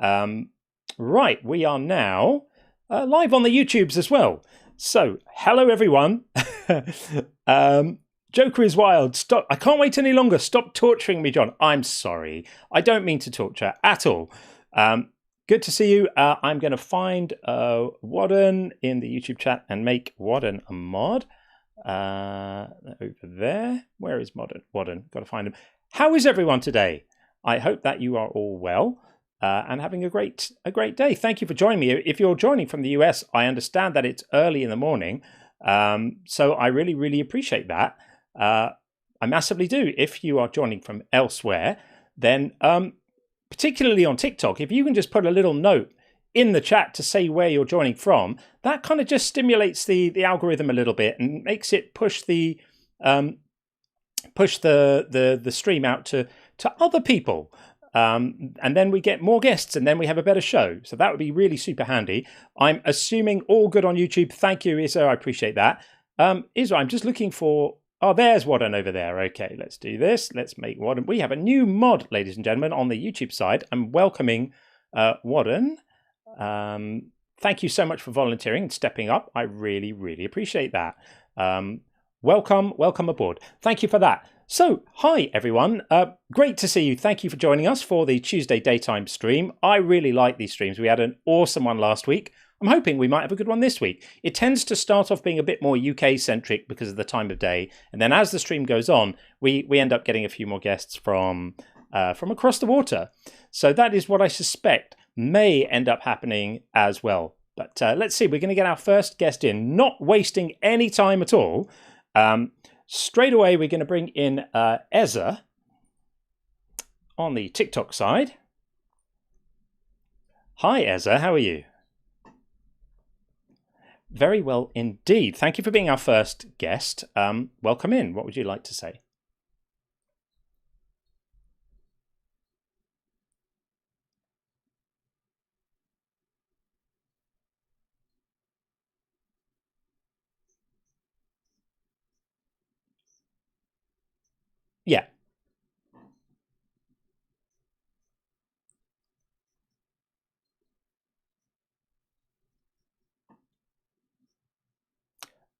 Right, we are now live on the YouTubes as well. So, hello everyone. Joker is wild. Stop! I can't wait any longer. Stop torturing me, John. I'm sorry. I don't mean to torture at all. Good to see you. I'm going to find Wadden in the YouTube chat and make Wadden a mod. Over there. Where is Wadden? Got to find him. How is everyone today? I hope that you are all well and having a great day. Thank you for joining me. If you're joining from the US, I understand that it's early in the morning. So I really appreciate that. I massively do. If you are joining from elsewhere, then particularly on TikTok, if you can just put a little note in the chat to say where you're joining from, that kind of just stimulates the algorithm a little bit and makes it push the stream out to other people. And then we get more guests and then we have a better show. So that would be really super handy. I'm assuming all good on YouTube. Thank you, Ezra. I appreciate that. Ezra, I'm just looking for... Oh, there's Wadden over there. Okay, let's do this. Let's make Wadden. We have a new mod, ladies and gentlemen, on the YouTube side. I'm welcoming Wadden. Thank you so much for volunteering and stepping up. I really appreciate that. Welcome aboard. Thank you for that. So, hi everyone. Great to see you. Thank you for joining us for the Tuesday daytime stream. I really like these streams. We had an awesome one last week. I'm hoping we might have a good one this week. It tends to start off being a bit more UK centric because of the time of day, and then as the stream goes on, we end up getting a few more guests from across the water. So that is what I suspect may end up happening as well. But let's see. We're going to get our first guest in, not wasting any time at all. Straight away, we're going to bring in Ezra on the TikTok side. Hi, Ezra. How are you? Very well indeed. Thank you for being our first guest. Welcome in. What would you like to say? Yeah.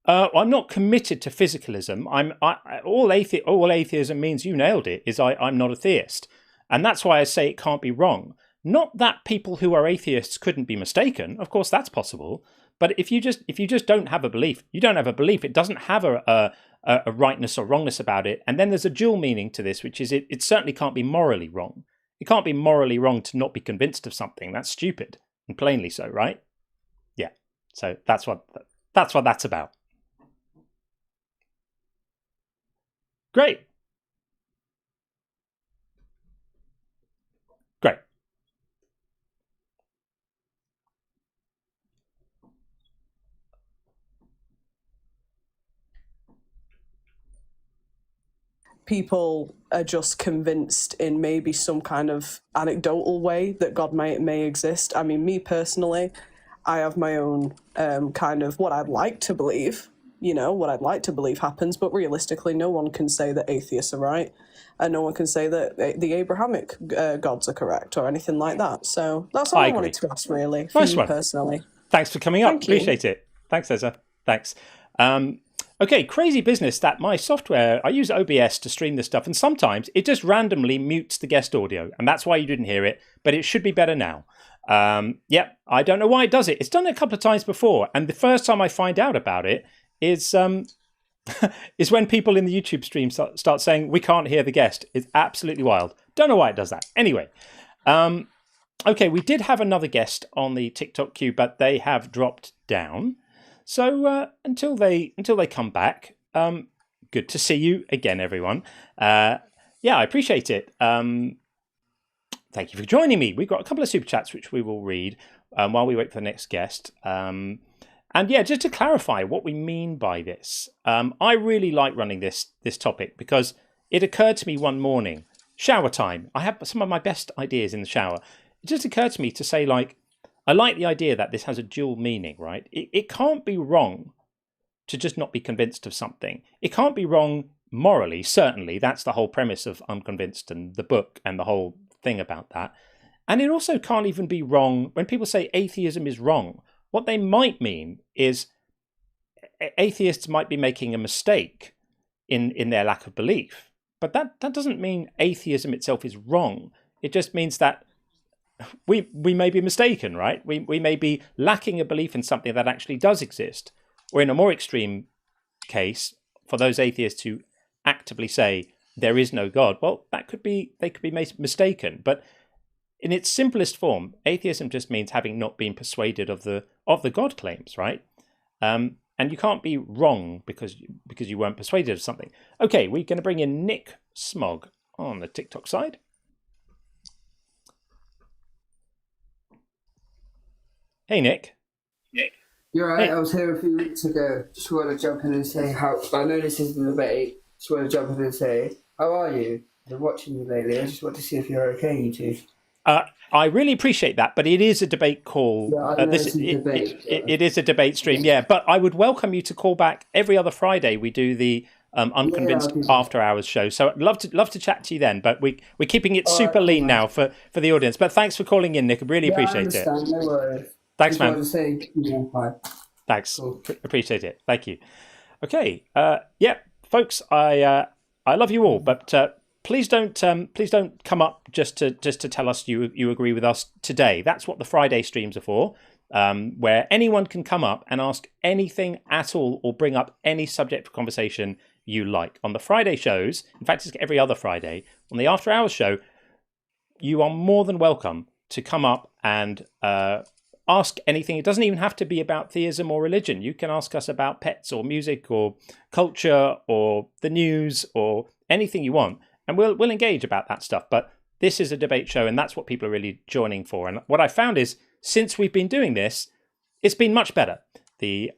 I'm not committed to physicalism. All atheism means, you nailed it, is I'm not a theist. And that's why I say it can't be wrong. Not that people who are atheists couldn't be mistaken. Of course, that's possible. But if you just don't have a belief, you don't have a belief. It doesn't have a rightness or wrongness about it. And then there's a dual meaning to this, which is it certainly can't be morally wrong. It can't be morally wrong to not be convinced of something. That's stupid, and plainly so, right? Yeah. So that's what that's about. Great. People are just convinced in maybe some kind of anecdotal way that God may exist. I mean, me personally, I have my own kind of what I'd like to believe, what I'd like to believe happens, but realistically, no one can say that atheists are right, and no one can say that the Abrahamic gods are correct or anything like that. So that's all I wanted to ask, really, for you personally. Thanks for coming up. Appreciate it. Thanks, Ezra. Thanks. Okay, crazy business that my software, I use OBS to stream this stuff, and sometimes it just randomly mutes the guest audio, and that's why you didn't hear it, but it should be better now. Yep, I don't know why it does it. It's done it a couple of times before, and the first time I find out about it is is when people in the YouTube stream start saying, we can't hear the guest. It's absolutely wild. Don't know why it does that. Anyway, okay, we did have another guest on the TikTok queue, but they have dropped down. So until they come back, good to see you again, everyone. Yeah, I appreciate it. Thank you for joining me. We've got a couple of super chats which we will read while we wait for the next guest. And yeah, just to clarify what we mean by this, I really like running this topic because it occurred to me one morning, shower time. I have some of my best ideas in the shower. It just occurred to me to say, like, I like the idea that this has a dual meaning, right? It can't be wrong to just not be convinced of something. It can't be wrong morally, certainly. That's the whole premise of Unconvinced and the book and the whole thing about that. And it also can't even be wrong. When people say atheism is wrong, what they might mean is atheists might be making a mistake in their lack of belief. But that doesn't mean atheism itself is wrong. It just means that we may be mistaken, right? We may be lacking a belief in something that actually does exist. Or in a more extreme case, for those atheists who actively say there is no God, well, they could be mistaken. But in its simplest form, atheism just means having not been persuaded of the God claims, right? And you can't be wrong because you weren't persuaded of something. Okay, we're going to bring in Nick Smog on the TikTok side. Hey, Nick. You're right. Hey. I was here a few weeks ago. Just want to jump in and say how. I know this isn't a debate. Just want to jump in and say, how are you? I've been watching you lately. I just want to see if you're okay, you two. I really appreciate that, but it is a debate call. Yeah, I know it's a debate. It is a debate stream, yeah. But I would welcome you to call back every other Friday. We do the Unconvinced After Hours show, so I'd love to chat to you then. But we're keeping it super lean now for the audience. But thanks for calling in, Nick. I really appreciate it. No worries. Thanks, man. Just wanted to say, bye. Thanks. Cool. Appreciate it. Thank you. Okay. Yeah, folks, I love you all, but please don't come up just to tell us you agree with us today. That's what the Friday streams are for, where anyone can come up and ask anything at all or bring up any subject for conversation you like. On the Friday shows, in fact, it's every other Friday, on the After Hours show, you are more than welcome to come up and ask anything. It doesn't even have to be about theism or religion. You can ask us about pets or music or culture or the news or anything you want, and we'll engage about that stuff. But this is a debate show, and that's what people are really joining for. And what I found is, since we've been doing this, it's been much better. The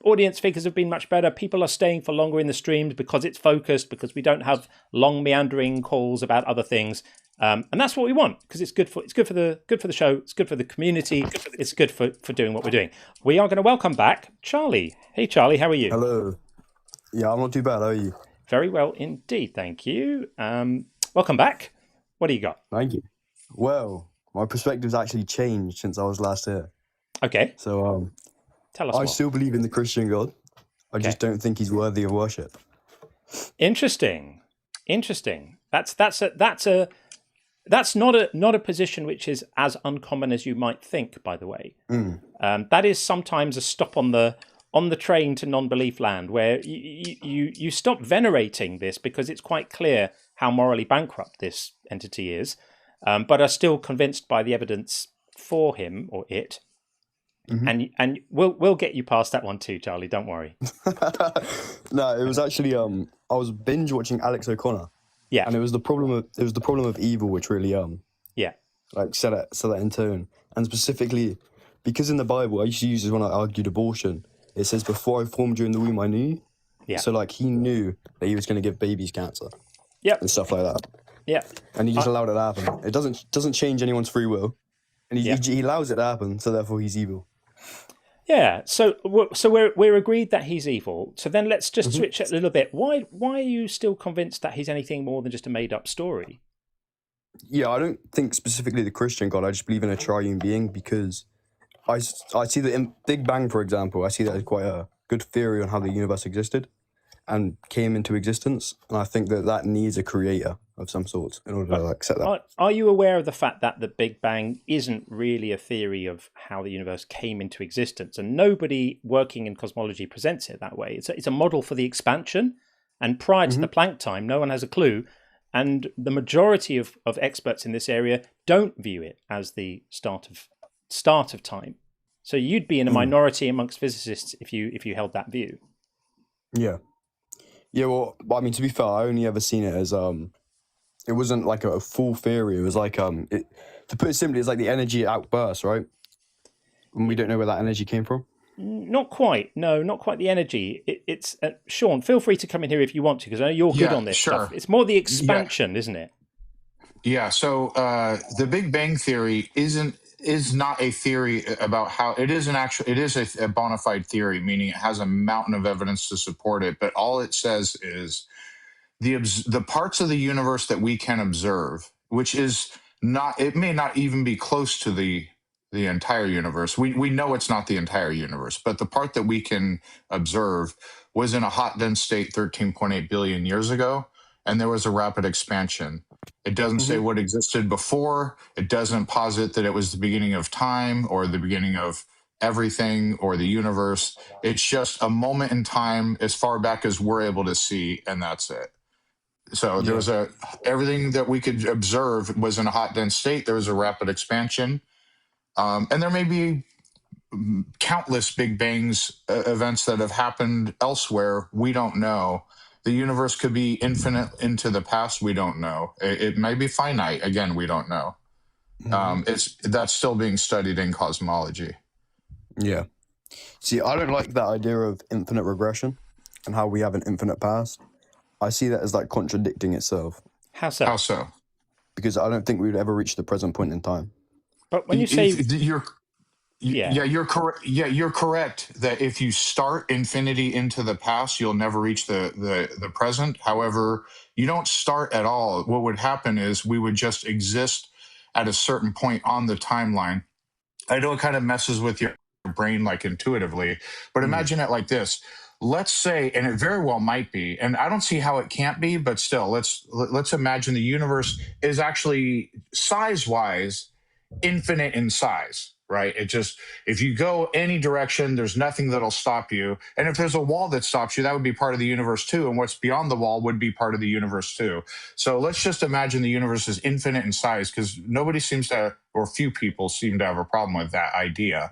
audience figures have been much better. People are staying for longer in the streams because it's focused, because we don't have long meandering calls about other things. And that's what we want, because it's good for the show, it's good for the community, it's good for doing what we're doing. We are going to welcome back Charlie. Hey Charlie, how are you? Hello. Yeah, I'm not too bad. How are you? Very well indeed, thank you. Welcome back. What do you got? Thank you. Well, my perspective's actually changed since I was last here. Okay. So tell us. I still believe in the Christian God. I just don't think he's worthy of worship. Interesting. That's not a position which is as uncommon as you might think, by the way. That is sometimes a stop on the train to non-belief land, where you stop venerating this because it's quite clear how morally bankrupt this entity is, but are still convinced by the evidence for him or it. Mm-hmm. And we'll get you past that one too, Charlie. Don't worry. No, it was actually I was binge watching Alex O'Connor. Yeah, and it was the problem of evil which really like set that in tone, and specifically because in the Bible I used to use this when I argued abortion. It says, "Before I formed you in the womb, I knew." Yeah. So like he knew that he was going to give babies cancer. Yep. And stuff like that. Yeah. And he just allowed it to happen. It doesn't change anyone's free will, and he allows it to happen. So therefore, he's evil. Yeah. So we're agreed that he's evil. So then let's just switch it a little bit. Why are you still convinced that he's anything more than just a made up story? Yeah, I don't think specifically the Christian God. I just believe in a triune being, because I see that in Big Bang, for example, I see that as quite a good theory on how the universe existed and came into existence. And I think that needs a creator of some sort in order to accept that. Are you aware of the fact that the Big Bang isn't really a theory of how the universe came into existence? And nobody working in cosmology presents it that way. It's a model for the expansion. And prior to the Planck time, no one has a clue. And the majority of experts in this area don't view it as the start of time. So you'd be in a minority amongst physicists if you held that view. Yeah. Well, I mean, to be fair, I only ever seen it as it wasn't like a full theory. It was like to put it simply, it's like the energy outburst, right? And we don't know where that energy came from. Not quite. No, not quite the energy. It's Sean, feel free to come in here if you want to, because I know you're good on this stuff. It's more the expansion, isn't it? Yeah. So the Big Bang theory is not a theory about how it is a bona fide theory, meaning it has a mountain of evidence to support it. But all it says is the parts of the universe that we can observe, which is it may not even be close to the entire universe. We know it's not the entire universe, but the part that we can observe was in a hot, dense state 13.8 billion years ago, and there was a rapid expansion. It doesn't say what existed before. It doesn't posit that it was the beginning of time or the beginning of everything or the universe. It's just a moment in time as far back as we're able to see, and that's it. So there was everything that we could observe was in a hot, dense state. There was a rapid expansion. And there may be countless Big Bangs events that have happened elsewhere. We don't know. The universe could be infinite into the past. We don't know. It may be finite. Again, we don't know. That's still being studied in cosmology. Yeah. See, I don't like that idea of infinite regression and how we have an infinite past. I see that as like contradicting itself. How so? How so? Because I don't think we would ever reach the present point in time. But when you say you're correct. Yeah, you're correct that if you start infinity into the past, you'll never reach the present. However, you don't start at all. What would happen is we would just exist at a certain point on the timeline. I know it kind of messes with your brain like intuitively, but imagine it like this. Let's say, and it very well might be, and I don't see how it can't be, but still, let's imagine the universe is actually size-wise infinite in size, right? It just, if you go any direction, there's nothing that'll stop you. And if there's a wall that stops you, that would be part of the universe too. And what's beyond the wall would be part of the universe too. So let's just imagine the universe is infinite in size, because nobody seems to, or few people seem to have a problem with that idea.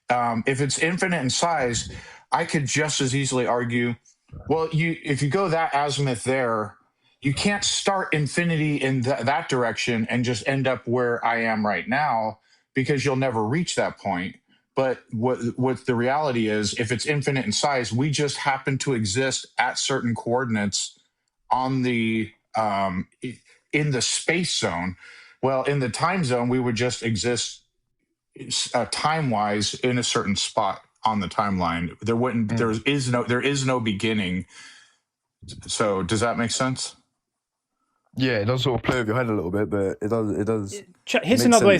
If it's infinite in size, I could just as easily argue, well, if you go that azimuth there, you can't start infinity in that direction and just end up where I am right now, because you'll never reach that point. But what the reality is, if it's infinite in size, we just happen to exist at certain coordinates on the in the space zone. Well, in the time zone, we would just exist time-wise in a certain spot on the timeline. There wouldn't. There is no beginning. So does that make sense? Yeah, it does sort of play with your head a little bit, but it does. Here's another way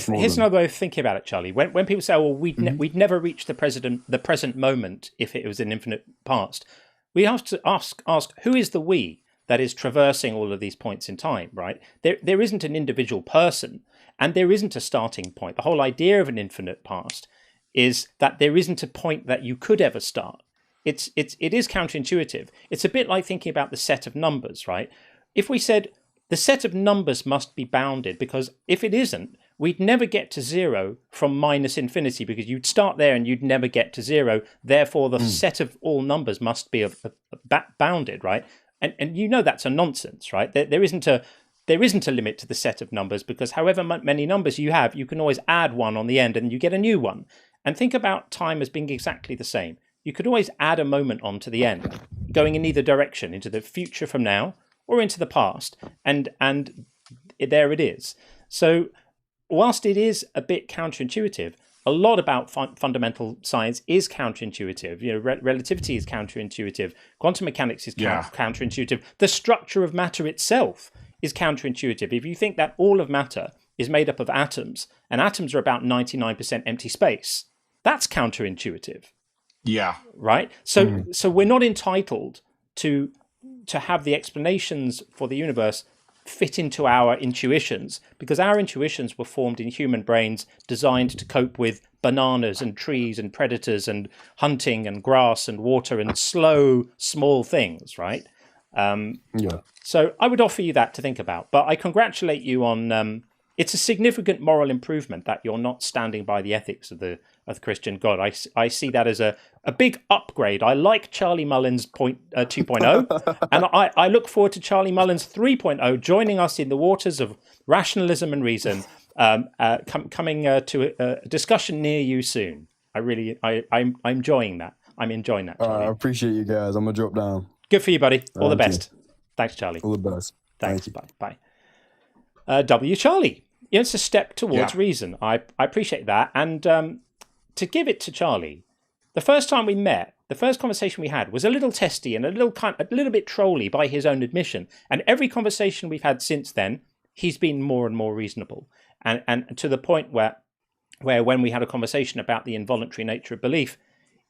of thinking about it, Charlie. When people say, "Well, we'd never reach the present moment if it was an infinite past," we have to ask who is the we that is traversing all of these points in time, right? There isn't an individual person, and there isn't a starting point. The whole idea of an infinite past is that there isn't a point that you could ever start. It is counterintuitive. It's a bit like thinking about the set of numbers, right? If we said the set of numbers must be bounded, because if it isn't, we'd never get to zero from minus infinity, because you'd start there and you'd never get to zero. Therefore, the set of all numbers must be bounded, right? And you know that's a nonsense, right? There isn't a limit to the set of numbers, because however many numbers you have, you can always add one on the end and you get a new one. And think about time as being exactly the same. You could always add a moment on to the end, going in either direction, into the future from now or into the past, and there it is. So whilst it is a bit counterintuitive, a lot about fundamental science is counterintuitive. You know, relativity is counterintuitive. Quantum mechanics is counterintuitive. The structure of matter itself is counterintuitive. If you think that all of matter is made up of atoms, and atoms are about 99% empty space, that's counterintuitive. Yeah. Right? So we're not entitled to have the explanations for the universe fit into our intuitions, because our intuitions were formed in human brains designed to cope with bananas and trees and predators and hunting and grass and water and slow, small things, right? So I would offer you that to think about. But I congratulate you on... it's a significant moral improvement that you're not standing by the ethics of the Christian God. I see that as a big upgrade. I like Charlie Mullins 2.0, and I look forward to Charlie Mullins 3.0 joining us in the waters of rationalism and reason, coming to a discussion near you soon. I'm enjoying that. I'm enjoying that, Charlie. I appreciate you guys. I'm going to drop down. Good for you, buddy. All the best. Thanks, Charlie. All the best. Thanks. Bye. W. Charlie. It's a step towards reason. I appreciate that. And to give it to Charlie, the first time we met, the first conversation we had was a little testy and a little bit trolly by his own admission. And every conversation we've had since then, he's been more and more reasonable, and to the point where when we had a conversation about the involuntary nature of belief,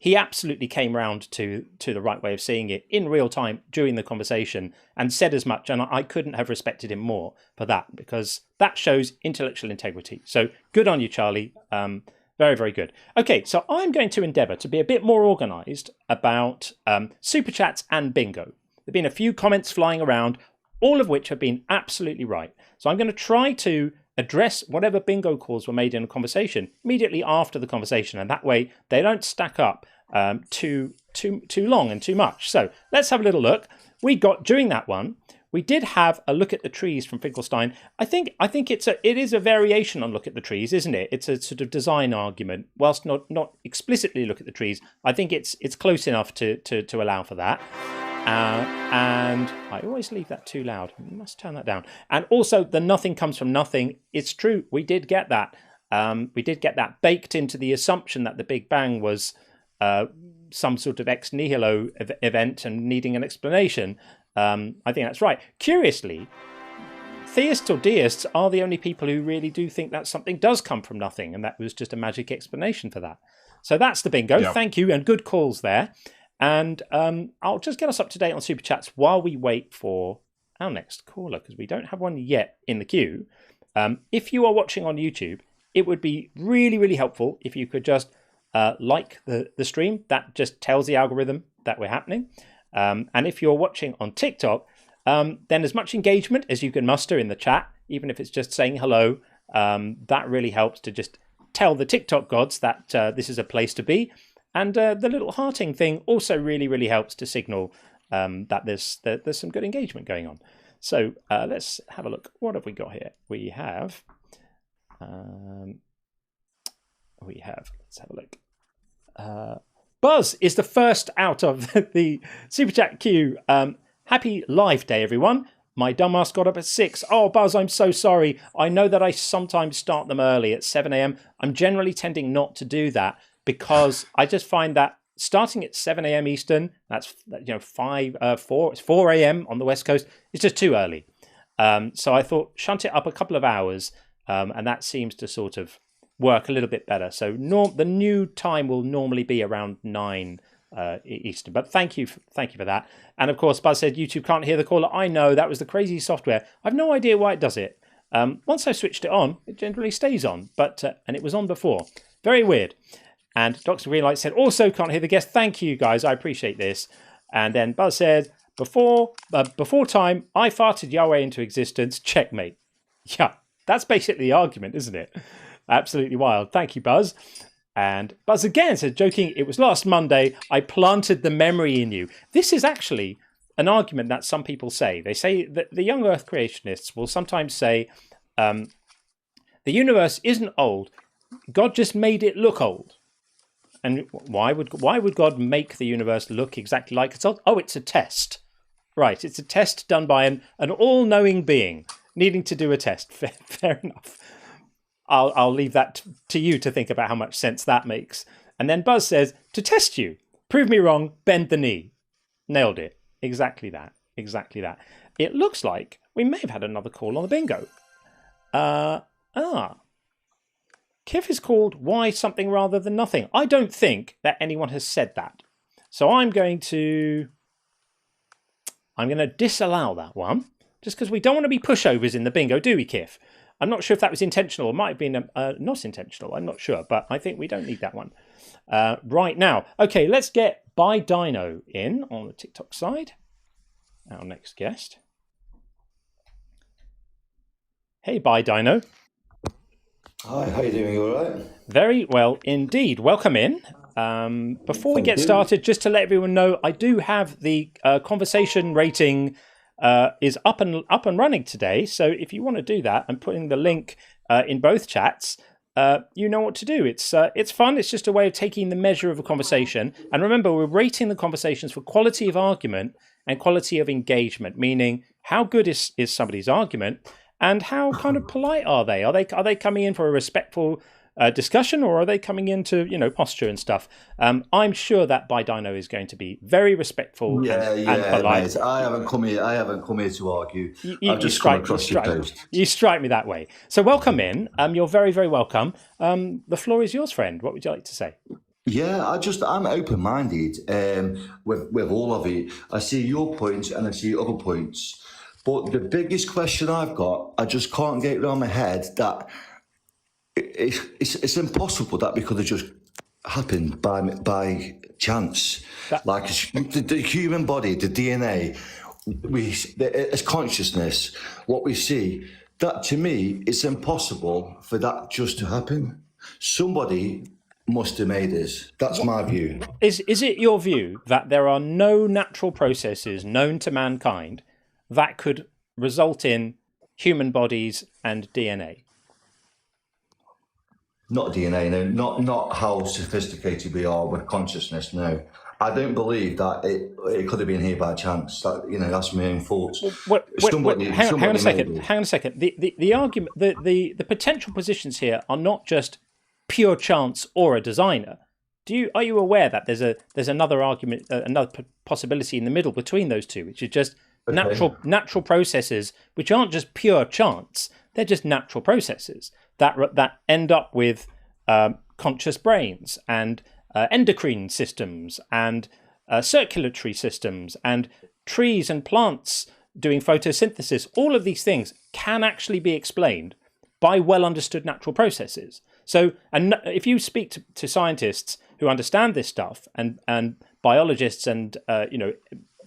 he absolutely came round to the right way of seeing it in real time during the conversation and said as much. And I couldn't have respected him more for that, because that shows intellectual integrity. So good on you, Charlie. Very, very good. Okay, so I'm going to endeavour to be a bit more organised about Super Chats and bingo. There have been a few comments flying around, all of which have been absolutely right. So I'm going to try to address whatever bingo calls were made in a conversation immediately after the conversation, and that way they don't stack up too long and too much. So let's have a little look. We got, during that one, we did have a look at the trees from Finkelstein. I think it is a variation on look at the trees, isn't it? It's a sort of design argument, whilst not explicitly look at the trees. I think it's close enough to allow for that. And I always leave that too loud. You must turn that down. And also, the nothing comes from nothing. It's true. We did get that. We did get that baked into the assumption that the Big Bang was some sort of ex nihilo event and needing an explanation. I think that's right. Curiously, theists or deists are the only people who really do think that something does come from nothing, and that was just a magic explanation for that. So that's the bingo. Yep. Thank you, and good calls there. And I'll just get us up to date on Super Chats while we wait for our next caller, because we don't have one yet in the queue. If you are watching on YouTube, it would be really, really helpful if you could just like the stream. That just tells the algorithm that we're happening. And if you're watching on TikTok, then as much engagement as you can muster in the chat, even if it's just saying hello, that really helps to just tell the TikTok gods that this is a place to be. And the little hearting thing also really, really helps to signal that there's some good engagement going on. So let's have a look. What have we got here? We have, let's have a look. Buzz is the first out of the Super Chat queue. Happy Live Day, everyone. My dumbass got up at 6. Oh, Buzz, I'm so sorry. I know that I sometimes start them early at 7 a.m. I'm generally tending not to do that, because I just find that starting at 7 a.m. Eastern, that's 4 a.m. on the West Coast, it's just too early. So I thought shunt it up a couple of hours, and that seems to sort of work a little bit better. So the new time will normally be around 9 Eastern. But thank you for that. And of course, Buzz said YouTube can't hear the caller. I know, that was the crazy software. I've no idea why it does it. Once I switched it on, it generally stays on, but and it was on before. Very weird. And Dr. Greenlight said, also can't hear the guest. Thank you, guys. I appreciate this. And then Buzz said, before time, I farted Yahweh into existence. Checkmate. Yeah, that's basically the argument, isn't it? Absolutely wild. Thank you, Buzz. And Buzz again said, joking, it was last Monday. I planted the memory in you. This is actually an argument that some people say. They say that the young Earth creationists will sometimes say the universe isn't old. God just made it look old. And why would God make the universe look exactly like it's old? Oh, it's a test. Right, it's a test done by an all-knowing being needing to do a test. Fair enough. I'll leave that to you to think about how much sense that makes. And then Buzz says, to test you, prove me wrong, bend the knee. Nailed it. Exactly that. Exactly that. It looks like we may have had another call on the bingo. Kif is called why something rather than nothing. I don't think that anyone has said that. So I'm going to disallow that one, just because we don't want to be pushovers in the bingo, do we, Kif? I'm not sure if that was intentional. It might have been not intentional. I'm not sure, but I think we don't need that one right now. Okay, let's get Bydyno in on the TikTok side. Our next guest. Hey, Bydyno. Hi, how you doing? You all right? Very well indeed. Welcome in. Before we get started, just to let everyone know, I do have the conversation rating is up and running today. So if you want to do that, I'm putting the link in both chats. You know what to do. It's fun. It's just a way of taking the measure of a conversation. And remember, we're rating the conversations for quality of argument and quality of engagement, meaning how good is somebody's argument and how kind of polite are they? Are they coming in for a respectful discussion, or are they coming into posture and stuff? I'm sure that Bydyno is going to be very respectful and polite. Mate, I haven't come here to argue. I've just come across your post. You strike me that way. So welcome in. You're very, very welcome. The floor is yours, friend. What would you like to say? Yeah, I'm open-minded with all of it. I see your points and I see other points. But the biggest question I've got, I just can't get it around my head that it's impossible that it could have just happened by chance. Like the human body, the DNA, it's consciousness, what we see. That to me, it's impossible for that just to happen. Somebody must have made this. That's my view. Is it your view that there are no natural processes known to mankind that could result in human bodies and DNA? Not DNA, no. Not how sophisticated we are with consciousness, no. I don't believe that it could have been here by chance. That's my own fault. Hang on a second. The argument, the potential positions here are not just pure chance or a designer. Are you aware that there's another argument, another possibility in the middle between those two, which is just natural processes, which aren't just pure chance. They're just natural processes that end up with conscious brains and endocrine systems and circulatory systems and trees and plants doing photosynthesis. All of these things can actually be explained by well understood natural processes. So, and if you speak to scientists who understand this stuff and biologists and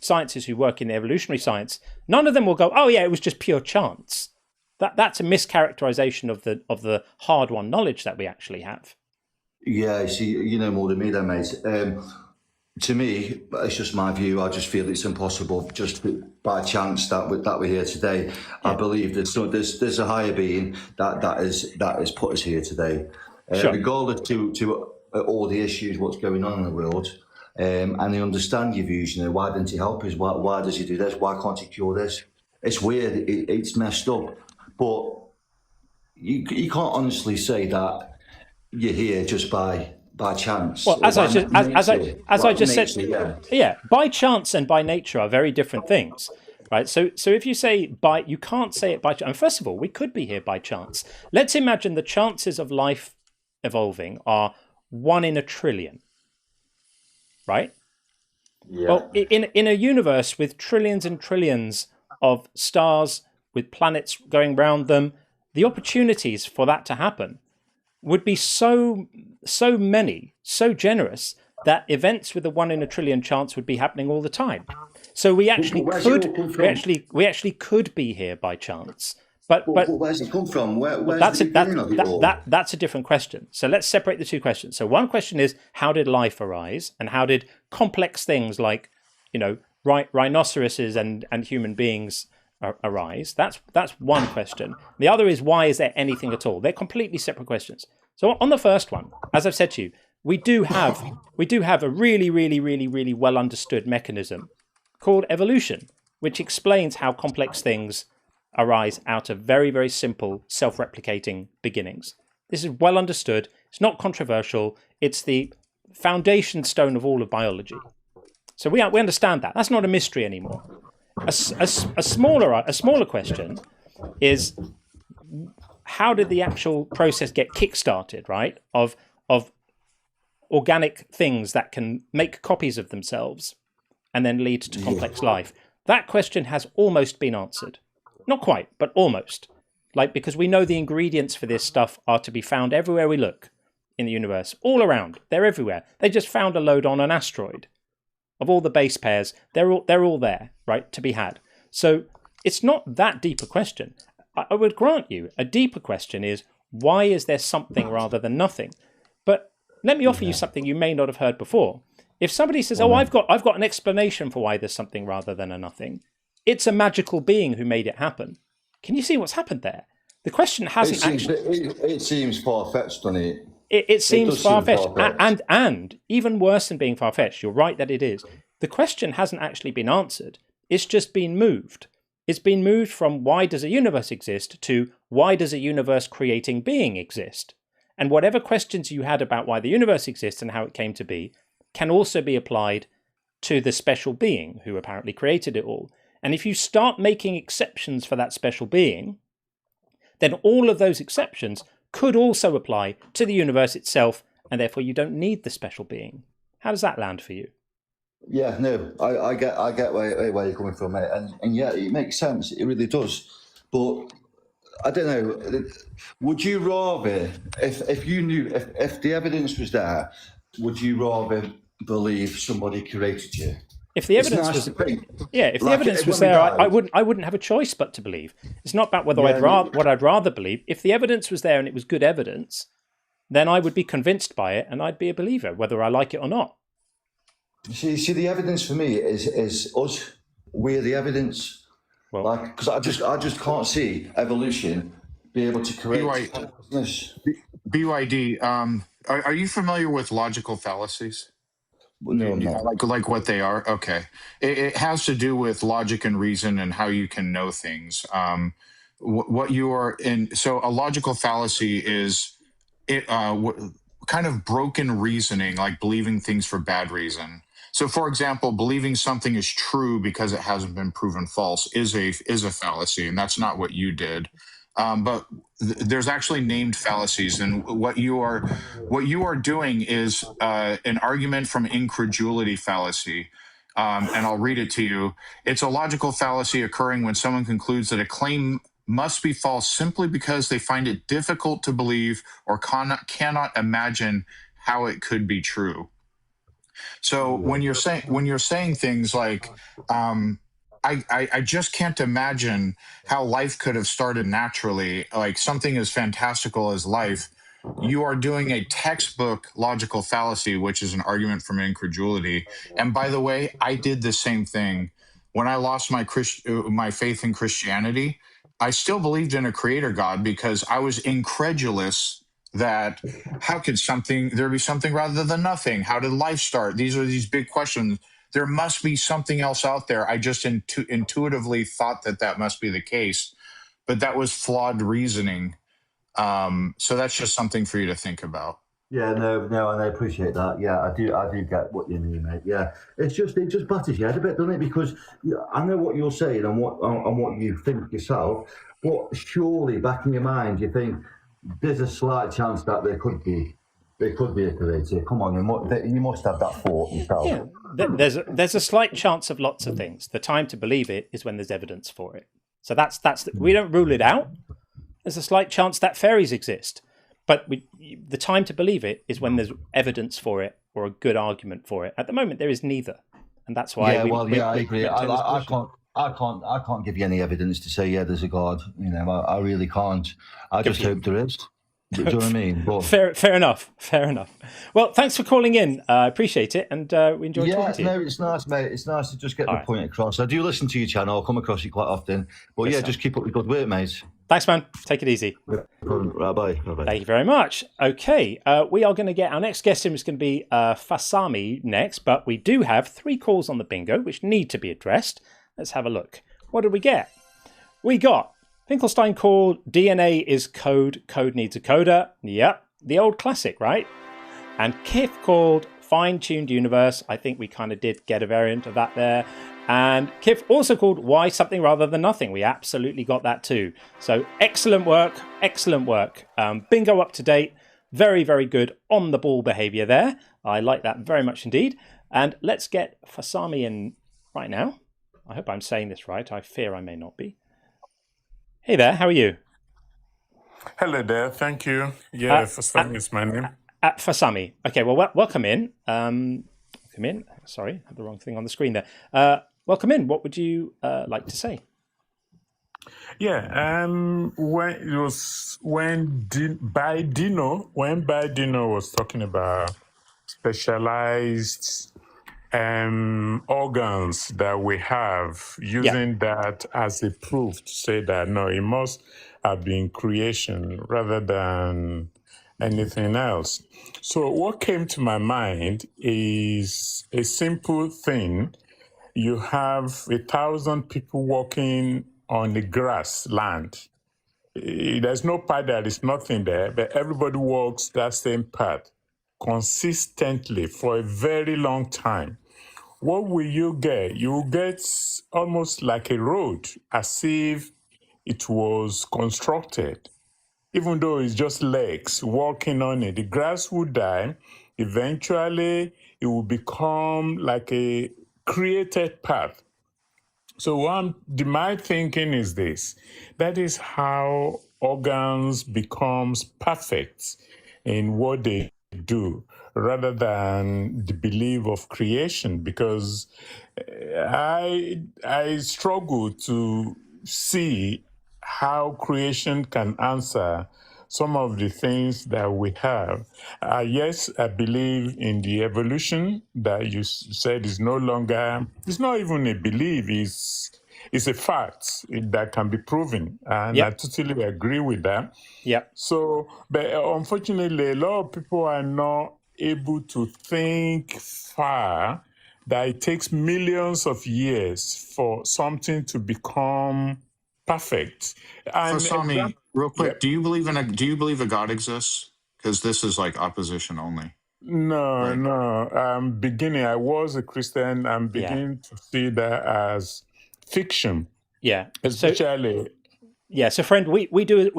scientists who work in evolutionary science, none of them will go, "Oh yeah, it was just pure chance." That's a mischaracterization of the hard-won knowledge that we actually have. Yeah, see, you know more than me then, mate. To me, it's just my view. I just feel it's impossible just by chance that we're here today. Yeah. I believe that there's a higher being that has put us here today. Sure. Regardless to all the issues, what's going on in the world, and I understand your views. Why didn't he help us? Why does he do this? Why can't he cure this? It's weird. It's messed up. But you can't honestly say that you're here just by chance. Well, as I just said, yeah, by chance and by nature are very different things, right? So if you say you can't say it by chance. And first of all, we could be here by chance. Let's imagine the chances of life evolving are 1 in a trillion, right? Yeah. Well, in a universe with trillions and trillions of stars, with planets going round them, the opportunities for that to happen would be so many, so generous, that events with a 1 in a trillion chance would be happening all the time. So we actually could be here by chance. But where's it come from? That's a different question. So let's separate the two questions. So one question is, how did life arise, and how did complex things like rhinoceroses and human beings arise? That's one question. The other is, why is there anything at all? They're completely separate questions. So on the first one, as I've said to you, we do have a really, really, really, really well understood mechanism called evolution, which explains how complex things arise out of very, very simple self-replicating beginnings. This is well understood. It's not controversial. It's the foundation stone of all of biology. So we understand that. That's not a mystery anymore. A smaller question is, how did the actual process get kick-started, right? Of organic things that can make copies of themselves and then lead to complex life. That question has almost been answered. Not quite, but almost. Because we know the ingredients for this stuff are to be found everywhere we look in the universe, all around. They're everywhere. They just found a load on an asteroid. Of all the base pairs, they're all there, right, to be had. So it's not that deep a question. I would grant you a deeper question is, why is there something rather than nothing? But let me offer you something you may not have heard before. If somebody says, "Oh, I've got an explanation for why there's something rather than a nothing," it's a magical being who made it happen. Can you see what's happened there? The question hasn't It seems far-fetched, doesn't it? It seems far-fetched, and even worse than being far-fetched, you're right that it is. The question hasn't actually been answered. It's just been moved. It's been moved from why does a universe exist to why does a universe-creating being exist? And whatever questions you had about why the universe exists and how it came to be can also be applied to the special being who apparently created it all. And if you start making exceptions for that special being, then all of those exceptions could also apply to the universe itself, and therefore you don't need the special being. How does that land for you? Yeah, no, I get where you're coming from, mate, and yeah, it makes sense. It really does. But I don't know. Would you rather, if you knew, if the evidence was there, would you rather believe somebody created you? If the evidence was, if the evidence was there, I wouldn't have a choice but to believe. It's not about whether what I'd rather believe. If the evidence was there and it was good evidence, then I would be convinced by it and I'd be a believer, whether I like it or not. See, the evidence for me is us. We're the evidence. Well, because I just can't see evolution be able to create consciousness. BYD. Are you familiar with logical fallacies? No, I'm not. Like what they are? Okay. It has to do with logic and reason and how you can know things. What you are in. So a logical fallacy is kind of broken reasoning, like believing things for bad reason. So, for example, believing something is true because it hasn't been proven false is a fallacy, and that's not what you did. But there's actually named fallacies, and what you are doing is an argument from incredulity fallacy. And I'll read it to you. It's a logical fallacy occurring when someone concludes that a claim must be false simply because they find it difficult to believe or cannot imagine how it could be true. So when you're saying things like, I just can't imagine how life could have started naturally, like something as fantastical as life, you are doing a textbook logical fallacy, which is an argument from incredulity. And by the way, I did the same thing. When I lost my faith in Christianity, I still believed in a creator God because I was incredulous that how could there be something rather than nothing? How did life start? These are these big questions. There must be something else out there. I just intuitively thought that must be the case, but that was flawed reasoning. So that's just something for you to think about. Yeah, no, and I appreciate that. Yeah, I do get what you mean, mate. Yeah, it just batters your head a bit, doesn't it? Because I know what you're saying and what you think yourself, but surely back in your mind you think there's a slight chance that there could be a creator. Come on, you must have that thought yourself. Yeah, there's a slight chance of lots of things. The time to believe it is when there's evidence for it. So that's we don't rule it out. There's a slight chance that fairies exist, but the time to believe it is when there's evidence for it or a good argument for it. At the moment, there is neither, and that's why. I agree. I can't give you any evidence to say there's a God. I really can't. I just hope there is. Do you know what I mean? But, fair enough. Well, thanks for calling in. I appreciate it, and we enjoyed talking to you. No, it's nice, mate. It's nice to just get the point across. I do listen to your channel. I come across it quite often. But just keep up the good work, mate. Thanks, man. Take it easy. Bye. Thank you very much. Okay, we are going to get our next guest in. Is going to be Fasami next, but we do have 3 calls on the bingo which need to be addressed. Let's have a look. What did we get? We got Finkelstein called DNA is code. Code needs a coder. Yep, the old classic, right? And Kif called fine-tuned universe. I think we kind of did get a variant of that there. And Kif also called why something rather than nothing. We absolutely got that too. So excellent work. Bingo up to date. Very, very good on the ball behavior there. I like that very much indeed. And let's get Fasami in right now. I hope I'm saying this right. I fear I may not be. Hey there, how are you? Hello there, thank you. Yeah, Fasami is my name. Fasami. Okay, well, welcome in. Welcome in. Sorry, I had the wrong thing on the screen there. Welcome in. What would you like to say? Yeah, when Bydyno was talking about specialized organs that we have, using that as a proof to say that no, it must have been creation rather than anything else. So what came to my mind is a simple thing. You have 1,000 people walking on the grass land, there's no path that is nothing there, but everybody walks that same path consistently for a very long time. What will you get? You will get almost like a road, as if it was constructed, even though it's just legs walking on it. The grass will die. Eventually, it will become like a created path. So my thinking is this: that is how organs becomes perfect in what they do, rather than the belief of creation. Because I struggle to see how creation can answer some of the things that we have. Yes, I believe in the evolution that you said is no longer, it's not even a belief, it's a fact that can be proven. And I totally agree with that. Yeah. So, but unfortunately, a lot of people are not able to think far, that it takes millions of years for something to become perfect. And Fasami, real quick, Yep. do you believe a God exists? Because this is like opposition only. No, Right. no. I was a Christian. I'm beginning to see that as fiction. Yeah. Especially. So friend, we do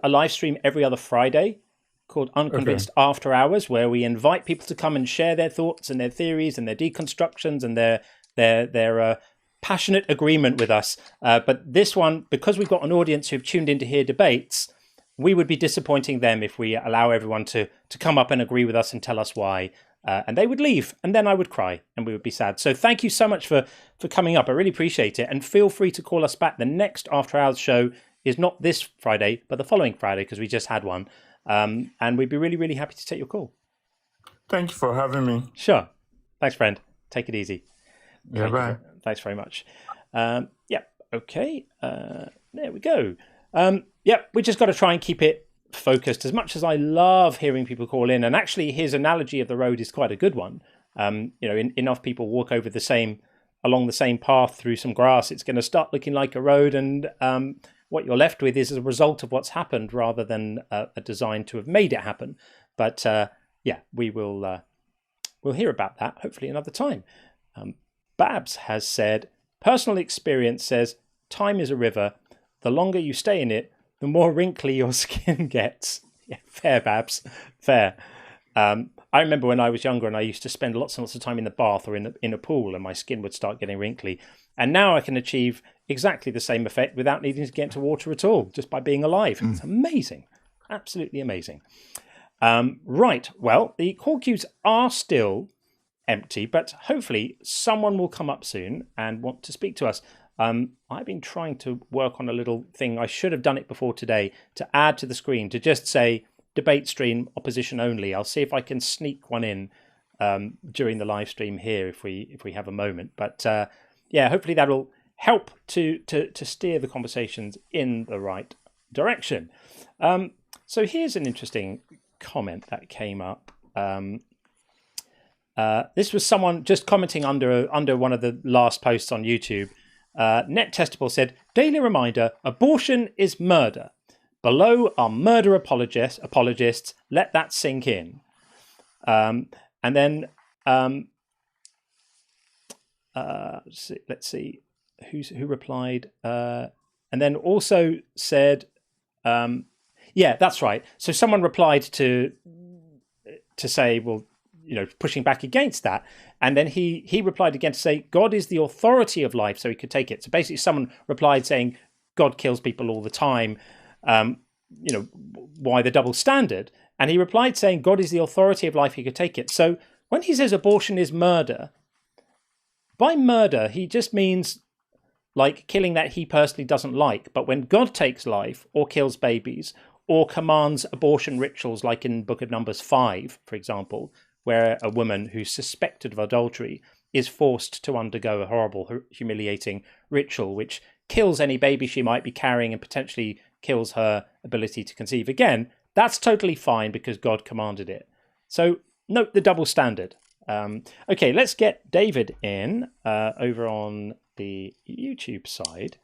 a live stream every other Friday called Unconvinced After Hours, where we invite people to come and share their thoughts and their theories and their deconstructions and their passionate agreement with us. But this one, because we've got an audience who've tuned in to hear debates, we would be disappointing them if we allow everyone to come up and agree with us and tell us why. And they would leave, and then I would cry, and we would be sad. So thank you so much for coming up. I really appreciate it. And feel free to call us back. The next After Hours show is not this Friday, but the following Friday, because we just had one. And we'd be really, really happy to take your call. Thank you for having me. Sure. Thanks, friend. Take it easy. Yeah, bye. Thanks very much. Okay. There we go. We just got to try and keep it focused. As much as I love hearing people call in, and actually his analogy of the road is quite a good one. Enough people walk over along the same path through some grass, it's going to start looking like a road, and what you're left with is a result of what's happened rather than a design to have made it happen. But we'll hear about that hopefully another time. Babs has said, personal experience says, time is a river. The longer you stay in it, the more wrinkly your skin gets. Yeah, fair, Babs, fair. I remember when I was younger and I used to spend lots and lots of time in the bath or in a pool, and my skin would start getting wrinkly. And now I can achieve exactly the same effect without needing to get into water at all, just by being alive. It's amazing. Absolutely amazing. Right. Well, the call queues are still empty, but hopefully someone will come up soon and want to speak to us. I've been trying to work on a little thing. I should have done it before today, to add to the screen, to just say debate stream opposition only. I'll see if I can sneak one in during the live stream here if we have a moment. But hopefully that'll help to steer the conversations in the right direction. So here's an interesting comment that came up. This was someone just commenting under one of the last posts on YouTube. Net Testable said, daily reminder, abortion is murder. Below are murder apologists. Let that sink in. And then let's see who replied. And then also said, yeah, that's right. So someone replied to say, well, pushing back against that. And then he replied again to say, God is the authority of life, so he could take it. So basically someone replied saying, God kills people all the time. Why the double standard? And he replied saying, God is the authority of life, he could take it. So when he says abortion is murder, by murder, he just means like killing that he personally doesn't like. But when God takes life or kills babies or commands abortion rituals, like in Book of Numbers 5, for example, where a woman who's suspected of adultery is forced to undergo a horrible, humiliating ritual, which kills any baby she might be carrying and potentially kills her ability to conceive again, that's totally fine because God commanded it. So note the double standard. Okay, let's get David in over on the YouTube side.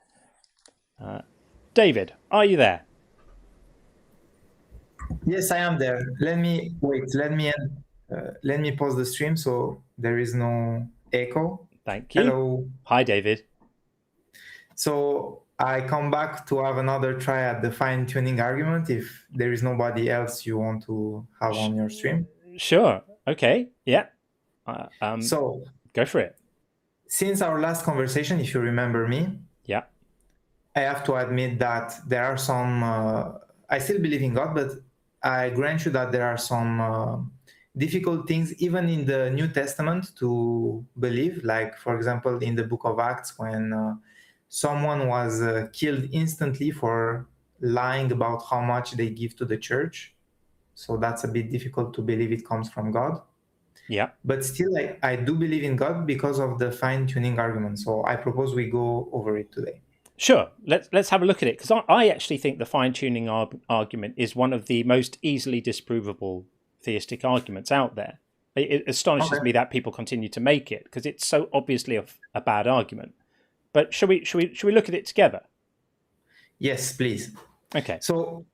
David, are you there? Yes, I am there. Let me pause the stream so there is no echo. Thank you. Hello. Hi, David. So I come back to have another try at the fine-tuning argument if there is nobody else you want to have on your stream. Sure. Okay. Yeah. So go for it. Since our last conversation, if you remember me, yeah, I have to admit that there are some. I still believe in God, but I grant you that there are some difficult things, even in the New Testament, to believe. Like, for example, in the Book of Acts, when someone was killed instantly for lying about how much they give to the church. So that's a bit difficult to believe it comes from God. Yeah. But still, I do believe in God because of the fine-tuning argument. So I propose we go over it today. Sure. Let's have a look at it, because I actually think the fine-tuning argument is one of the most easily disprovable theistic arguments out there. It astonishes me that people continue to make it, because it's so obviously a bad argument. But should we look at it together? Yes, please. Okay. So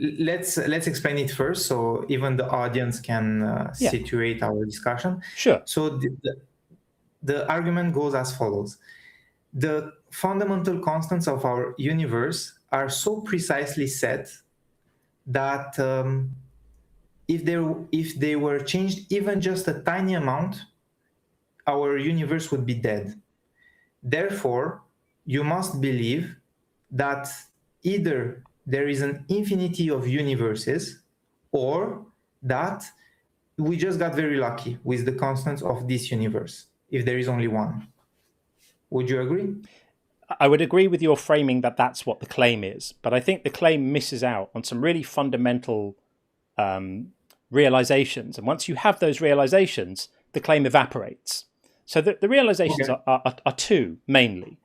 let's explain it first, so even the audience can situate our discussion. Sure. So the argument goes as follows: the fundamental constants of our universe are so precisely set that if they were changed even just a tiny amount, our universe would be dead. Therefore, you must believe that either there is an infinity of universes, or that we just got very lucky with the constants of this universe, if there is only one. Would you agree? I would agree with your framing that that's what the claim is, but I think the claim misses out on some really fundamental realizations. And once you have those realizations, the claim evaporates. So the realizations are two, mainly.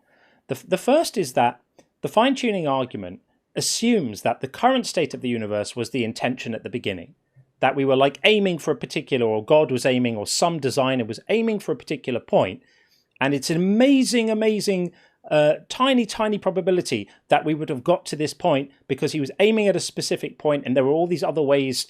The first is that the fine-tuning argument assumes that the current state of the universe was the intention at the beginning, that we were like aiming for a particular, or God was aiming, or some designer was aiming for a particular point. And it's an amazing, tiny probability that we would have got to this point because he was aiming at a specific point, and there were all these other ways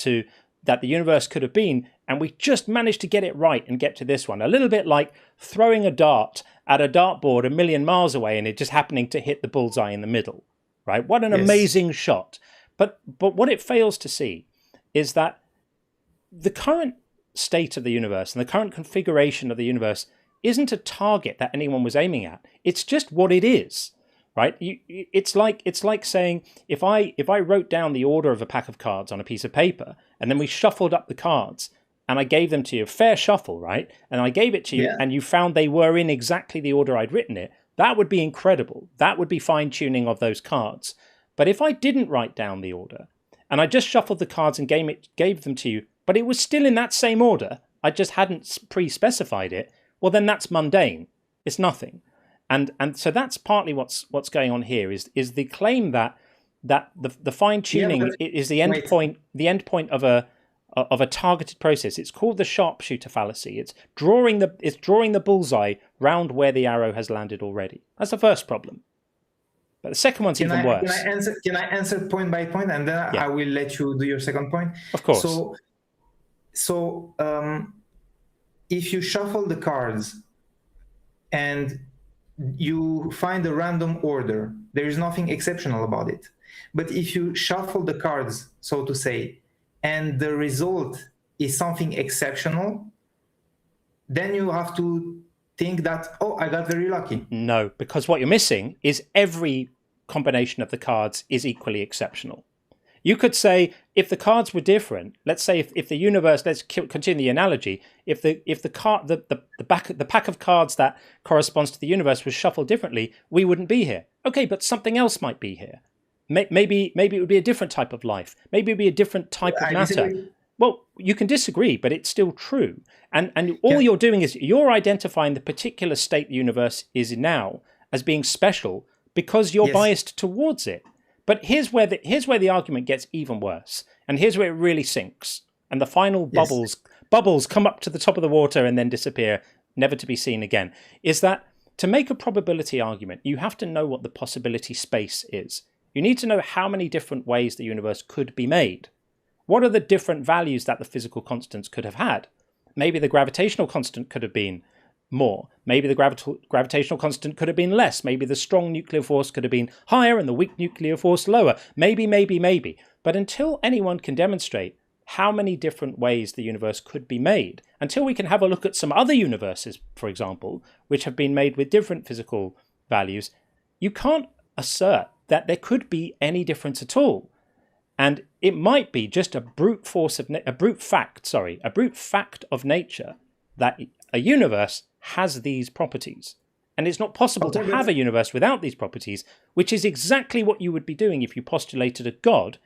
that the universe could have been, and we just managed to get it right and get to this one. A little bit like throwing a dart at a dartboard a million miles away and it just happening to hit the bullseye in the middle, right? What an amazing shot. But what it fails to see is that the current state of the universe and the current configuration of the universe isn't a target that anyone was aiming at. It's just what it is, right? It's like saying, if I wrote down the order of a pack of cards on a piece of paper, and then we shuffled up the cards, and I gave them to you, fair shuffle, right? And I gave it to you, and you found they were in exactly the order I'd written it, that would be incredible. That would be fine-tuning of those cards. But if I didn't write down the order, and I just shuffled the cards and gave them to you, but it was still in that same order, I just hadn't pre-specified it, well, then that's mundane. It's nothing. And so that's partly what's going on here is the claim that the fine-tuning is the end point of a targeted process. It's called the sharpshooter fallacy. It's drawing the bullseye round where the arrow has landed already. That's the first problem. But the second one's even worse. Can I answer point by point, and then I will let you do your second point? Of course. So if you shuffle the cards and you find a random order, there is nothing exceptional about it. But if you shuffle the cards, so to say, and the result is something exceptional, then you have to think that, oh, I got very lucky. No, because what you're missing is every combination of the cards is equally exceptional. You could say, if the cards were different, let's say if the universe, let's continue the analogy, if the pack of cards that corresponds to the universe was shuffled differently, we wouldn't be here. Okay, but something else might be here. Maybe it would be a different type of life. Maybe it would be a different type of matter. Well, you can disagree, but it's still true. And all you're doing is you're identifying the particular state the universe is in now as being special because you're biased towards it. But here's where the argument gets even worse, and here's where it really sinks, and the final bubbles come up to the top of the water and then disappear, never to be seen again. Is that to make a probability argument, you have to know what the possibility space is. You need to know how many different ways the universe could be made. What are the different values that the physical constants could have had? Maybe the gravitational constant could have been more. Maybe the gravitational constant could have been less. Maybe the strong nuclear force could have been higher and the weak nuclear force lower. Maybe. But until anyone can demonstrate how many different ways the universe could be made, until we can have a look at some other universes, for example, which have been made with different physical values, you can't assert that there could be any difference at all. And it might be just a brute fact of nature that a universe has these properties. And it's not possible to have a universe without these properties, which is exactly what you would be doing if you postulated a God.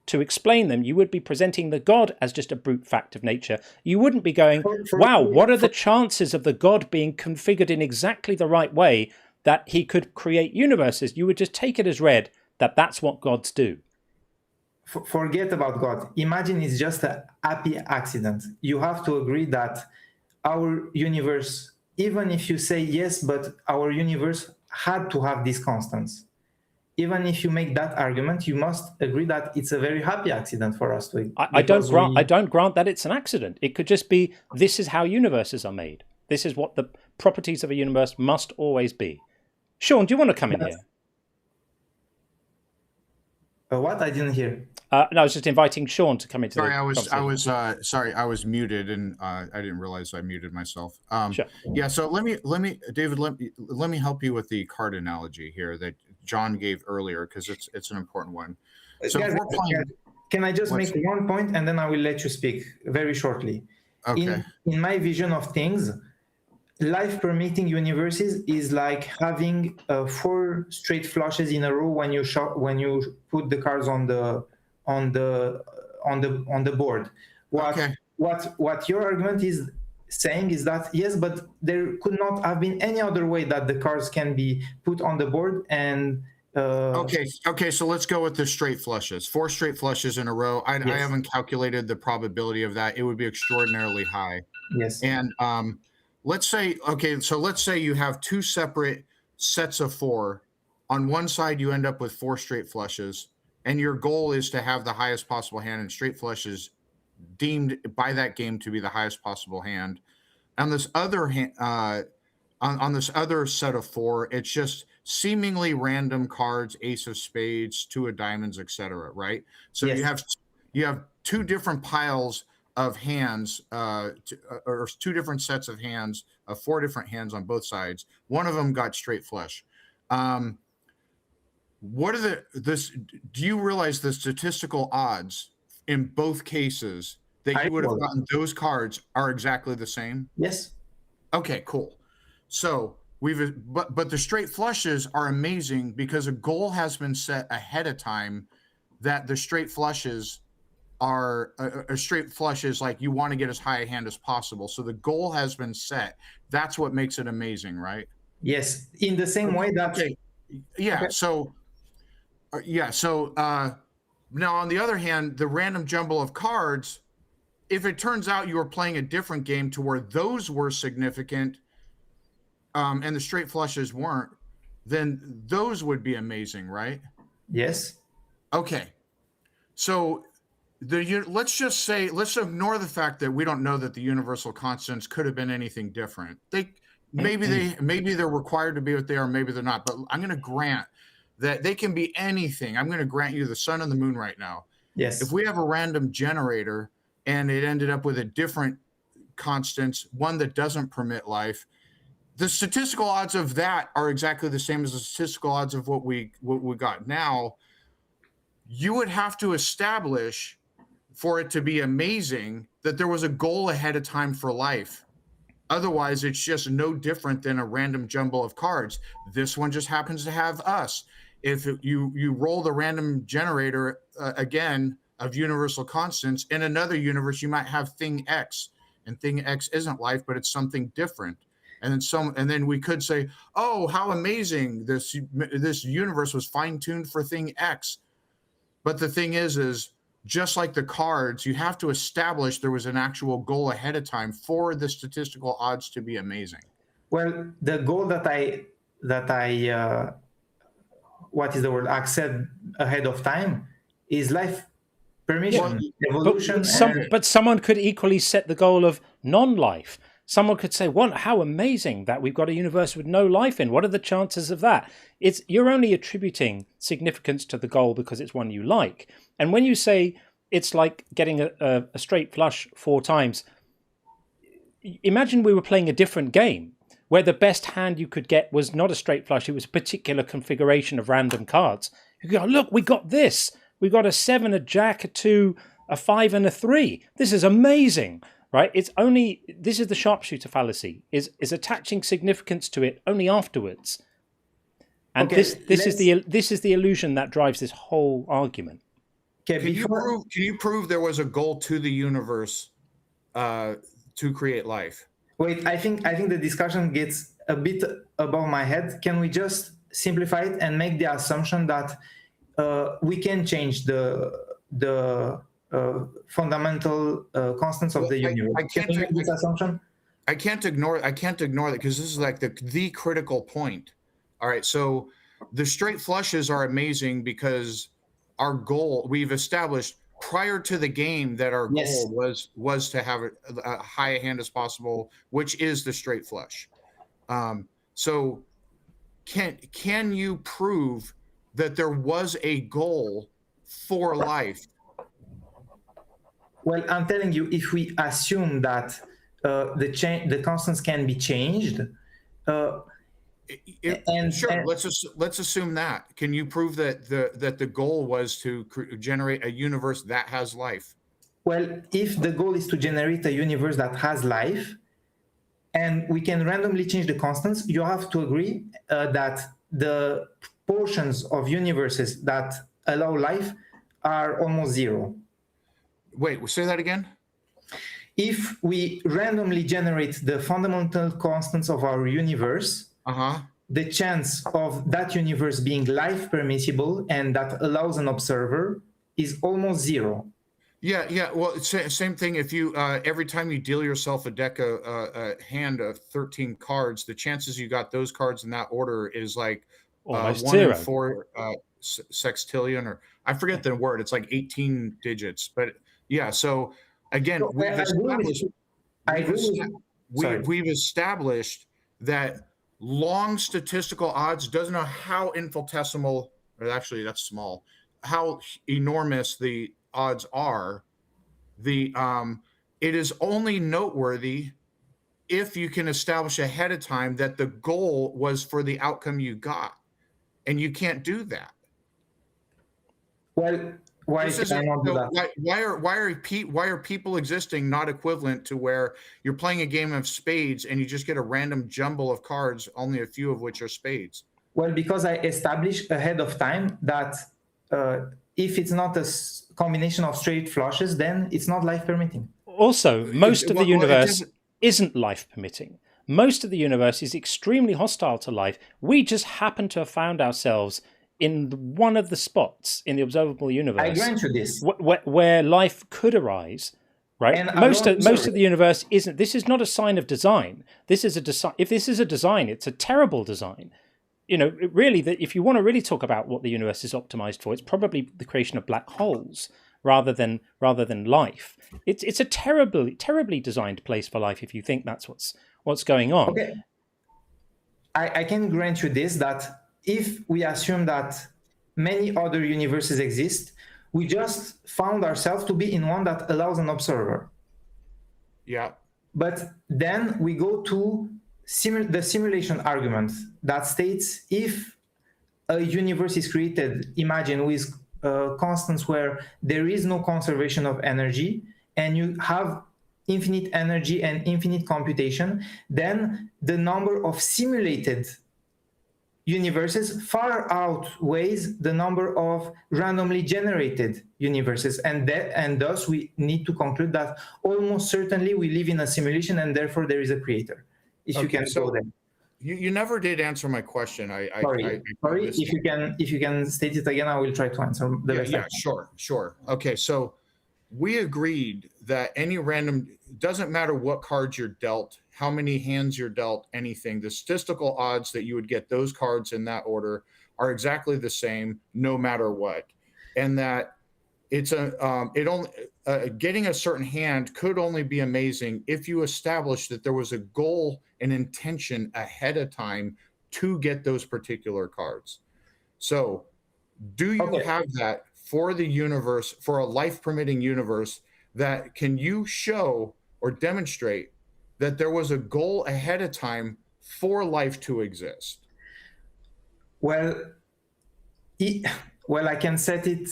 To explain them, you would be presenting the God as just a brute fact of nature. You wouldn't be going, wow, what are the chances of the God being configured in exactly the right way that he could create universes? You would just take it as read that that's what gods do. Forget about God. Imagine it's just a happy accident. You have to agree that our universe, even if you say yes, but our universe had to have these constants. Even if you make that argument, you must agree that it's a very happy accident for us to. I don't grant that it's an accident. It could just be, this is how universes are made. This is what the properties of a universe must always be. Sean, do you want to come in here? What? I didn't hear. No, I was just inviting Sean to come into the conversation. I was muted, and I didn't realize I muted myself. Sure. Yeah. So let me help you with the card analogy here that John gave earlier, because it's an important one. So guys, can I just make one point and then I will let you speak very shortly? Okay. In my vision of things, life permitting universes is like having 4 straight flushes in a row when you put the cards on the board. What your argument is saying is that yes, but there could not have been any other way that the cards can be put on the board. And okay, so let's go with the straight flushes. 4 straight flushes in a row. I haven't calculated the probability of that. It would be extraordinarily high. Yes. And let's say you have 2 separate sets of 4. On one side you end up with 4 straight flushes, and your goal is to have the highest possible hand, and straight flushes deemed by that game to be the highest possible hand. On this other hand, on this other set of 4, it's just seemingly random cards: ace of spades, 2 of diamonds, etc. Right? So yes. you have 2 different piles of hands, or 2 different sets of hands, 4 different hands on both sides. One of them got straight flush. Do you realize the statistical odds in both cases that you would have gotten those cards are exactly the same? Yes. Okay, cool. So but the straight flushes are amazing because a goal has been set ahead of time that the straight flushes are a straight flush is like you want to get as high a hand as possible. So the goal has been set. That's what makes it amazing, right? Yes. In the same way that. Okay. Yeah. Okay. So now on the other hand, the random jumble of cards, if it turns out you were playing a different game to where those were significant, and the straight flushes weren't, then those would be amazing, right? Yes. Okay. So let's ignore the fact that we don't know that the universal constants could have been anything different. Maybe they're required to be what they are, maybe they're not. But I'm going to grant that they can be anything. I'm going to grant you the sun and the moon right now. Yes. If we have a random generator and it ended up with a different constants, one that doesn't permit life, the statistical odds of that are exactly the same as the statistical odds of what we got now. You would have to establish for it to be amazing that there was a goal ahead of time for life. Otherwise, it's just no different than a random jumble of cards. This one just happens to have us. If you roll the random generator again of universal constants, in another universe, you might have thing X, and thing X isn't life, but it's something different. And then we could say, oh, how amazing this universe was fine-tuned for thing X. But the thing is just like the cards, you have to establish there was an actual goal ahead of time for the statistical odds to be amazing. Well, the goal that I what is the word, accept ahead of time is life permission, evolution. But someone could equally set the goal of non-life. Someone could say, "Well, how amazing that we've got a universe with no life in. What are the chances of that?" You're only attributing significance to the goal because it's one you like. And when you say it's like getting a straight flush 4 times, imagine we were playing a different game where the best hand you could get was not a straight flush, it was a particular configuration of random cards. You go, "Look, we got this. We got a 7, a jack, a 2, a 5, and a 3. This is amazing." Right? This is the sharpshooter fallacy, is attaching significance to it only afterwards. And this is the illusion that drives this whole argument. Can you prove there was a goal to the universe to create life? Wait, I think the discussion gets a bit above my head. Can we just simplify it and make the assumption that we can change the fundamental constants of the universe? Can we make this assumption? I can't ignore that because this is like the critical point. All right, so the straight flushes are amazing because our goal, we've established prior to the game that our goal was to have a high hand as possible, which is the straight flush. So can you prove that there was a goal for life? Well, I'm telling you, if we assume that the constants can be changed, let's assume that. Can you prove that the goal was to generate a universe that has life? Well, if the goal is to generate a universe that has life, and we can randomly change the constants, you have to agree that the portions of universes that allow life are almost zero. Wait, say that again? If we randomly generate the fundamental constants of our universe, the chance of that universe being life permissible and that allows an observer is almost zero. Yeah. Well, it's same thing. If you every time you deal yourself a hand of 13 cards, the chances you got those cards in that order is like 1 in 4 sextillion, or I forget the word. It's like 18 digits, but yeah. So again, we've established that long statistical odds, doesn't know how infinitesimal, or actually that's small, how enormous the odds are. It is only noteworthy if you can establish ahead of time that the goal was for the outcome you got, and you can't do that. Well, why are people existing not equivalent to where you're playing a game of spades and you just get a random jumble of cards, only a few of which are spades? Well, because I established ahead of time that if it's not a combination of straight flushes, then it's not life permitting. Also, most of the universe isn't life permitting. Most of the universe is extremely hostile to life. We just happen to have found ourselves in one of the spots in the observable universe. I grant you this. Where life could arise, right? And most of the universe isn't. This is not a sign of design. This is a design. If this is a design, it's a terrible design. You know, really, if you want to really talk about what the universe is optimized for, it's probably the creation of black holes rather than life. It's a terribly designed place for life if you think that's what's going on. Okay. I can grant you this, that if we assume that many other universes exist, we just found ourselves to be in one that allows an observer. Yeah. But then we go to the simulation argument that states if a universe is created, imagine with constants where there is no conservation of energy and you have infinite energy and infinite computation, then the number of simulated universes far outweighs the number of randomly generated universes, and thus we need to conclude that almost certainly we live in a simulation and therefore there is a creator. If you can go there. You never did answer my question. Sorry. If you can state it again, I will try to answer the best. Yeah, sure. Okay, so we agreed that any random, doesn't matter what cards you're dealt, how many hands you're dealt, anything, the statistical odds that you would get those cards in that order are exactly the same no matter what, and that it's getting a certain hand could only be amazing if you establish that there was a goal and intention ahead of time to get those particular cards. So do you have that for the universe, for a life permitting universe, that can you show or demonstrate that there was a goal ahead of time for life to exist? Well, I can set it.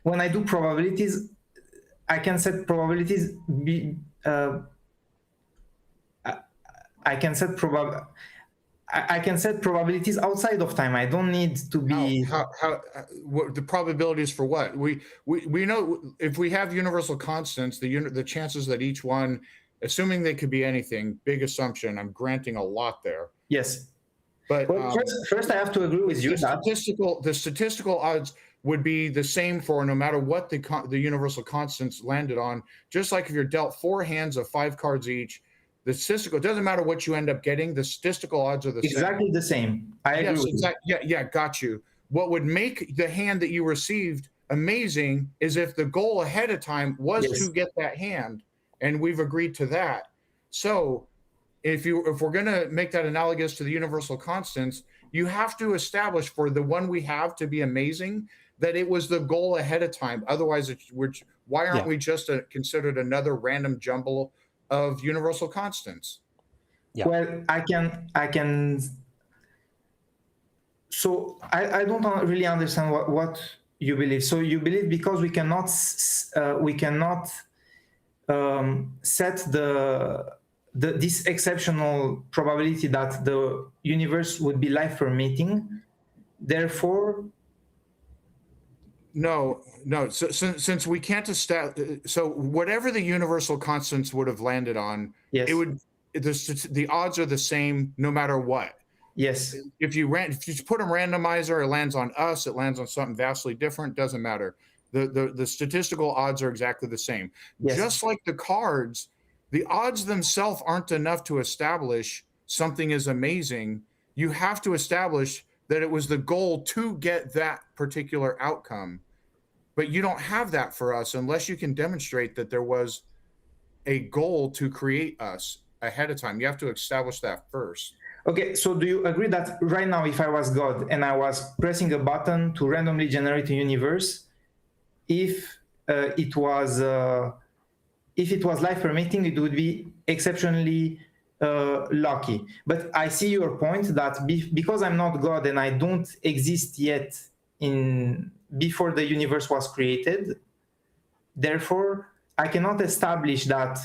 When I do probabilities, I can set probabilities. I can set probabilities outside of time. I don't need to be. What the probabilities for what? We know if we have universal constants, the chances that each one, assuming they could be anything, big assumption. I'm granting a lot there. Yes. But first, I have to agree with you. The statistical odds would be the same for no matter what the universal constants landed on. Just like if you're dealt 4 hands of 5 cards each, the statistical, it doesn't matter what you end up getting. The statistical odds are the same. Exactly the same. I agree with you. Yeah, got you. What would make the hand that you received amazing is if the goal ahead of time was to get that hand, and we've agreed to that. So if we're going to make that analogous to the universal constants, you have to establish for the one we have to be amazing that it was the goal ahead of time. Otherwise, why aren't we just considered another random jumble of universal constants? Yeah. Well, I can. So I don't really understand what you believe. So you believe because we cannot set this exceptional probability that the universe would be life permitting, therefore. No. So since we can't establish, so whatever the universal constants would have landed on, it would the odds are the same no matter what. Yes. If you put a randomizer, it lands on us. It lands on something vastly different. Doesn't matter. The statistical odds are exactly the same. Yes. Just like the cards, the odds themselves aren't enough to establish something is amazing. You have to establish that it was the goal to get that particular outcome. But you don't have that for us unless you can demonstrate that there was a goal to create us ahead of time. You have to establish that first. Okay, so do you agree that right now, if I was God and I was pressing a button to randomly generate a universe, if it was life permitting, it would be exceptionally lucky? But I see your point that because I'm not God and I don't exist yet before the universe was created, therefore I cannot establish that.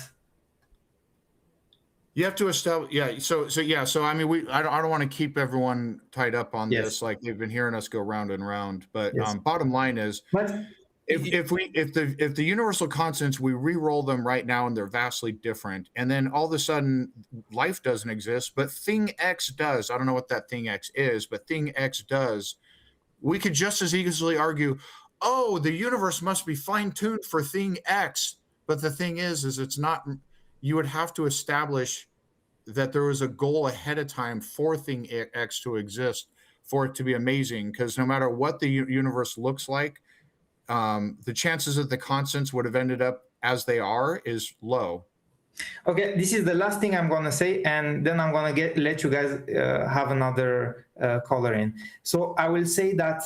You have to establish, So I mean, I don't want to keep everyone tied up on this, like they've been hearing us go round and round. But bottom line is, if the universal constants, we re-roll them right now and they're vastly different, and then all of a sudden life doesn't exist, but thing X does. I don't know what that thing X is, but thing X does. We could just as easily argue, oh, the universe must be fine-tuned for thing X. But the thing is it's not. You would have to establish that there was a goal ahead of time for thing X to exist, for it to be amazing. Because no matter what the universe looks like, the chances that the constants would have ended up as they are is low. Okay, this is the last thing I'm going to say, and then I'm going to let you guys have another caller in. So I will say that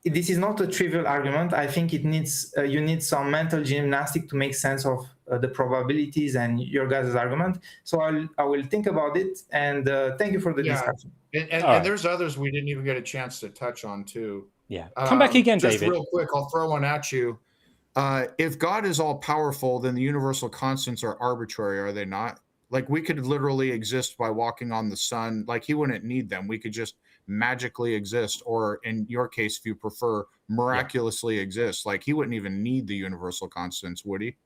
this is not a trivial argument. I think it needs you need some mental gymnastic to make sense of the probabilities and your guys' argument. So I will think about it, and thank you for the discussion. And there's others we didn't even get a chance to touch on too. Yeah, come back again, just David. Real quick, I'll throw one at you. If God is all powerful, then the universal constants are arbitrary, are they not? Like we could literally exist by walking on the sun. Like he wouldn't need them. We could just magically exist, or in your case, if you prefer, miraculously exist. Like he wouldn't even need the universal constants, would he?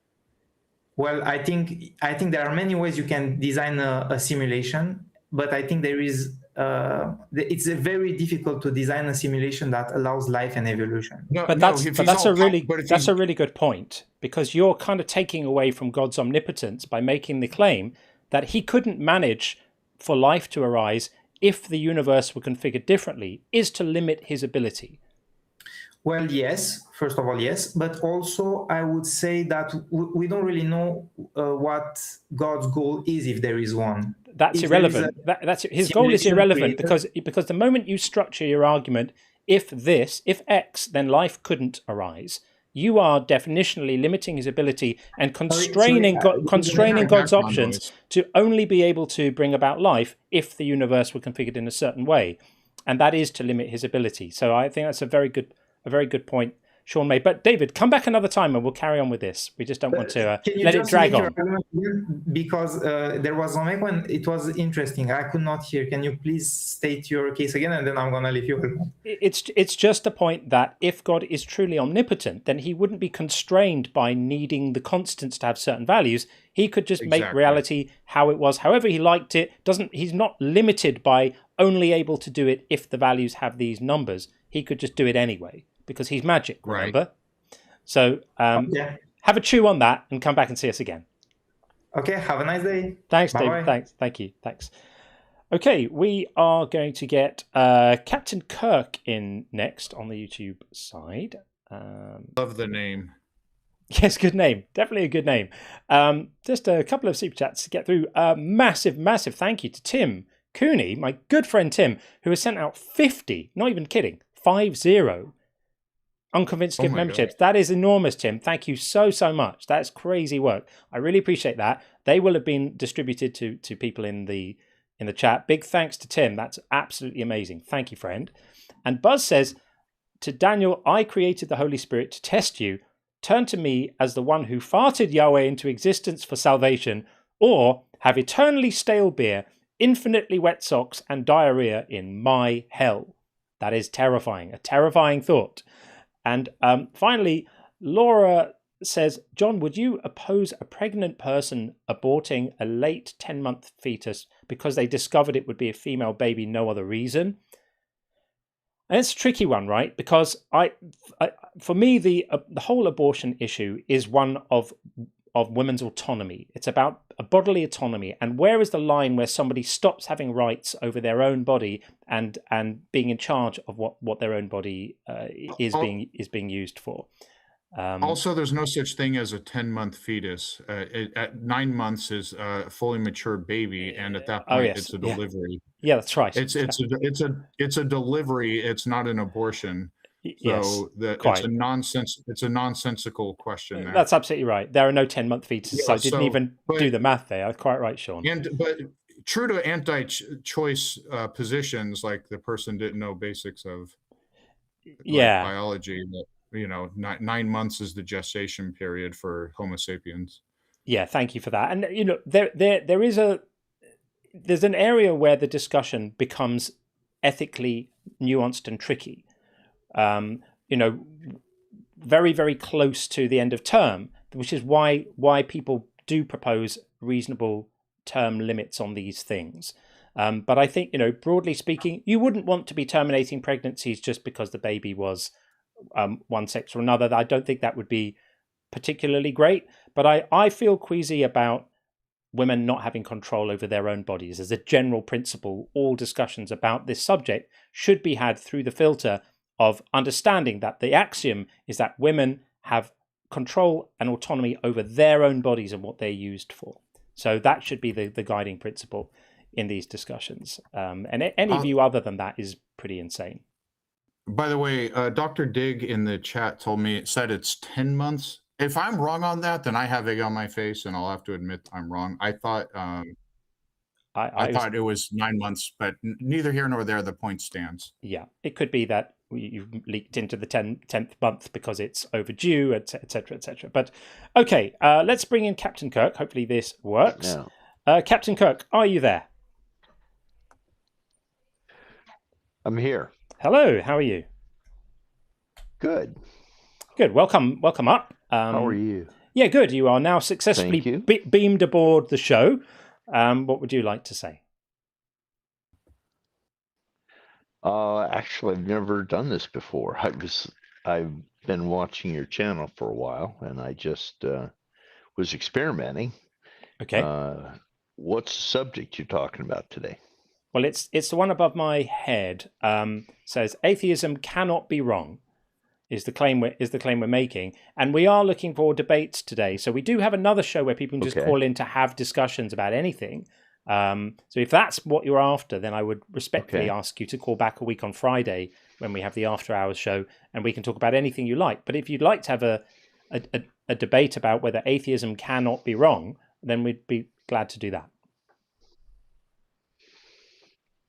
Well, I think there are many ways you can design a simulation, but I think there is it's very difficult to design a simulation that allows life and evolution. That's a really good point, because you're kind of taking away from God's omnipotence by making the claim that he couldn't manage for life to arise if the universe were configured differently is to limit his ability? Well, yes. First of all, yes. But also, I would say that we don't really know what God's goal is, if there is one. That's irrelevant. That's his goal is irrelevant because the moment you structure your argument, if X, then life couldn't arise. You are definitionally limiting his ability and constraining God's options to only be able to bring about life if the universe were configured in a certain way, and that is to limit his ability. So I think that's a very good point Sean made. But David, come back another time and we'll carry on with this. We just don't want to let it drag on. Because there was a moment when it was interesting. I could not hear. Can you please state your case again, and then I'm going to leave you alone. It's just the point that if God is truly omnipotent, then he wouldn't be constrained by needing the constants to have certain values. He could just make reality how it was, however he liked it. He's not limited by only able to do it if the values have these numbers. He could just do it anyway, because he's magic, remember? Right. So have a chew on that and come back and see us again. Okay, have a nice day. Thanks, Bye-bye. David. Thanks. Thank you. Thanks. Okay, we are going to get Captain Kirk in next on the YouTube side. Love the name. Yes, good name. Definitely a good name. Just a couple of super chats to get through. Massive thank you to Tim Cooney, my good friend Tim, who has sent out 50, not even kidding, 50 Unconvinced gift memberships. That is enormous, Tim. Thank you so much. That's crazy work. I really appreciate that. They will have been distributed to people in the chat. Big thanks to Tim. That's absolutely amazing. Thank you, friend. And Buzz says to Daniel, I created the Holy Spirit to test you. Turn to me as the one who farted Yahweh into existence for salvation, or have eternally stale beer, infinitely wet socks, and diarrhea in my hell. That is terrifying. A terrifying thought. And finally, Laura says, John, would you oppose a pregnant person aborting a late 10-month fetus because they discovered it would be a female baby, no other reason? And it's a tricky one, right? Because for me, the whole abortion issue is one of women's autonomy. It's about a bodily autonomy. And where is the line where somebody stops having rights over their own body and being in charge of what their own body is being used for? Also, there's no such thing as a 10-month fetus. At 9 months is a fully mature baby, and at that point, it's a delivery. Yeah, that's right. It's a delivery. It's not an abortion. So it's a nonsensical question there. That's absolutely right. There are no 10-month fetuses. Yeah, so I didn't even do the math there. I'm quite right, Sean. But true to anti-choice positions, like the person didn't know basics of biology. That 9 months is the gestation period for Homo sapiens. Yeah, thank you for that. And there's an area where the discussion becomes ethically nuanced and tricky. Very, very close to the end of term, which is why people do propose reasonable term limits on these things. But I think, broadly speaking, you wouldn't want to be terminating pregnancies just because the baby was one sex or another. I don't think that would be particularly great. But I feel queasy about women not having control over their own bodies. As a general principle, all discussions about this subject should be had through the filter of understanding that the axiom is that women have control and autonomy over their own bodies and what they're used for. So that should be the guiding principle in these discussions. And any view other than that is pretty insane. By the way, Dr. Dig in the chat said it's 10 months. If I'm wrong on that, then I have egg on my face, and I'll have to admit I'm wrong. I thought I thought it was 9 months, but neither here nor there. The point stands. Yeah, it could be that you've leaked into the 10th month because it's overdue, etc., etc. But okay, let's bring in Captain Kirk. Hopefully this works. Captain Kirk, are you there? I'm here. Hello, how are you? Good. Good. Welcome up. How are you? Yeah, good. You are now successfully beamed aboard the show. What would you like to say? Actually, I've never done this before. I've been watching your channel for a while, and I just was experimenting. Okay. What's the subject you're talking about today? Well, it's the one above my head. Says atheism cannot be wrong. Is the claim we're making, and we are looking for debates today. So we do have another show where people can just call in to have discussions about anything. So if that's what you're after, then I would respectfully ask you to call back a week on Friday when we have the after hours show, and we can talk about anything you like. But if you'd like to have a debate about whether atheism cannot be wrong, then we'd be glad to do that.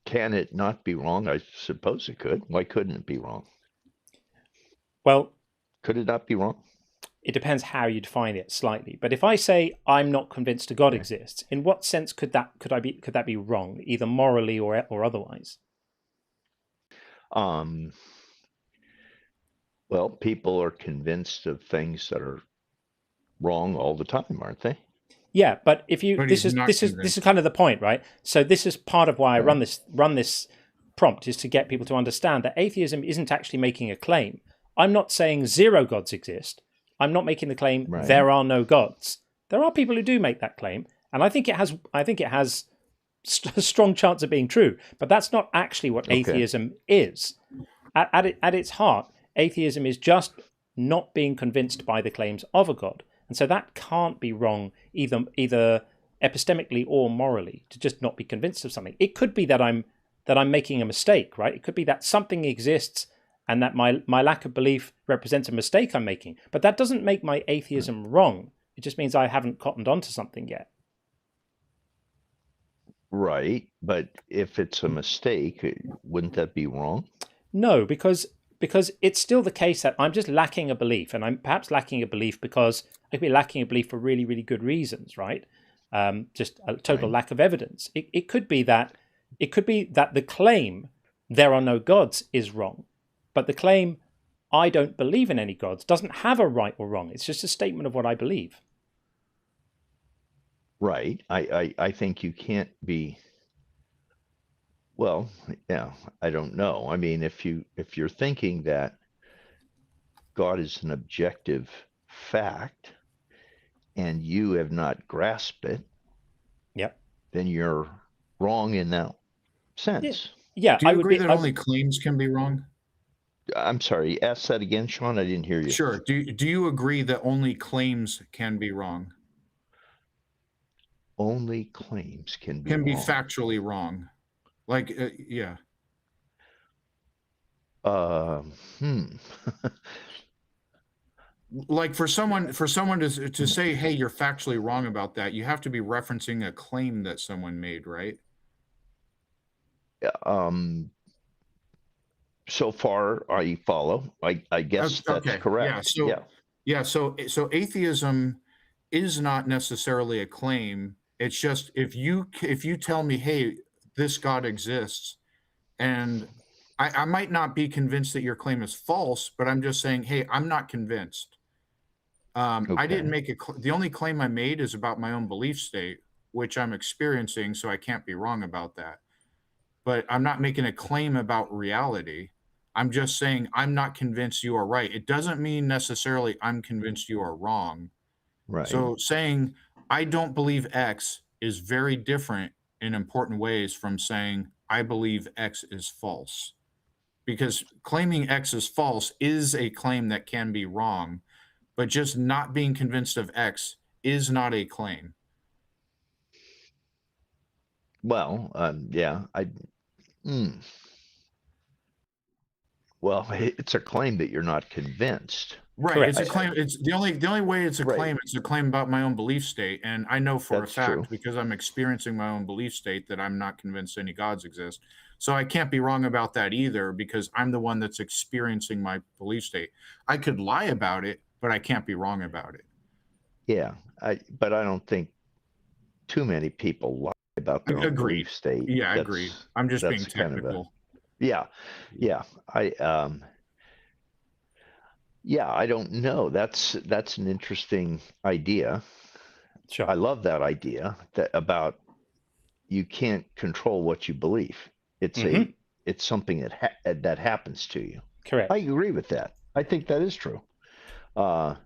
Can it not be wrong? I suppose it could. Why couldn't it be wrong? Well, could it not be wrong? It depends how you define it slightly. But if I say I'm not convinced a God exists, in what sense could that be wrong, either morally or otherwise? Well, people are convinced of things that are wrong all the time, aren't they? Yeah, but if you this is kind of the point, right? So this is part of why I run this prompt, is to get people to understand that atheism isn't actually making a claim. I'm not saying 0 gods exist. I'm not making the claim there are no gods. There are people who do make that claim, and I think it has a strong chance of being true. But that's not actually what atheism is. At its heart, atheism is just not being convinced by the claims of a god, and so that can't be wrong either epistemically or morally, to just not be convinced of something. It could be that I'm making a mistake, right? It could be that something exists and that my lack of belief represents a mistake I'm making. But that doesn't make my atheism wrong. It just means I haven't cottoned onto something yet. Right, but if it's a mistake, wouldn't that be wrong? No, because it's still the case that I'm just lacking a belief, and I'm perhaps lacking a belief because I could be lacking a belief for really, really good reasons, right? Just a total lack of evidence. It could be that the claim there are no gods is wrong, but the claim I don't believe in any gods doesn't have a right or wrong. It's just a statement of what I believe. Right. I think you can't be. Well, yeah, I don't know. I mean, if you're thinking that God is an objective fact and you have not grasped it, then you're wrong in that sense. Yeah. Do you agree that only claims can be wrong? I'm sorry, ask that again, Sean. I didn't hear you. Sure. Do you agree that only claims can be wrong? Only claims can be factually wrong. Like, yeah. Like for someone to say, hey, you're factually wrong about that, you have to be referencing a claim that someone made, right? So far, I follow. I guess that's correct. So atheism is not necessarily a claim. It's just if you tell me, hey, this God exists, and I might not be convinced that your claim is false, but I'm just saying, hey, I'm not convinced. I didn't make the only claim I made is about my own belief state, which I'm experiencing, so I can't be wrong about that. But I'm not making a claim about reality. I'm just saying I'm not convinced you are right. It doesn't mean necessarily I'm convinced you are wrong. Right. So saying I don't believe X is very different in important ways from saying I believe X is false. Because claiming X is false is a claim that can be wrong, but just not being convinced of X is not a claim. Well, yeah, well, it's a claim that you're not convinced. Right. Correct. It's a claim. It's the only way it's a claim. It's a claim about my own belief state, and I know for a fact because I'm experiencing my own belief state that I'm not convinced any gods exist. So I can't be wrong about that either because I'm the one that's experiencing my belief state. I could lie about it, but I can't be wrong about it. Yeah, but I don't think too many people lie about their own belief state. Yeah, I agree. I'm just being technical. Yeah. I don't know. That's an interesting idea. Sure. I love that idea about you can't control what you believe. It's it's something that happens to you. Correct. I agree with that. I think that is true. But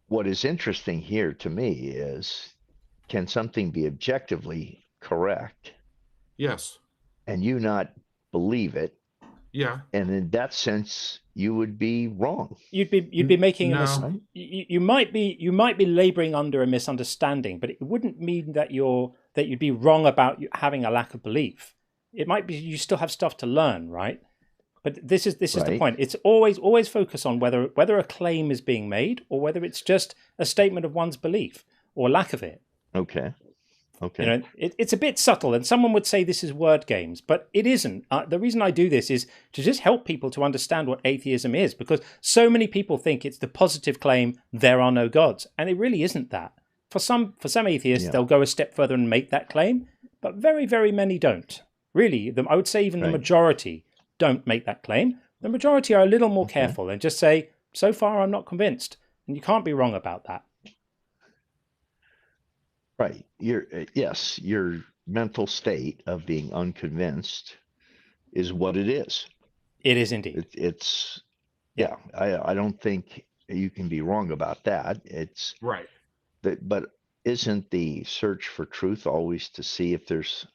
what is interesting here to me is can something be objectively correct? Yes. And you not believe it? Yeah. And in that sense, you would be wrong. You'd be making No. you might be laboring under a misunderstanding, but it wouldn't mean that you'd be wrong about having a lack of belief. It might be you still have stuff to learn, right? But this is the Right. point. It's always focus on whether a claim is being made or whether it's just a statement of one's belief or lack of it. Okay. Okay. You know, it's a bit subtle, and someone would say this is word games, but it isn't. The reason I do this is to just help people to understand what atheism is, because so many people think it's the positive claim there are no gods, and it really isn't that. For some atheists, they'll go a step further and make that claim, but very, very many don't. Really, I would say even the majority don't make that claim. The majority are a little more careful and just say, so far I'm not convinced, and you can't be wrong about that. Right. Your mental state of being unconvinced is what it is. It is indeed. I don't think you can be wrong about that. It's right. But isn't the search for truth always to see if there's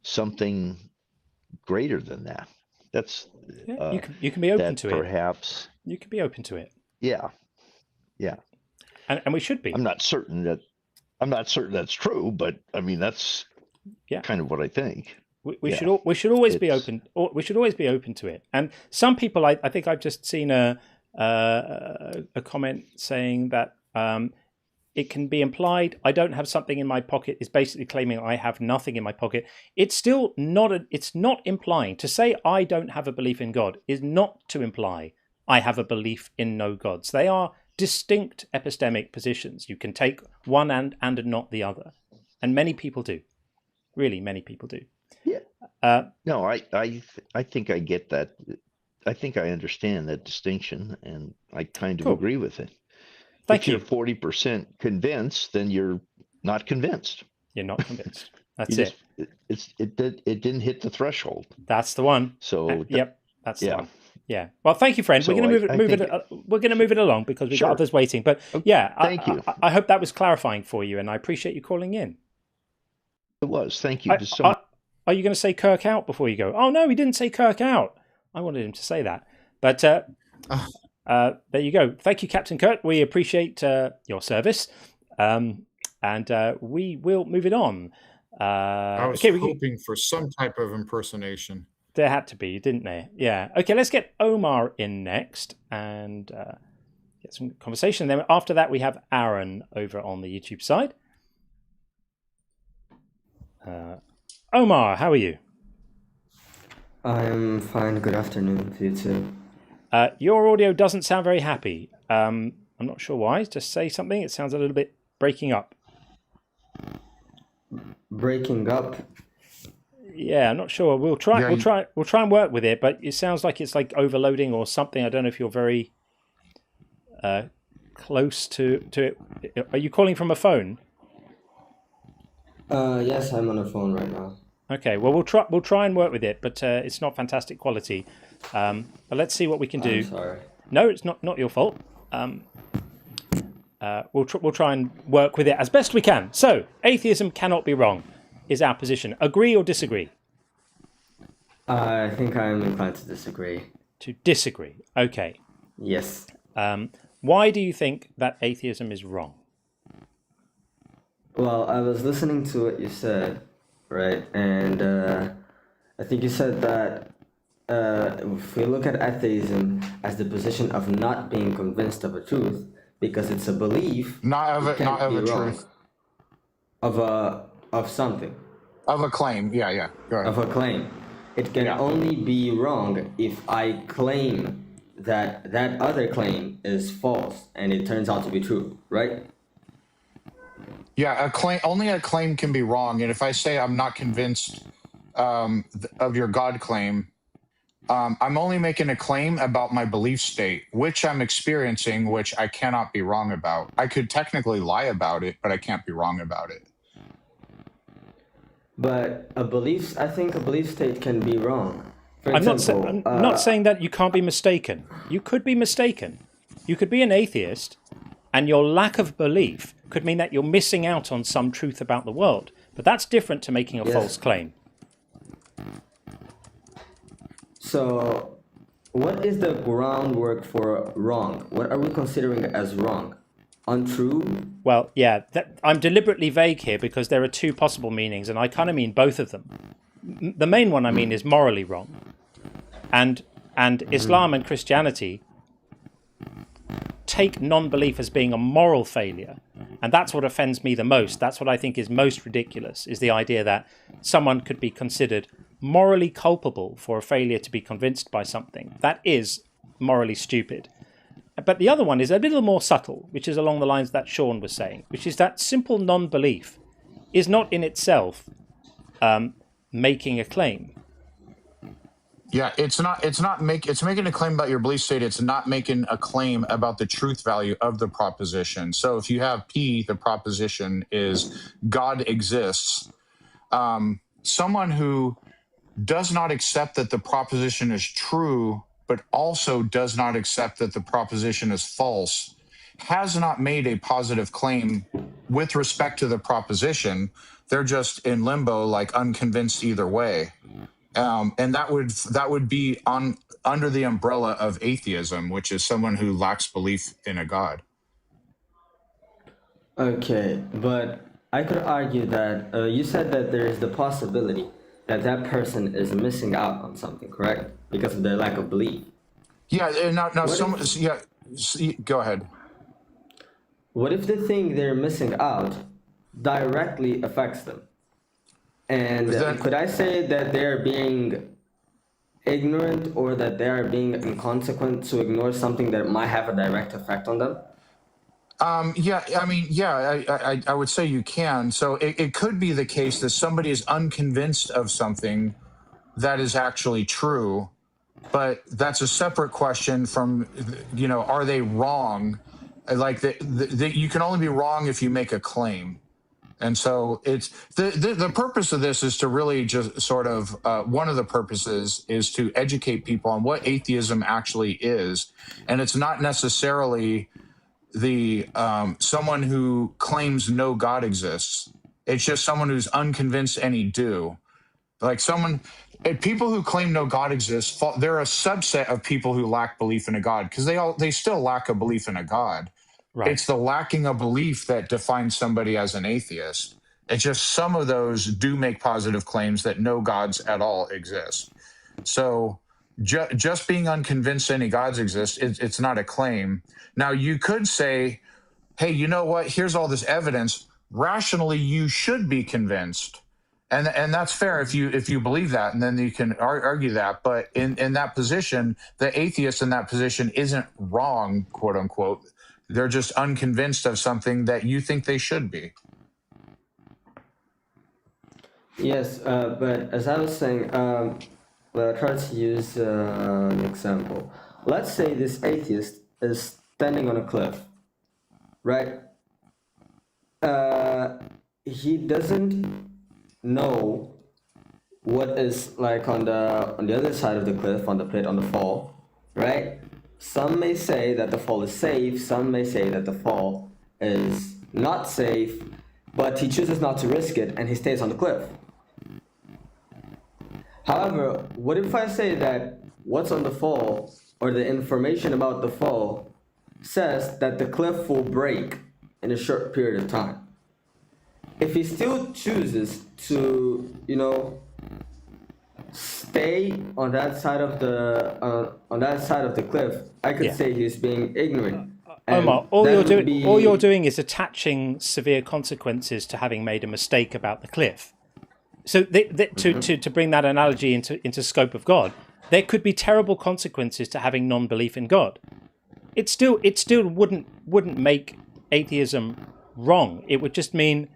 something greater than that? That's you can be open to it. Perhaps you can be open to it. Yeah. And we should be. I'm not certain that's true, but I mean that's kind of what I think. We should always be open. We should always be open to it. And some people, I think I've just seen a comment saying that it can be implied I don't have something in my pocket is basically claiming I have nothing in my pocket. It's still not. It's not implying to say I don't have a belief in God is not to imply I have a belief in no gods. They are distinct epistemic positions. You can take one and not the other, and many people do. Really, many people do. Yeah. No, I think I get that. I think I understand that distinction, and I kind of agree with it. Thank you. If you're 40% convinced, then you're not convinced. You're not convinced. That's it. It didn't hit the threshold. That's the one. So that's the one. Yeah. Well, thank you, friend. So we're going to move it along because we've got others waiting. But thank you. I hope that was clarifying for you, and I appreciate you calling in. It was. Thank you so much. Are you going to say Kirk out before you go? Oh no, he didn't say Kirk out. I wanted him to say that, but there you go. Thank you, Captain Kirk. We appreciate your service, and we will move it on. I was hoping for some type of impersonation. There had to be, didn't there? Yeah. Okay, let's get Omar in next and get some conversation. Then after that, we have Aaron over on the YouTube side. Omar, how are you? I'm fine. Good afternoon to you too. Your audio doesn't sound very happy. I'm not sure why. Just say something. It sounds a little bit breaking up. Breaking up? Yeah, I'm not sure. We'll try and work with it, but it sounds like it's like overloading or something. I don't know if you're very close to it. Are you calling from a phone? Yes, I'm on a phone right now. Okay, well we'll try and work with it, but it's not fantastic quality. But let's see what we can do. I'm sorry. No, it's not your fault. We'll try and work with it as best we can. So, atheism cannot be wrong, is our position. Agree or disagree? I think I'm inclined to disagree. To disagree. Okay. Yes. Why do you think that atheism is wrong? Well, I was listening to what you said, right? And I think you said that if we look at atheism as the position of not being convinced of a truth, because it's a belief, not of a truth, of something, of a claim. Yeah. Go ahead. Of a claim. It can only be wrong if I claim that that other claim is false and it turns out to be true, right? Yeah, only a claim can be wrong. And if I say I'm not convinced of your God claim, I'm only making a claim about my belief state, which I'm experiencing, which I cannot be wrong about. I could technically lie about it, but I can't be wrong about it. But I think a belief state can be wrong. I'm not saying that you can't be mistaken. You could be mistaken. You could be an atheist, and your lack of belief could mean that you're missing out on some truth about the world. But that's different to making a false claim. So, what is the groundwork for wrong? What are we considering as wrong? Untrue? Well, yeah, I'm deliberately vague here because there are two possible meanings, and I kind of mean both of them. The main one I mean is morally wrong. And Islam and Christianity take non-belief as being a moral failure. And that's what offends me the most. That's what I think is most ridiculous, is the idea that someone could be considered morally culpable for a failure to be convinced by something. That is morally stupid. But the other one is a little more subtle, which is along the lines that Sean was saying, which is that simple non-belief is not in itself making a claim. Yeah, it's making a claim about your belief state. It's not making a claim about the truth value of the proposition. So if you have P, the proposition is God exists. Someone who does not accept that the proposition is true, but also does not accept that the proposition is false, has not made a positive claim with respect to the proposition. They're just in limbo, like unconvinced either way. And that would be under the umbrella of atheism, which is someone who lacks belief in a God. Okay, but I could argue that you said that there is the possibility that that person is missing out on something, correct? Because of their lack of belief. Yeah. Go ahead. What if the thing they're missing out directly affects them? And could I say that they're being ignorant or that they are being inconsequent to ignore something that might have a direct effect on them? I would say you can. So it could be the case that somebody is unconvinced of something that is actually true, but that's a separate question from, are they wrong? Like you can only be wrong if you make a claim. And so it's the purpose of this is to really just sort of one of the purposes is to educate people on what atheism actually is. And it's not necessarily the someone who claims no God exists. It's just someone who's unconvinced any do. Like people who claim no God exists, they're a subset of people who lack belief in a God because they still lack a belief in a God. Right. It's the lacking of belief that defines somebody as an atheist. It's just some of those do make positive claims that no gods at all exist. So just being unconvinced any gods exist, it's not a claim. Now, you could say, hey, you know what? Here's all this evidence. Rationally, you should be convinced. And that's fair if you believe that, and then you can argue that. But in that position, the atheist in that position isn't wrong, quote unquote. They're just unconvinced of something that you think they should be. Yes, but as I was saying, well, I tried to use an example. Let's say this atheist is standing on a cliff, right? He doesn't know what is like on the other side of the cliff, on the pit, on the fall, right? Some may say that the fall is safe, some may say that the fall is not safe, but he chooses not to risk it and he stays on the cliff. However, what if I say that what's on the fall, or the information about the fall, says that the cliff will break in a short period of time? If he still chooses to, stay on that side of the cliff, I could say he's being ignorant. Omar, all you're doing is attaching severe consequences to having made a mistake about the cliff. So to bring that analogy into scope of God, there could be terrible consequences to having non-belief in God. It still wouldn't make atheism wrong. It would just mean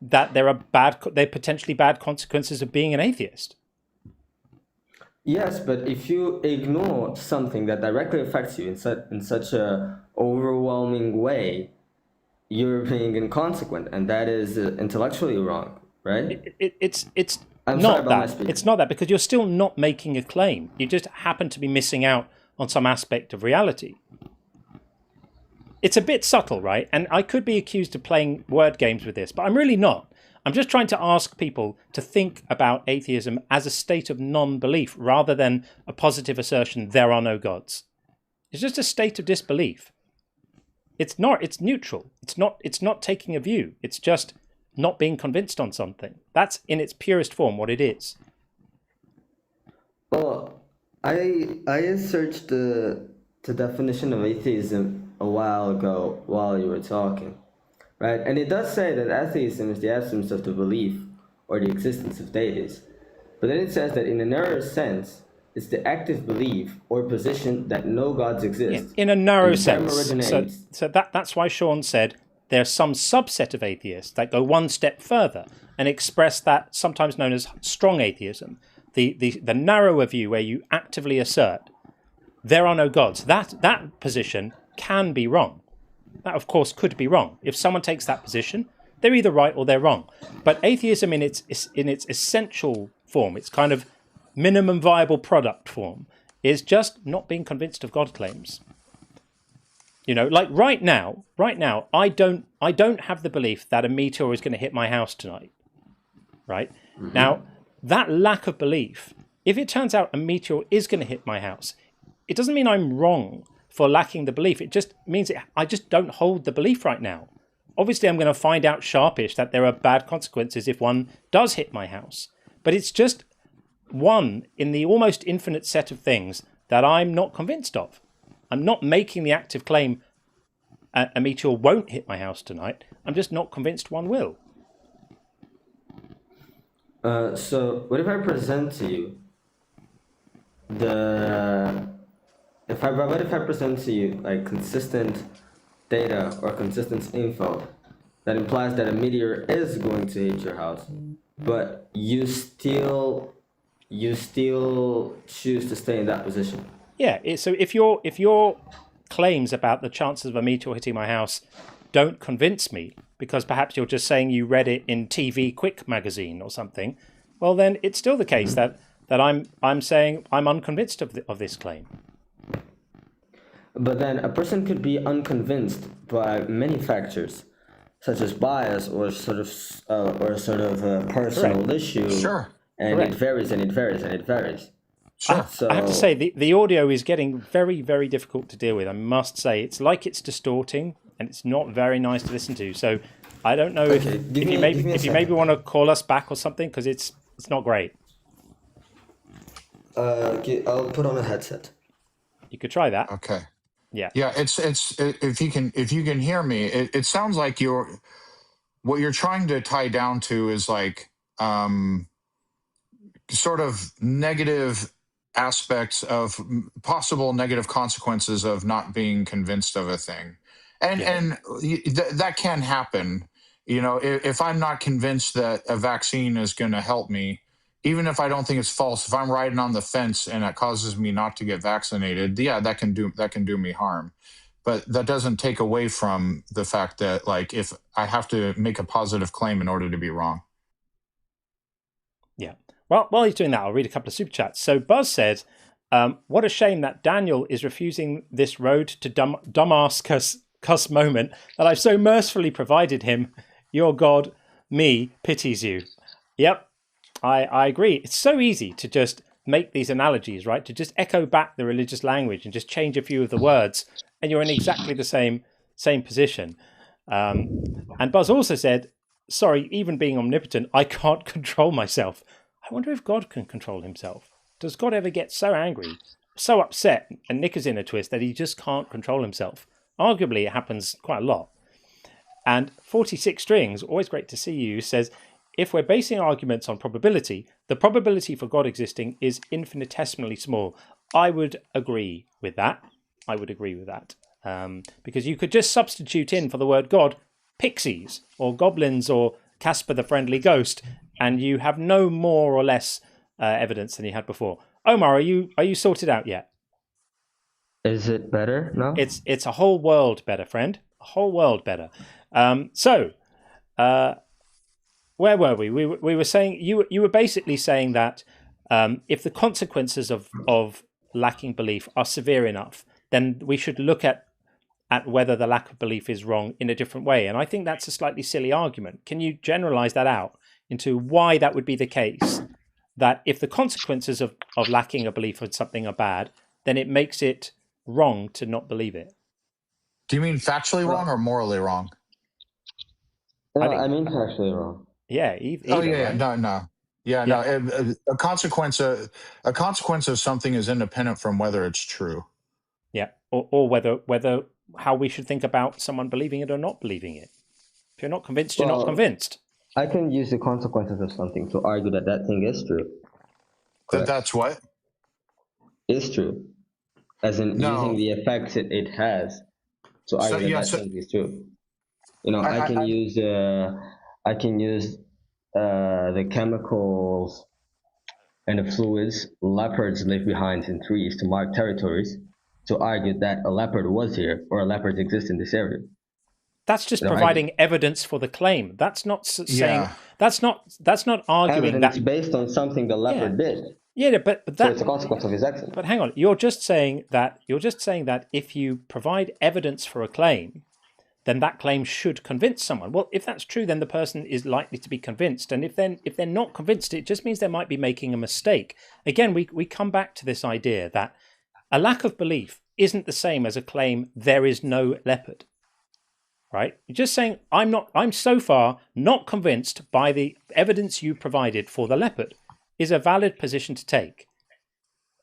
that there are potentially bad consequences of being an atheist. Yes, but if you ignore something that directly affects you in such a overwhelming way, you're being inconsequent, and that is intellectually wrong, right? It's not that, because you're still not making a claim. You just happen to be missing out on some aspect of reality. it's a bit subtle, right? And I could be accused of playing word games with this, but I'm really not. I'm just trying to ask people to think about atheism as a state of non-belief rather than a positive assertion there are no gods. It's just a state of disbelief. It's neutral. It's not taking a view. It's just not being convinced on something. That's in its purest form what it is. Well, I searched the definition of atheism a while ago while you were talking, right? And it does say that atheism is the absence of the belief or the existence of deities. But then it says that in a narrower sense, it's the active belief or position that no gods exist. In a narrow sense. So that's why Sean said there's some subset of atheists that go one step further and express that sometimes known as strong atheism, the narrower view where you actively assert there are no gods. That position can be wrong. That, of course, could be wrong. If someone takes that position, they're either right or they're wrong. But atheism in its essential form, its kind of minimum viable product form, is just not being convinced of God claims. You know, like right now, I don't have the belief that a meteor is going to hit my house tonight. Right? Mm-hmm. Now, that lack of belief, if it turns out a meteor is going to hit my house, it doesn't mean I'm wrong for lacking the belief. It just means I just don't hold the belief right now. Obviously, I'm going to find out sharpish that there are bad consequences if one does hit my house. But it's just one in the almost infinite set of things that I'm not convinced of. I'm not making the active claim a meteor won't hit my house tonight. I'm just not convinced one will. So what if I present to you what if I present to you like consistent data or consistent info that implies that a meteor is going to hit your house, but you still choose to stay in that position? Yeah. So if your claims about the chances of a meteor hitting my house don't convince me, because perhaps you're just saying you read it in TV Quick magazine or something, well then it's still the case that I'm saying I'm unconvinced of this claim. But then a person could be unconvinced by many factors, such as bias or sort of a personal Correct. issue. Sure. And Correct. it varies. Sure. So, I have to say the audio is getting very, very difficult to deal with. I must say it's like it's distorting and it's not very nice to listen to. So I don't know if you maybe want to call us back or something, because it's not great. I'll put on a headset. You could try that. Okay. Yeah. Yeah. It's if you can hear me, it sounds like what you're trying to tie down to is like sort of negative aspects of possible negative consequences of not being convinced of a thing, and that can happen. You know, if I'm not convinced that a vaccine is going to help me, even if I don't think it's false, if I'm riding on the fence and it causes me not to get vaccinated, yeah, that can do me harm. But that doesn't take away from the fact that, like, if I have to make a positive claim in order to be wrong. Yeah. Well, while he's doing that, I'll read a couple of super chats. So Buzz said, what a shame that Daniel is refusing this road to dumbass cuss moment that I've so mercifully provided him. Your God, me, pities you. Yep. I agree. It's so easy to just make these analogies, right? To just echo back the religious language and just change a few of the words, and you're in exactly the same position. And Buzz also said, sorry, even being omnipotent, I can't control myself. I wonder if God can control himself. Does God ever get so angry, so upset, and knickers in a twist that he just can't control himself? Arguably, it happens quite a lot. And 46 Strings, always great to see you, says, if we're basing arguments on probability, the probability for God existing is infinitesimally small. I would agree with that. Because you could just substitute in for the word God, pixies, or goblins, or Casper the Friendly Ghost, and you have no more or less evidence than you had before. Omar, are you sorted out yet? Is it better now? It's a whole world better, friend. A whole world better. Where were we? We were saying you were basically saying that if the consequences of lacking belief are severe enough, then we should look at at whether the lack of belief is wrong in a different way. And I think that's a slightly silly argument. Can you generalize that out into why that would be the case? That if the consequences of lacking a belief in something are bad, then it makes it wrong to not believe it. Do you mean factually wrong or morally wrong? No, I mean factually wrong. Yeah. Either, right? No. Yeah, Yeah. no. A consequence of something is independent from whether it's true. Yeah, or whether how we should think about someone believing it or not believing it. If you're not convinced, you're not convinced. I can use the consequences of something to argue that thing is true. That's what? Is true. As in using the effects it has to argue that thing is true. You know, I can use the chemicals and the fluids leopards leave behind in trees to mark territories to argue that a leopard was here or a leopard exists in this area. That's just providing evidence for the claim. That's not saying that's not arguing evidence that based on something the leopard did. Yeah, but that, so it's a consequence of his action. But hang on, you're just saying that if you provide evidence for a claim, then that claim should convince someone. Well, if that's true, then the person is likely to be convinced. And if they're not convinced, it just means they might be making a mistake. Again, we come back to this idea that a lack of belief isn't the same as a claim there is no leopard. Right? You're just saying I'm so far not convinced by the evidence you provided for the leopard is a valid position to take.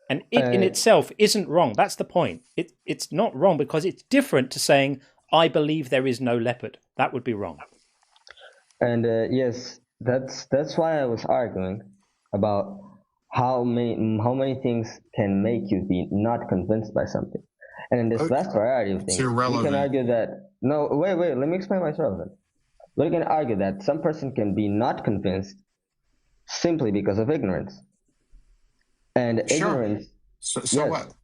And it in itself isn't wrong. That's the point. It's not wrong because it's different to saying I believe there is no leopard. That would be wrong. And yes, that's why I was arguing about how many things can make you be not convinced by something. And in this last variety of things, we can argue that wait, let me explain myself then. We can argue that some person can be not convinced simply because of ignorance. And ignorance. So what?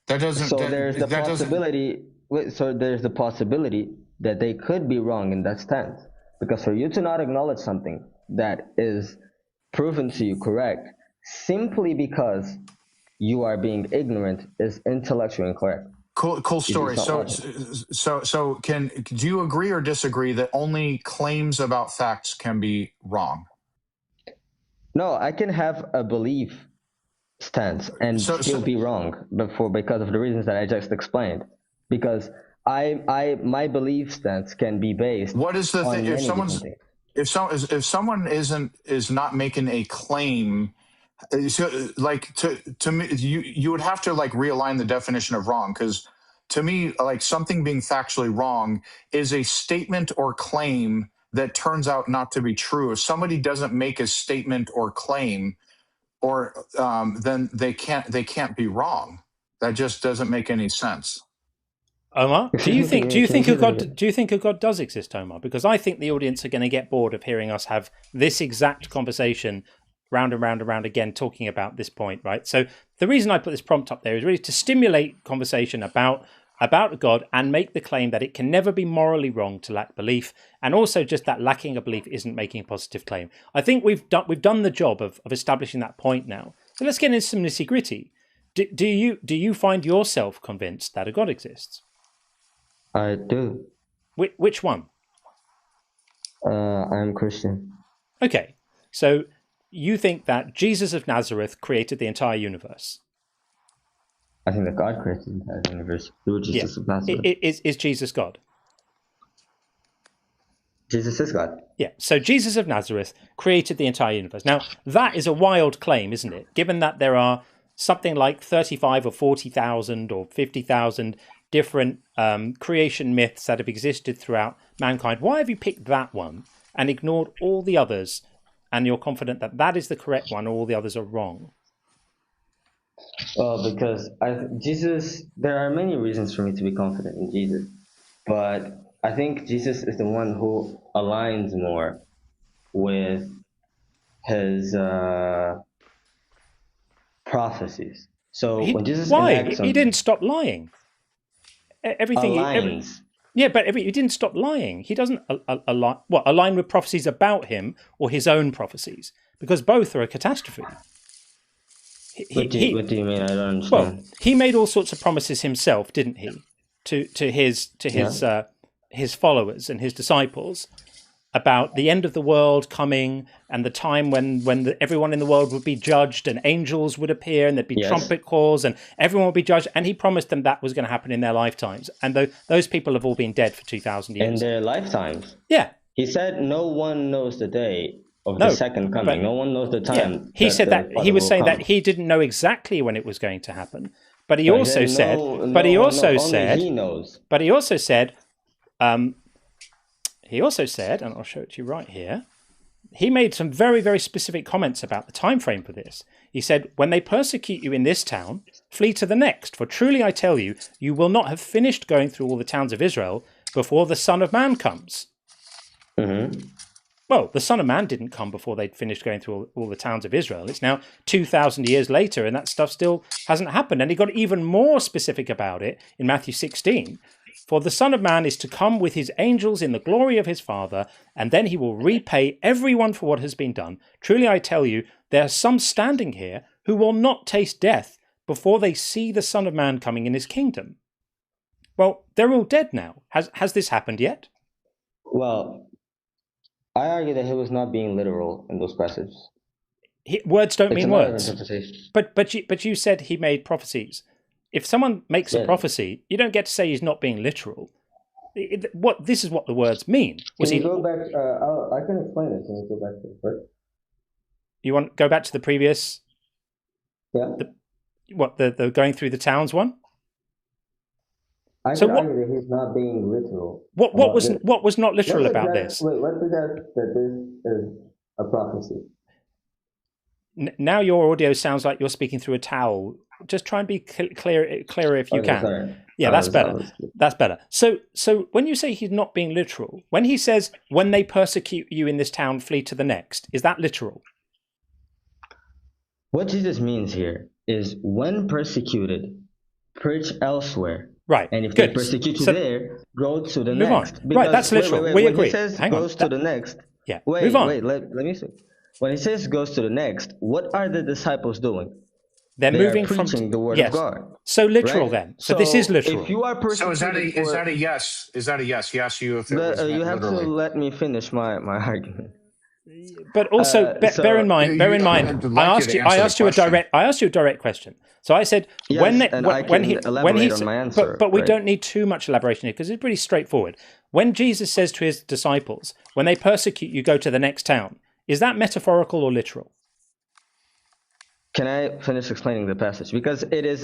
That doesn't. So there's the possibility. So there's the possibility that they could be wrong in that stance, because for you to not acknowledge something that is proven to you correct simply because you are being ignorant is intellectually incorrect. Cool story. So do you agree or disagree that only claims about facts can be wrong? No, I can have a belief stance and still be wrong because of the reasons that I just explained. Because my belief stance can be based. What is the thing? If someone is not making a claim, so like to me, you would have to like realign the definition of wrong, because to me, like something being factually wrong is a statement or claim that turns out not to be true. If somebody doesn't make a statement or claim, or then they can't be wrong. That just doesn't make any sense. Omar, do you think a God does exist, Omar? Because I think the audience are going to get bored of hearing us have this exact conversation round and round and round again, talking about this point, right? So the reason I put this prompt up there is really to stimulate conversation about God and make the claim that it can never be morally wrong to lack belief, and also just that lacking a belief isn't making a positive claim. I think we've done the job of establishing that point now. So let's get into some nitty gritty. Do you find yourself convinced that a God exists? I do. Which one? I'm Christian. Okay, so you think that Jesus of Nazareth created the entire universe? I think that God created the entire universe through Jesus of Nazareth. Is Jesus God? Jesus is God. Yeah, so Jesus of Nazareth created the entire universe. Now, that is a wild claim, isn't it? Given that there are something like 35 or 40,000 or 50,000 different creation myths that have existed throughout mankind. Why have you picked that one and ignored all the others, and you're confident that that is the correct one, all the others are wrong? Well, because there are many reasons for me to be confident in Jesus, but I think Jesus is the one who aligns more with his prophecies. So when Jesus he didn't stop lying. He didn't stop lying. He doesn't align with prophecies about him or his own prophecies, because both are a catastrophe. What do you mean? I don't understand. Well, he made all sorts of promises himself, didn't he? to his followers and his disciples about the end of the world coming and the time when everyone in the world would be judged and angels would appear and there'd be trumpet calls and everyone would be judged. And he promised them that was going to happen in their lifetimes. And those people have all been dead for 2,000 years. In their lifetimes? Yeah. He said no one knows the day of the second coming. No one knows the time. Yeah. He said that he was saying that he didn't know exactly when it was going to happen. But he also said, he also said, and I'll show it to you right here, he made some very, very specific comments about the time frame for this. He said, when they persecute you in this town, flee to the next. For truly I tell you, you will not have finished going through all the towns of Israel before the Son of Man comes. Mm-hmm. Well, the Son of Man didn't come before they'd finished going through all the towns of Israel. It's now 2,000 years later, and that stuff still hasn't happened. And he got even more specific about it in Matthew 16. For the Son of Man is to come with his angels in the glory of his Father, and then he will repay everyone for what has been done. Truly I tell you, there are some standing here who will not taste death before they see the Son of Man coming in his kingdom. Well, they're all dead now. Has this happened yet? Well, I argue that he was not being literal in those passages. Words don't mean words. But you said he made prophecies. If someone makes a prophecy, you don't get to say he's not being literal. This is what the words mean. Can you go back? I can explain it. Can you go back to the first? You want to go back to the previous? Yeah. The going through the towns one? I can argue that he's not being literal. What was not literal about this? Wait, what suggests that this is a prophecy? Now your audio sounds like you're speaking through a towel. Just try and be clearer if you can. Sorry. Yeah, that's better. That's better. So when you say he's not being literal, when he says, when they persecute you in this town, flee to the next, is that literal? What Jesus means here is when persecuted, preach elsewhere. Right. And if they persecute you there, go to the next. Because, right, that's literal. We agree. When he says goes to the next. Yeah. Wait, let me see. When he says goes to the next, what are the disciples doing? They're moving from preaching the word of God. So literal, right? Then. So this is literal. If you are so is that a yes? Is that a yes? He asked you if it was you have literally. To let me finish my argument. But also bear in mind. I asked you a direct question. So I said when he but we don't need too much elaboration here because it's pretty straightforward. When Jesus says to his disciples, when they persecute you, go to the next town, is that metaphorical or literal? Can I finish explaining the passage? Because it is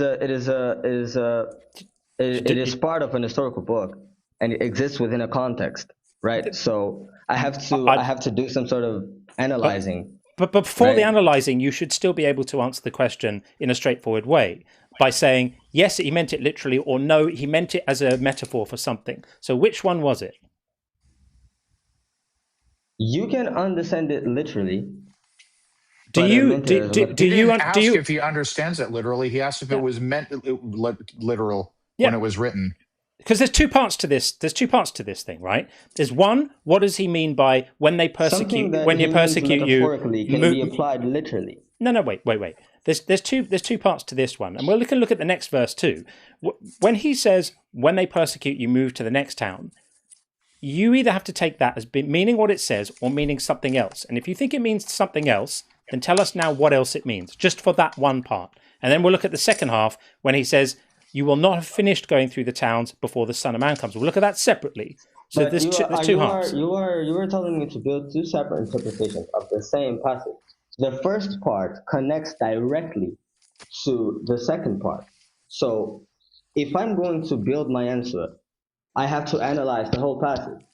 part of an historical book, and it exists within a context, right? So I have to do some sort of analyzing. But before the analyzing, you should still be able to answer the question in a straightforward way by saying yes, he meant it literally, or no, he meant it as a metaphor for something. So which one was it? You can understand it literally. Do you if he understands it literally? He asked if it was meant literal when it was written. Because there's two parts to this. There's two parts to this thing, right? There's one. What does he mean by when they persecute? When you persecute you, can be applied literally. No. Wait. There's two parts to this one, and we can look at the next verse too. When he says when they persecute you, move to the next town. You either have to take that as meaning what it says or meaning something else. And if you think it means something else, then tell us now what else it means, just for that one part. And then we'll look at the second half when he says, you will not have finished going through the towns before the Son of Man comes. We'll look at that separately. So there's two halves. You were telling me to build two separate interpretations of the same passage. The first part connects directly to the second part. So if I'm going to build my answer, I have to analyze the whole passage.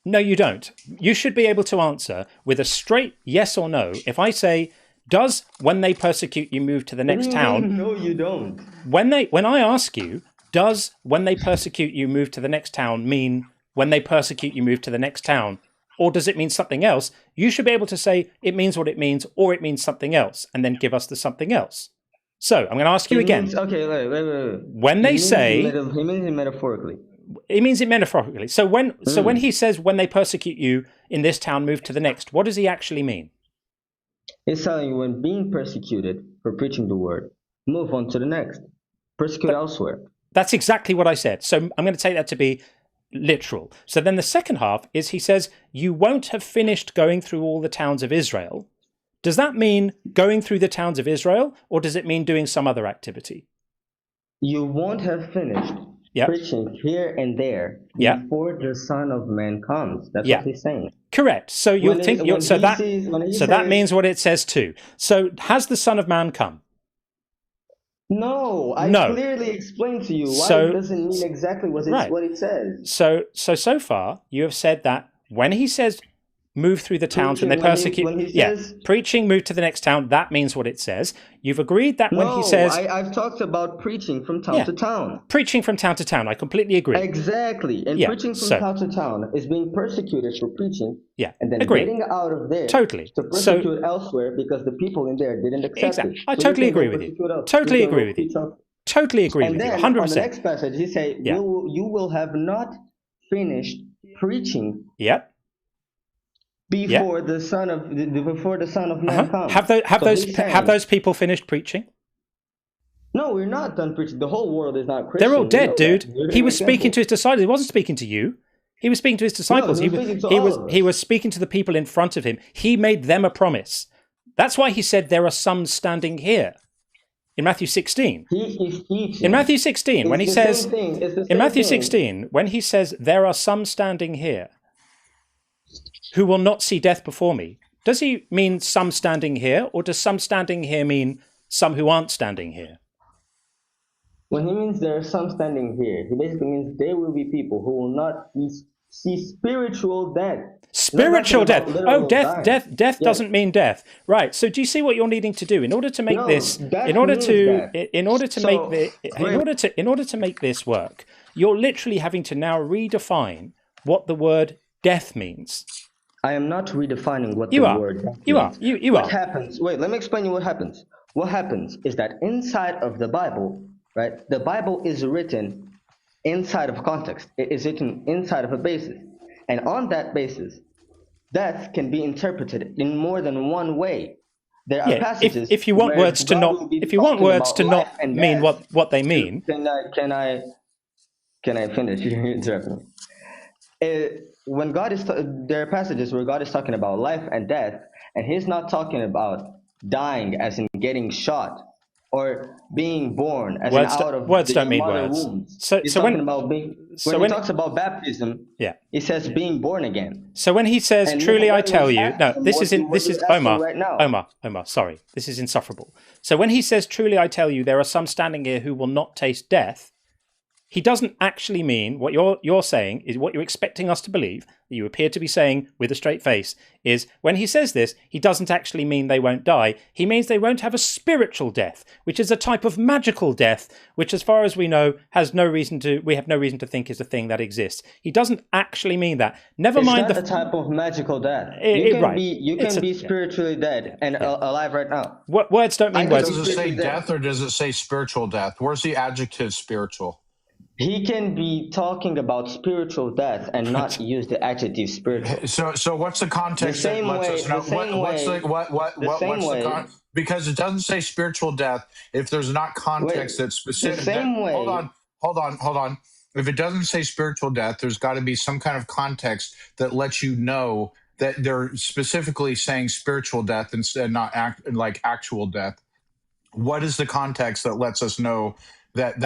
No, you don't. You should be able to answer with a straight yes or no. If I say, does when they persecute you move to the next town? No, you don't. When I ask you, does when they persecute you move to the next town mean when they persecute you move to the next town? Or does it mean something else? You should be able to say it means what it means or it means something else and then give us the something else. So I'm going to ask you again. Wait. When they say... He means it metaphorically. He means it metaphorically. So when he says when they persecute you in this town, move to the next, what does he actually mean? He's telling you when being persecuted for preaching the word, move on to the next. Persecute elsewhere. That's exactly what I said. So I'm going to take that to be literal. So then the second half is he says, you won't have finished going through all the towns of Israel. Does that mean going through the towns of Israel, or does it mean doing some other activity? You won't have finished preaching here and there before the Son of Man comes. That's what he's saying. Correct. So that means what it says too. So has the Son of Man come? No, I clearly explained to you why it doesn't mean exactly what it says. So far you have said that when he says move through the towns and they persecute, preaching, move to the next town, that means what it says. You've agreed that when he says... I've talked about preaching from town to town. Preaching from town to town, I completely agree. Exactly, and preaching from town to town is being persecuted for preaching, and then getting out of there to persecute elsewhere because the people in there didn't accept it. I totally agree with you. Totally agree with you. Totally agree with you, 100%. On the next passage, he says, you will have not finished preaching before the Son of Man comes. Have those people finished preaching? No, we're not done preaching. The whole world is not Christian. They're all dead, dude. He was speaking to his disciples. He wasn't speaking to you. He was speaking to his disciples. He was speaking to the people in front of him. He made them a promise. That's why he said there are some standing here. In Matthew 16. He is teaching. In Matthew 16, when he says when he says there are some standing here who will not see death before me, does he mean some standing here, or does some standing here mean some who aren't standing here? When he means there are some standing here, he basically means there will be people who will not see spiritual death. Spiritual death. Oh, death doesn't mean death. Right. So do you see what you're needing to do in order to make in order to make this work? You're literally having to now redefine what the word death means. I am not redefining what the word death means. You are. What happens? Wait, let me explain you what happens. What happens is that inside of the Bible, right? The Bible is written inside of context. It is written inside of a basis. And on that basis, death can be interpreted in more than one way. There are passages. If you want words to not mean what they mean. Can I finish? You're interrupting me. When there are passages where God is talking about life and death, and He's not talking about dying as in getting shot or being born as words in out of words the don't mean mother words. womb. So when he talks about baptism, he says being born again. So when he says, "Truly I tell you," this is Omar. Right now. Omar. Sorry, this is insufferable. So when he says, "Truly I tell you, there are some standing here who will not taste death," he doesn't actually mean what you're saying is what you're expecting us to believe, that you appear to be saying with a straight face, is when he says this, he doesn't actually mean they won't die. He means they won't have a spiritual death, which is a type of magical death, which as far as we know, we have no reason to think is a thing that exists. He doesn't actually mean that. Never mind the type of magical death. You can be spiritually dead and alive right now. Words don't mean words. Does it say death or does it say spiritual death? Where's the adjective spiritual? He can be talking about spiritual death and not use the adjective spiritual. So what's the context that lets us know? Because it doesn't say spiritual death. If there's not context that's specific. Hold on. If it doesn't say spiritual death, there's got to be some kind of context that lets you know that they're specifically saying spiritual death instead not actual death. What is the context that lets us know that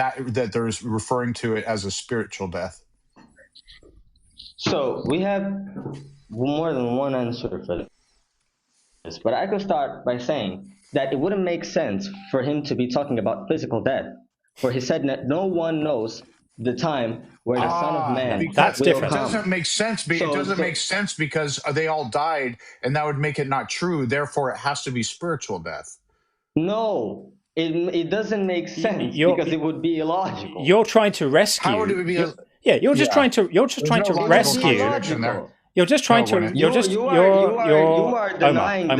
they're referring to it as a spiritual death? So we have more than one answer for this, but I could start by saying that it wouldn't make sense for him to be talking about physical death, for he said that no one knows the time where the Son of Man that's will different. come. It doesn't make sense. It doesn't make sense because they all died, and that would make it not true. Therefore, it has to be spiritual death. No. It doesn't make sense because it would be illogical. You're trying to rescue. How would it be? You're just trying to rescue. You're just trying to. You are denying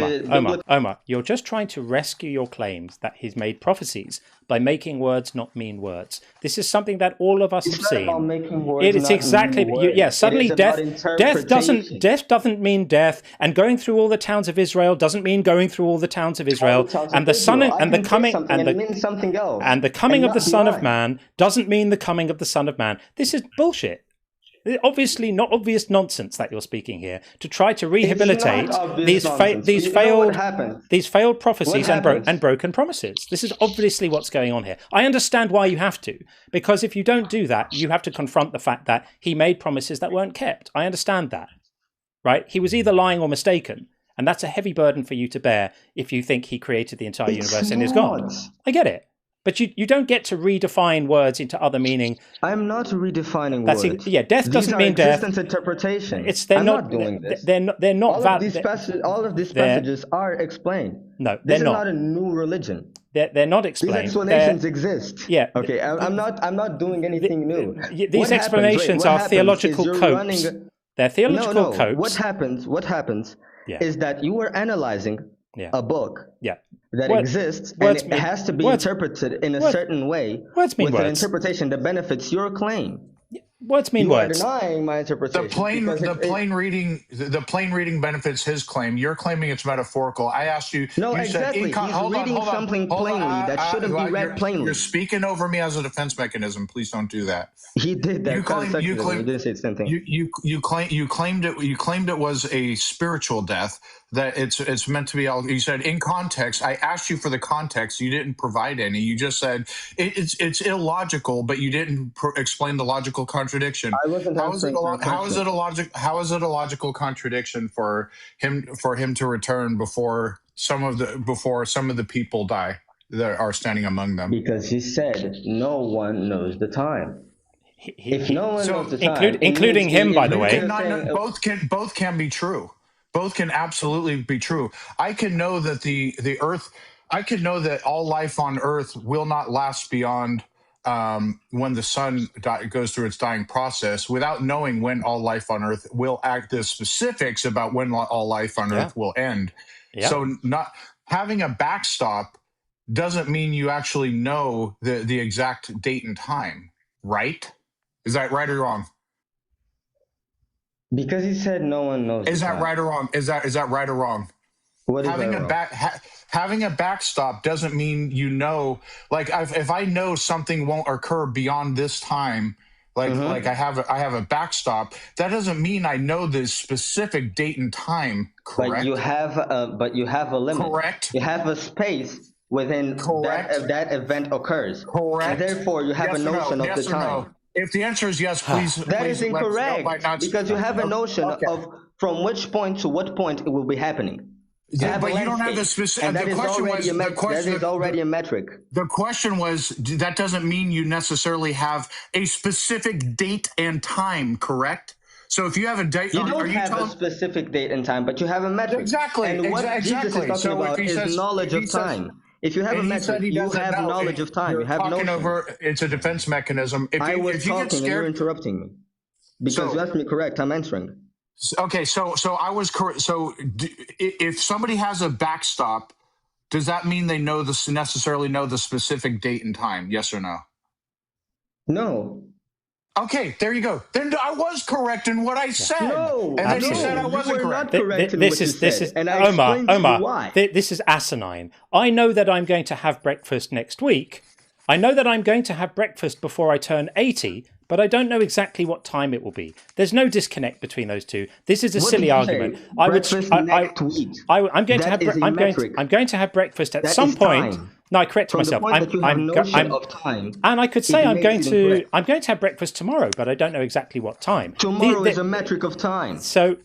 Omar. You're just trying to rescue your claims that he's made prophecies by making words not mean words. This is something that all of us have seen. About making words It's exactly. Suddenly death doesn't mean death, and going through all the towns of Israel doesn't mean going through all the towns of Israel, and the coming of the Son of Man doesn't mean the coming of the Son of Man. This is bullshit. Obviously not obvious nonsense that you're speaking here to try to rehabilitate these failed prophecies and broken promises. This is obviously what's going on here. I understand why you have to, because if you don't do that, you have to confront the fact that he made promises that weren't kept. I understand that, right? He was either lying or mistaken, and that's a heavy burden for you to bear if you think he created the entire universe and is God. I get it. But you don't get to redefine words into other meaning. I'm not redefining words. Death doesn't mean death. Existence interpretation. I'm not doing this. They're not valid. All of these passages are explained. No, this is not a new religion. They're not explained. These explanations exist. Yeah. Okay. I'm not doing anything new. These explanations are theological copes. They're theological copes. What happens is that you are analyzing a book that exists, and it has to be interpreted in a certain way with an interpretation that benefits your claim. Words mean words. You are denying my interpretation. The plain reading benefits his claim. You're claiming it's metaphorical. I asked you. No, exactly. He's reading something plainly that shouldn't be read plainly. You're speaking over me as a defense mechanism. Please don't do that. He did that. You claimed it was a spiritual death. That it's meant to be. You said in context. I asked you for the context. You didn't provide any. You just said it's illogical, but you didn't explain the logical contradiction. I wasn't how is it a logical contradiction for him to return before some of the people die that are standing among them? Because he said no one knows the time. If no one knows the time, including him, by the way, both can be true. Both can absolutely be true. I can know that the Earth. I can know that all life on Earth will not last beyond when the sun goes through its dying process, without knowing when all life on Earth will act. The specifics about when all life on Earth will end. Yeah. So, not having a backstop doesn't mean you actually know the exact date and time, right? Is that right or wrong? Because he said no one knows. Is that right or wrong? Is that right or wrong? What is having a backstop doesn't mean you know. Like if I know something won't occur beyond this time, like I have a backstop. That doesn't mean I know the specific date and time. Correct. But you have a limit. Correct. You have a space within that event occurs. Correct. And therefore, you have a notion of the time. No. If the answer is yes, please. That is incorrect, because you have a notion of from which point to what point it will be happening. But you don't have the specific. And that is already a metric. The question was, that doesn't mean you necessarily have a specific date and time, correct? So if you have a date, you don't have a specific date and time, but you have a metric. Exactly. And what Jesus is talking about is knowledge of time. If you have a metric, you have knowledge of time. You have notion. It's a defense mechanism. I was talking and you're interrupting me. Because you asked me correct, I'm answering. Okay, so I was correct. So if somebody has a backstop, does that mean they necessarily know the specific date and time? Yes or no? No. Okay, there you go. Then I was correct in what I said. No, and then you said I wasn't correct. This is Omar. This is asinine. I know that I'm going to have breakfast next week. I know that I'm going to have breakfast before I turn 80, but I don't know exactly what time it will be. There's no disconnect between those two. This is a silly argument. I'm going to have breakfast at some point. No, I corrected myself. And I could say I'm going to have breakfast tomorrow, but I don't know exactly what time. Tomorrow is a metric of time. So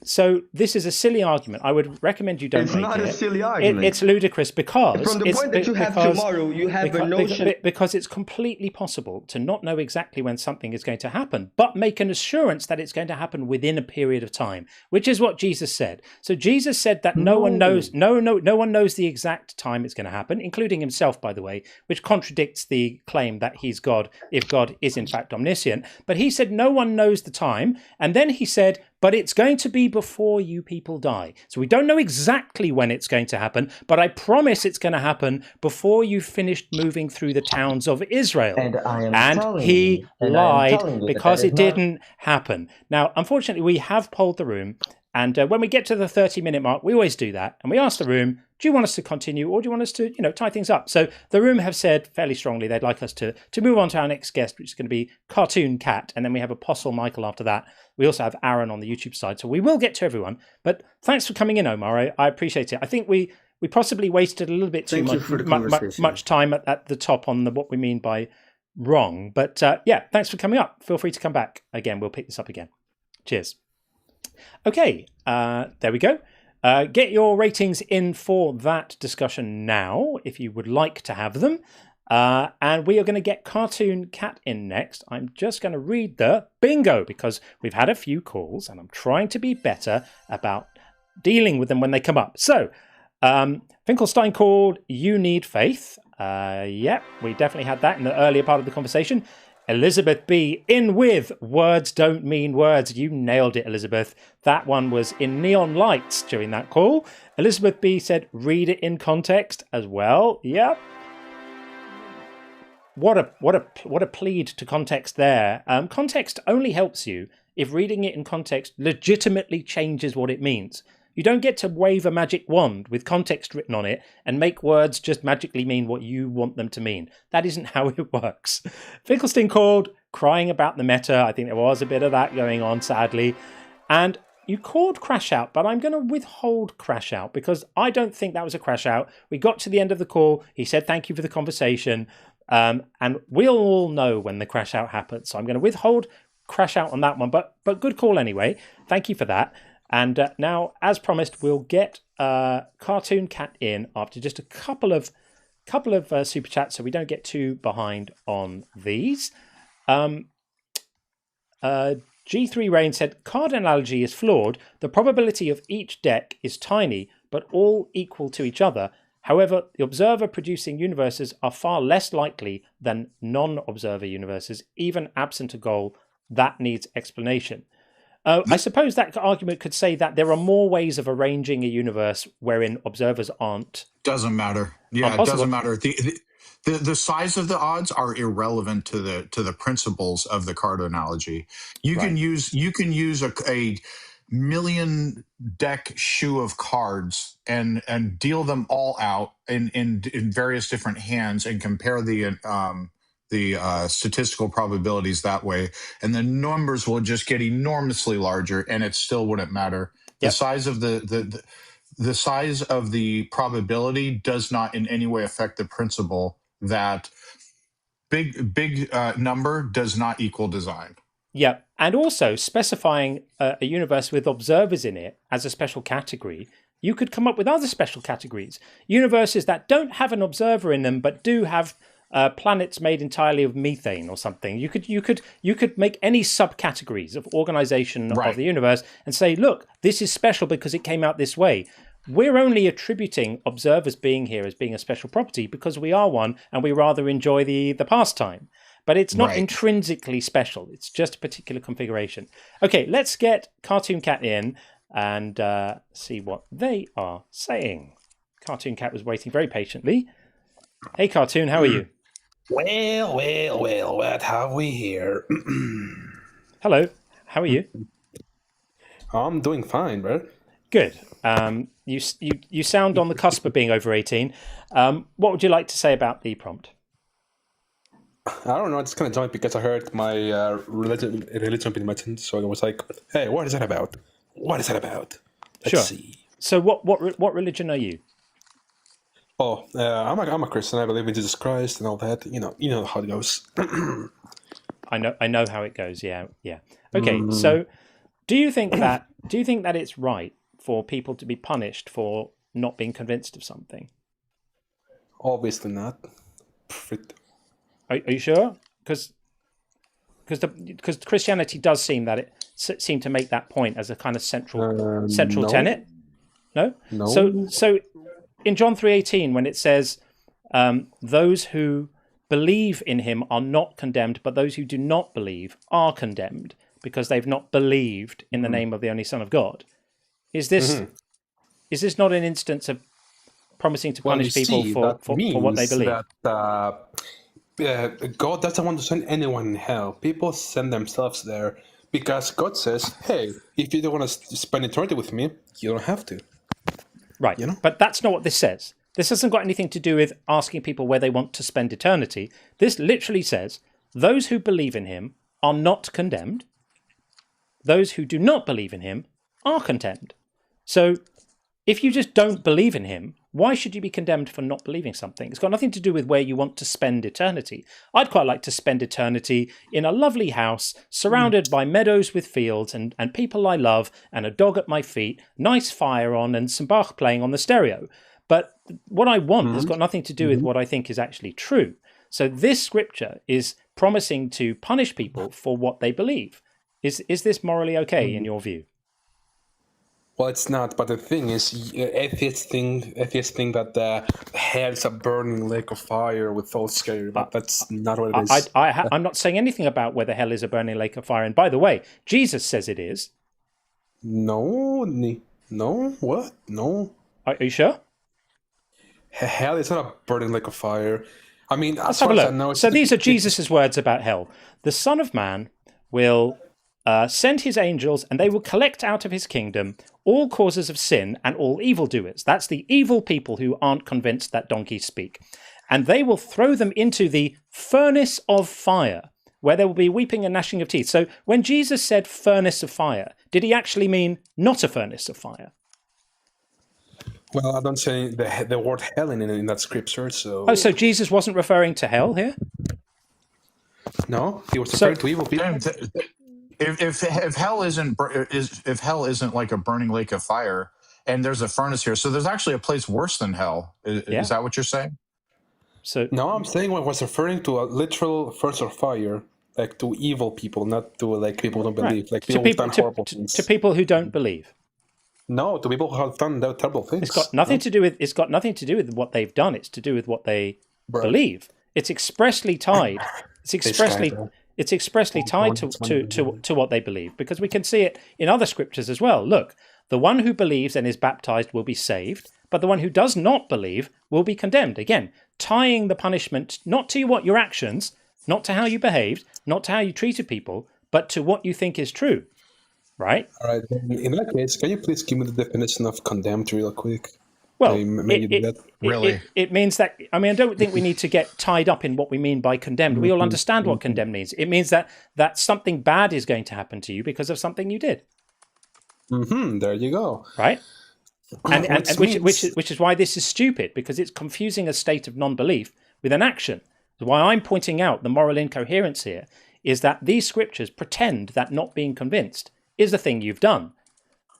this is a silly argument. I would recommend you don't make it. It's not a silly argument. It's ludicrous because from the point that you have tomorrow, you have a notion. Because it's completely possible to not know exactly when something is going to happen, but make an assurance that it's going to happen within a period of time, which is what Jesus said. So Jesus said that no one knows the exact time it's going to happen, including himself. himself, by the way, which contradicts the claim that he's God if God is in fact omniscient. But he said no one knows the time. And then he said, but it's going to be before you people die. So we don't know exactly when it's going to happen, but I promise it's going to happen before you've finished moving through the towns of Israel. And he lied because it didn't happen. Now, unfortunately, we have polled the room. And when we get to the 30-minute mark, we always do that. And we ask the room, do you want us to continue or do you want us to, tie things up? So the room have said fairly strongly they'd like us to move on to our next guest, which is going to be Cartoon Cat. And then we have Apostle Michael after that. We also have Aaron on the YouTube side. So we will get to everyone. But thanks for coming in, Omar. I appreciate it. I think we possibly wasted a little bit too much time at the top on what we mean by wrong. But yeah, thanks for coming up. Feel free to come back. Again, we'll pick this up again. Cheers. Okay, there we go. Get your ratings in for that discussion now, if you would like to have them. And we are going to get Cartoon Cat in next. I'm just going to read the bingo because we've had a few calls and I'm trying to be better about dealing with them when they come up. So, Finkelstein called You Need Faith. Yeah, we definitely had that in the earlier part of the conversation. Elizabeth B. in with Words Don't Mean Words. You nailed it, Elizabeth. That one was in neon lights during that call. Elizabeth B. said, read it in context as well. Yep. What a plead to context there. Context only helps you if reading it in context legitimately changes what it means. You don't get to wave a magic wand with context written on it and make words just magically mean what you want them to mean. That isn't how it works. Finkelstein called crying about the meta. I think there was a bit of that going on, sadly. And you called crash out, but I'm going to withhold crash out because I don't think that was a crash out. We got to the end of the call. He said, thank you for the conversation. And we'll all know when the crash out happens. So I'm going to withhold crash out on that one, but good call anyway. Thank you for that. And now, as promised, we'll get Cartoon Cat in after just a couple of super chats, so we don't get too behind on these. G3 Rain said, card analogy is flawed. The probability of each deck is tiny, but all equal to each other. However, the observer-producing universes are far less likely than non-observer universes, even absent a goal that needs explanation. I suppose that argument could say that there are more ways of arranging a universe wherein observers aren't. Doesn't matter. Yeah, it doesn't matter. The size of the odds are irrelevant to the principles of the card analogy. You can use a million deck shoe of cards and deal them all out in various different hands and compare the statistical probabilities that way, and the numbers will just get enormously larger, and it still wouldn't matter. The size of the size of the probability does not in any way affect the principle that big number does not equal design. Yeah, and also specifying a universe with observers in it as a special category. You could come up with other special categories, universes that don't have an observer in them but do have planets made entirely of methane or something. You could make any subcategories of organization of the universe and say, look, this is special because it came out this way. We're only attributing observers being here as being a special property because we are one and we rather enjoy the pastime. But it's not intrinsically special. It's just a particular configuration. Okay, let's get Cartoon Cat in and see what they are saying. Cartoon Cat was waiting very patiently. Hey, Cartoon, how are you? Well, what have we here? Hello, how are you? I'm doing fine, bro. Good. You sound on the cusp of being over 18. What would you like to say about the prompt? I don't know. I just kind of joined because I heard my religion being mentioned, so I was like, "Hey, what is that about? What is that about?" Let's see. So, what religion are you? Oh, I'm a Christian. I believe in Jesus Christ and all that. You know how it goes. I know how it goes. Yeah. Okay. So, do you think that it's right for people to be punished for not being convinced of something? Obviously not. Are you sure? Because Christianity does seem to make that point as a kind of central tenet. No. So in John 3:18, when it says those who believe in him are not condemned, but those who do not believe are condemned because they've not believed in the name of the only Son of God. Is this not an instance of promising to punish people for what they believe? God doesn't want to send anyone in hell. People send themselves there because God says, hey, if you don't want to spend eternity with me, you don't have to. Right, but that's not what this says. This hasn't got anything to do with asking people where they want to spend eternity. This literally says, those who believe in him are not condemned. Those who do not believe in him are condemned. So if you just don't believe in him, why should you be condemned for not believing something? It's got nothing to do with where you want to spend eternity. I'd quite like to spend eternity in a lovely house, surrounded by meadows with fields and people I love, and a dog at my feet, nice fire on, and some Bach playing on the stereo. But what I want has got nothing to do with what I think is actually true. So this scripture is promising to punish people for what they believe. Is this morally okay in your view? Well, it's not, but the thing is, atheists think that hell is a burning lake of fire with all scary, but that's not what it is. I'm not saying anything about whether hell is a burning lake of fire. And by the way, Jesus says it is. No, what? No. Are you sure? Hell is not a burning lake of fire. I mean, let's have a look. So these are Jesus' words about hell. The Son of Man will send his angels, and they will collect out of his kingdom all causes of sin and all evildoers. That's the evil people who aren't convinced that donkeys speak. And they will throw them into the furnace of fire, where there will be weeping and gnashing of teeth. So when Jesus said furnace of fire, did he actually mean not a furnace of fire? Well, I don't say the word hell in that scripture, so... Oh, so Jesus wasn't referring to hell here? No, he was referring to evil people. If hell isn't like a burning lake of fire, and there's a furnace here, so there's actually a place worse than hell. Is that what you're saying? So no, I'm saying I was referring to a literal furnace of fire, like to evil people, not to like people who don't believe, like people who've done horrible things. To people who don't believe. No, to people who have done terrible things. It's got nothing to do with. It's got nothing to do with what they've done. It's to do with what they believe. It's expressly tied. It's expressly tied to what they believe, because we can see it in other scriptures as well. Look, the one who believes and is baptized will be saved, but the one who does not believe will be condemned. Again, tying the punishment not to your actions, not to how you behaved, not to how you treated people, but to what you think is true. Right? All right. In that case, can you please give me the definition of condemned real quick? Well, it means that, I don't think we need to get tied up in what we mean by condemned. We all understand what condemned means. It means that something bad is going to happen to you because of something you did. There you go. Right? And which is why this is stupid, because it's confusing a state of non-belief with an action. Why I'm pointing out the moral incoherence here is that these scriptures pretend that not being convinced is the thing you've done.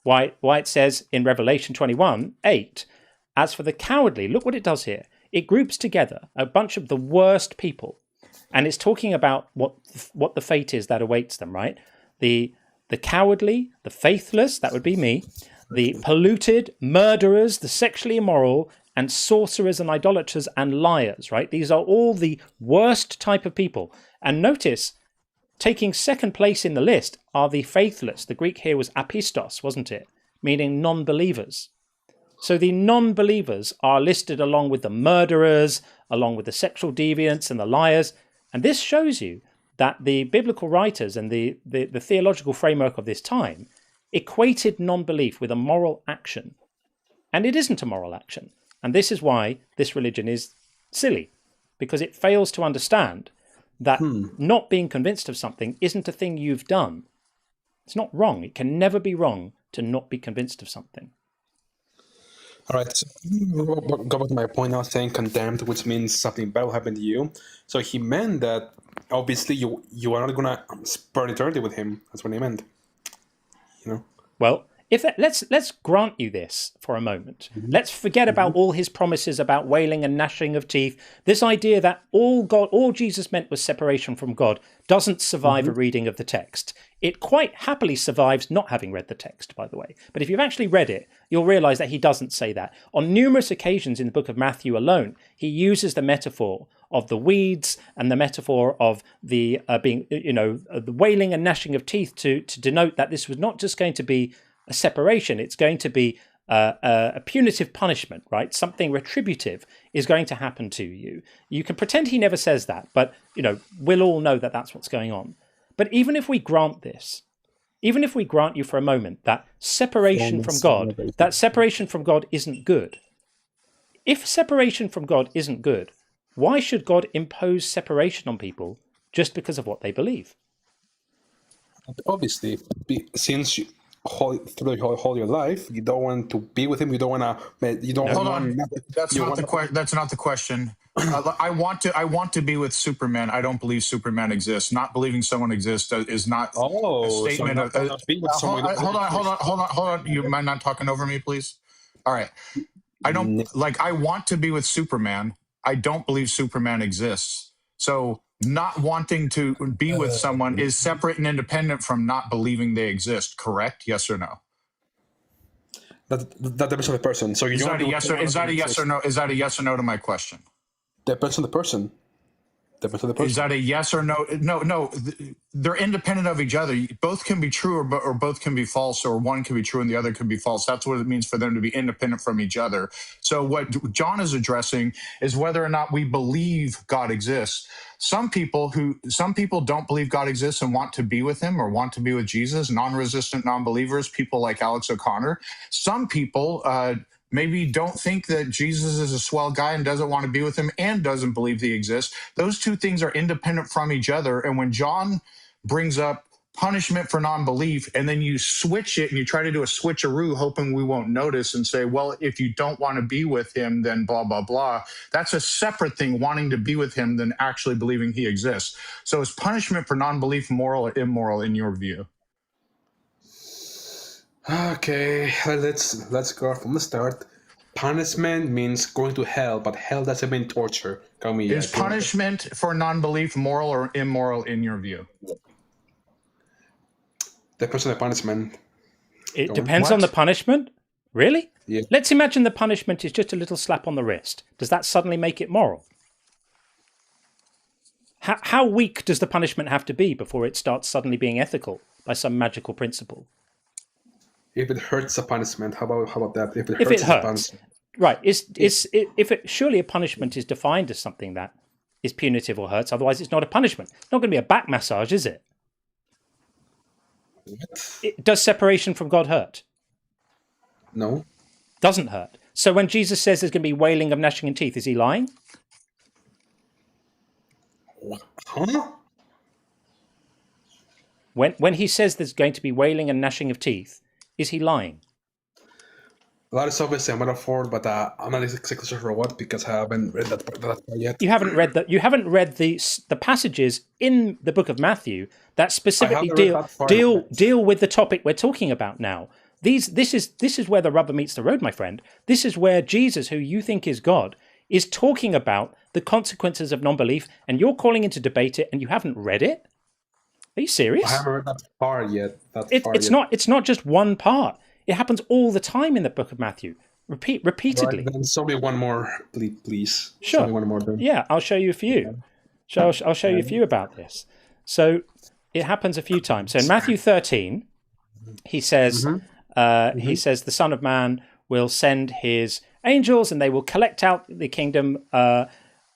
Why it says in Revelation 21:8, as for the cowardly, look what it does here. It groups together a bunch of the worst people, and it's talking about what the fate is that awaits them, right? The cowardly, the faithless, that would be me, the polluted, murderers, the sexually immoral, and sorcerers and idolaters and liars, right? These are all the worst type of people. And notice, taking second place in the list are the faithless. The Greek here was apistos, wasn't it? Meaning non-believers. So the non-believers are listed along with the murderers, along with the sexual deviants and the liars. And this shows you that the biblical writers and the theological framework of this time equated non-belief with a moral action. And it isn't a moral action. And this is why this religion is silly, because it fails to understand that not being convinced of something isn't a thing you've done. It's not wrong. It can never be wrong to not be convinced of something. All right, so go back to my point. I was saying condemned, which means something bad will happen to you. So he meant that obviously you are not going to spend eternity with him. That's what he meant. Well, let's grant you this for a moment. Let's forget about all his promises about wailing and gnashing of teeth. This idea that all Jesus meant was separation from God doesn't survive a reading of the text. It quite happily survives not having read the text, by the way. But if you've actually read it, you'll realize that he doesn't say that. On numerous occasions in the book of Matthew alone, he uses the metaphor of the weeds and the metaphor of the the wailing and gnashing of teeth to denote that this was not just going to be a separation, it's going to be a punitive punishment, right? Something retributive is going to happen to you. You can pretend he never says that, but we'll all know that that's what's going on. But even if we grant this, even if we grant you for a moment that separation from God isn't good, if separation from God isn't good, why should God impose separation on people just because of what they believe? Obviously, since through your life, you don't want to be with him. You don't want to. You don't. Hold on. That's not the question. That's not the question. I want to be with Superman. I don't believe Superman exists. Not believing someone exists is not a statement so hold on. You mind not talking over me, please? All right. I don't I want to be with Superman. I don't believe Superman exists. So not wanting to be with someone is separate and independent from not believing they exist, correct? Yes or no? That depends on the person. So is that a yes or no? Is that a yes or no to my question? Depends on the person. Is that a yes or no? No. They're independent of each other. Both can be true or both can be false, or one can be true and the other can be false. That's what it means for them to be independent from each other. So what John is addressing is whether or not we believe God exists. Some people don't believe God exists and want to be with him or want to be with Jesus, non-resistant non-believers, people like Alex O'Connor. Some people maybe don't think that Jesus is a swell guy and doesn't want to be with him and doesn't believe he exists. Those two things are independent from each other. And when John brings up punishment for non-belief, and then you switch it and you try to do a switcheroo, hoping we won't notice and say, well, if you don't want to be with him, then blah, blah, blah. That's a separate thing, wanting to be with him, than actually believing he exists. So is punishment for non-belief moral or immoral in your view? Okay, let's go from the start. Punishment means going to hell, but hell doesn't mean torture. Is punishment for non-belief moral or immoral in your view? Depends on the punishment. It depends on the punishment? Really? Yeah. Let's imagine the punishment is just a little slap on the wrist. Does that suddenly make it moral? How weak does the punishment have to be before it starts suddenly being ethical by some magical principle? If it hurts a punishment, how about that? If it hurts, right? Surely a punishment is defined as something that is punitive or hurts. Otherwise, it's not a punishment. It's not going to be a back massage, is it? Does separation from God hurt? No. Doesn't hurt. So when Jesus says there's going to be wailing of gnashing of teeth, is he lying? Huh? When he says there's going to be wailing and gnashing of teeth, is he lying? That is obviously a metaphor, but I'm not exactly sure what, because I haven't read that part yet. You haven't read that. You haven't read the passages in the book of Matthew that specifically deal with the topic we're talking about now. This is where the rubber meets the road, my friend. This is where Jesus, who you think is God, is talking about the consequences of non-belief, and you're calling in to debate it, and you haven't read it. Are you serious? I haven't read that part yet. It's not just one part. It happens all the time in the book of Matthew, repeatedly. Right, then show me one more, please. Sure. Show me one more. Then. Yeah, I'll show you a few. I'll show you a few about this. So it happens a few times. So in Matthew 13, he says, he says, the Son of Man will send his angels, and they will collect out the kingdom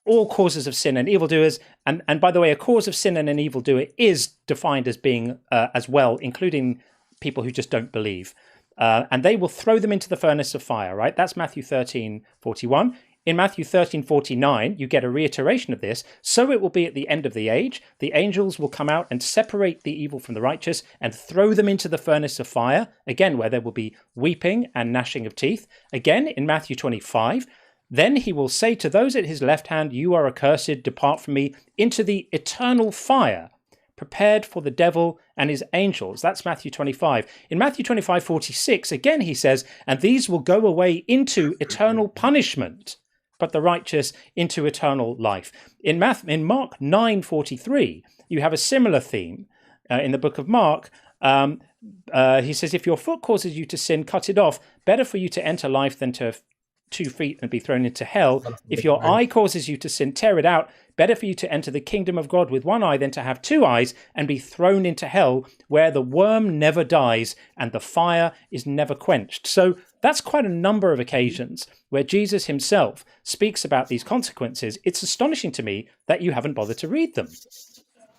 all causes of sin and evildoers. And by the way, a cause of sin and an evildoer is defined as being as well, including people who just don't believe. And they will throw them into the furnace of fire, right? That's Matthew 13:41. In Matthew 13:49, you get a reiteration of this. So it will be at the end of the age. The angels will come out and separate the evil from the righteous and throw them into the furnace of fire, again, where there will be weeping and gnashing of teeth. Again, in Matthew 25, then he will say to those at his left hand, you are accursed, depart from me into the eternal fire, prepared for the devil and his angels. That's Matthew 25. In Matthew 25:46, again he says, and these will go away into eternal punishment, but the righteous into eternal life. In Mark 9:43, you have a similar theme. In the book of Mark, he says, if your foot causes you to sin, cut it off. Better for you to enter life than to have 2 feet and be thrown into hell. If your eye causes you to sin, tear it out. Better for you to enter the kingdom of God with 1 eye than to have 2 eyes and be thrown into hell, where the worm never dies and the fire is never quenched. So that's quite a number of occasions where Jesus himself speaks about these consequences. It's astonishing to me that you haven't bothered to read them.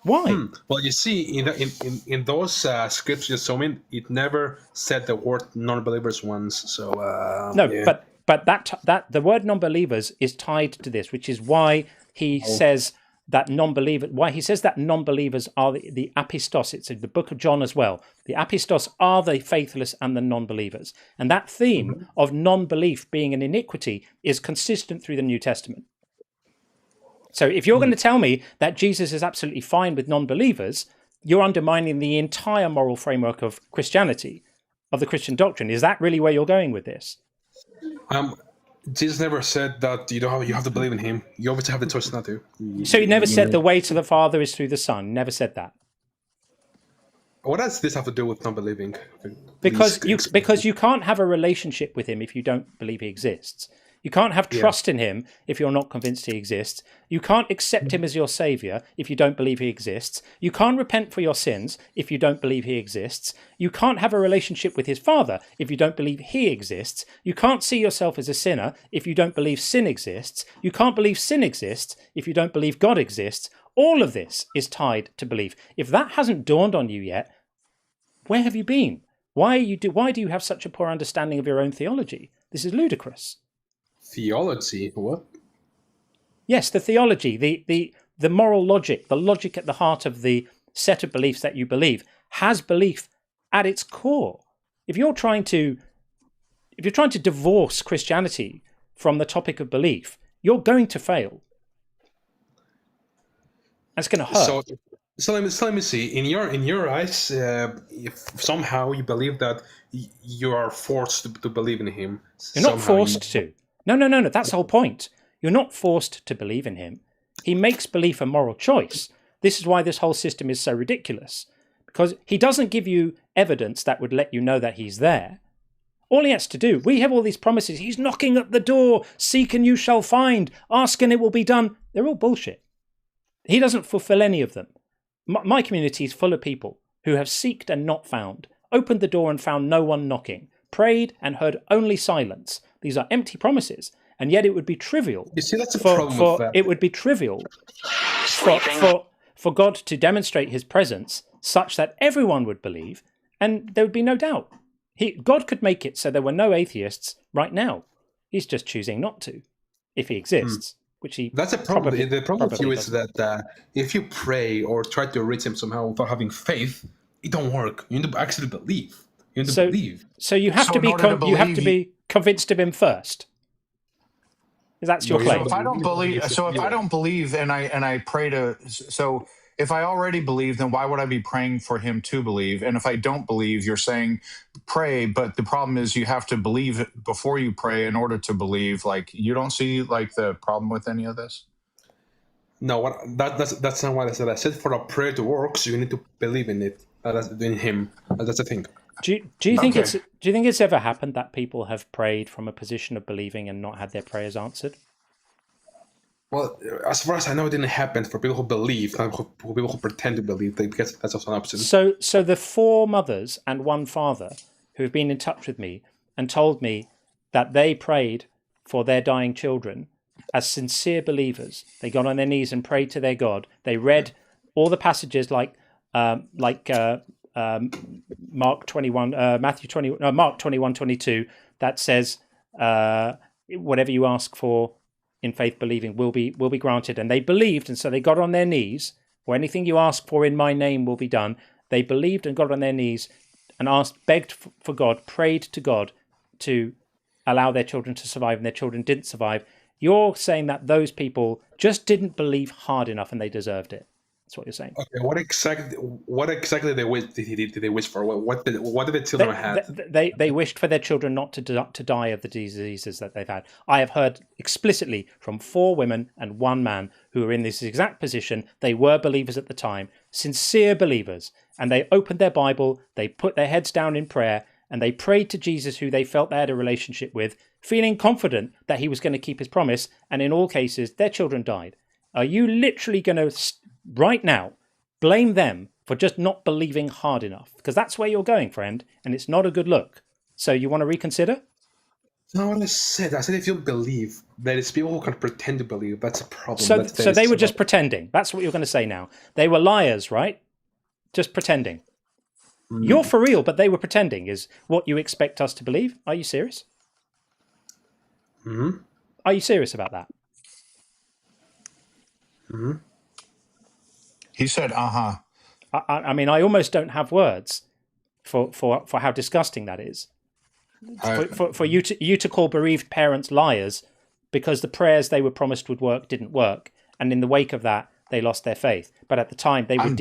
Why? Well, you see, in those scripts you saw in, it never said the word non-believers once. So but that the word non-believers is tied to this, which is why he says that non-believers are the apistos. It's in the book of John as well. The apistos are the faithless and the non-believers, and that theme of non-belief being an iniquity is consistent through the New Testament. So if you're going to tell me that Jesus is absolutely fine with non-believers, you're undermining the entire moral framework of Christianity, of the Christian doctrine. Is that really where you're going with this? Jesus never said that you have to believe in him. You obviously have the choice not to. So he never said the way to the Father is through the Son. Never said that. What does this have to do with non-believing? Because you can't have a relationship with him if you don't believe he exists. You can't have trust in him if you're not convinced he exists. You can't accept him as your saviour if you don't believe he exists. You can't repent for your sins if you don't believe he exists. You can't have a relationship with his Father if you don't believe he exists. You can't see yourself as a sinner if you don't believe sin exists. You can't believe sin exists if you don't believe God exists. All of this is tied to belief. If that hasn't dawned on you yet, where have you been? Why do you have such a poor understanding of your own theology? This is ludicrous. Theology? What? Yes, the theology, the moral logic, the logic at the heart of the set of beliefs that you believe has belief at its core. If you're trying to divorce Christianity from the topic of belief, you're going to fail. That's going to hurt. So let me see. In your eyes, if somehow you believe that you are forced to believe in him, you're not forced to. No. That's the whole point. You're not forced to believe in him. He makes belief a moral choice. This is why this whole system is so ridiculous, because he doesn't give you evidence that would let you know that he's there. All he has to do, we have all these promises. He's knocking at the door. Seek and you shall find. Ask and it will be done. They're all bullshit. He doesn't fulfill any of them. My community is full of people who have seeked and not found, opened the door and found no one knocking, prayed and heard only silence. These are empty promises, and yet it would be trivial. You see, that's a problem with that. It would be trivial for God to demonstrate his presence such that everyone would believe, and there would be no doubt. God could make it so there were no atheists right now. He's just choosing not to, if he exists. Which he That's a problem. The problem with you is that if you pray or try to reach him somehow without having faith, it don't work. You need to actually believe. You need to believe. So you have to be convinced of him first. That's your claim. So if I don't believe, and I pray to, so if I already believe, then why would I be praying for him to believe? And if I don't believe, you're saying pray, but the problem is you have to believe before you pray in order to believe. Like, you don't see like the problem with any of this? No, that's not what I said. I said for a prayer to work, so you need to believe in it, in him. That's the thing. Do you think it's ever happened that people have prayed from a position of believing and not had their prayers answered? Well, as far as I know, it didn't happen for people who believe, not for people who pretend to believe, because that's also an option. So the 4 mothers and 1 father who have been in touch with me and told me that they prayed for their dying children as sincere believers. They got on their knees and prayed to their God. They read all the passages like Mark 21:22 that says, whatever you ask for in faith believing will be granted. And they believed, and so they got on their knees. Or anything you ask for in my name will be done. They believed and got on their knees and begged for God, prayed to God to allow their children to survive, and their children didn't survive. You're saying that those people just didn't believe hard enough and they deserved it. That's what you're saying. Okay, what exactly did they wish for? What did the children have? They wished for their children not to die of the diseases that they've had. I have heard explicitly from 4 women and 1 man who were in this exact position. They were believers at the time, sincere believers, and they opened their Bible, they put their heads down in prayer, and they prayed to Jesus, who they felt they had a relationship with, feeling confident that he was going to keep his promise, and in all cases, their children died. Are you literally going to, right now, blame them for just not believing hard enough? Because that's where you're going, friend, and it's not a good look. So you want to reconsider? No, what I said if you believe, there is people who can pretend to believe. That's a problem. So they were just pretending. That's what you're going to say now. They were liars, right? Just pretending. You're for real, but they were pretending is what you expect us to believe. Are you serious? Mm-hmm. Are you serious about that? Mm-hmm. He said, uh-huh. I mean, I almost don't have words for how disgusting that is. For you to call bereaved parents liars because the prayers they were promised would work didn't work, and in the wake of that, they lost their faith. But at the time, they were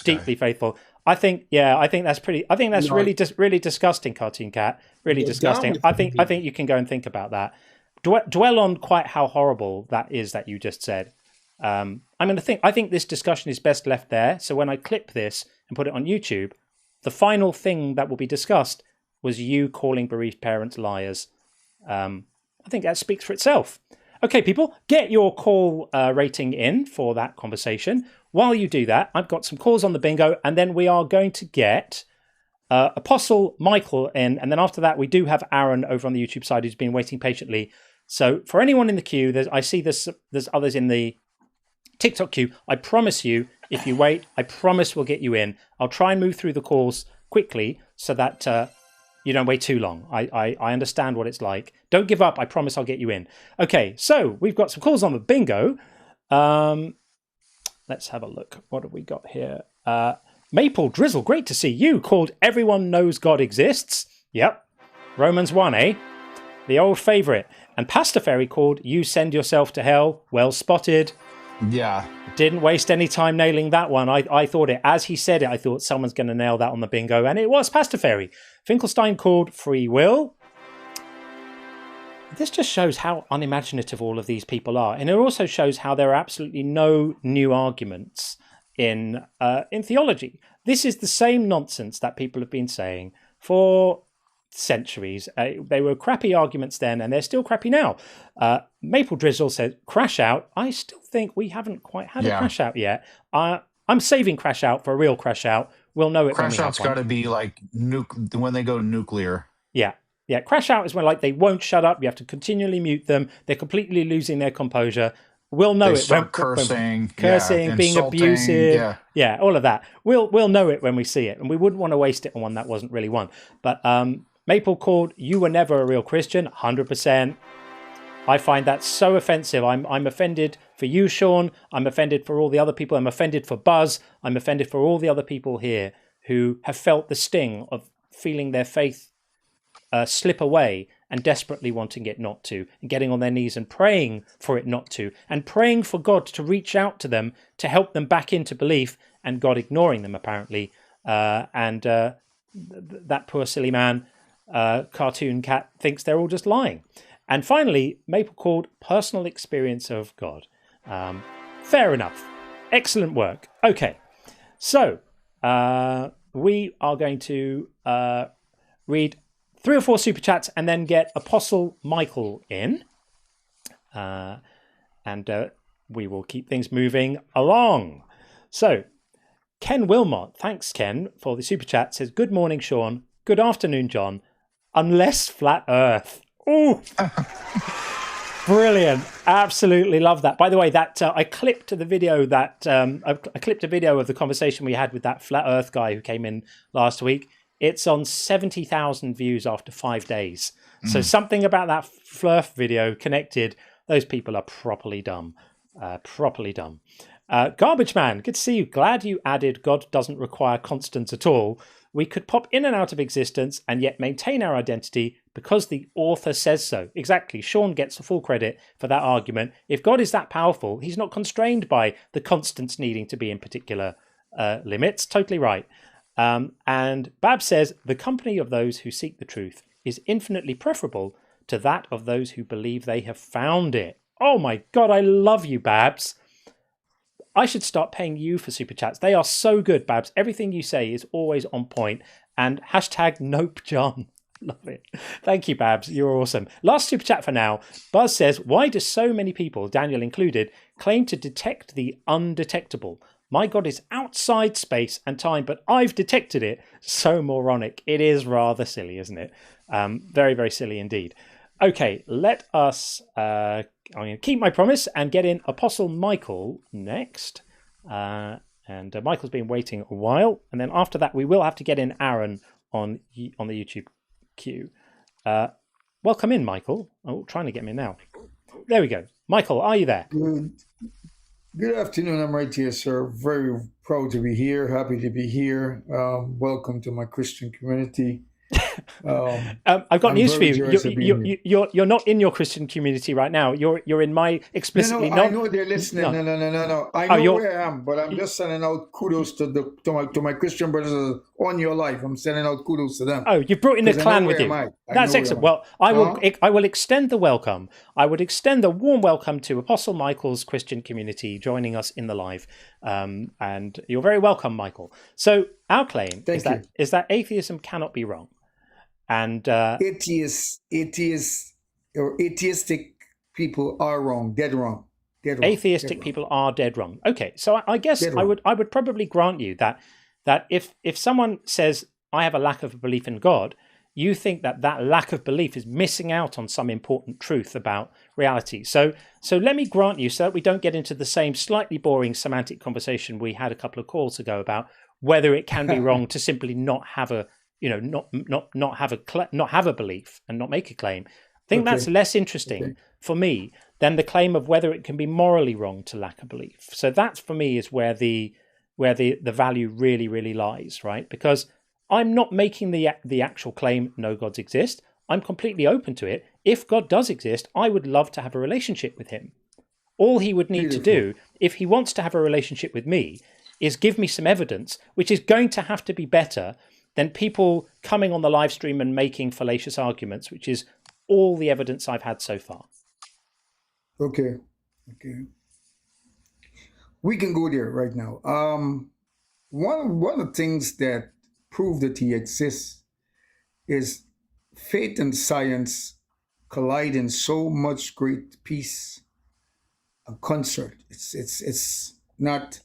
deeply faithful. I think that's really disgusting, Cartoon Cat. Really disgusting. I think you can go and think about that. Dwell on quite how horrible that is that you just said. I think this discussion is best left there. So when I clip this and put it on YouTube, the final thing that will be discussed was you calling bereaved parents liars. I think that speaks for itself. Okay, people, get your call rating in for that conversation. While you do that, I've got some calls on the bingo, and then we are going to get Apostle Michael in, and then after that, we do have Aaron over on the YouTube side who's been waiting patiently. So for anyone in the queue, I see there's others in the TikTok queue. I promise you, if you wait, I promise we'll get you in. I'll try and move through the calls quickly so that you don't wait too long. I understand what it's like. Don't give up. I promise I'll get you in. Okay, so we've got some calls on the bingo. Let's have a look. What have we got here? Maple Drizzle, great to see you. Called Everyone Knows God Exists. Yep. Romans 1, eh? The old favourite. And Pastor Ferry called You Send Yourself to Hell. Well spotted. Yeah. Didn't waste any time nailing that one. I thought it, as he said it, I thought someone's going to nail that on the bingo. And it was Pastor Ferry. Finkelstein called Free Will. This just shows how unimaginative all of these people are. And it also shows how there are absolutely no new arguments in theology. This is the same nonsense that people have been saying for centuries. They were crappy arguments then, and they're still crappy now. Maple Drizzle said, Crash Out. I still think we haven't quite had a Crash Out yet. I'm saving Crash Out for a real Crash Out. We'll know it. Crash Out's got to be like when they go nuclear. Yeah, Crash Out is when they won't shut up. You have to continually mute them. They're completely losing their composure. We'll know it when cursing, being abusive, all of that. We'll know it when we see it, and we wouldn't want to waste it on one that wasn't really one. But Maple called You Were Never a Real Christian, 100%. I find that so offensive. I'm offended for you, Sean. I'm offended for all the other people. I'm offended for Buzz. I'm offended for all the other people here who have felt the sting of feeling their faith slip away and desperately wanting it not to, and getting on their knees and praying for it not to, and praying for God to reach out to them to help them back into belief, and God ignoring them apparently. That poor silly man, Cartoon Cat, thinks they're all just lying. And finally, Maple called personal experience of God. Fair enough. Excellent work. Okay, so we are going to read 3 or 4 super chats and then get Apostle Michael in. And we will keep things moving along. So, Ken Wilmot, thanks Ken for the super chat, says, Good morning, Sean. Good afternoon, John. Unless flat Earth. Ooh. Brilliant. Absolutely love that. By the way, that I clipped the video I clipped a video of the conversation we had with that flat Earth guy who came in last week. It's on 70,000 views after 5 days. So something about that flirt video connected. Those people are properly dumb. Garbage Man, good to see you. Glad you added God doesn't require constants at all. We could pop in and out of existence and yet maintain our identity because the author says so. Exactly. Sean gets the full credit for that argument. If God is that powerful, he's not constrained by the constants needing to be in particular limits. Totally right. And Bab says, the company of those who seek the truth is infinitely preferable to that of those who believe they have found it. Oh my God, I love you, Babs. I should start paying you for super chats. They are so good, Babs. Everything you say is always on point. And hashtag Nope John. Love it. Thank you, Babs. You're awesome. Last super chat for now. Buzz says, why do so many people, Daniel included, claim to detect the undetectable? My God is outside space and time, but I've detected it. So moronic. It is rather silly, isn't it? Very, very silly indeed. Okay, let us... I'm going to keep my promise and get in Apostle Michael next. And Michael's been waiting a while. And then after that, we will have to get in Aaron on the YouTube queue. Welcome in, Michael. Oh, trying to get me now. There we go. Michael, are you there? Good afternoon. I'm right here, sir. Very proud to be here. Happy to be here. Welcome to my Christian community. I've got news for you. You're not in your Christian community right now. You're in my explicitly. I know they're listening. No. I know where I am, but I'm just sending out kudos to my Christian brothers on your life. I'm sending out kudos to them. Oh, you've brought in a clan with you. That's excellent. Well, I will extend the welcome. I would extend the warm welcome to Apostle Michael's Christian community joining us in the live. And you're very welcome, Michael. So our claim is that atheism cannot be wrong. And atheistic people are wrong, dead wrong. Atheistic people are dead wrong. Okay, so I guess I would probably grant you that if someone says I have a lack of belief in God, you think that lack of belief is missing out on some important truth about reality. So let me grant you, so that we don't get into the same slightly boring semantic conversation we had a couple of calls ago about whether it can be wrong to simply not have a not have a belief and not make a claim. I think that's less interesting for me than the claim of whether it can be morally wrong to lack a belief. So that for me is where the value really, really lies, right? Because I'm not making the actual claim no gods exist. I'm completely open to it. If God does exist, I would love to have a relationship with him. All he would need to do, if he wants to have a relationship with me, is give me some evidence, which is going to have to be better than people coming on the live stream and making fallacious arguments, which is all the evidence I've had so far. Okay. We can go there right now. One of the things that prove that he exists is faith and science collide in so much great peace and concert. It's not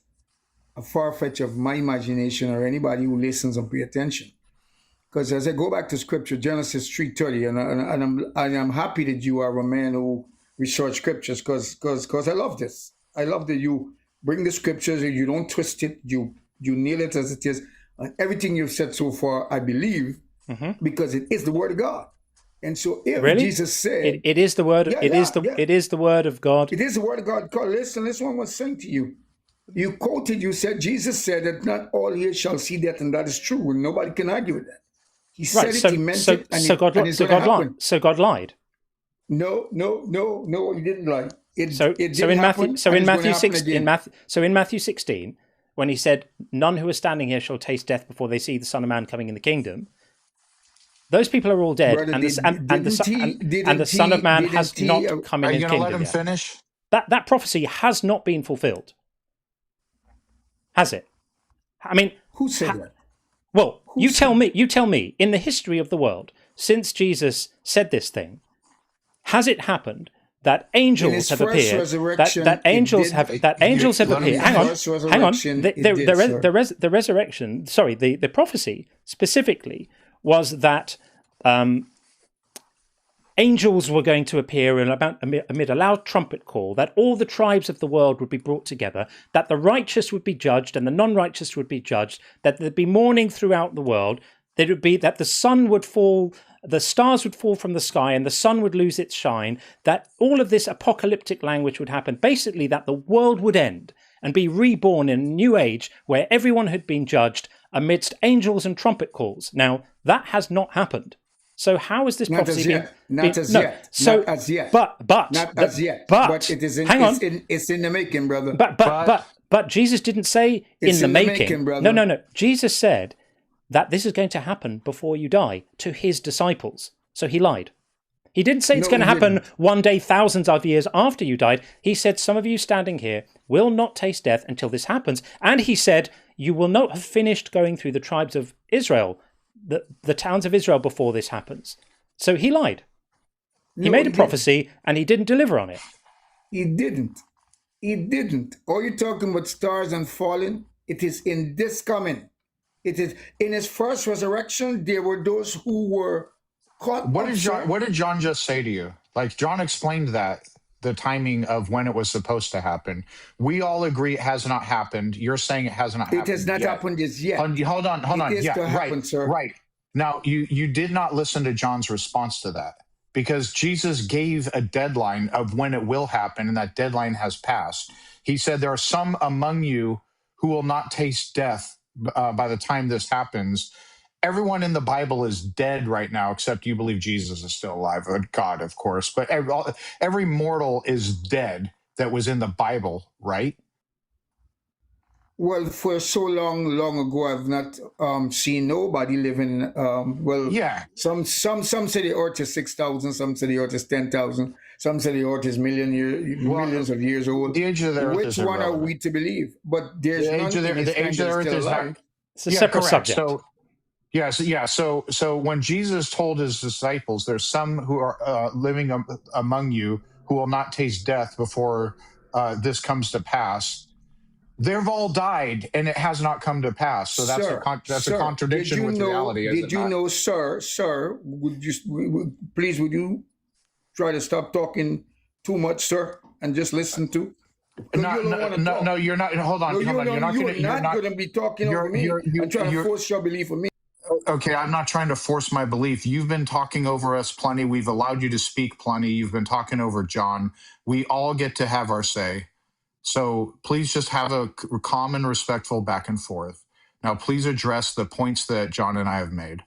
a far-fetch of my imagination or anybody who listens and pay attention. Because as I go back to scripture, Genesis 3:30, and I'm happy that you are a man who research scriptures, because I love this. I love that you bring the scriptures and you don't twist it, you nail it as it is. And everything you've said so far, I believe, because it is the word of God. And so if Jesus said it is the word, it is the word of God. It is the word of God. God, listen, this one was saying to you. You quoted, you said, Jesus said that not all here shall see death, and that is true, and nobody can argue with that. He said it, he meant it, and so God lied. No, he didn't lie. In Matthew 16, when he said, none who are standing here shall taste death before they see the Son of Man coming in the kingdom, those people are all dead, and the Son of Man has not come in his kingdom. Are you going to let him finish? That prophecy has not been fulfilled. Has it? I mean, who said that? Well, you tell me, in the history of the world, since Jesus said this thing, has it happened that angels have appeared? That angels have appeared. Hang on. The resurrection. Sorry, the prophecy specifically was that angels were going to appear amid a loud trumpet call, that all the tribes of the world would be brought together, that the righteous would be judged and the non-righteous would be judged, that there'd be mourning throughout the world, that the sun would fall, the stars would fall from the sky and the sun would lose its shine, that all of this apocalyptic language would happen, basically that the world would end and be reborn in a new age where everyone had been judged amidst angels and trumpet calls. Now, that has not happened. So how is this prophecy being... Not as yet. So, not as yet. But it is in, hang on. It's in the making, brother. But Jesus didn't say in the making. Brother. No. Jesus said that this is going to happen before you die to his disciples. So he lied. He didn't say it's going to happen one day, thousands of years after you died. He said, some of you standing here will not taste death until this happens. And he said, you will not have finished going through the tribes of Israel, the towns of Israel before this happens. So he lied. He made a prophecy and he didn't deliver on it. He didn't. Are you talking about stars and falling? It is in this coming. It is in his first resurrection. There were those who were caught. What did John just say to you? Like, John explained that the timing of when it was supposed to happen. We all agree it has not happened. You're saying it has not happened. It has not happened as yet. Hold on. It is to happen, sir. Right. Now, you did not listen to John's response to that, because Jesus gave a deadline of when it will happen, and that deadline has passed. He said, there are some among you who will not taste death by the time this happens. Everyone in the Bible is dead right now, except you believe Jesus is still alive. God, of course. But every mortal is dead that was in the Bible, right? Well, for so long ago, I've not seen nobody living. Some say the earth is 6,000, some say the earth is 10,000, some say the earth is millions of years old. The age of the earth Which one are we to believe? But there's the age of the earth is not. It's a separate subject. So when Jesus told his disciples, there's some who are living among you who will not taste death before this comes to pass. They've all died, and it has not come to pass. So that's a contradiction with reality. Did you know, sir? Would you try to stop talking too much, sir, and just listen to? No, you're not. Hold on. You're not going to be talking over me and trying to force your belief on me. Okay, I'm not trying to force my belief. You've been talking over us plenty. We've allowed you to speak plenty. You've been talking over John. We all get to have our say. So please just have a calm and respectful back and forth. Now, please address the points that John and I have made.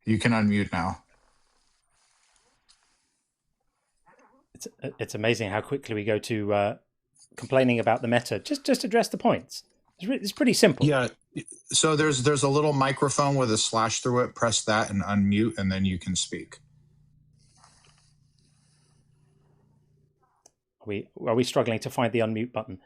You can unmute now. It's amazing how quickly we go to complaining about the meta. Just address the points. It's pretty simple. Yeah. So there's a little microphone with a slash through it. Press that and unmute, and then you can speak. Are we struggling to find the unmute button?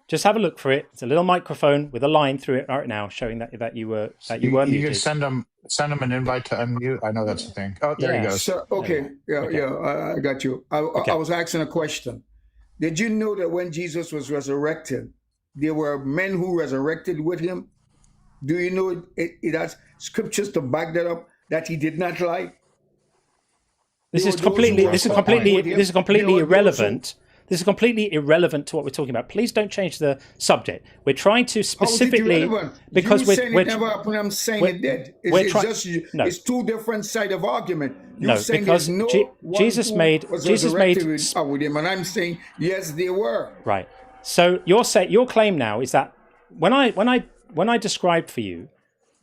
Just have a look for it. It's a little microphone with a line through it right now, showing that you were muted. You can send them an invite to unmute. I know that's the thing. Oh, there you go. So, okay. I got you. I was asking a question. Did you know that when Jesus was resurrected, there were men who resurrected with him? Do you know it has scriptures to back that up, that he did not lie? This is completely irrelevant. This is completely irrelevant to what we're talking about. Please don't change the subject. We're trying to specifically because you're saying it never happened. I'm saying it did. It's two different side of argument. You're saying because Jesus made with him, and I'm saying yes, they were. Right. So your claim now is that when I described for you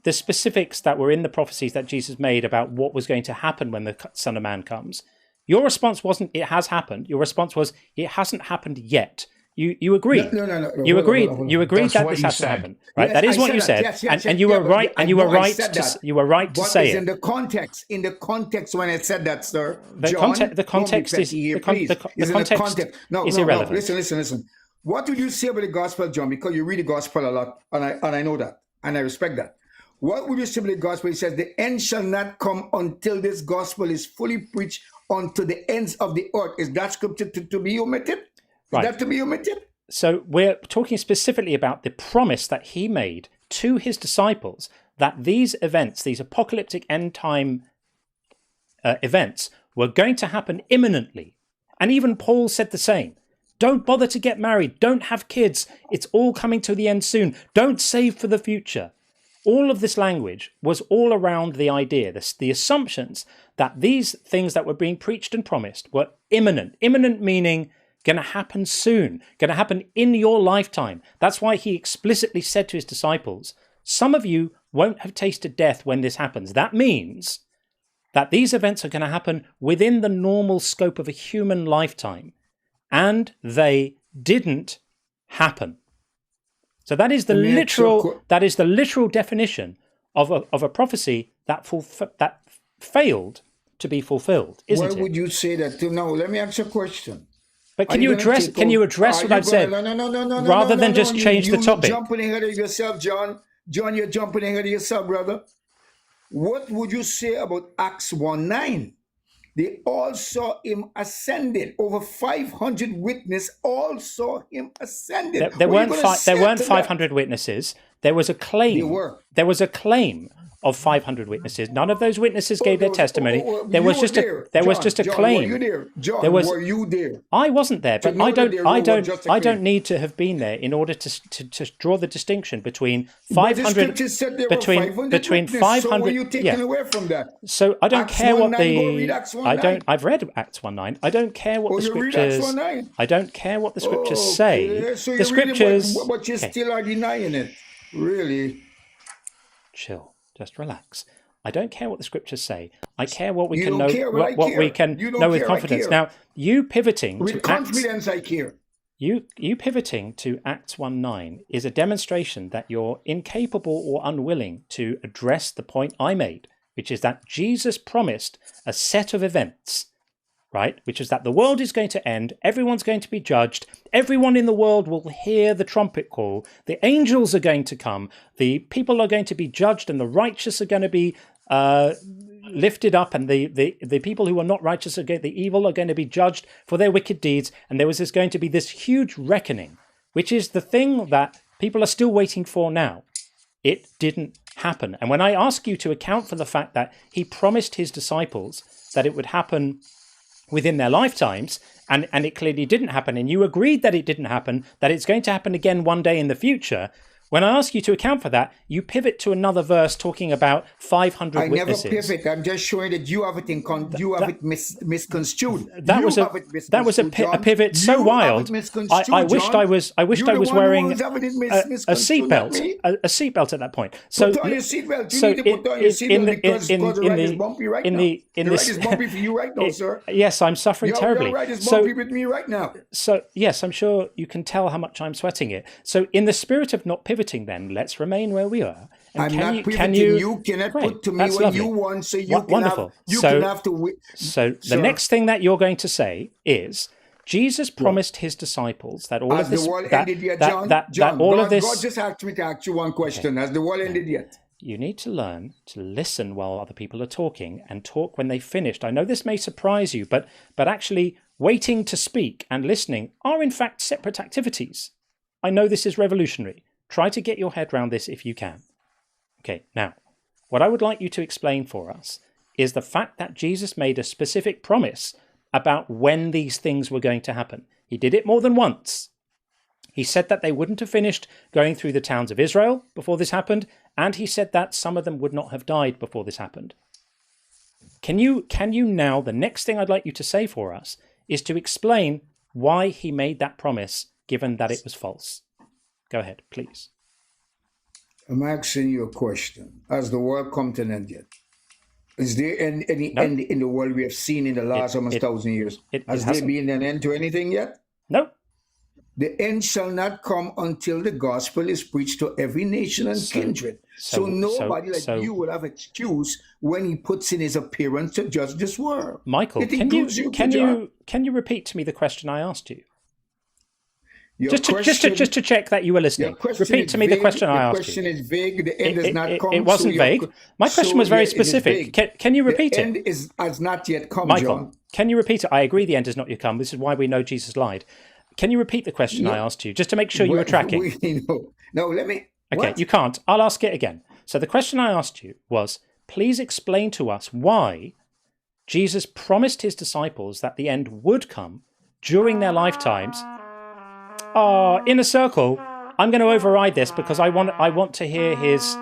the specifics that were in the prophecies that Jesus made about what was going to happen when the Son of Man comes, your response wasn't "it has happened." Your response was "it hasn't happened yet." You agreed. No. You agreed. You agreed that this hasn't happened. Right. Yes, that is what you said. Yes, and you were right. And you were right to say it. In the context when it said that, sir. The context is irrelevant. Listen. What would you say about the gospel, John? Because you read the gospel a lot, and I know that, and I respect that. What would you say about the gospel? It says, "The end shall not come until this gospel is fully preached unto the ends of the earth." Is that scripture to be omitted? Is that to be omitted? So we're talking specifically about the promise that he made to his disciples that these events, these apocalyptic end time events, were going to happen imminently. And even Paul said the same. Don't bother to get married. Don't have kids. It's all coming to the end soon. Don't save for the future. All of this language was all around the idea, the assumptions that these things that were being preached and promised were imminent. Imminent meaning going to happen soon, going to happen in your lifetime. That's why he explicitly said to his disciples, some of you won't have tasted death when this happens. That means that these events are going to happen within the normal scope of a human lifetime, and they didn't happen. So that is the literal definition of a prophecy that failed to be fulfilled, isn't it? Why would you say that? Now, let me ask you a question. But can you address what I've said? No, rather than just change the topic. You're jumping ahead of yourself, John. John, you're jumping ahead of yourself, brother. What would you say about Acts 1:9? They all saw him ascended. Over 500 witnesses all saw him ascended. There weren't 500 witnesses. There was a claim. There was a claim of 500 witnesses. None of those witnesses gave their testimony. There was just a claim. Were you there? John, were you there? I wasn't there, but I don't need to have been there in order to draw the distinction between 500 between 500. So were you taken away from that? So I don't Acts care what 1:9, I've read Acts 1:9. I don't care what the scriptures. I don't care what the scriptures say. So the scriptures. But you still are denying it. Really? Chill. Just relax. I don't care what the scriptures say. I care what we You can don't know. care, but I What care. we can You don't know with care, I confidence. care. Now, you pivoting With to confidence, I care. You pivoting to Acts 1:9 is a demonstration that you're incapable or unwilling to address the point I made, which is that Jesus promised a set of events, right? Which is that the world is going to end, everyone's going to be judged, everyone in the world will hear the trumpet call, the angels are going to come, the people are going to be judged, and the righteous are going to be lifted up, and the people who are not righteous, the evil are going to be judged for their wicked deeds, and there was going to be this huge reckoning, which is the thing that people are still waiting for now. It didn't happen. And when I ask you to account for the fact that he promised his disciples that it would happen within their lifetimes, and it clearly didn't happen, and you agreed that it didn't happen, that it's going to happen again one day in the future, when I ask you to account for that, you pivot to another verse talking about 500 witnesses. I never pivot. I'm just showing that you have it misconstrued. That was a pivot so wild. I wished I was wearing a seatbelt. A seatbelt at that point. So put on your seatbelt. You need to put on your seatbelt because the ride is bumpy right now. The ride is bumpy for you right now, sir. Yes, I'm suffering terribly. Your ride is bumpy with me right now. So yes, I'm sure you can tell how much I'm sweating it. So in the spirit of not pivoting, then let's remain where we are. And I'm not pivoting. You cannot put to me what lovely. You want, so you Wonderful. can have to. So the next thing that you're going to say is Jesus promised his disciples that all of this. Has the world ended yet, John? God just asked me to ask you one question. Has the world ended yet? You need to learn to listen while other people are talking and talk when they've finished. I know this may surprise you, but actually waiting to speak and listening are in fact separate activities. I know this is revolutionary. Try to get your head around this if you can. Okay, now, what I would like you to explain for us is the fact that Jesus made a specific promise about when these things were going to happen. He did it more than once. He said that they wouldn't have finished going through the towns of Israel before this happened, and he said that some of them would not have died before this happened. Can you now, the next thing I'd like you to say for us is to explain why he made that promise, given that it was false. Go ahead, please. I'm asking you a question. Has the world come to an end yet? Is there any end in the world we have seen in the last almost 1,000 years? Has there been an end to anything yet? No. The end shall not come until the gospel is preached to every nation and kindred. So nobody you will have excuse when he puts in his appearance to judge this world. Michael, can you repeat to me the question I asked you? Just to check that you were listening. Repeat to me the question I asked you. The question is vague. The end has not come. It wasn't vague. My question was very specific. Can you repeat it? The end has not yet come, Michael, John. Can you repeat it? I agree the end has not yet come. This is why we know Jesus lied. Can you repeat the question I asked you, just to make sure you were tracking? No, let me... Okay, what? you can't. I'll ask it again. So the question I asked you was, please explain to us why Jesus promised his disciples that the end would come during their lifetimes. In a circle, I'm going to override this because I want to hear his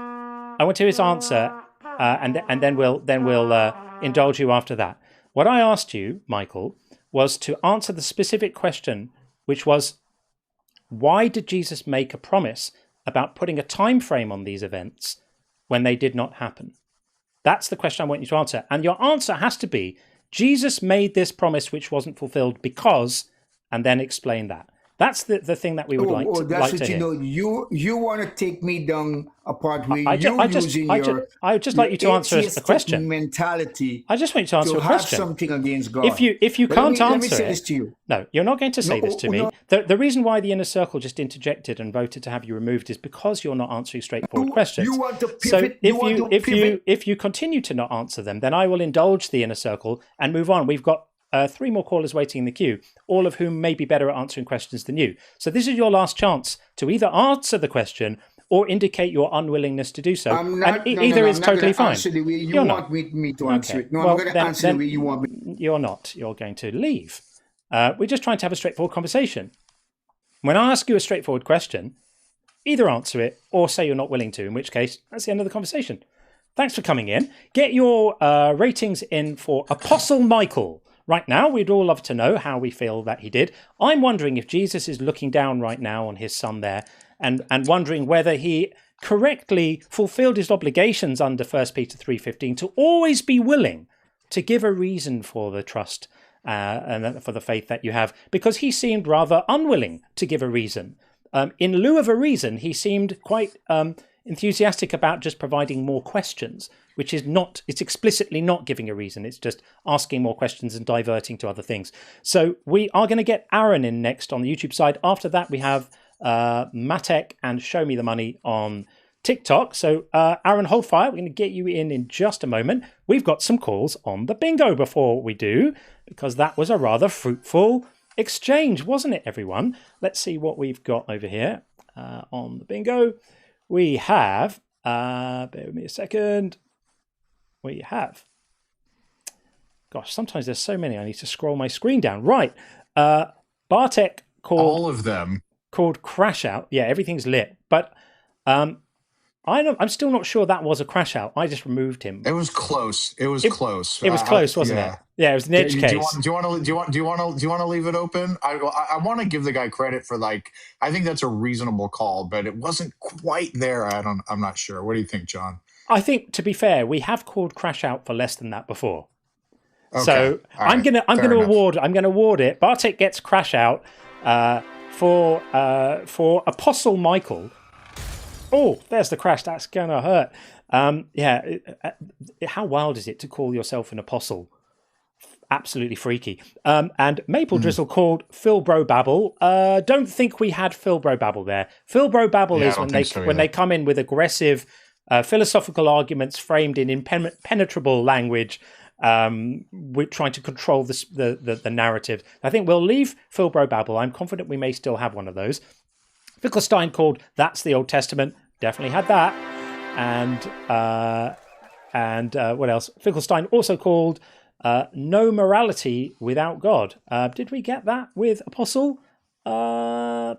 answer, and then we'll indulge you after that. What I asked you, Michael, was to answer the specific question, which was, why did Jesus make a promise about putting a time frame on these events when they did not happen? That's the question I want you to answer. And your answer has to be, Jesus made this promise which wasn't fulfilled because, and then explain that. That's the thing that we would like to that's what hear. You want to take me down a part where I would just like you to answer a question. Mentality. I just want you to answer a question. Have something against God. If you can't answer let me say this to you. No, you're not going to say this to me. The reason why the inner circle just interjected and voted to have you removed is because you're not answering straightforward questions. You want to pivot. So if you continue to not answer them, then I will indulge the inner circle and move on. We've got 3 more callers waiting in the queue, all of whom may be better at answering questions than you. So this is your last chance to either answer the question or indicate your unwillingness to do so. Either is totally fine. You want me to answer it. No, I'm going to answer the way you want me. You're not. You're going to leave. We're just trying to have a straightforward conversation. When I ask you a straightforward question, either answer it or say you're not willing to, in which case, that's the end of the conversation. Thanks for coming in. Get your ratings in for Apostle Michael. Right now, we'd all love to know how we feel that he did. I'm wondering if Jesus is looking down right now on his son there and wondering whether he correctly fulfilled his obligations under 1 Peter 3:15 to always be willing to give a reason for the trust and for the faith that you have, because he seemed rather unwilling to give a reason. In lieu of a reason, he seemed quite enthusiastic about just providing more questions, which is not, it's explicitly not giving a reason. It's just asking more questions and diverting to other things. So we are going to get Aaron in next on the YouTube side. After that, we have Matek and Show Me the Money on TikTok. So Aaron, hold fire. We're going to get you in just a moment. We've got some calls on the bingo before we do, because that was a rather fruitful exchange, wasn't it, everyone? Let's see what we've got over here on the bingo. We have, bear with me a second. We have, gosh, sometimes there's so many, I need to scroll my screen down. Right. Bartek called. All of them. Called Crash Out. Yeah, everything's lit. But I'm still not sure that was a crash out. I just removed him. It was close. It was close. It was close, wasn't it? Yeah, it was an edge case. Do you want to leave it open? I want to give the guy credit for, like, I think that's a reasonable call, but it wasn't quite there. I'm not sure. What do you think, John? I think, to be fair, we have called crash out for less than that before. Okay. So I'm gonna award it. Bartek gets crash out for Apostle Michael. Oh, there's the crash. That's gonna hurt. How wild is it to call yourself an apostle? Absolutely freaky. And Maple Drizzle called Philbro Babble. Don't think we had Philbro Babble there. Philbro Babble is when they come in with aggressive philosophical arguments framed in impenetrable language. We're trying to control the narrative. I think we'll leave Philbro Babble. I'm confident we may still have one of those. Finkelstein called That's the Old Testament. Definitely had that. And what else? Finkelstein also called No Morality Without God. Did we get that with Apostle? I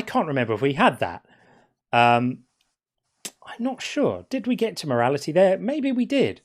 can't remember if we had that. I'm not sure. Did we get to morality there? Maybe we did.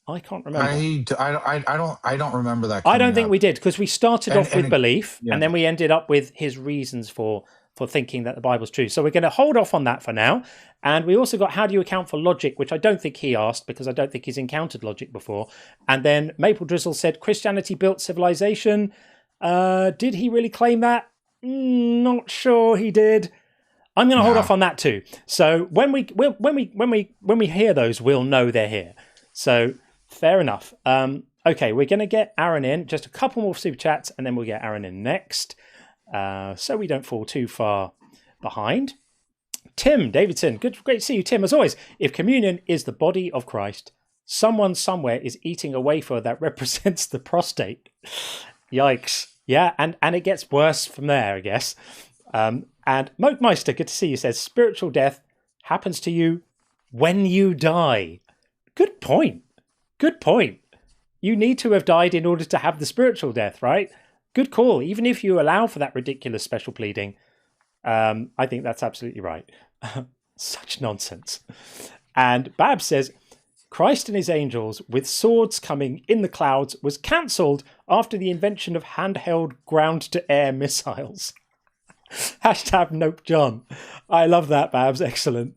I can't remember. I don't remember that. I don't think we did, because we started off with belief, and then we ended up with his reasons for thinking that the Bible's true. So we're going to hold off on that for now. And we also got how do you account for logic, which I don't think he asked, because I don't think he's encountered logic before. And then Maple Drizzle said Christianity built civilization. Did he really claim that? Not sure he did. I'm going to hold off on that too. So when we hear those, we'll know they're here. So fair enough. Okay, we're going to get Aaron in. Just a couple more super chats, and then we'll get Aaron in next. So we don't fall too far behind. Tim Davidson, great to see you, Tim, as always. If communion is the body of Christ, someone somewhere is eating a wafer that represents the prostate. Yikes. Yeah, and it gets worse from there, I guess. And Mokemeister, good to see you, says, spiritual death happens to you when you die. Good point. Good point. You need to have died in order to have the spiritual death, right? Good call. Even if you allow for that ridiculous special pleading, I think that's absolutely right. Such nonsense. And Bab says, Christ and his angels with swords coming in the clouds was cancelled after the invention of handheld ground-to-air missiles. Hashtag Nope John. I love that, Babs. Excellent.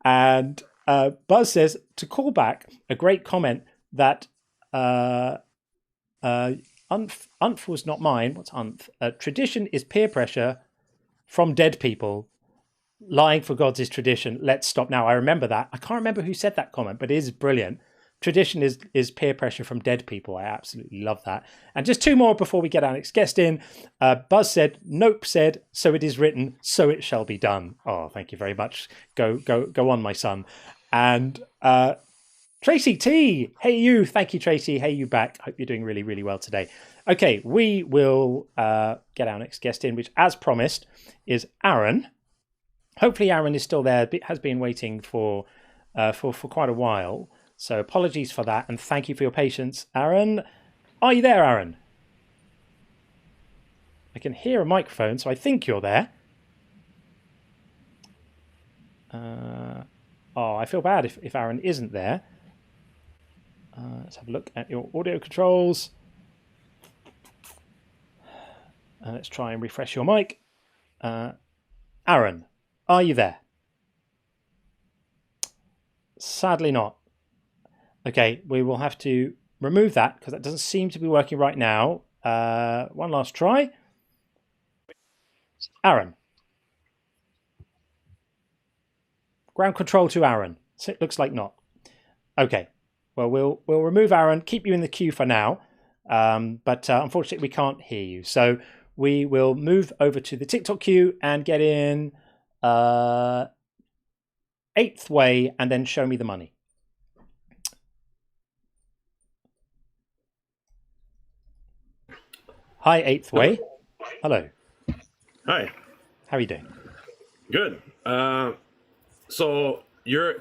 And Buzz says, to call back a great comment that Unf was not mine. What's Unf? Tradition is peer pressure from dead people. Lying for gods is tradition. Let's stop now. I remember that. I can't remember who said that comment, but it is brilliant. Tradition is peer pressure from dead people. I absolutely love that. And just two more before we get our next guest in. Buzz said, Nope said, so it is written, so it shall be done. Oh, thank you very much. Go on, my son. And Tracy T, hey you. Thank you, Tracy. Hey you back. Hope you're doing really, really well today. Okay, we will get our next guest in, which, as promised, is Aaron. Hopefully Aaron is still there. Has been waiting for quite a while. So apologies for that, and thank you for your patience. Aaron, are you there, Aaron? I can hear a microphone, so I think you're there. I feel bad if Aaron isn't there. Let's have a look at your audio controls. Let's try and refresh your mic. Aaron, are you there? Sadly not. Okay, we will have to remove that because that doesn't seem to be working right now. One last try. Aaron. Ground control to Aaron. So it looks like not. Okay. Well, we'll remove Aaron, keep you in the queue for now. But unfortunately, we can't hear you. So we will move over to the TikTok queue and get in Eighth Way and then Show Me the Money. Hi, Eighth Way. Hello. Hi. How are you doing? Good. So you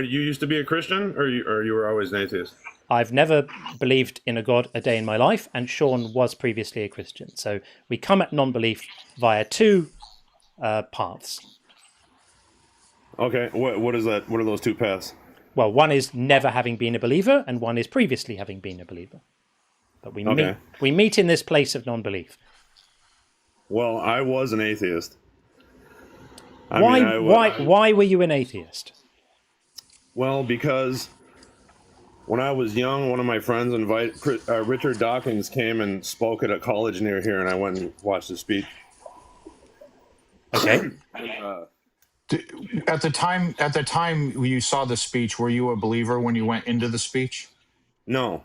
used to be a Christian, or you were always an atheist? I've never believed in a god a day in my life, and Sean was previously a Christian. So we come at non-belief via two paths. Okay. What is that? What are those two paths? Well, one is never having been a believer, and one is previously having been a believer. But we meet in this place of non-belief. Well, I was an atheist. Why were you an atheist? Well, because when I was young, one of my friends Richard Dawkins came and spoke at a college near here, and I went and watched his speech. Okay. At the time you saw the speech, were you a believer when you went into the speech? No.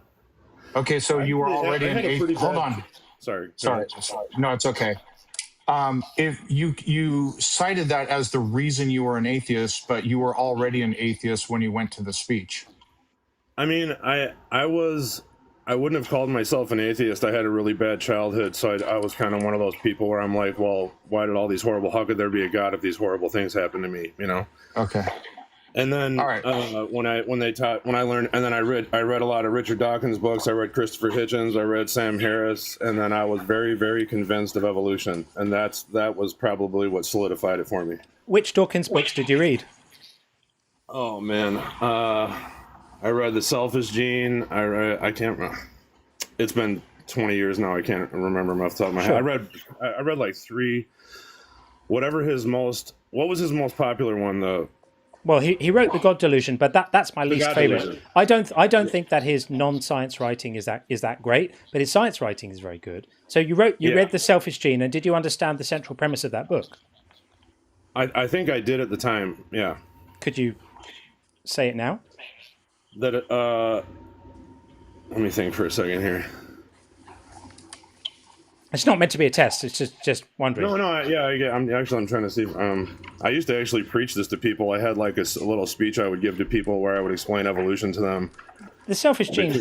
Okay, so you were already an atheist. Hold on. Sorry. No, it's okay. If you cited that as the reason you were an atheist, but you were already an atheist when you went to the speech. I mean, I wouldn't have called myself an atheist. I had a really bad childhood, so I was kind of one of those people where I'm like, well, why did all these how could there be a God if these horrible things happen to me, you know? Okay. And then when I learned, and then I read a lot of Richard Dawkins books. I read Christopher Hitchens. I read Sam Harris, and then I was very, very convinced of evolution, and that was probably what solidified it for me. Which Dawkins books did you read? Oh man, I read The Selfish Gene. I can't remember. It's been 20 years now. I can't remember them off the top of my head. I read like three. What was his most popular one? Well, he wrote The God Delusion, but that's my least favorite. I don't think that his non-science writing is that great, but his science writing is very good. So you read The Selfish Gene, and did you understand the central premise of that book? I think I did at the time. Yeah. Could you say it now? Let me think for a second here. It's not meant to be a test. It's just wondering. No. I'm trying to see. I used to actually preach this to people. I had like a little speech I would give to people where I would explain evolution to them. The Selfish Gene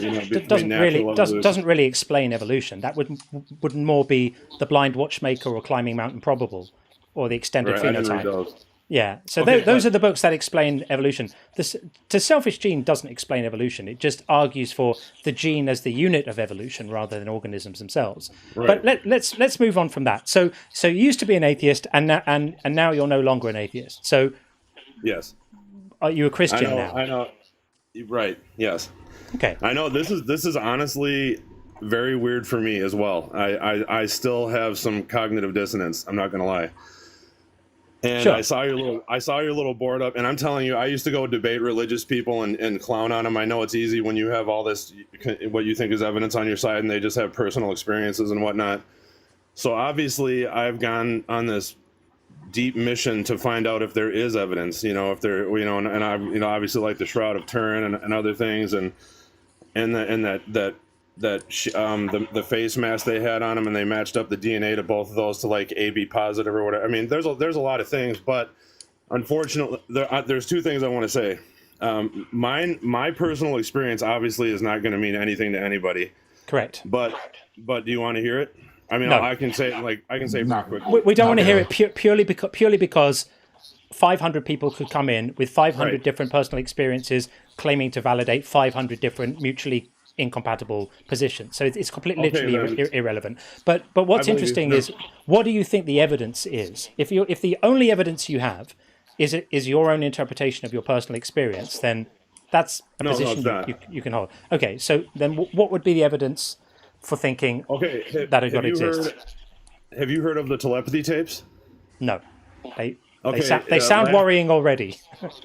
doesn't really explain evolution. That would more be The Blind Watchmaker or Climbing Mount Improbable or The Extended Phenotype. Yeah, so those are the books that explain evolution. The Selfish Gene doesn't explain evolution. It just argues for the gene as the unit of evolution rather than organisms themselves. Right. But let's move on from that. So you used to be an atheist, and now you're no longer an atheist. So yes, are you a Christian now? I know. Right. Yes. Okay. I know this is honestly very weird for me as well. I still have some cognitive dissonance. I'm not going to lie. And Sure. I saw your little board up, and I'm telling you, I used to go debate religious people and clown on them. I know it's easy when you have all this, what you think is evidence on your side, and they just have personal experiences and whatnot. So obviously, I've gone on this deep mission to find out if there is evidence, if there, and I, obviously like the Shroud of Turin and other things, and the face mask they had on them, and they matched up the DNA to both of those to like AB positive or whatever. I mean, there's a lot of things, but unfortunately, there's two things I want to say. My personal experience obviously is not going to mean anything to anybody. Correct. But do you want to hear it? I mean, No. I can say pretty quickly. We don't want to hear it purely because 500 people could come in with 500 Right. different personal experiences claiming to validate 500 different mutually incompatible positions. So it's completely literally irrelevant. But what's interesting is, what do you think the evidence is? If the only evidence you have is your own interpretation of your personal experience, then that's a position you can hold. Okay, so then what would be the evidence for thinking that a God exists? Have you heard of the telepathy tapes? No. They Okay, sound worrying already.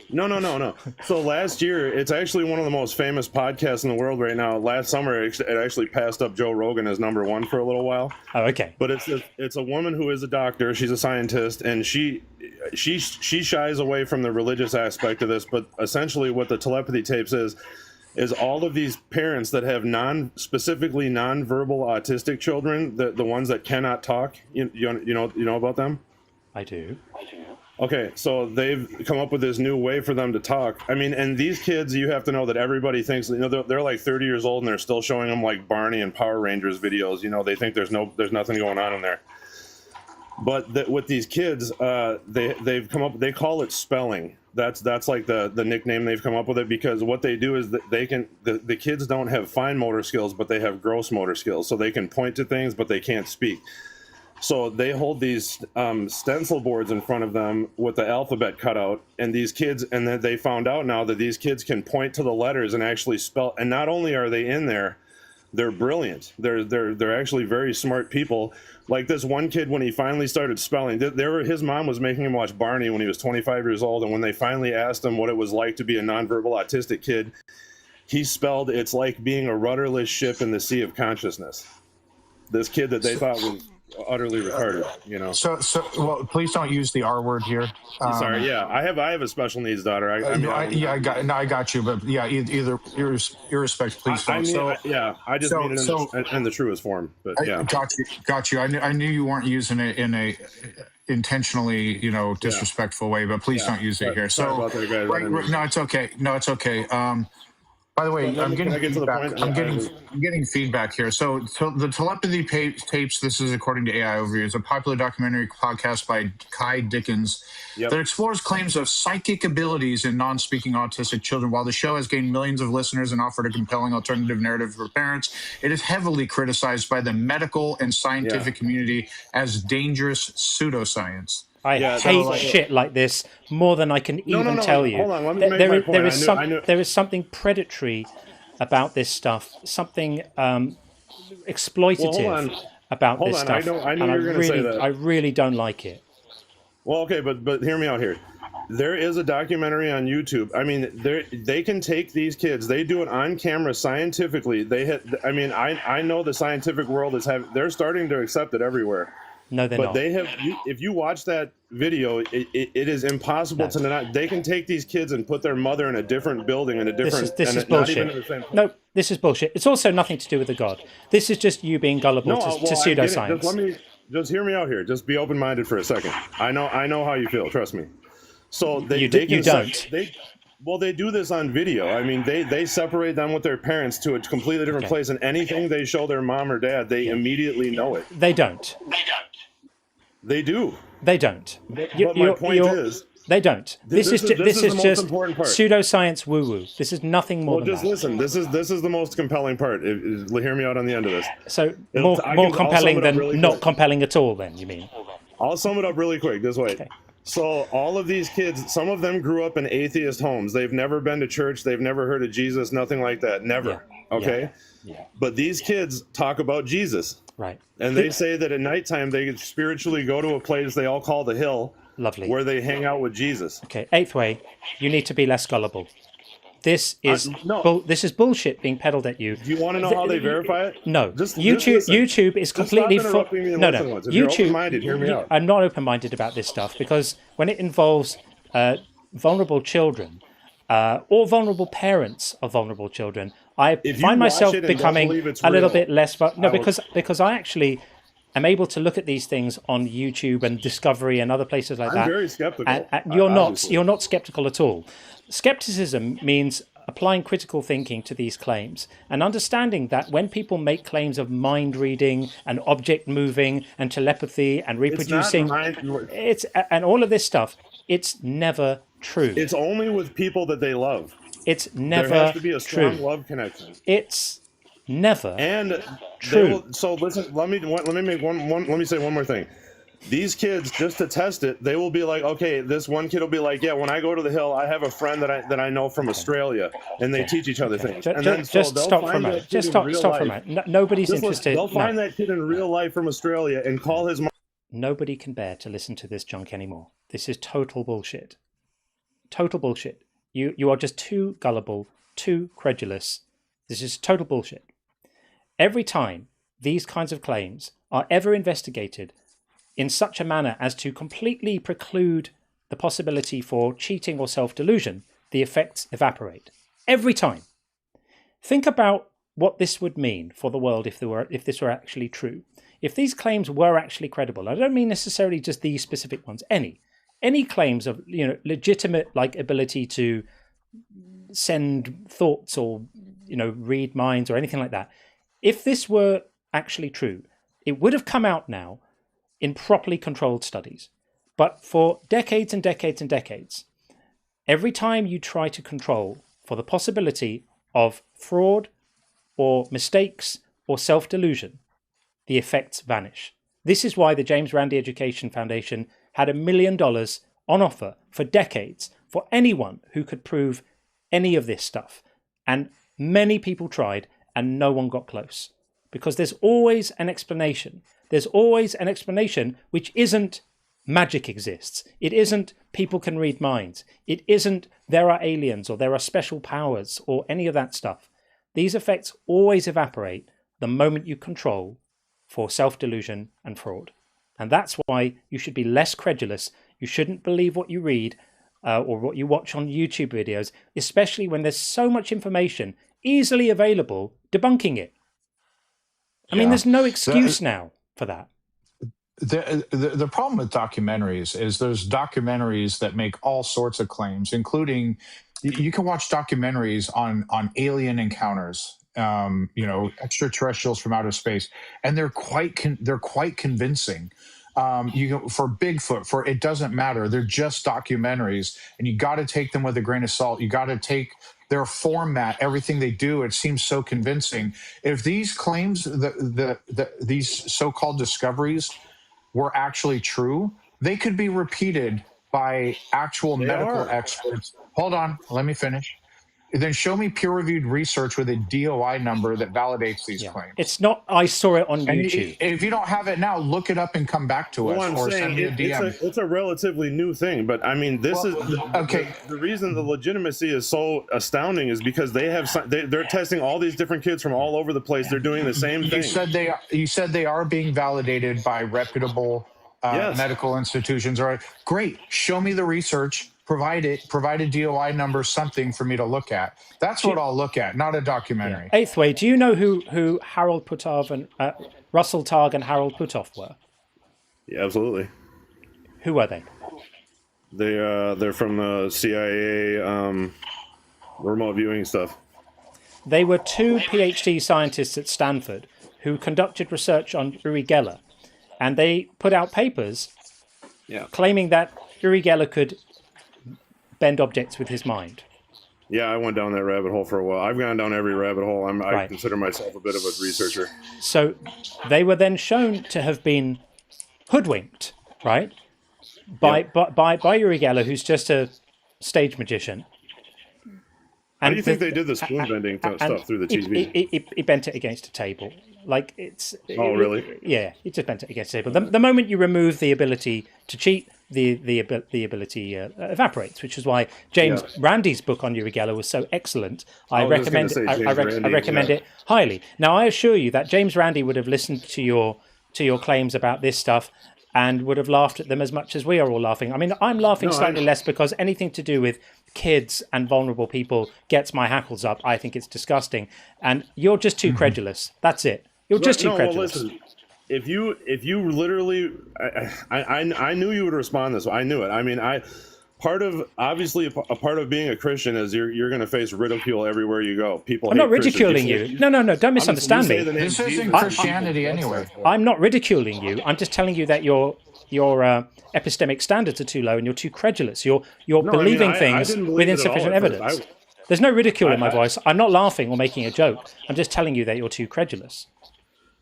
No. So last year, it's actually one of the most famous podcasts in the world right now. Last summer, it actually passed up Joe Rogan as #1 for a little while. Oh, okay. But it's a woman who is a doctor. She's a scientist, and she shies away from the religious aspect of this. But essentially, what the telepathy tapes is all of these parents that have specifically non-verbal autistic children, the ones that cannot talk. You know about them? I do. Okay, so they've come up with this new way for them to talk. I mean, and these kids, you have to know that everybody thinks, they're like 30 years old and they're still showing them like Barney and Power Rangers videos. They think there's nothing going on in there. But with these kids, they've come up, they call it spelling. That's like the nickname they've come up with it, because what they do is that the kids don't have fine motor skills, but they have gross motor skills. So they can point to things, but they can't speak. So they hold these stencil boards in front of them with the alphabet cut out, and these kids, and then they found out now that these kids can point to the letters and actually spell. And not only are they in there, they're brilliant. They're actually very smart people. Like this one kid, when he finally started spelling, his mom was making him watch Barney when he was 25 years old, and when they finally asked him what it was like to be a nonverbal autistic kid, he spelled, "It's like being a rudderless ship in the sea of consciousness." This kid that they thought was utterly retarded, So well, please don't use the R word here. Sorry, yeah, I have a special needs daughter. I got you, but yeah, either irrespective, please don't. I just mean it in the truest form, but yeah. Got you. I knew you weren't using it in a intentionally, disrespectful way, but please don't use it here. Sorry about that, guys. No, it's okay. By the way, I'm getting feedback. I'm getting feedback here. So the telepathy tapes. This is according to AI Overview. Is a popular documentary podcast by Kai Dickens that explores claims of psychic abilities in non-speaking autistic children. While the show has gained millions of listeners and offered a compelling alternative narrative for parents, it is heavily criticized by the medical and scientific community as dangerous pseudoscience. I hate shit like this more than I can even tell you. Hold on, let me make my point. There is something predatory about this stuff, something exploitative about this stuff. I know you're going to say that. I really don't like it. Well, okay, but hear me out here. There is a documentary on YouTube. I mean, they can take these kids. They do it on camera scientifically. I know the scientific world they're starting to accept it everywhere. No, they're not. But if you watch that video, it is impossible to not. They can take these kids and put their mother in a different building in a different. This is bullshit. No, this is bullshit. It's also nothing to do with the God. This is just you being gullible to pseudoscience. Just hear me out here. Just be open-minded for a second. I know how you feel. Trust me. So they don't. They do this on video. I mean, they separate them with their parents to a completely different place, and anything they show their mom or dad, they immediately know it. They don't. They do. They don't. But my point is, they don't. This is just pseudoscience woo-woo. This is nothing more than that. Listen. This is the most compelling part. Hear me out on the end of this. So more compelling than not compelling at all. Then you mean? I'll sum it up really quick. This way. Okay. So all of these kids, some of them grew up in atheist homes. They've never been to church. They've never heard of Jesus. Nothing like that. Never. Yeah. Okay. Yeah. But these kids talk about Jesus. Right. And they say that at nighttime they spiritually go to a place they all call the hill, Lovely. where they hang out with Jesus. Okay, eighth way, you need to be less gullible. This is this is bullshit being peddled at you. Do you want to know how they verify it? No. Just YouTube is completely full. No. YouTube. If you're open-minded, hear me out. I'm not open-minded about this stuff because when it involves vulnerable children or vulnerable parents of vulnerable children, I find myself becoming a little bit less. Because I actually am able to look at these things on YouTube and Discovery and other places like that. I'm very skeptical. And you're not skeptical at all. Skepticism means applying critical thinking to these claims and understanding that when people make claims of mind reading and object moving and telepathy and reproducing, and all of this stuff, it's never true. It's only with people that they love. It's never there has to be a strong true. Love connection. It's never and true. So listen, let me say one more thing. These kids, just to test it, they will be like, okay, this one kid will be like, yeah, when I go to the hill, I have a friend that I know from Australia, and they teach each other things. Just stop for a minute. Just stop for a minute. Nobody's interested. They'll find that kid in real life from Australia and call his mom. Nobody can bear to listen to this junk anymore. This is total bullshit. Total bullshit. You are just too gullible, too credulous. This is total bullshit. Every time these kinds of claims are ever investigated in such a manner as to completely preclude the possibility for cheating or self-delusion, the effects evaporate. Every time. Think about what this would mean for the world if this were actually true. If these claims were actually credible, I don't mean necessarily just these specific ones, any claims of legitimate ability to send thoughts or read minds or anything like that. If this were actually true, it would have come out now in properly controlled studies. But for decades and decades and decades, every time you try to control for the possibility of fraud or mistakes or self-delusion, the effects vanish. This is why the James Randi Education Foundation had $1 million on offer for decades for anyone who could prove any of this stuff. And many people tried and no one got close. Because there's always an explanation. There's always an explanation which isn't magic exists. It isn't people can read minds. It isn't there are aliens or there are special powers or any of that stuff. These effects always evaporate the moment you control for self-delusion and fraud. And that's why you should be less credulous. You shouldn't believe what you read or what you watch on YouTube videos, especially when there's so much information easily available debunking it. I mean, there's no excuse now for that. The problem with documentaries is there's documentaries that make all sorts of claims, including you can watch documentaries on alien encounters, extraterrestrials from outer space, and they're quite convincing. For Bigfoot, for it doesn't matter. They're just documentaries, and you got to take them with a grain of salt. You got to take their format, everything they do. It seems so convincing. If these claims, these so-called discoveries, were actually true, they could be repeated by actual medical experts. Hold on, let me finish. Then show me peer-reviewed research with a DOI number that validates these claims. It's not, I saw it on YouTube. If you don't have it now, look it up and come back to us or send me a DM. It's a relatively new thing, but I mean, the reason the legitimacy is so astounding is because they're testing all these different kids from all over the place. They're doing the same thing. You said they are being validated by reputable medical institutions. All right, great. Show me the research. Provide a DOI number, something for me to look at. That's what I'll look at, not a documentary. Eighth way, do you know who Harold Puthoff and Russell Targ and Harold Puthoff were? Yeah, absolutely. Who were they? They're from the CIA remote viewing stuff. They were two PhD scientists at Stanford who conducted research on Uri Geller, and they put out papers claiming that Uri Geller could bend objects with his mind. Yeah, I went down that rabbit hole for a while. I've gone down every rabbit hole. I consider myself a bit of a researcher. So they were then shown to have been hoodwinked, right? By Uri Geller, who's just a stage magician. How do you think they did the spoon bending stuff through the TV? He bent it against a table. Like really? Yeah, he just bent it against a table. The moment you remove the ability to cheat, the ability evaporates, which is why James Randi's book on Uri Geller was so excellent. I recommend it highly. Now, I assure you that James Randi would have listened to your claims about this stuff and would have laughed at them as much as we are all laughing. I mean, I'm laughing slightly less because anything to do with kids and vulnerable people gets my hackles up. I think it's disgusting, and you're just too credulous. That's it. You're just too credulous. Well, listen, if you literally, I knew you would respond this way. I knew it. I mean, part of being a Christian is you're going to face ridicule everywhere you go. People. I'm not ridiculing you. No. Don't misunderstand me. This isn't Christianity anyway. I'm not ridiculing you. I'm just telling you that your epistemic standards are too low and you're too credulous. You're believing things with insufficient evidence. There's no ridicule in my voice. I'm not laughing or making a joke. I'm just telling you that you're too credulous.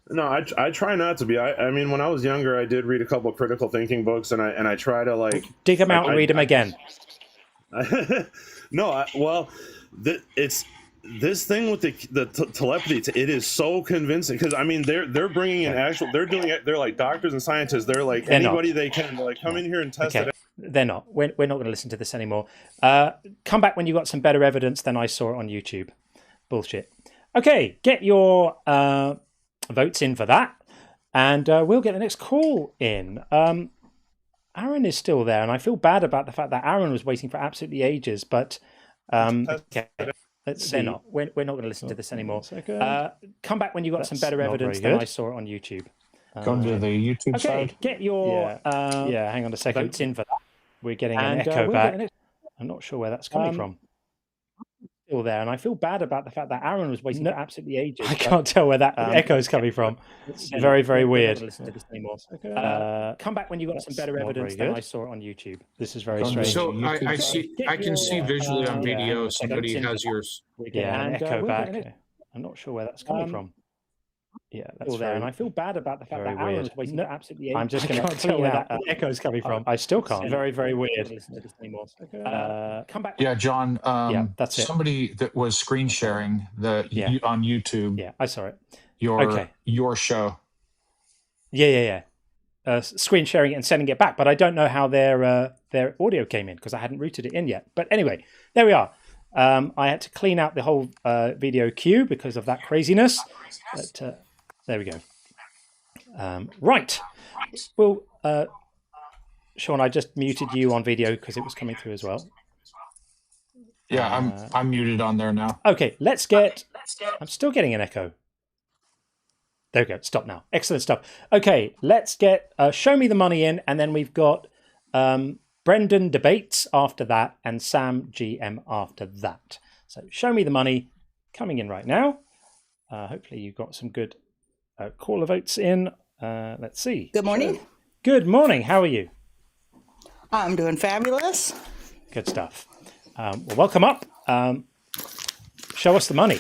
No, I try not to be. I mean, when I was younger, I did read a couple of critical thinking books, and I try to like dig them out and read them again. It's this thing with the telepathy. It is so convincing because I mean they're bringing in they're like doctors and scientists. They're like anybody they can. They're like come in here and test it. They're not. We're not going to listen to this anymore. Come back when you got some better evidence than I saw on YouTube. Bullshit. Okay, get your votes in for that, and we'll get the next call in. Aaron is still there, and I feel bad about the fact that Aaron was waiting for absolutely ages, but okay, let's see. Not. We're not going to listen to this anymore. Come back when you got some better evidence than I saw on YouTube. Come to the YouTube side. Get your hang on a second. Votes in for that. We're getting an echo back. I'm not sure where that's coming from. Still there, and I feel bad about the fact that Aaron was waiting for absolutely ages. I can't tell where that echo is coming from. It's very, very weird. Listen to this anymore. Come back when you got some better evidence than I saw on YouTube. This is very strange. So I can see visually on video somebody has yours. An echo back. I'm not sure where that's coming from. Yeah, that's there, and I feel bad about the fact that Aaron was waiting for absolutely ages. I'm just going to tell where that echo is coming from. I still can't. Very, very weird. Listen to this anymore. Come back. Yeah, John. That's it. Somebody that was screen sharing on YouTube. Yeah, I saw it. Your show. Yeah. Screen sharing it and sending it back, but I don't know how their audio came in because I hadn't routed it in yet. But anyway, there we are. I had to clean out the whole video queue because of that craziness. But there we go. Right. Well, Sean, I just muted you on video because it was coming through as well. Yeah, I'm muted on there now. Okay, let's get. I'm still getting an echo. There we go. Stop now. Excellent stuff. Okay, let's get Show Me the Money in, and then we've got Brendan Debates after that, and Sam GM after that. So Show Me the Money coming in right now. Hopefully you've got some good caller votes in. Let's see. Good morning. Good morning. How are you? I'm doing fabulous. Good stuff. Well, welcome up. Show us the money.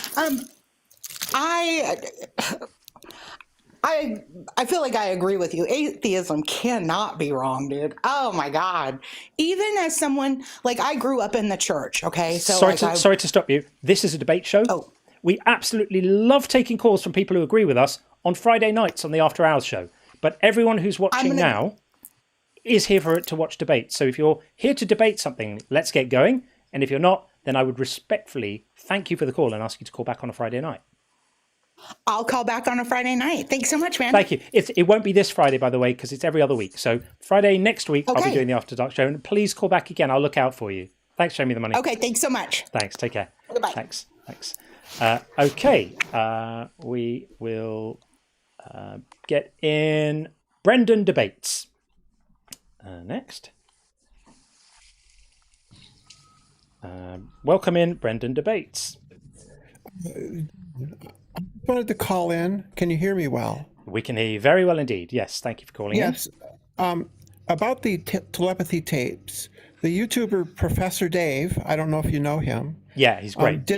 I feel like I agree with you. Atheism cannot be wrong, dude. Oh my God. Even as someone, like I grew up in the church, okay? So sorry to stop you. This is a debate show. Oh. We absolutely love taking calls from people who agree with us on Friday nights on the After Hours show. But everyone who's watching now is here to watch debate. So if you're here to debate something, let's get going. And if you're not, then I would respectfully thank you for the call and ask you to call back on a Friday night. I'll call back on a Friday night. Thanks so much, man. Thank you. It won't be this Friday, by the way, because it's every other week. So Friday next week, I'll be doing the After Dark show. And please call back again. I'll look out for you. Thanks, Show Me the Money. Okay, thanks so much. Thanks. Take care. Goodbye. Thanks. Okay. We will get in Brendan Debates. Next. Welcome in, Brendan Debates. I wanted to call in. Can you hear me well? We can hear you very well indeed. Yes, thank you for calling in. Yes. About the telepathy tapes, the YouTuber Professor Dave, I don't know if you know him. Yeah, he's great.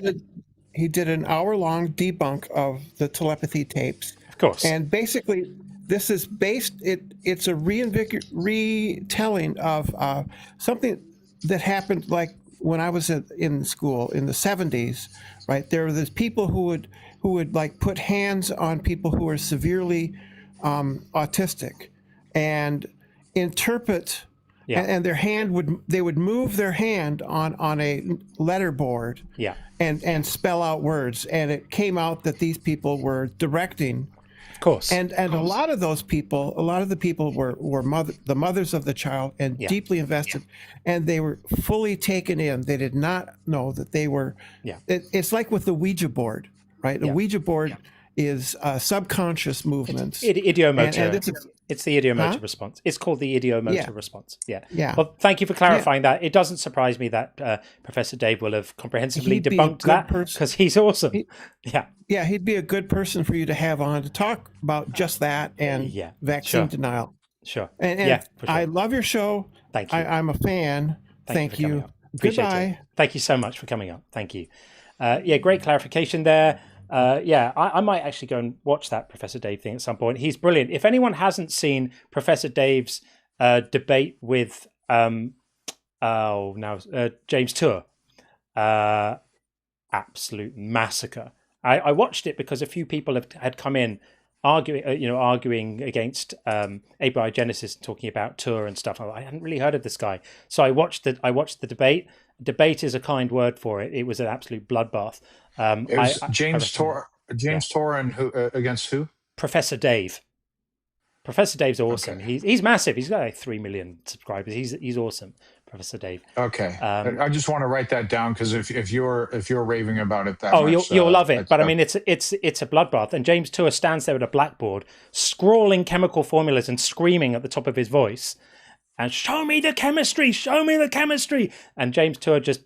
He did an hour-long debunk of the telepathy tapes. Of course. And basically, this is it's a retelling of something that happened like when I was in school in the 70s, right? There were these people who would like put hands on people who are severely autistic and interpret and their hand they would move their hand on a letterboard, and spell out words, and it came out that these people were directing. Of course. And a lot of the people were the mothers of the child, and deeply invested, and they were fully taken in. They did not know that they were. It's like with the Ouija board, right? The Ouija board is subconscious movements. Idiomotor. It's the idiomotor response. It's called the idiomotor response. Yeah. Well, thank you for clarifying that. It doesn't surprise me that Professor Dave will have comprehensively debunked that, because he's awesome. He'd be a good person for you to have on to talk about just that and vaccine denial. Sure. And I love your show. Thank you. I'm a fan. Thank you. Goodbye. Thank you so much for coming up. Thank you. Great clarification there. I might actually go and watch that Professor Dave thing at some point. He's brilliant. If anyone hasn't seen Professor Dave's debate with James Tour, absolute massacre. I watched it because a few people had come in arguing against abiogenesis and talking about Tour and stuff. I hadn't really heard of this guy, so I watched the debate. Debate is a kind word for it. It was an absolute bloodbath. It was James Tour and who against who? Professor Dave. Professor Dave's awesome. Okay. He's massive. He's got like 3 million subscribers. He's awesome, Professor Dave. Okay, I just want to write that down, because if you're raving about it that much, you'll love it. But I mean, it's a bloodbath. And James Tour stands there at a blackboard, scrawling chemical formulas and screaming at the top of his voice, and show me the chemistry. And James Tour just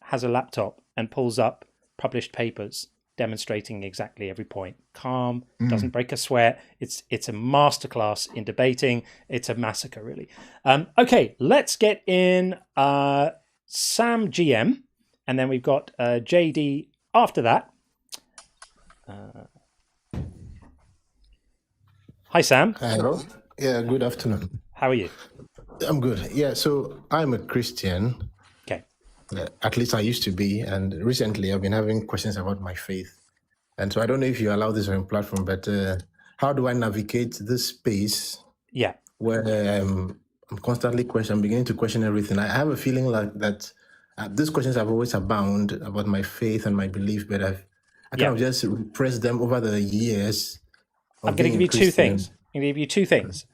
has a laptop and pulls up published papers demonstrating exactly every point. Calm, doesn't break a sweat. It's a masterclass in debating. It's a massacre, really. Okay, let's get in Sam GM, and then we've got JD after that. Hi, Sam. Hello. Yeah, good afternoon. How are you? I'm good. Yeah, so I'm a Christian. Okay. At least I used to be, and recently I've been having questions about my faith. And so I don't know if you allow this on your platform, but how do I navigate this space? Yeah. Where I'm constantly beginning to question everything. I have a feeling like that these questions have always abound about my faith and my belief, but I kind of just repressed them over the years. I'm going to give you two things.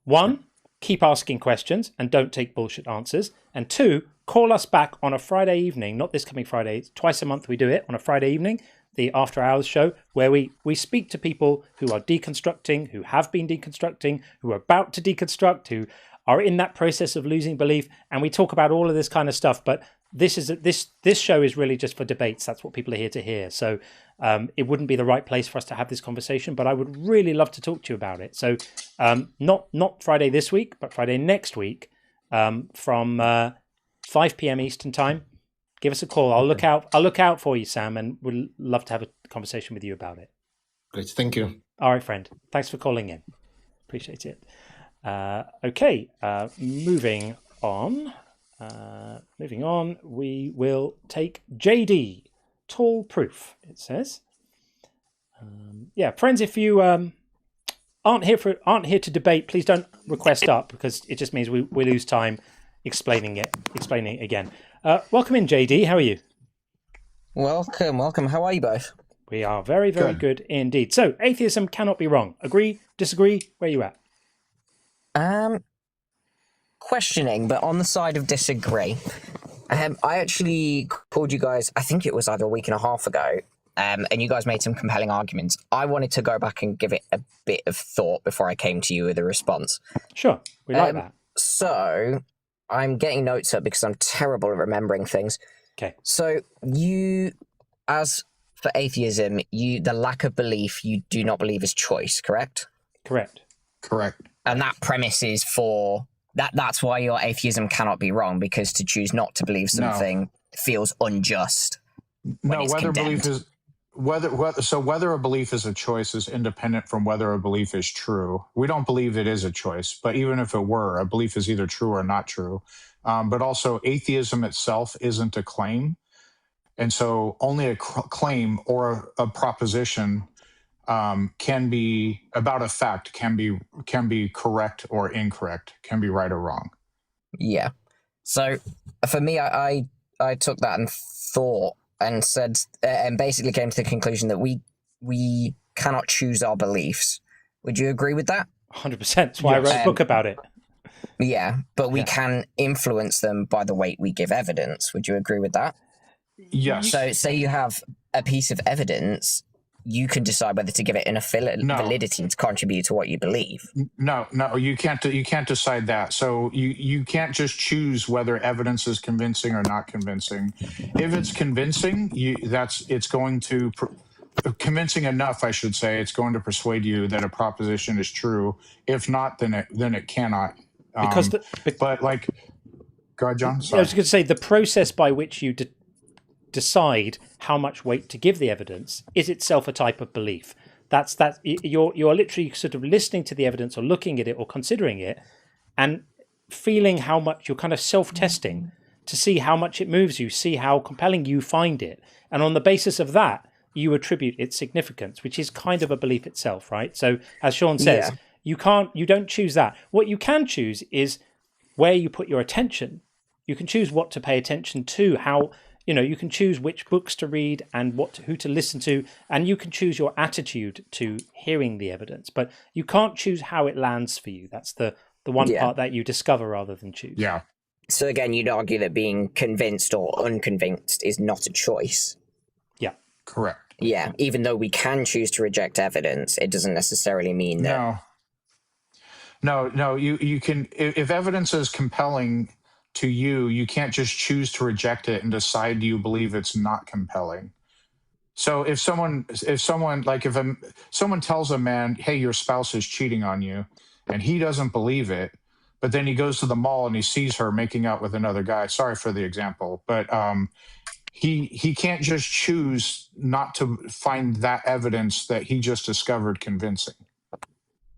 One, keep asking questions and don't take bullshit answers. And two, call us back on a Friday evening, not this coming Friday. It's twice a month we do it on a Friday evening, the After Hours show, where we speak to people who are deconstructing, who have been deconstructing, who are about to deconstruct, who are in that process of losing belief, and we talk about all of this kind of stuff. But this show is really just for debates. That's what people are here to hear. So it wouldn't be the right place for us to have this conversation, but I would really love to talk to you about it. So not Friday this week, but Friday next week from 5 p.m. Eastern time. Give us a call. I'll look out for you, Sam, and would love to have a conversation with you about it. Great, thank you. All right, friend. Thanks for calling in. Appreciate it. Okay, moving on. We will take JD. Tall proof, it says. Friends, if you aren't here to debate, please don't request up, because it just means we lose time explaining it again. Welcome in, JD. How are you? Welcome. How are you both? We are very, very good indeed. So, atheism cannot be wrong. Agree? Disagree? Where are you at? Questioning, but on the side of disagree. I actually called you guys, I think it was either a week and a half ago, and you guys made some compelling arguments. I wanted to go back and give it a bit of thought before I came to you with a response. Sure, we like that. So, I'm getting notes up because I'm terrible at remembering things. Okay. So, as for atheism, the lack of belief, you do not believe is choice, correct? Correct. And that premise is for... That's why your atheism cannot be wrong, because to choose not to believe something feels unjust. Whether a belief is a choice is independent from whether a belief is true. We don't believe it is a choice, but even if it were, a belief is either true or not true. But also, atheism itself isn't a claim, and so only a claim or a proposition can be about a fact, can be correct or incorrect, can be right or wrong. Yeah. So for me, I took that and thought and said and basically came to the conclusion that we cannot choose our beliefs. Would you agree with that? 100%. That's why I wrote a book about it. Yeah, but we can influence them by the weight we give evidence. Would you agree with that? Yes. So say you have a piece of evidence, you can decide whether to give it enough validity to contribute to what you believe. No, you can't. You can't decide that. So you can't just choose whether evidence is convincing or not convincing. If it's convincing, it's going to convincing enough, I should say. It's going to persuade you that a proposition is true. If not, then it cannot. Because but like, go ahead, John. Sorry. I was going to say the process by which you decide how much weight to give the evidence is itself a type of belief. That's you're literally sort of listening to the evidence or looking at it or considering it and feeling how much you're kind of self-testing to see how much it moves you, see how compelling you find it, and on the basis of that you attribute its significance, which is kind of a belief itself, right? So as Sean says, you don't choose that. What you can choose is where you put your attention. You can choose what to pay attention to, how you can choose which books to read and who to listen to, and you can choose your attitude to hearing the evidence. But you can't choose how it lands for you. That's the one part that you discover rather than choose. Yeah. So again, you'd argue that being convinced or unconvinced is not a choice. Yeah. Correct. Yeah. Even though we can choose to reject evidence, it doesn't necessarily mean that. No. You can, if evidence is compelling to you, you can't just choose to reject it and decide you believe it's not compelling. So if someone tells a man, hey, your spouse is cheating on you, and he doesn't believe it, but then he goes to the mall and he sees her making out with another guy. Sorry for the example, but he can't just choose not to find that evidence that he just discovered convincing.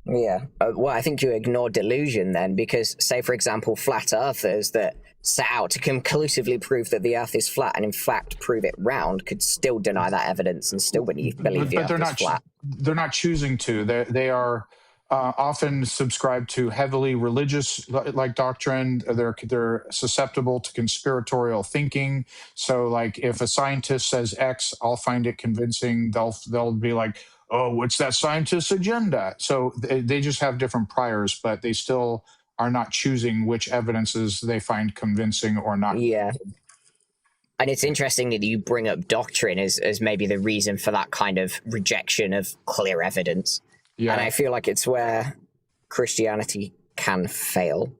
Yeah. Well, I think you ignore delusion then, because say, for example, flat earthers that set out to conclusively prove that the earth is flat and in fact prove it round could still deny that evidence and still believe the earth is flat. They're not choosing to. They are often subscribe to heavily religious like doctrine. They're susceptible to conspiratorial thinking. So like if a scientist says X, I'll find it convincing. They'll be like, oh, what's that scientist's agenda? So they just have different priors, but they still are not choosing which evidences they find convincing or not. Yeah. And it's interesting that you bring up doctrine as maybe the reason for that kind of rejection of clear evidence. Yeah. And I feel like it's where Christianity can fail,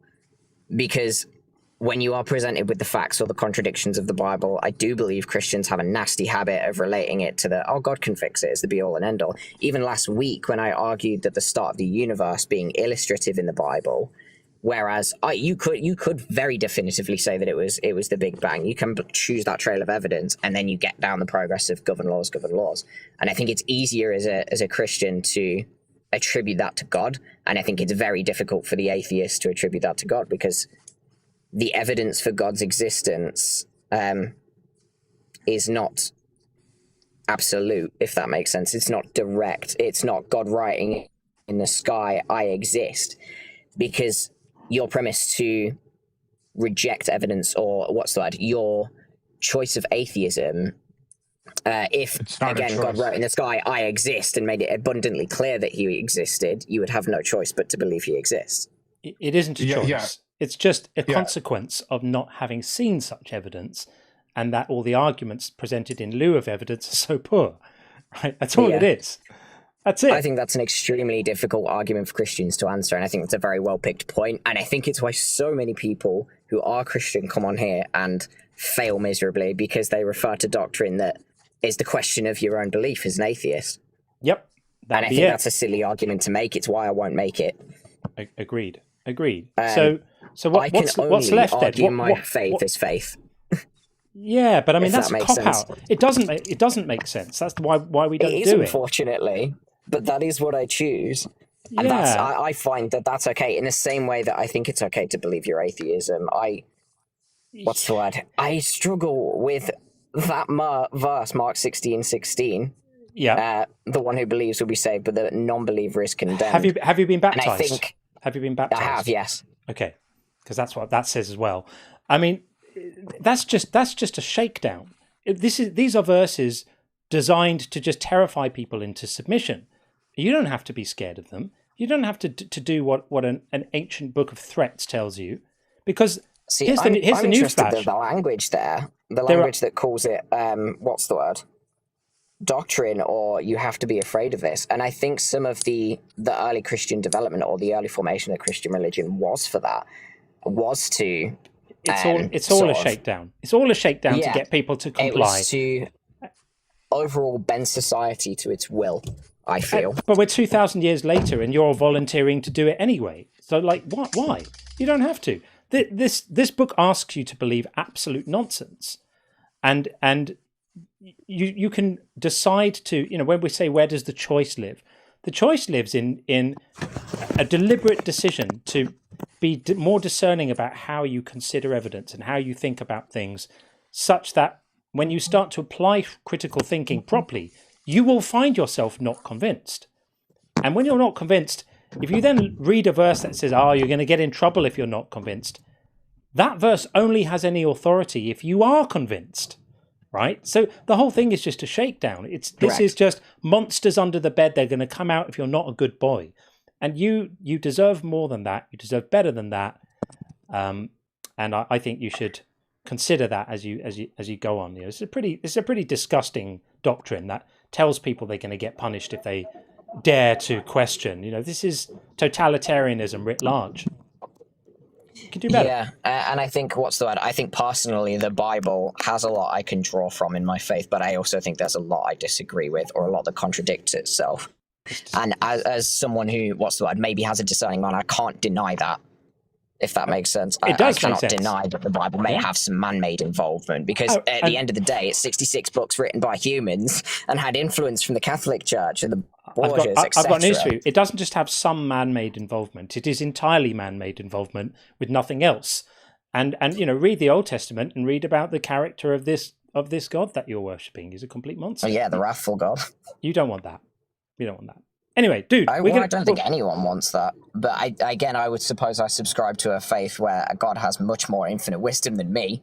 because when you are presented with the facts or the contradictions of the Bible, I do believe Christians have a nasty habit of relating it to God can fix it, it's the be-all and end-all. Even last week, when I argued that the start of the universe being illustrative in the Bible, whereas you could very definitively say that it was the Big Bang. You can choose that trail of evidence, and then you get down the progress of govern laws. And I think it's easier as a Christian to attribute that to God, and I think it's very difficult for the atheist to attribute that to God, because the evidence for God's existence is not absolute, if that makes sense. It's not direct. It's not God writing in the sky, I exist, because your premise to reject evidence, or what's the word, your choice of atheism, if, again, God wrote in the sky, I exist, and made it abundantly clear that he existed, you would have no choice but to believe he exists. It isn't a choice. Yeah. It's just a consequence of not having seen such evidence, and that all the arguments presented in lieu of evidence are so poor. Right? That's all it is. That's it. I think that's an extremely difficult argument for Christians to answer, and I think that's a very well-picked point, and I think it's why so many people who are Christian come on here and fail miserably, because they refer to doctrine that is the question of your own belief as an atheist. Yep. And I think that's a silly argument to make. It's why I won't make it. Agreed. So what's left then? My faith is faith. Yeah, but I mean that's a cop out. It doesn't make sense. That's why we don't do it. Unfortunately, but that is what I choose, and I find that's okay. In the same way that I think it's okay to believe your atheism. What's the word? I struggle with that verse, Mark 16:16. Yeah. The one who believes will be saved, but the non-believer is condemned. Have you been baptized? And I think have you been baptized? I have, yes. Okay. because that's what that says as well. I mean, that's just a shakedown. These are verses designed to just terrify people into submission. You don't have to be scared of them. You don't have to do what an ancient book of threats tells you, because here's the newsflash. In the language there, the language that calls it what's the word? Doctrine, or you have to be afraid of this. And I think some of the early Christian development or the early formation of Christian religion was for that. Was to it's all a shakedown. It's all a shakedown to get people to comply. It was to overall bend society to its will, I feel. But we're 2,000 years later, and you're volunteering to do it anyway. So, like, why? You don't have to. This book asks you to believe absolute nonsense, and you can decide to, when we say where does the choice live, the choice lives in a deliberate decision to be more discerning about how you consider evidence and how you think about things, such that when you start to apply critical thinking properly, you will find yourself not convinced. And when you're not convinced, if you then read a verse that says, you're going to get in trouble if you're not convinced, that verse only has any authority if you are convinced, right? So the whole thing is just a shakedown. This is just monsters under the bed. They're going to come out if you're not a good boy. And you deserve more than that. You deserve better than that. And I think you should consider that as you go on. It's a pretty disgusting doctrine that tells people they're going to get punished if they dare to question. This is totalitarianism writ large. You can do better. Yeah, and I think I think personally the Bible has a lot I can draw from in my faith, but I also think there's a lot I disagree with, or a lot that contradicts itself. And as someone who maybe has a discerning mind, I can't deny that, if that makes sense. It does I cannot make sense. deny that the Bible may have some man-made involvement, because at the end of the day, it's 66 books written by humans and had influence from the Catholic Church and the Borgias, etc. I've got news for you. It doesn't just have some man-made involvement. It is entirely man-made involvement with nothing else. And read the Old Testament and read about the character of this God that you're worshipping. He's a complete monster. Oh yeah, the wrathful God. You don't want that. You don't want that. Anyway, dude, I don't think anyone wants that. But I would suppose I subscribe to a faith where God has much more infinite wisdom than me.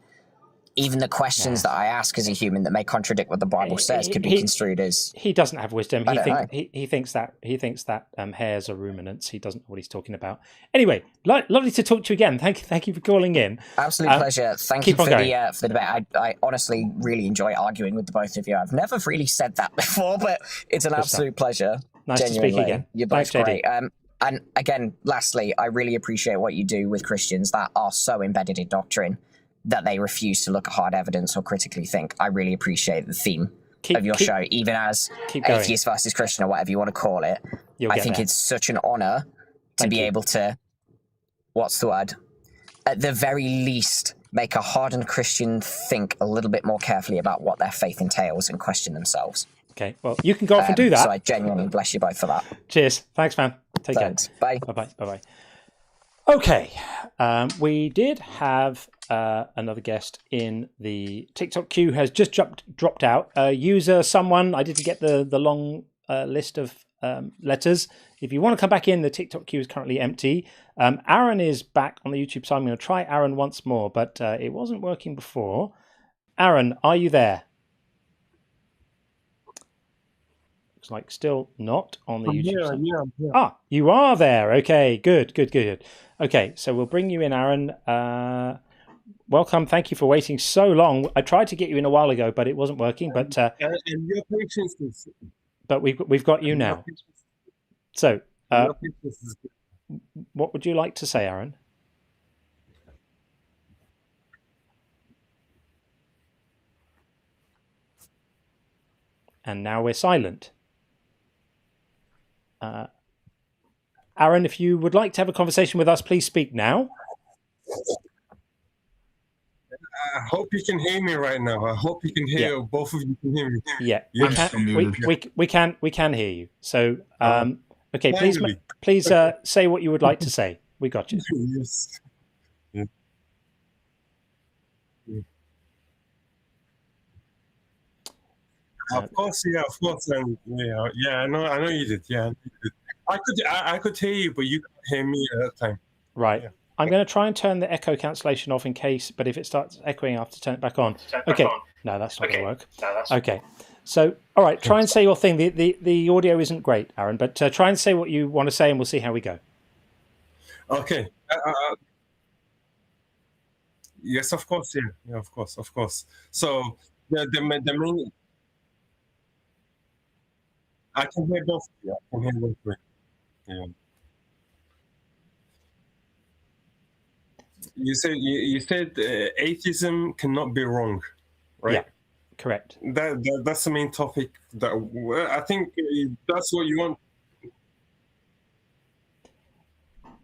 Even the questions that I ask as a human that may contradict what the Bible says could be construed as... He doesn't have wisdom. He thinks that hares are ruminants. He doesn't know what he's talking about. Anyway, lovely to talk to you again. Thank you for calling in. Absolute pleasure. Thank you for the debate. I honestly really enjoy arguing with the both of you. I've never really said that before, but it's an absolute pleasure. Nice to speak again. You're both great. And again, lastly, I really appreciate what you do with Christians that are so embedded in doctrine that they refuse to look at hard evidence or critically think. I really appreciate the theme of your show, even as atheist versus Christian or whatever you want to call it. I think it's such an honor to be able to, at the very least, make a hardened Christian think a little bit more carefully about what their faith entails and question themselves. Okay, well, you can go off and do that. So I genuinely bless you both for that. Cheers. Thanks, man. Take care. Bye. Bye-bye. Bye-bye. Okay, we did have another guest in the TikTok queue has just dropped out. Someone, I didn't get the long list of letters. If you want to come back in, the TikTok queue is currently empty. Aaron is back on the YouTube, so I'm going to try Aaron once more, but it wasn't working before. Aaron, are you there? Looks like still not on the YouTube. I'm here. Ah, you are there. Okay, good. Okay, so we'll bring you in, Aaron. Welcome. Thank you for waiting so long. I tried to get you in a while ago, but it wasn't working. But and your patience is... But we've got you now. So, what would you like to say, Aaron? And now we're silent. Aaron, if you would like to have a conversation with us, please speak now. I hope you can hear me right now. I hope you can hear both of you can hear me. Yeah, we can hear you. So, okay, please say what you would like to say. We got you. Yes. Yeah. Of course, and I know you did. Yeah, I could hear you, but you couldn't hear me at that time. Right. Yeah. I'm going to try and turn the echo cancellation off in case, but if it starts echoing, I have to turn it back on. Okay. No, that's not going to work. Okay. So, all right, try and say your thing. The audio isn't great, Aaron, but try and say what you want to say, and we'll see how we go. Okay. Yes, of course. Yeah, of course. So the main. I can hear both. Yeah, I can hear both. Yeah. You said atheism cannot be wrong, right? Yeah, correct. That's the main topic. That I think that's what you want.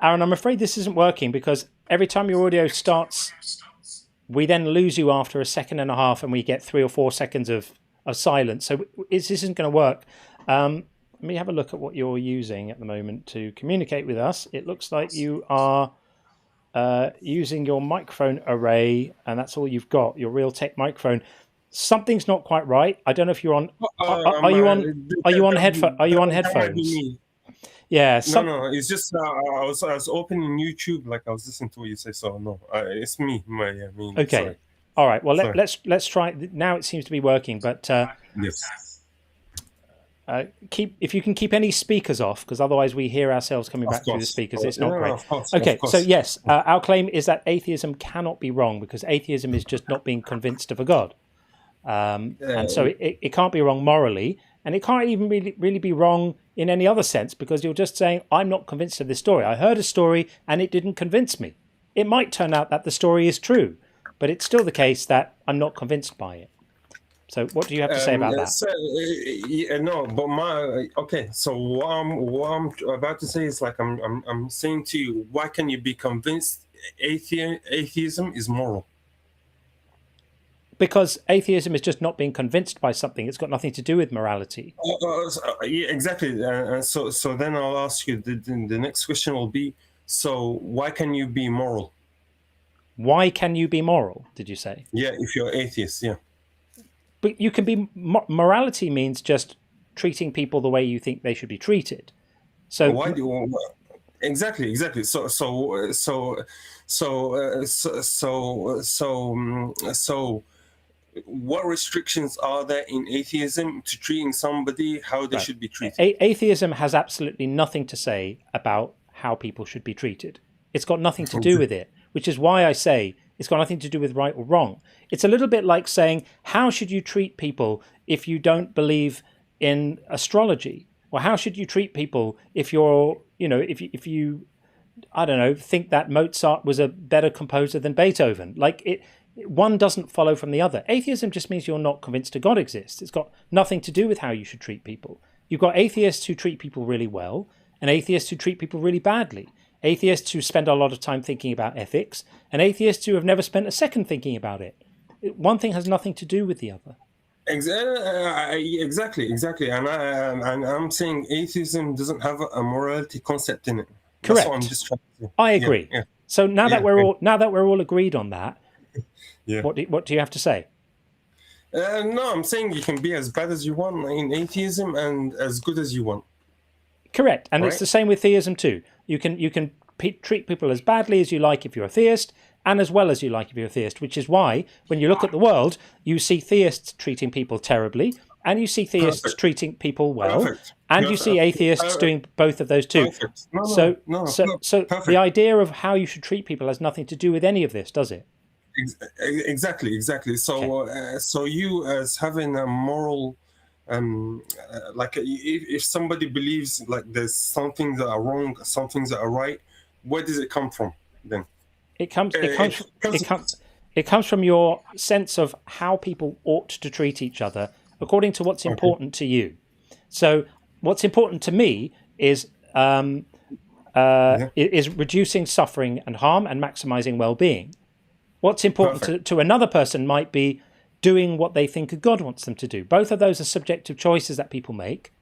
Aaron, I'm afraid this isn't working because every time your audio starts, we then lose you after a second and a half, and we get 3 or 4 seconds of silence. So this isn't going to work. Let me have a look at what you're using at the moment to communicate with us. It looks like you are using your microphone array, and that's all you've got, your Realtek microphone. Something's not quite right. I don't know if you're on. Are you on headphones? Yeah. No. It's just I was opening YouTube, like I was listening to what you say. So no, it's me. Okay. Sorry. All right. Well, let's try. Now it seems to be working, but yes. If you can keep any speakers off, because otherwise we hear ourselves coming back through the speakers. It's not great. Of course, okay, so yes, our claim is that atheism cannot be wrong because atheism is just not being convinced of a God, and so it can't be wrong morally, and it can't even really be wrong in any other sense because you're just saying I'm not convinced of this story. I heard a story and it didn't convince me. It might turn out that the story is true, but it's still the case that I'm not convinced by it. So what do you have to say about that? So what I'm about to say is like I'm saying to you, why can you be convinced atheism is moral? Because atheism is just not being convinced by something. It's got nothing to do with morality. Exactly. So then I'll ask you, the next question will be, so why can you be moral? Why can you be moral, did you say? Yeah, if you're atheist, yeah. But you can be. Morality means just treating people the way you think they should be treated. So why do you, exactly? So what restrictions are there in atheism to treating somebody how they should be treated? Atheism has absolutely nothing to say about how people should be treated. It's got nothing to do with it, which is why I say it's got nothing to do with right or wrong. It's a little bit like saying, how should you treat people if you don't believe in astrology? Or how should you treat people if you're, if you, I don't know, think that Mozart was a better composer than Beethoven? One doesn't follow from the other. Atheism just means you're not convinced a God exists. It's got nothing to do with how you should treat people. You've got atheists who treat people really well and atheists who treat people really badly. Atheists who spend a lot of time thinking about ethics, and atheists who have never spent a second thinking about it. One thing has nothing to do with the other. Exactly. And I'm saying atheism doesn't have a morality concept in it. Correct. That's what I'm just trying to say. I agree. Yeah. So now that we're all agreed on that, what do you have to say? No, I'm saying you can be as bad as you want in atheism and as good as you want. Correct, and it's the same with theism too. You can treat people as badly as you like if you're a theist, and as well as you like if you're a theist, which is why when you look at the world, you see theists treating people terribly, and you see theists treating people well, and you see atheists doing both of those too. So the idea of how you should treat people has nothing to do with any of this, does it? Exactly. So you as having a moral, if somebody believes like there's some things that are wrong, some things that are right, where does it come from then? It comes from your sense of how people ought to treat each other according to what's important to you. So what's important to me is reducing suffering and harm and maximizing well-being. What's important to another person might be doing what they think a God wants them to do. Both of those are subjective choices that people make.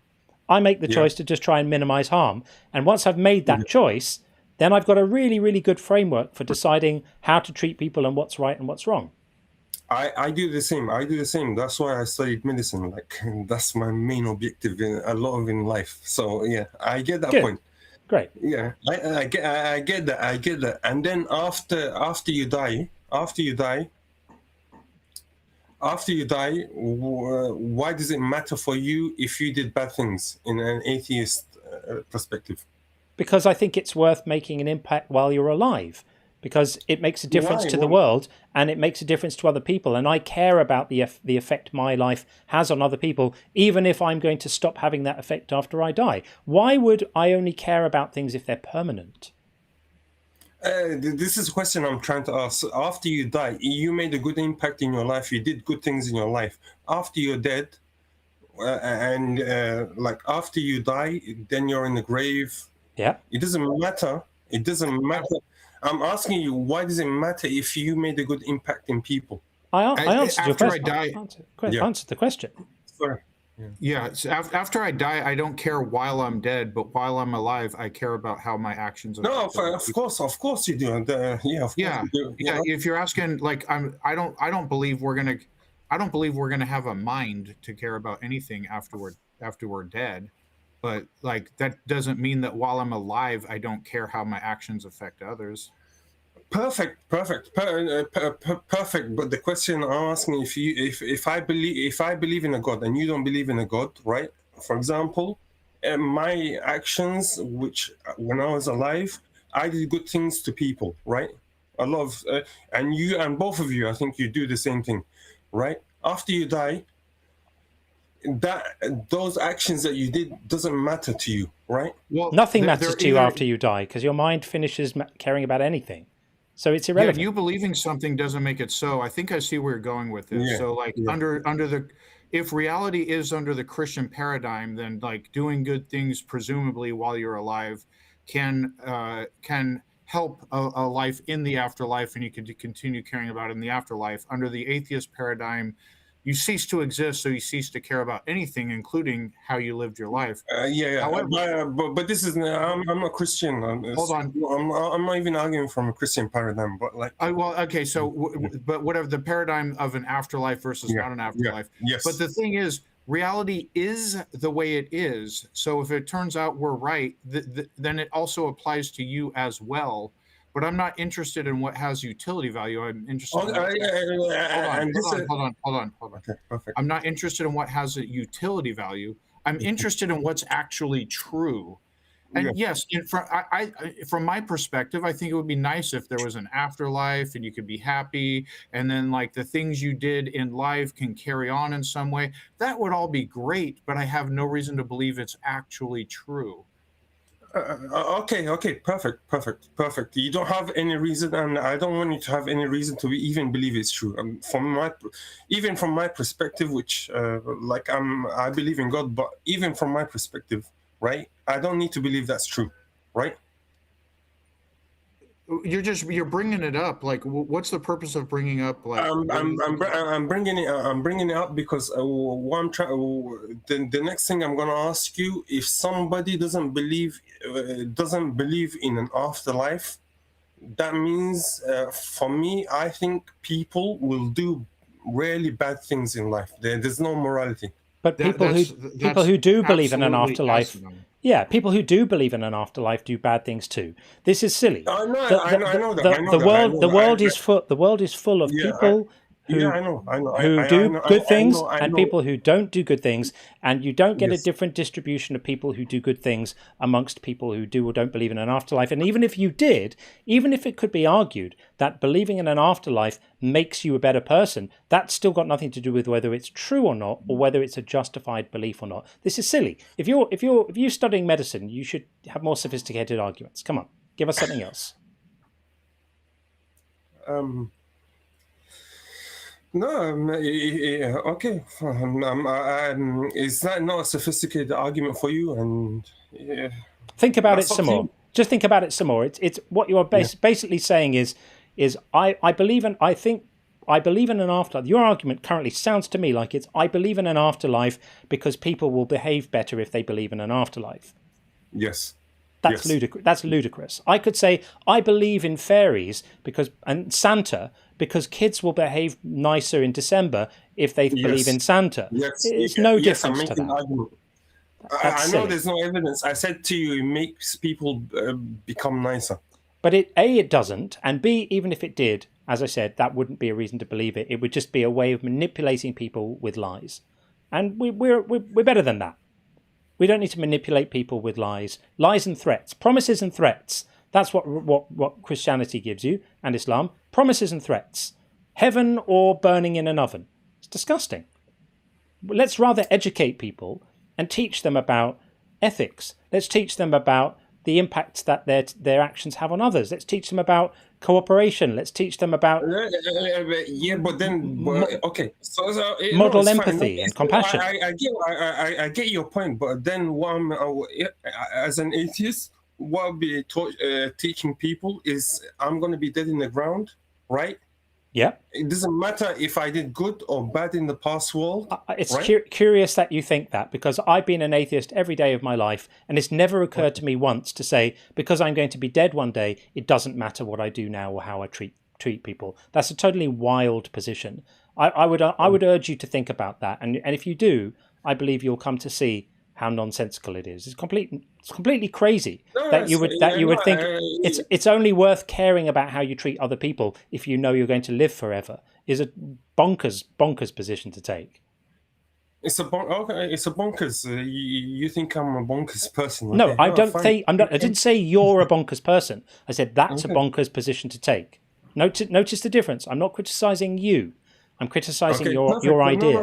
I make the choice to just try and minimize harm. And once I've made that choice, then I've got a really, really good framework for deciding how to treat people and what's right and what's wrong. I do the same. That's why I studied medicine. That's my main objective in life. So yeah, I get that point. Great. Yeah, I get that. And then after you die, why does it matter for you if you did bad things in an atheist perspective? Because I think it's worth making an impact while you're alive, because it makes a difference to the world and it makes a difference to other people. And I care about the effect my life has on other people, even if I'm going to stop having that effect after I die. Why would I only care about things if they're permanent? This is a question I'm trying to ask. After you die, you made a good impact in your life. You did good things in your life. After you're dead, like after you die, then you're in the grave. Yeah. It doesn't matter. It doesn't matter. I'm asking you, why does it matter if you made a good impact in people? I answered your question. Yeah. Answered the question. Sorry. Yeah, so after I die, I don't care while I'm dead, but while I'm alive, I care about how my actions. No, of course you do. Of course you do. Yeah. If you're asking, like, I don't believe we're gonna have a mind to care about anything after we're dead, but like that doesn't mean that while I'm alive, I don't care how my actions affect others. Perfect. But the question I'm asking, if I believe in a God and you don't believe in a God, right? For example, my actions, which when I was alive, I did good things to people, right? A lot of, and you and both of you, I think you do the same thing, right? After you die, those actions that you did doesn't matter to you, right? Well, nothing matters to you after you die, because your mind finishes caring about anything. So it's irrelevant. Yeah, you believing something doesn't make it so. I think I see where you're going with this. Yeah, so like under the, if reality is under the Christian paradigm, then like doing good things presumably while you're alive can help a life in the afterlife, and you can continue caring about it in the afterlife. Under the atheist paradigm, you cease to exist, so you cease to care about anything, including how you lived your life. However, but this is I'm not Christian. Hold on. I'm not even arguing from a Christian paradigm, but like. But whatever the paradigm of an afterlife versus not an afterlife. Yes. But the thing is, reality is the way it is. So if it turns out we're right, then it also applies to you as well. But I'm not interested in what has utility value. I'm interested. Hold on. Okay, perfect. I'm not interested in what has a utility value. I'm interested in what's actually true. And yes, from my perspective, I think it would be nice if there was an afterlife and you could be happy, and then like the things you did in life can carry on in some way. That would all be great, but I have no reason to believe it's actually true. Okay, perfect. You don't have any reason, and I don't want you to have any reason to even believe it's true. From my perspective, which I believe in God, but even from my perspective, right? I don't need to believe that's true, right? You're bringing it up. Like, what's the purpose of bringing up? Like, I'm bringing it up because what I'm trying. The next thing I'm gonna ask you: if somebody doesn't believe in an afterlife, that means for me, I think people will do really bad things in life. There's no morality. But people who do believe in an afterlife. Yeah, people who do believe in an afterlife do bad things too. This is silly. I know that. The world is full of people who do good things and people who don't do good things, and you don't get a different distribution of people who do good things amongst people who do or don't believe in an afterlife. And even if you did, even if it could be argued that believing in an afterlife makes you a better person, that's still got nothing to do with whether it's true or not, or whether it's a justified belief or not. This is silly. If you're studying medicine, you should have more sophisticated arguments. Come on, give us something else. No, okay. Is that not a sophisticated argument for you? And think about it some more. Just think about it some more. It's what you are basically saying is I believe in an afterlife. Your argument currently sounds to me like it's I believe in an afterlife because people will behave better if they believe in an afterlife. Yes. That's ludicrous. That's ludicrous. I could say I believe in fairies and Santa because kids will behave nicer in December if they believe in Santa. Yes. It's no difference to that. I know there's no evidence. I said to you, it makes people become nicer. But it doesn't, and B, even if it did, as I said, that wouldn't be a reason to believe it. It would just be a way of manipulating people with lies, and we're better than that. We don't need to manipulate people with lies and threats, promises and threats. That's what Christianity gives you, and Islam: promises and threats, heaven or burning in an oven. It's disgusting. Let's rather educate people and teach them about ethics. Let's teach them about the impacts that their actions have on others. Let's teach them about cooperation. Let's teach them about okay. Model empathy and compassion. I get your point, but then as an atheist, what I'll be teaching people is I'm going to be dead in the ground, right? Yeah. It doesn't matter if I did good or bad in the past world. It's right? Curious that you think that, because I've been an atheist every day of my life, and it's never occurred to me once to say, because I'm going to be dead one day, it doesn't matter what I do now or how I treat people. That's a totally wild position. I would urge you to think about that, and if you do, I believe you'll come to see how nonsensical it is. It's completely crazy that you would think it's only worth caring about how you treat other people if you know you're going to live forever. Is a bonkers position to take. It's a bonkers. You think I'm a bonkers person? Okay. No, I don't think I didn't say you're a bonkers person. I said that's a bonkers position to take. Notice the difference. I'm not criticizing you. I'm criticizing your idea.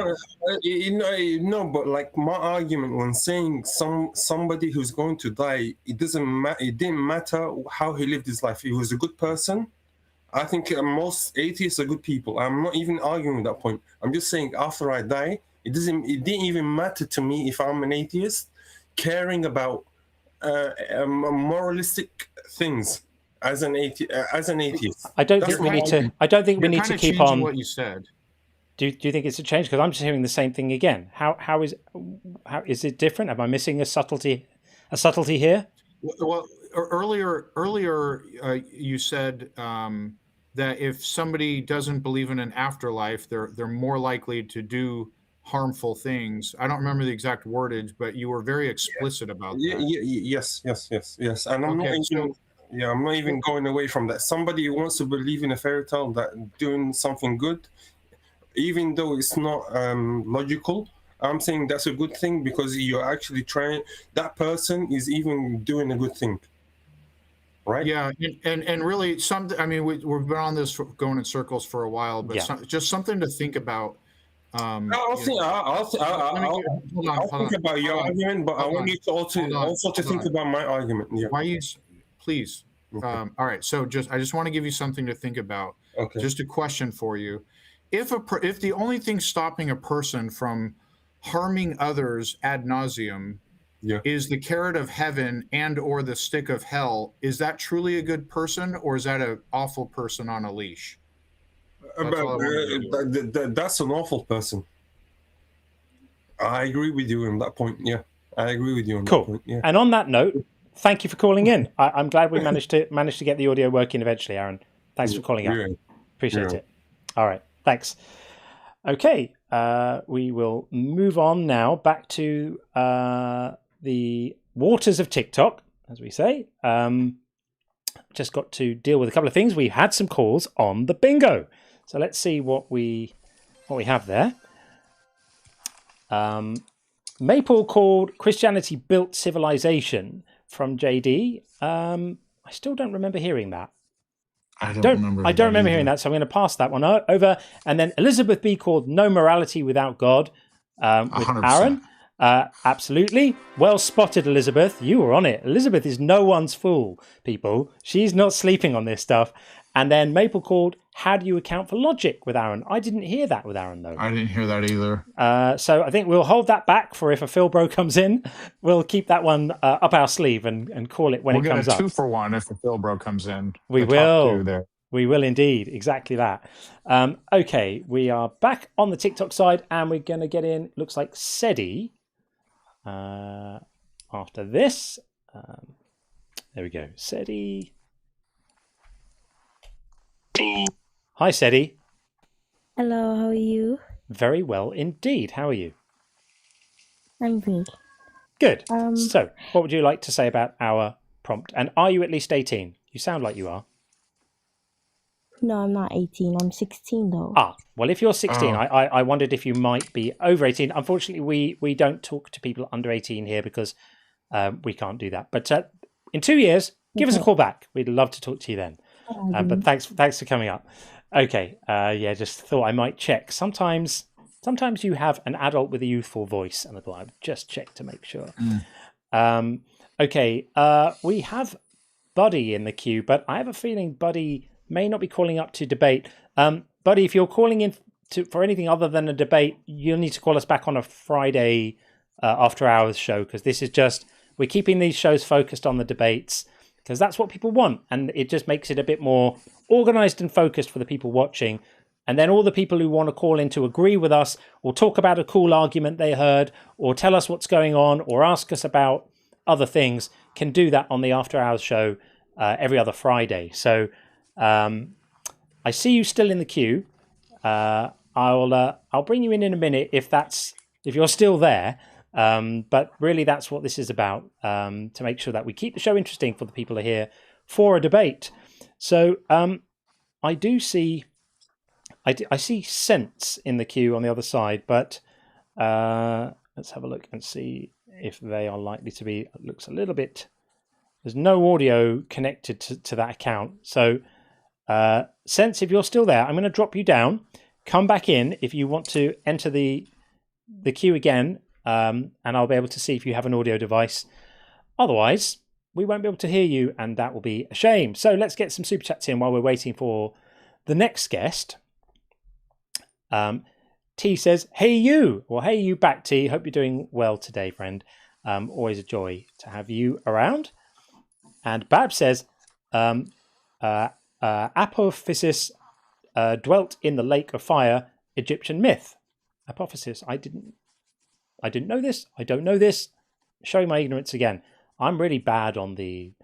No, but like my argument when saying somebody who's going to die, it didn't matter how he lived his life. He was a good person. I think most atheists are good people. I'm not even arguing with that point. I'm just saying after I die, it didn't even matter to me if I'm an atheist, caring about moralistic things as an atheist. I don't think we need to keep on what you said. Do you think it's a change? Because I'm just hearing the same thing again. How is it different? Am I missing a subtlety here? Well, earlier you said that if somebody doesn't believe in an afterlife, they're more likely to do harmful things. I don't remember the exact wordage, but you were very explicit about that. Yes. And I'm not even going away from that. Somebody who wants to believe in a fairy tale that doing something good, even though it's not logical, I'm saying that's a good thing because you're actually trying. That person is even doing a good thing, right? Yeah, and really, I mean, we've been on this going in circles for a while, but just something to think about. I'll think about your argument, but I want you to also think about my argument. Yeah. Please. All right. So I just want to give you something to think about. Okay. Just a question for you. If the only thing stopping a person from harming others ad nauseum is the carrot of heaven and or the stick of hell, is that truly a good person, or is that an awful person on a leash? That's an awful person. I agree with you on that point. Yeah, I agree with you on that point. Yeah. And on that note, thank you for calling in. I'm glad we managed to get the audio working eventually, Aaron. Thanks for calling out. Appreciate it. All right. Thanks. Okay, we will move on now back to the waters of TikTok, as we say. Just got to deal with a couple of things. We had some calls on the bingo, so let's see what we have there. Maple called Christianity Built Civilization from JD. I still don't remember hearing that. I don't remember hearing that, so I'm going to pass that one over. And then Elizabeth B called No Morality Without God with 100%. Aaron. Absolutely. Well spotted, Elizabeth. You were on it. Elizabeth is no one's fool, people. She's not sleeping on this stuff. And then Maple called How Do You Account for Logic with Aaron. I didn't hear that with Aaron, though. I didn't hear that either. So I think we'll hold that back for if a Phil Bro comes in. We'll keep that one up our sleeve and call it when it comes up. We'll get a 2-for-1 if a Phil Bro comes in. We will. We will indeed. Exactly that. Okay, we are back on the TikTok side and we're going to get in, looks like Sedi. After this. There we go. Sedi. Hi, Sedi. Hello, how are you? Very well indeed. How are you? I'm good. Good. So, what would you like to say about our prompt? And are you at least 18? You sound like you are. No, I'm not 18. I'm 16 though. Well, if you're 16, I wondered if you might be over 18. Unfortunately, we don't talk to people under 18 here because we can't do that. But in 2 years, give us a call back. We'd love to talk to you then. But thanks for coming up. Okay. Just thought I might check. Sometimes you have an adult with a youthful voice, and I thought I'd just check to make sure. Okay. We have Buddy in the queue, but I have a feeling Buddy may not be calling up to debate. Buddy, if you're calling in for anything other than a debate, you'll need to call us back on a Friday after hours show, because this is just, we're keeping these shows focused on the debates because that's what people want, and it just makes it a bit more organized and focused for the people watching. And then all the people who want to call in to agree with us or talk about a cool argument they heard or tell us what's going on or ask us about other things can do that on the after hours show every other Friday. So I see you still in the queue. I'll bring you in a minute if you're still there. But really, that's what this is about, to make sure that we keep the show interesting for the people who are here for a debate. So I see Sense in the queue on the other side, but let's have a look and see if they are likely to be. It looks a little bit. There's no audio connected to that account. So Sense, if you're still there, I'm going to drop you down. Come back in if you want to enter the queue again, and I'll be able to see if you have an audio device. Otherwise, we won't be able to hear you, and that will be a shame. So let's get some super chats in while we're waiting for the next guest. T says, "Hey you." Well, hey you back, T. Hope you're doing well today, friend. Always a joy to have you around. And Bab says, Apophysis dwelt in the lake of fire, Egyptian myth. Apophysis. I didn't know this. I don't know this. Showing my ignorance again. I'm really bad on the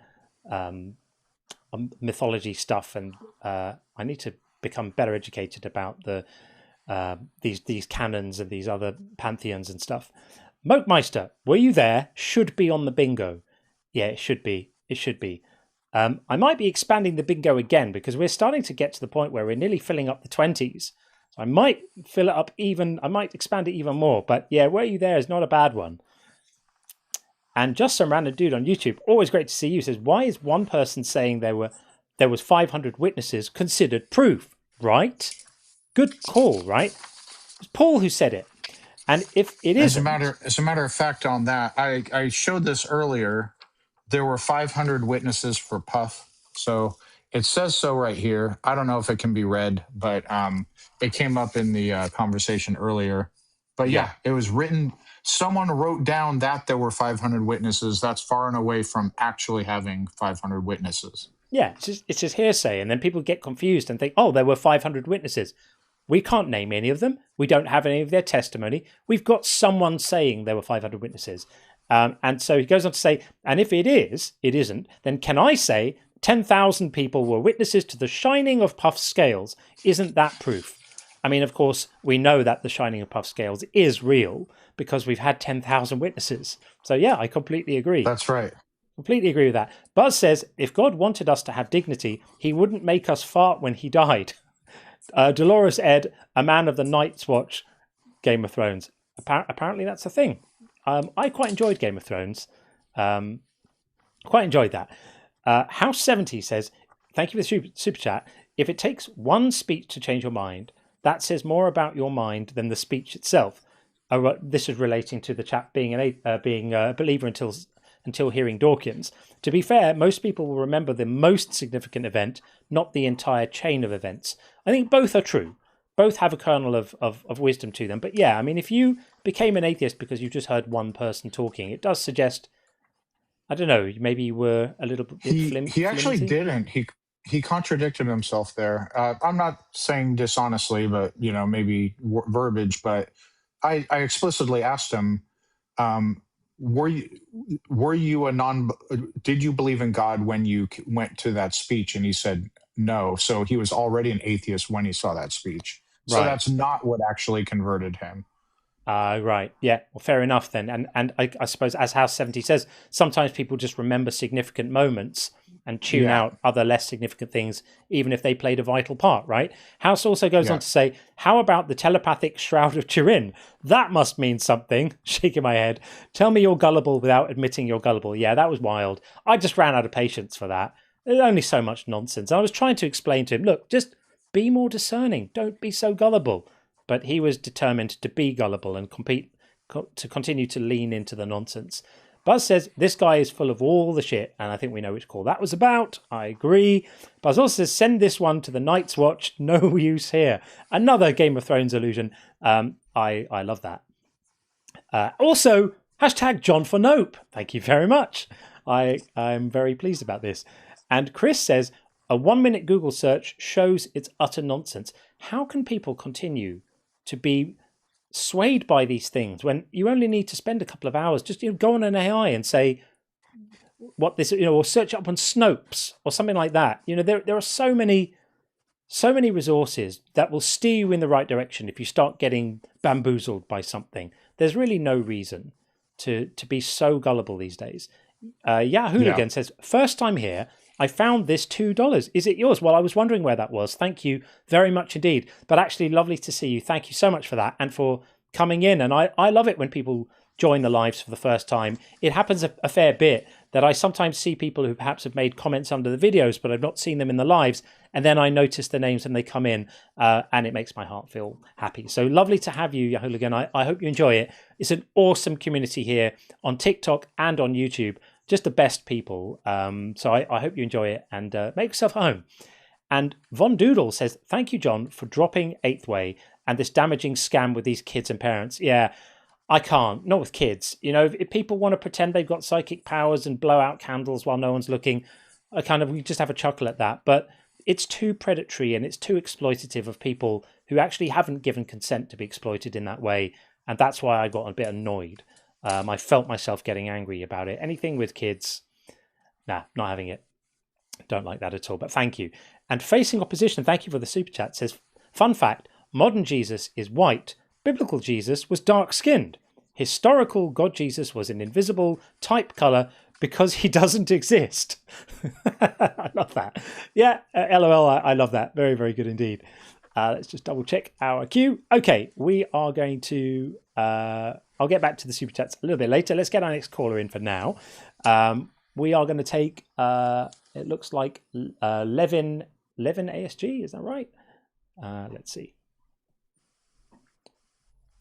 mythology stuff, and I need to become better educated about the these canons and these other pantheons and stuff. Mokemeister, were you there? Should be on the bingo. Yeah, it should be. It should be. I might be expanding the bingo again because we're starting to get to the point where we're nearly filling up the 20s. So I might fill it up I might expand it even more. But yeah, were you there is not a bad one. And just some random dude on YouTube, always great to see you, says, why is one person saying there was 500 witnesses considered proof? Right? Good call, right? It's Paul who said it. And if it is... As a matter of fact on that, I showed this earlier. There were 500 witnesses for Puff. So it says so right here. I don't know if it can be read, but it came up in the conversation earlier. But yeah, it was written. Someone wrote down that there were 500 witnesses. That's far and away from actually having 500 witnesses. Yeah, it's just hearsay. And then people get confused and think, oh, there were 500 witnesses. We can't name any of them. We don't have any of their testimony. We've got someone saying there were 500 witnesses. And so he goes on to say, and if it isn't, then can I say 10,000 people were witnesses to the shining of Puff's scales? Isn't that proof? I mean, of course, we know that the shining of Puff's scales is real because we've had 10,000 witnesses. So yeah, I completely agree. That's right. Completely agree with that. Buzz says, if God wanted us to have dignity, he wouldn't make us fart when he died. Dolores Ed, a man of the Night's Watch, Game of Thrones. Apparently that's a thing. I quite enjoyed Game of Thrones. Quite enjoyed that. House 70 says, thank you for the super chat. If it takes one speech to change your mind, that says more about your mind than the speech itself. This is relating to the chap being a believer until hearing Dawkins. To be fair, most people will remember the most significant event, not the entire chain of events. I think both are true. Both have a kernel of wisdom to them. But yeah, I mean, if you became an atheist because you just heard one person talking, it does suggest, I don't know, maybe you were a little bit He actually didn't. He contradicted himself there. I'm not saying dishonestly, but, maybe verbiage. But I explicitly asked him, did you believe in God when you went to that speech? And he said no. So he was already an atheist when he saw that speech. So that's not what actually converted him. Right. Yeah. Well, fair enough then. And I suppose, as House 70 says, sometimes people just remember significant moments and tune out other less significant things, even if they played a vital part, right? House also goes on to say, how about the telepathic Shroud of Turin? That must mean something. Shaking my head. Tell me you're gullible without admitting you're gullible. Yeah, that was wild. I just ran out of patience for that. There's only so much nonsense. I was trying to explain to him, look, just be more discerning. Don't be so gullible. But he was determined to be gullible and to continue to lean into the nonsense. Buzz says, this guy is full of all the shit, and I think we know which call that was about. I agree. Buzz also says, send this one to the Night's Watch. No use here. Another Game of Thrones allusion. I love that. Also, hashtag John for Nope. Thank you very much. I'm very pleased about this. And Chris says, a 1-minute Google search shows it's utter nonsense. How can people continue to be swayed by these things when you only need to spend a couple of hours? Just go on an AI and say what this, or search up on Snopes or something like that. There are so many resources that will steer you in the right direction if you start getting bamboozled by something. There's really no reason to be so gullible these days. Hooligan says, first time here, I found this $2. Is it yours? Well, I was wondering where that was. Thank you very much indeed. But actually, lovely to see you. Thank you so much for that and for coming in. And I love it when people join the lives for the first time. It happens a fair bit that I sometimes see people who perhaps have made comments under the videos, but I've not seen them in the lives. And then I notice the names and they come in and it makes my heart feel happy. So lovely to have you, Hooligan. I hope you enjoy it. It's an awesome community here on TikTok and on YouTube. Just the best people. So I hope you enjoy it and make yourself at home. And Von Doodle says, thank you, John, for dropping Eighth Way and this damaging scam with these kids and parents. Yeah, I can't. Not with kids. If people want to pretend they've got psychic powers and blow out candles while no one's looking, we just have a chuckle at that. But it's too predatory and it's too exploitative of people who actually haven't given consent to be exploited in that way. And that's why I got a bit annoyed. I felt myself getting angry about it. Anything with kids, nah, not having it. Don't like that at all, but thank you. And Facing Opposition, thank you for the super chat, says, fun fact, modern Jesus is white. Biblical Jesus was dark-skinned. Historical God Jesus was an invisible type color because he doesn't exist. I love that. Yeah, LOL, I love that. Very, very good indeed. Let's just double check our queue. Okay, we are going to... I'll get back to the super chats a little bit later. Let's get our next caller in for now. We are going to take, it looks like Levin ASG. Is that right? Let's see.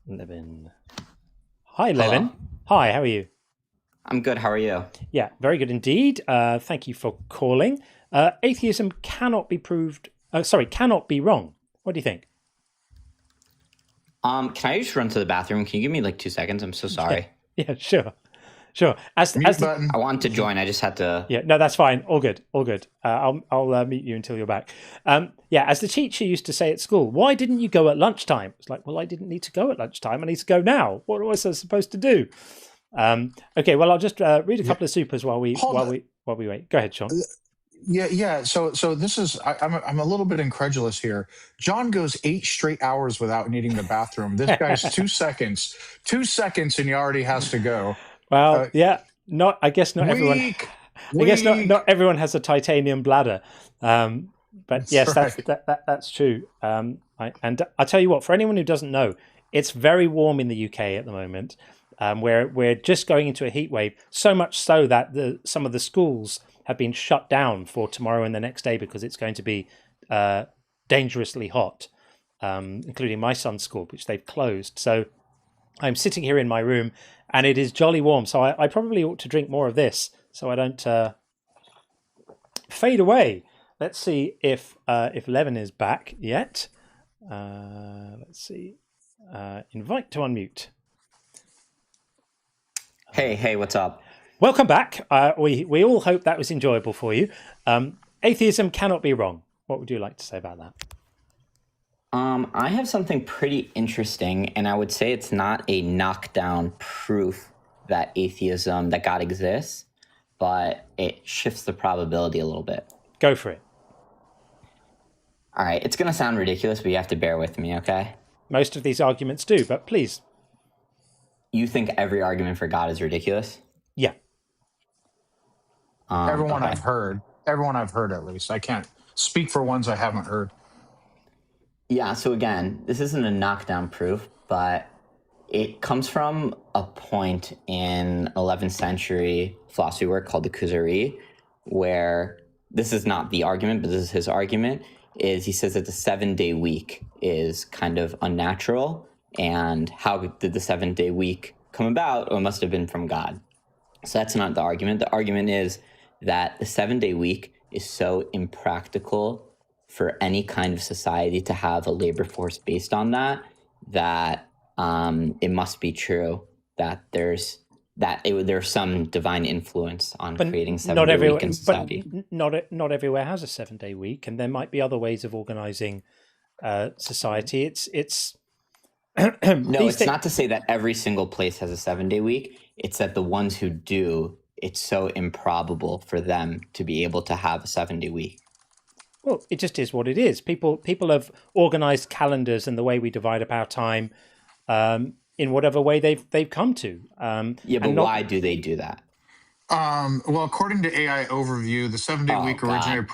Levin. Hi, Levin. Hello. Hi, how are you? I'm good. How are you? Yeah, very good indeed. Thank you for calling. Atheism cannot be proved. Cannot be wrong. What do you think? Can I just run to the bathroom? Can you give me like 2 seconds? I'm so sorry. Yeah, sure. I want to join. I just had to. Yeah, no, that's fine. All good. I'll meet you until you're back. As the teacher used to say at school, why didn't you go at lunchtime? It's like, well, I didn't need to go at lunchtime. I need to go now. What was I supposed to do? Okay, well, I'll just read a couple of supers while we wait. Go ahead, Sean. Yeah. So this is I'm a little bit incredulous here. John goes 8 straight hours without needing the bathroom. This guy's 2 seconms. 2 seconds, and he already has to go. Well, I guess not everyone. I guess not everyone has a titanium bladder. But yes, that's true. And I tell you what, for anyone who doesn't know, it's very warm in the UK at the moment. We're just going into a heat wave, so much so that some of the schools have been shut down for tomorrow and the next day because it's going to be dangerously hot, including my son's school, which they've closed. So I'm sitting here in my room and it is jolly warm. So I probably ought to drink more of this so I don't fade away. Let's see if Levin is back yet. Let's see. Invite to unmute. Hey, what's up? Welcome back. We all hope that was enjoyable for you. Atheism cannot be wrong. What would you like to say about that? I have something pretty interesting, and I would say it's not a knockdown proof that God exists, but it shifts the probability a little bit. Go for it. All right, it's going to sound ridiculous, but you have to bear with me, okay? Most of these arguments do, but please. You think every argument for God is ridiculous? Yeah. Everyone Okay. I've heard at least. I can't speak for ones I haven't heard. Yeah, so again, this isn't a knockdown proof, but it comes from a point in 11th century philosophy work called the Kuzari, where this is not the argument, but this is his argument, is he says that the 7-day week is kind of unnatural, and how did the 7-day week come about? Well, it must have been from God. So that's not the argument. The argument is that the 7-day week is so impractical for any kind of society to have a labor force based on that, that it must be true that there's some divine influence on creating 7-day week in society. But not everywhere has a 7-day week, and there might be other ways of organizing society. It's no, it's not to say that every single place has a 7-day week. It's that the ones who do, it's so improbable for them to be able to have a 7-day week. Well, it just is what it is. People have organized calendars and the way we divide up our time in whatever way they've come to. But why do they do that? Well, according to AI Overview, the 7-day week originated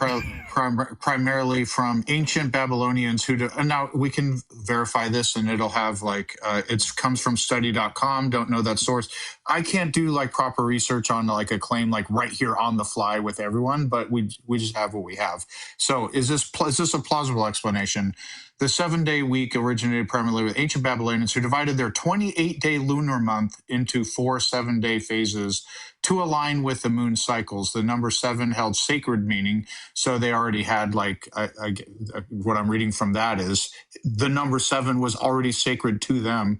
primarily from ancient Babylonians and now we can verify this and it'll have it comes from study.com. Don't know that source. I can't do proper research on a claim right here on the fly with everyone, but we just have what we have. So is this a plausible explanation? The 7-day week originated primarily with ancient Babylonians who divided their 28-day lunar month into 4 7-day phases to align with the moon cycles. The number 7 held sacred meaning, so they already had what I'm reading from that is the number 7 was already sacred to them,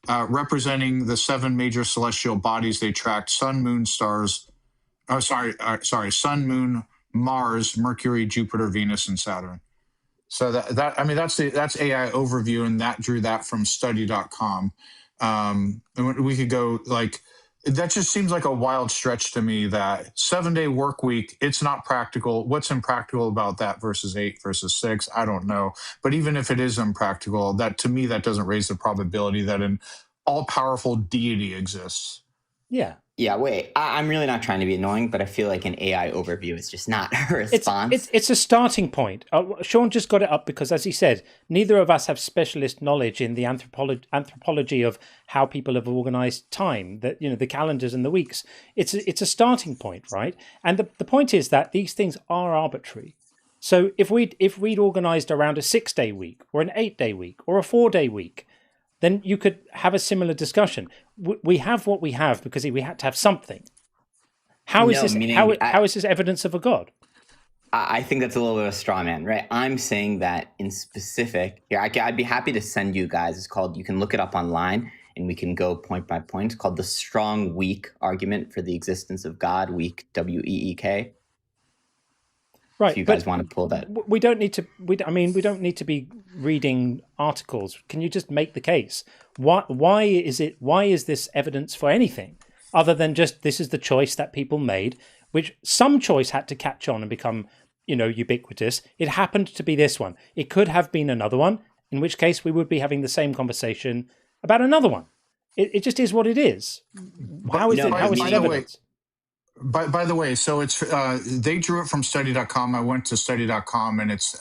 representing the 7 major celestial bodies they tracked: sun, moon, stars. Sun, moon, Mars, Mercury, Jupiter, Venus, and Saturn. So that's AI Overview, and that drew that from study.com. And we could go that just seems like a wild stretch to me, that 7-day work week, it's not practical. What's impractical about that versus 8 versus 6? I don't know. But even if it is impractical, that to me, that doesn't raise the probability that an all-powerful deity exists. Yeah. Yeah, wait, I'm really not trying to be annoying, but I feel like an AI Overview is just not a response. It's a starting point. Sean just got it up because, as he said, neither of us have specialist knowledge in the anthropology of how people have organized time, the calendars and the weeks. It's a starting point, right? And the point is that these things are arbitrary. So if we'd organized around a 6-day week or an 8-day week or a 4-day week, then you could have a similar discussion. We have what we have because we had to have something. How is this evidence of a God? I think that's a little bit of a straw man, right? I'm saying that in specific, here, I'd be happy to send you guys. It's called, you can look it up online and we can go point by point. It's called the strong weak argument for the existence of God, weak, WEEK. Right. If you guys want to pull that. We don't need to, we don't need to be reading articles. Can you just make the case? Why is this evidence for anything other than just this is the choice that people made, which some choice had to catch on and become, ubiquitous. It happened to be this one. It could have been another one, in which case we would be having the same conversation about another one. It just is what it is. How is it evidence? By the way, so it's they drew it from study.com. I went to study.com, and it's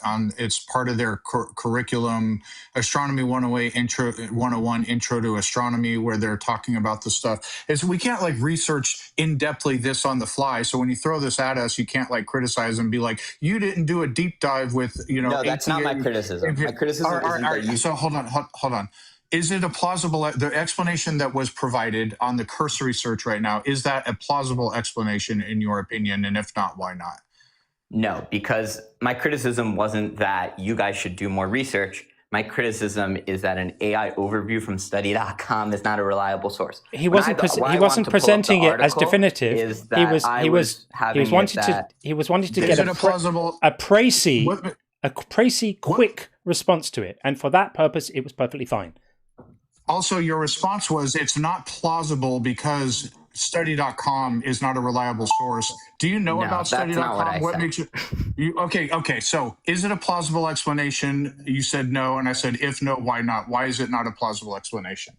part of their curriculum, Astronomy 101 Intro to Astronomy, where they're talking about the stuff. We can't research in-depthly this on the fly. So when you throw this at us, you can't criticize and be like, you didn't do a deep dive with No, that's not my criticism. My criticism isn't that you. So hold on. Is it a plausible, the explanation that was provided on the cursory search right now, is that a plausible explanation in your opinion? And if not, why not? No, because my criticism wasn't that you guys should do more research. My criticism is that an AI overview from study.com is not a reliable source. He wasn't presenting it as definitive. He was wanting to get a précis, quick response to it. And for that purpose, it was perfectly fine. Also, your response was it's not plausible because study.com is not a reliable source. Do you know about study.com? What makes you okay. So is it a plausible explanation? You said no, and I said, if no, why not? Why is it not a plausible explanation?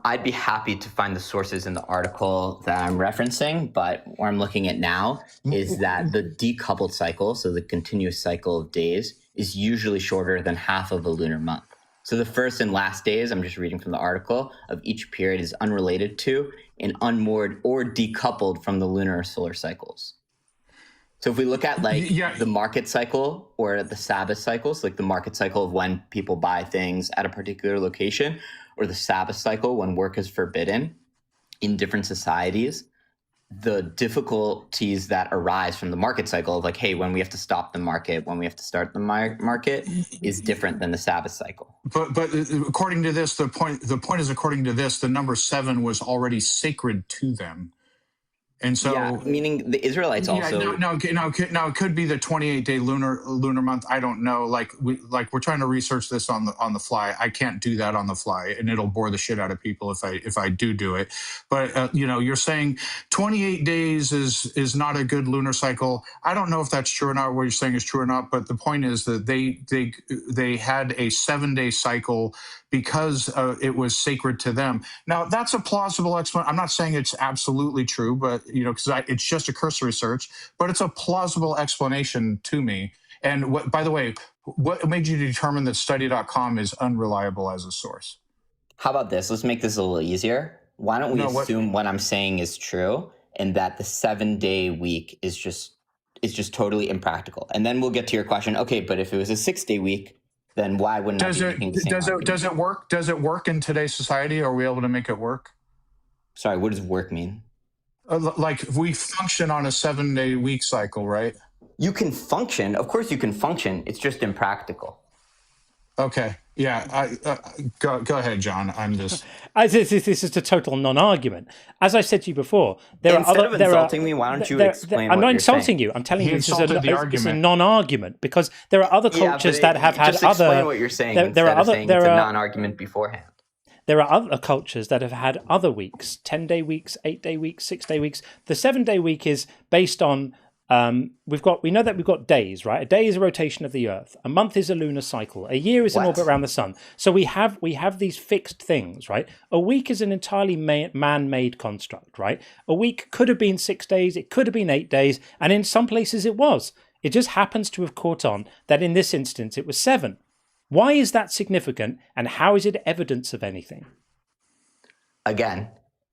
I'd be happy to find the sources in the article that I'm referencing, but what I'm looking at now is that the decoupled cycle, so the continuous cycle of days, is usually shorter than half of a lunar month. So the first and last days, I'm just reading from the article, of each period is unrelated to and unmoored or decoupled from the lunar or solar cycles. So if we look at the market cycle or the Sabbath cycles, like the market cycle of when people buy things at a particular location, or the Sabbath cycle when work is forbidden in different societies, the difficulties that arise from the market cycle of hey, when we have to stop the market, when we have to start the market is different than the Sabbath cycle. But according to this, the point is, according to this, the number 7 was already sacred to them. And so, meaning the Israelites also. Now it could be the 28-day lunar month. I don't know. We're trying to research this on the fly. I can't do that on the fly, and it'll bore the shit out of people if I do it. But you're saying 28 days is not a good lunar cycle. I don't know if that's true or not. What you're saying is true or not. But the point is that they had a 7-day cycle because it was sacred to them. Now, that's a plausible explanation. I'm not saying it's absolutely true, but because it's just a cursory search, but it's a plausible explanation to me. And by the way, what made you determine that study.com is unreliable as a source? How about this? Let's make this a little easier. Why don't we assume what I'm saying is true and that the 7-day week is just totally impractical? And then we'll get to your question. Okay, but if it was a 6-day week, then why wouldn't I be making the same argument? Does it work? Does it work in today's society? Are we able to make it work? Sorry, what does work mean? We function on a 7-day week cycle, right? You can function. Of course you can function. It's just impractical. Okay. Yeah. Go ahead, John. I'm just... This is a total non-argument. As I said to you before, Instead of insulting me, why don't you explain I'm what not you're saying? insulting you. I'm telling you this is a non-argument because there are other cultures that have had just other... explain what you're saying instead of saying it's a non-argument beforehand. There are other cultures that have had other weeks, 10-day weeks, 8-day weeks, 6-day weeks. The 7-day week is based on, we know that we've got days, right? A day is a rotation of the Earth. A month is a lunar cycle. A year is an orbit around the sun. So we have these fixed things, right? A week is an entirely man-made construct, right? A week could have been 6 days, it could have been 8 days, and in some places it was. It just happens to have caught on that in this instance it was 7. Why is that significant, and how is it evidence of anything? Again,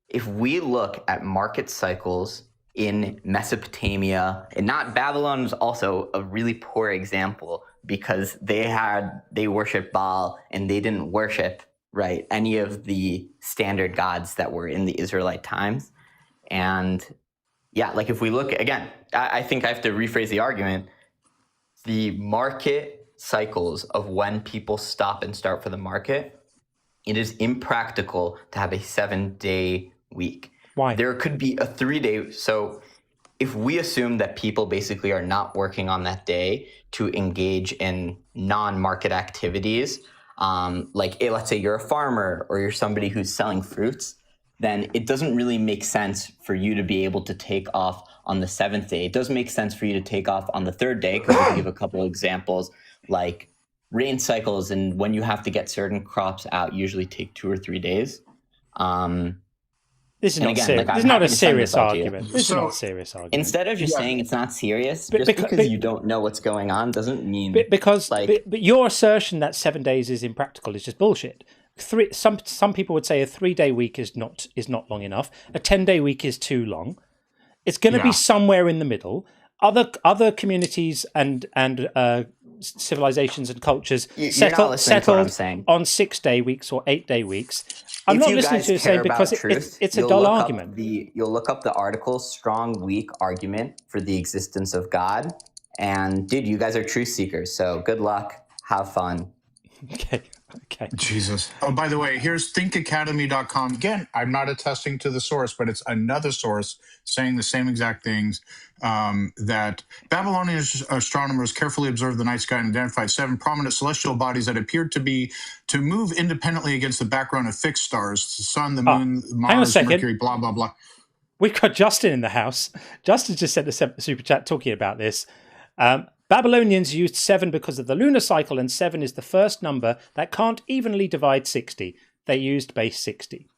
if we look at market cycles in Mesopotamia, and not Babylon is also a really poor example because they worshiped Baal and they didn't worship any of the standard gods that were in the Israelite times. And if we look again, I think I have to rephrase the argument. The market cycles of when people stop and start for the market, it is impractical to have a 7-day week. Why? There could be a 3-day. So if we assume that people basically are not working on that day to engage in non-market activities, let's say you're a farmer or you're somebody who's selling fruits, then it doesn't really make sense for you to be able to take off on the 7th day. It does make sense for you to take off on the 3rd day, because we give a couple of examples, like rain cycles and when you have to get certain crops out usually take 2 or 3 days. This is not serious. This is not a serious argument. This is not a serious argument. Instead of just saying it's not serious, because you don't know what's going on doesn't mean but your assertion that 7 days is impractical is just bullshit. Some people would say a 3-day week is not long enough. A 10-day week is too long. It's going to be somewhere in the middle. Other communities and civilizations and cultures settled on 6-day weeks or 8-day weeks. I'm not listening to you say because it's a dull argument. You'll look up the article, Strong, Weak Argument for the Existence of God. And dude, you guys are truth seekers. So good luck. Have fun. Okay. Jesus. Oh, by the way, here's thinkacademy.com. Again, I'm not attesting to the source, but it's another source saying the same exact things, that Babylonian astronomers carefully observed the night sky and identified 7 prominent celestial bodies that appeared to move independently against the background of fixed stars: the sun, the moon, Mars, Mercury, blah, blah, blah. We've got Justin in the house. Justin just sent a super chat talking about this. Babylonians used 7 because of the lunar cycle, and 7 is the first number that can't evenly divide 60. they used base 60.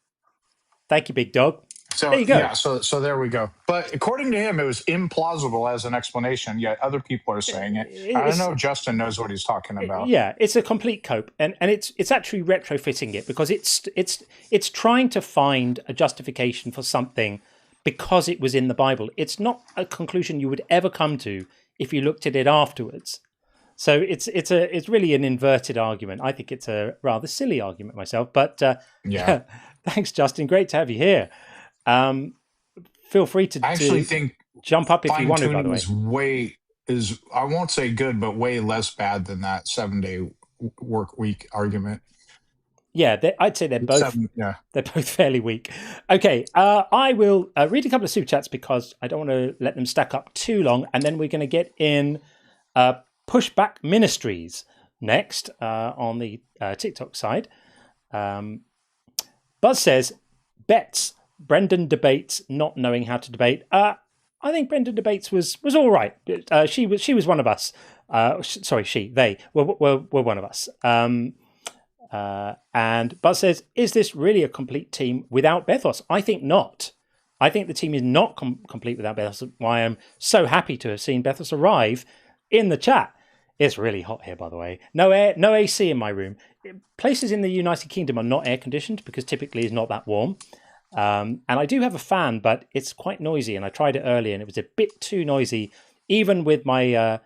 Thank you, big dog. So there you go. Yeah, so there we go. But according to him, it was implausible as an explanation. Yet other people are saying it. I don't know if Justin knows what he's talking about. Yeah, it's a complete cope, and it's actually retrofitting it because it's trying to find a justification for something because it was in the Bible. It's not a conclusion you would ever come to if you looked at it afterwards. So it's really an inverted argument. I think it's a rather silly argument myself. But yeah, thanks, Justin. Great to have you here. Feel free to I actually think jump up if you want to. By the way, I won't say good, but way less bad than that 7-day work week argument. Yeah, I'd say they're both. They're both fairly weak. Okay, I will read a couple of super chats because I don't want to let them stack up too long, and then we're going to get in Pushback Ministries next on the TikTok side. Buzz says, bets Brendan debates not knowing how to debate. I think Brendan debates was all right. She was one of us. They were one of us. And Buzz says, is this really a complete team without Bethos? I think not. I think the team is not complete without Bethos. Why I'm so happy to have seen Bethos arrive in the chat. It's really hot here, by the way. No air, no AC in my room. Places in the United Kingdom are not air conditioned because typically it's not that warm. And I do have a fan, but it's quite noisy. And I tried it earlier and it was a bit too noisy. Even with my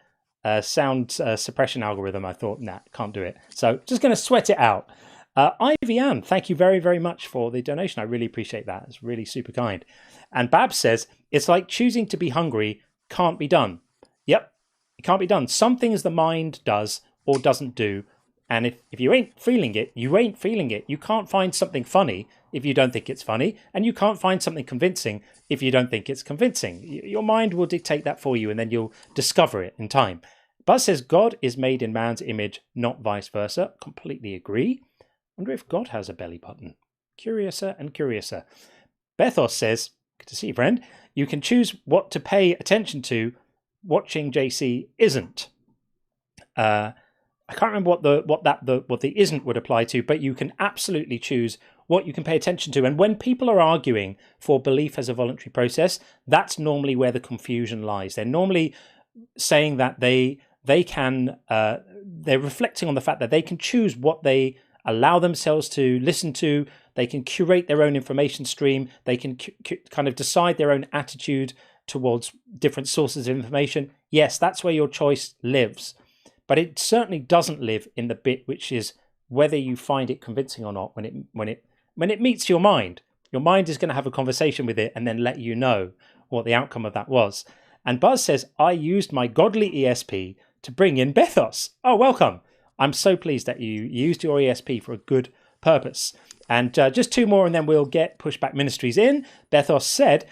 sound suppression algorithm, I thought, nah, can't do it. So just going to sweat it out. Ivy Ann, thank you very, very much for the donation. I really appreciate that. It's really super kind. And Babs says, it's like choosing to be hungry can't be done. Yep, it can't be done. Some things the mind does or doesn't do. And if you ain't feeling it, you ain't feeling it. You can't find something funny if you don't think it's funny. And you can't find something convincing if you don't think it's convincing. Your mind will dictate that for you and then you'll discover it in time. Buzz says God is made in man's image, not vice versa. Completely agree. Wonder if God has a belly button. Curiouser and curiouser. Bethos says, good to see you, friend. You can choose what to pay attention to. Watching JC isn't. I can't remember what the isn't would apply to, but you can absolutely choose what you can pay attention to. And when people are arguing for belief as a voluntary process, that's normally where the confusion lies. They're normally saying that they're reflecting on the fact that they can choose what they allow themselves to listen to. They can curate their own information stream. They can kind of decide their own attitude towards different sources of information. Yes, that's where your choice lives. But it certainly doesn't live in the bit which is whether you find it convincing or not. When it meets your mind is going to have a conversation with it and then let you know what the outcome of that was. And Buzz says, I used my godly ESP to bring in Bethos. Oh, welcome. I'm so pleased that you used your ESP for a good purpose. And just two more and then we'll get Pushback Ministries in. Bethos said,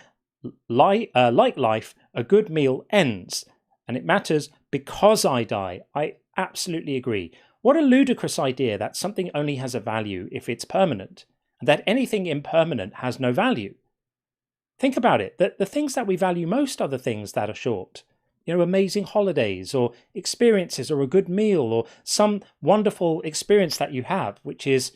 like life, a good meal ends. And it matters because I die. I absolutely agree. What a ludicrous idea that something only has a value if it's permanent, and that anything impermanent has no value. Think about it. The things that we value most are the things that are short. You know, amazing holidays or experiences or a good meal or some wonderful experience that you have, which is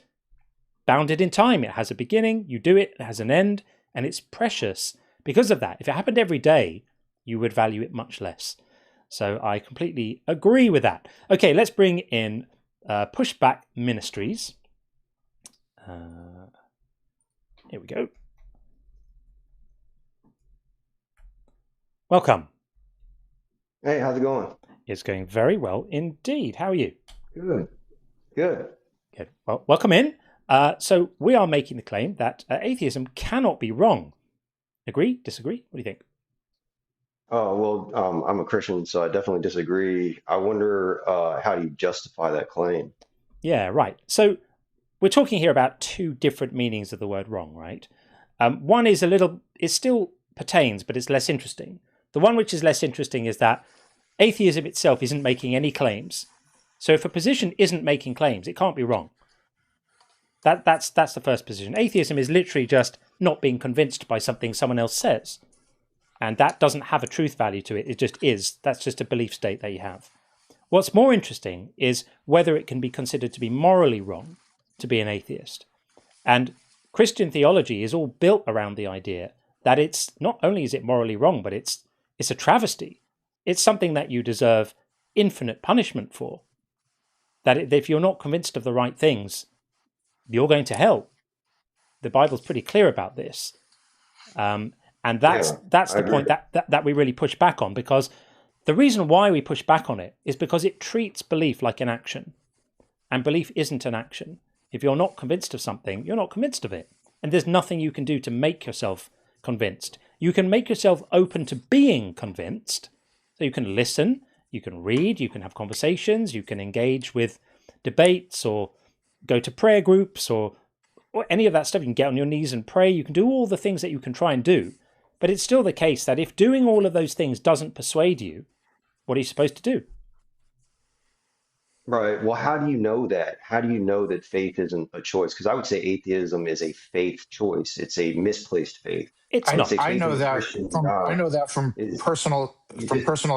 bounded in time. It has a beginning, you do it, it has an end, and it's precious. Because of that, if it happened every day, you would value it much less. So I completely agree with that. Okay, let's bring in Pushback Ministries. Here we go. Welcome. Hey, how's it going? It's going very well indeed. How are you? Good. Good. Good. Well, welcome in. So we are making the claim that atheism cannot be wrong. Agree? Disagree? What do you think? Oh, well, I'm a Christian, so I definitely disagree. I wonder how do you justify that claim? Yeah, right. So we're talking here about two different meanings of the word wrong, right? One is it still pertains, but it's less interesting. The one which is less interesting is that atheism itself isn't making any claims. So if a position isn't making claims, it can't be wrong. That's the first position. Atheism is literally just not being convinced by something someone else says. And that doesn't have a truth value to it. It just is. That's just a belief state that you have. What's more interesting is whether it can be considered to be morally wrong to be an atheist. And Christian theology is all built around the idea that it's not only is it morally wrong, but it's a travesty. It's something that you deserve infinite punishment for. That if you're not convinced of the right things, you're going to hell. The Bible's pretty clear about this. And that's the point that we really push back on, because the reason why we push back on it is because it treats belief like an action. And belief isn't an action. If you're not convinced of something, you're not convinced of it. And there's nothing you can do to make yourself convinced. You can make yourself open to being convinced. So you can listen, you can read, you can have conversations, you can engage with debates or go to prayer groups or any of that stuff. You can get on your knees and pray. You can do all the things that you can try and do. But it's still the case that if doing all of those things doesn't persuade you, what are you supposed to do? Right. Well, how do you know that? How do you know that faith isn't a choice? Because I would say atheism is a faith choice. It's a misplaced faith. It's I not. say I faith know in that Christian from God I know that from is- personal You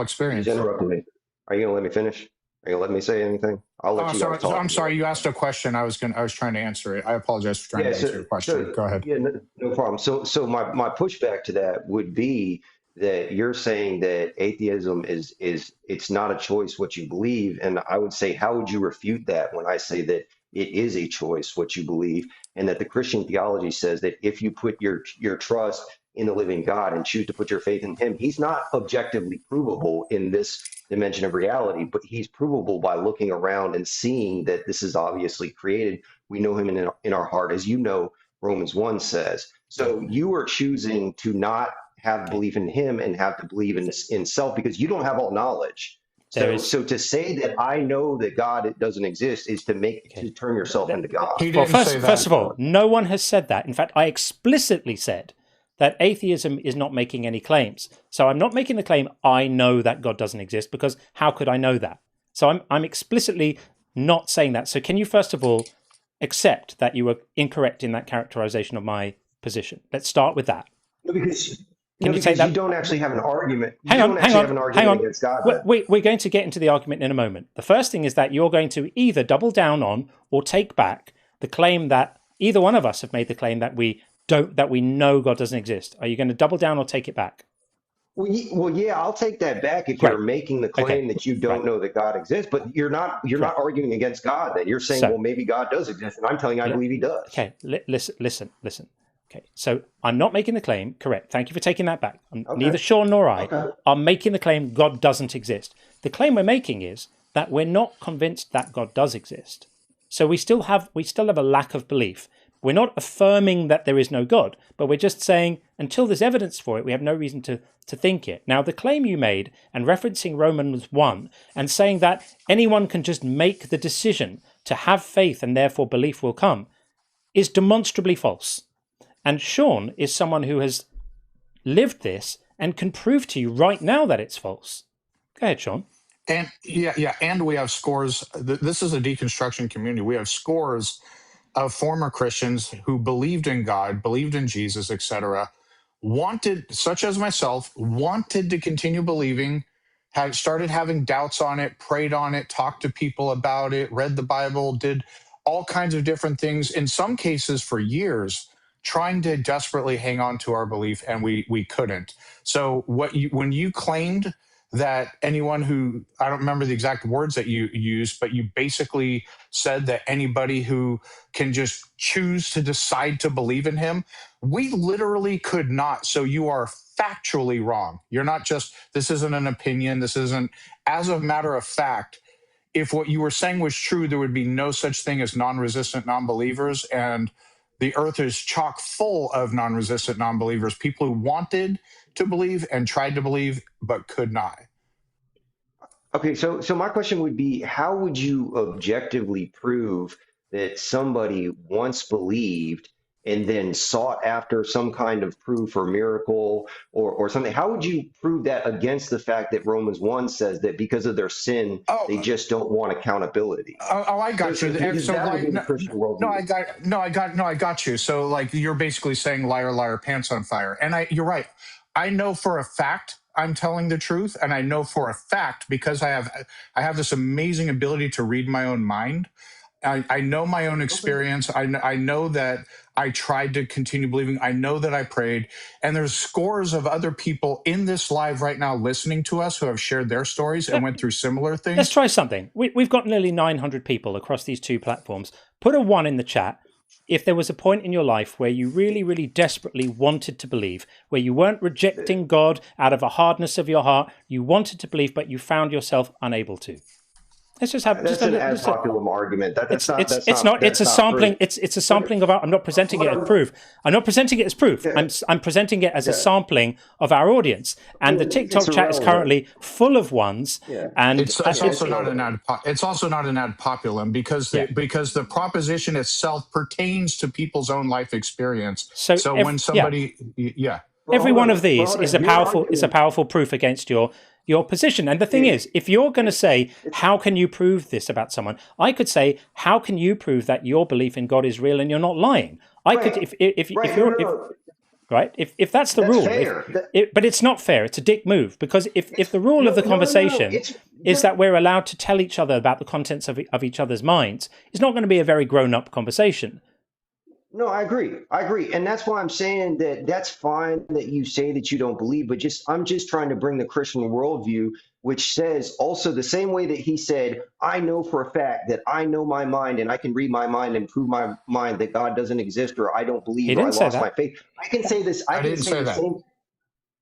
experience. just interrupted me. Are you gonna let me finish? Are you gonna let me say anything? I'll let you guys talk. I'm sorry. You asked a question. I was trying to answer it. I apologize for trying to answer your question. Go ahead. Yeah, no problem. So my pushback to that would be that you're saying that atheism is it's not a choice what you believe, and I would say, how would you refute that when I say that it is a choice what you believe, and that the Christian theology says that if you put your trust in the living God and choose to put your faith in Him, He's not objectively provable in this dimension of reality, but He's provable by looking around and seeing that this is obviously created. We know Him in our heart, as you know, Romans 1 says. So you are choosing to not have belief in Him and have to believe in self because you don't have all knowledge. So to say that I know that God doesn't exist is to turn yourself into God. Well, first of all, no one has said that. In fact, I explicitly said that atheism is not making any claims. So I'm not making the claim, I know that God doesn't exist, because how could I know that? So I'm explicitly not saying that. So can you, first of all, accept that you were incorrect in that characterization of my position? Let's start with that. No, because Can you take that? You don't actually have an argument. Hang on. Against God. We're going to get into the argument in a moment. The first thing is that you're going to either double down on or take back the claim that either one of us have made the claim that we know God doesn't exist. Are you going to double down or take it back? Well, yeah, I'll take that back if you're making the claim that you don't know that God exists, but you're not arguing against God. Then you're saying, well, maybe God does exist, and I'm telling you, I believe He does. Okay, listen. Okay, so I'm not making the claim. Correct. Thank you for taking that back. Neither Sean nor I are making the claim God doesn't exist. The claim we're making is that we're not convinced that God does exist. So we still have a lack of belief. We're not affirming that there is no God, but we're just saying until there's evidence for it, we have no reason to think it. Now, the claim you made and referencing Romans 1 and saying that anyone can just make the decision to have faith and therefore belief will come is demonstrably false. And Sean is someone who has lived this and can prove to you right now that it's false. Go ahead, Sean. And and we have scores. This is a deconstruction community. We have scores of former Christians who believed in God, believed in Jesus, etc., such as myself, wanted to continue believing, had started having doubts on it, prayed on it, talked to people about it, read the Bible, did all kinds of different things, in some cases for years, trying to desperately hang on to our belief, and we couldn't. So when you claimed that anyone who, I don't remember the exact words that you used, but you basically said that anybody who can just choose to decide to believe in Him, we literally could not. So you are factually wrong. You're not just, this isn't an opinion, this isn't, as a matter of fact, if what you were saying was true, there would be no such thing as non-resistant non-believers, and the earth is chock full of non-resistant non-believers, people who wanted to believe and tried to believe but could not. Okay, so my question would be, how would you objectively prove that somebody once believed and then sought after some kind of proof or miracle or something? How would you prove that against the fact that Romans 1 says that because of their sin, they just don't want accountability? I got you. I got you. So like you're basically saying liar, liar, pants on fire. And you're right. I know for a fact I'm telling the truth, and I know for a fact, because I have this amazing ability to read my own mind. I know my own experience. I know that I tried to continue believing. I know that I prayed. And there's scores of other people in this live right now listening to us who have shared their stories and went through similar things. Let's try something. We've got nearly 900 people across these two platforms. Put a 1 in the chat if there was a point in your life where you really, really desperately wanted to believe, where you weren't rejecting God out of a hardness of your heart, you wanted to believe, but you found yourself unable to. Let's just have that's just an ad populum argument. It's a sampling. It's a sampling of our. I'm not presenting it as proof. I'm not presenting it as proof. I'm presenting it as a sampling of our audience. And the TikTok chat is currently full of ones. And it's also not an ad. It's also not an ad populum because the proposition itself pertains to people's own life experience. So when somebody, every one of these is a powerful proof against your position. And the thing is, if you're going to say, how can you prove this about someone? I could say, how can you prove that your belief in God is real and you're not lying? If that's the rule, but it's not fair. It's a dick move, because if the rule of the conversation is that we're allowed to tell each other about the contents of each other's minds, it's not going to be a very grown-up conversation. No, I agree. And that's why I'm saying that that's fine that you say that you don't believe, but I'm just trying to bring the Christian worldview, which says also the same way that he said, I know for a fact that I know my mind and I can read my mind and prove my mind that God doesn't exist, or I don't believe, or I lost my faith. I can say this. I didn't say that.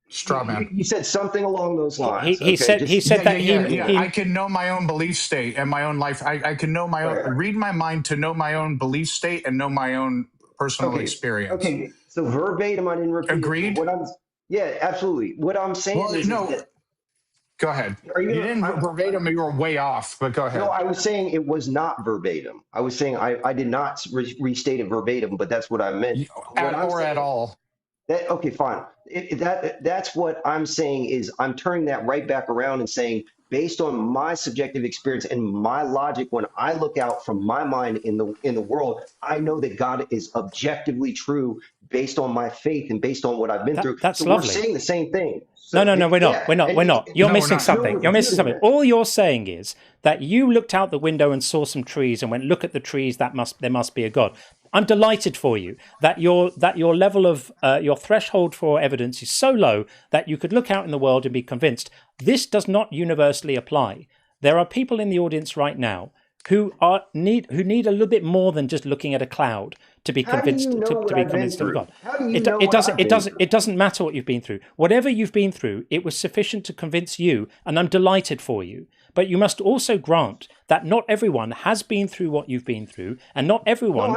Straw man. You said something along those lines. He said that I can know my own belief state and my own life. I can know my own, read my mind to know my own belief state and know my own personal experience. Okay, so verbatim, I didn't repeat. Agreed. Absolutely. What I'm saying is that, go ahead. You didn't verbatim. You were way off, but go ahead. No, I was saying it was not verbatim. I was saying I did not restate it verbatim, but that's what I meant. At all. Okay, fine. That's what I'm saying is I'm turning that right back around and saying, based on my subjective experience and my logic, when I look out from my mind in the world, I know that God is objectively true based on my faith and based on what I've been through. That's so lovely. We're saying the same thing. So No, we're not. You're missing something. You're missing something. All you're saying is that you looked out the window and saw some trees and went, look at the trees, there must be a God. I'm delighted for you that your level of your threshold for evidence is so low that you could look out in the world and be convinced. This does not universally apply. There are people in the audience right now who need a little bit more than just looking at a cloud to be convinced of God. It doesn't matter what you've been through. Whatever you've been through, it was sufficient to convince you, and I'm delighted for you. But you must also grant that not everyone has been through what you've been through, and not everyone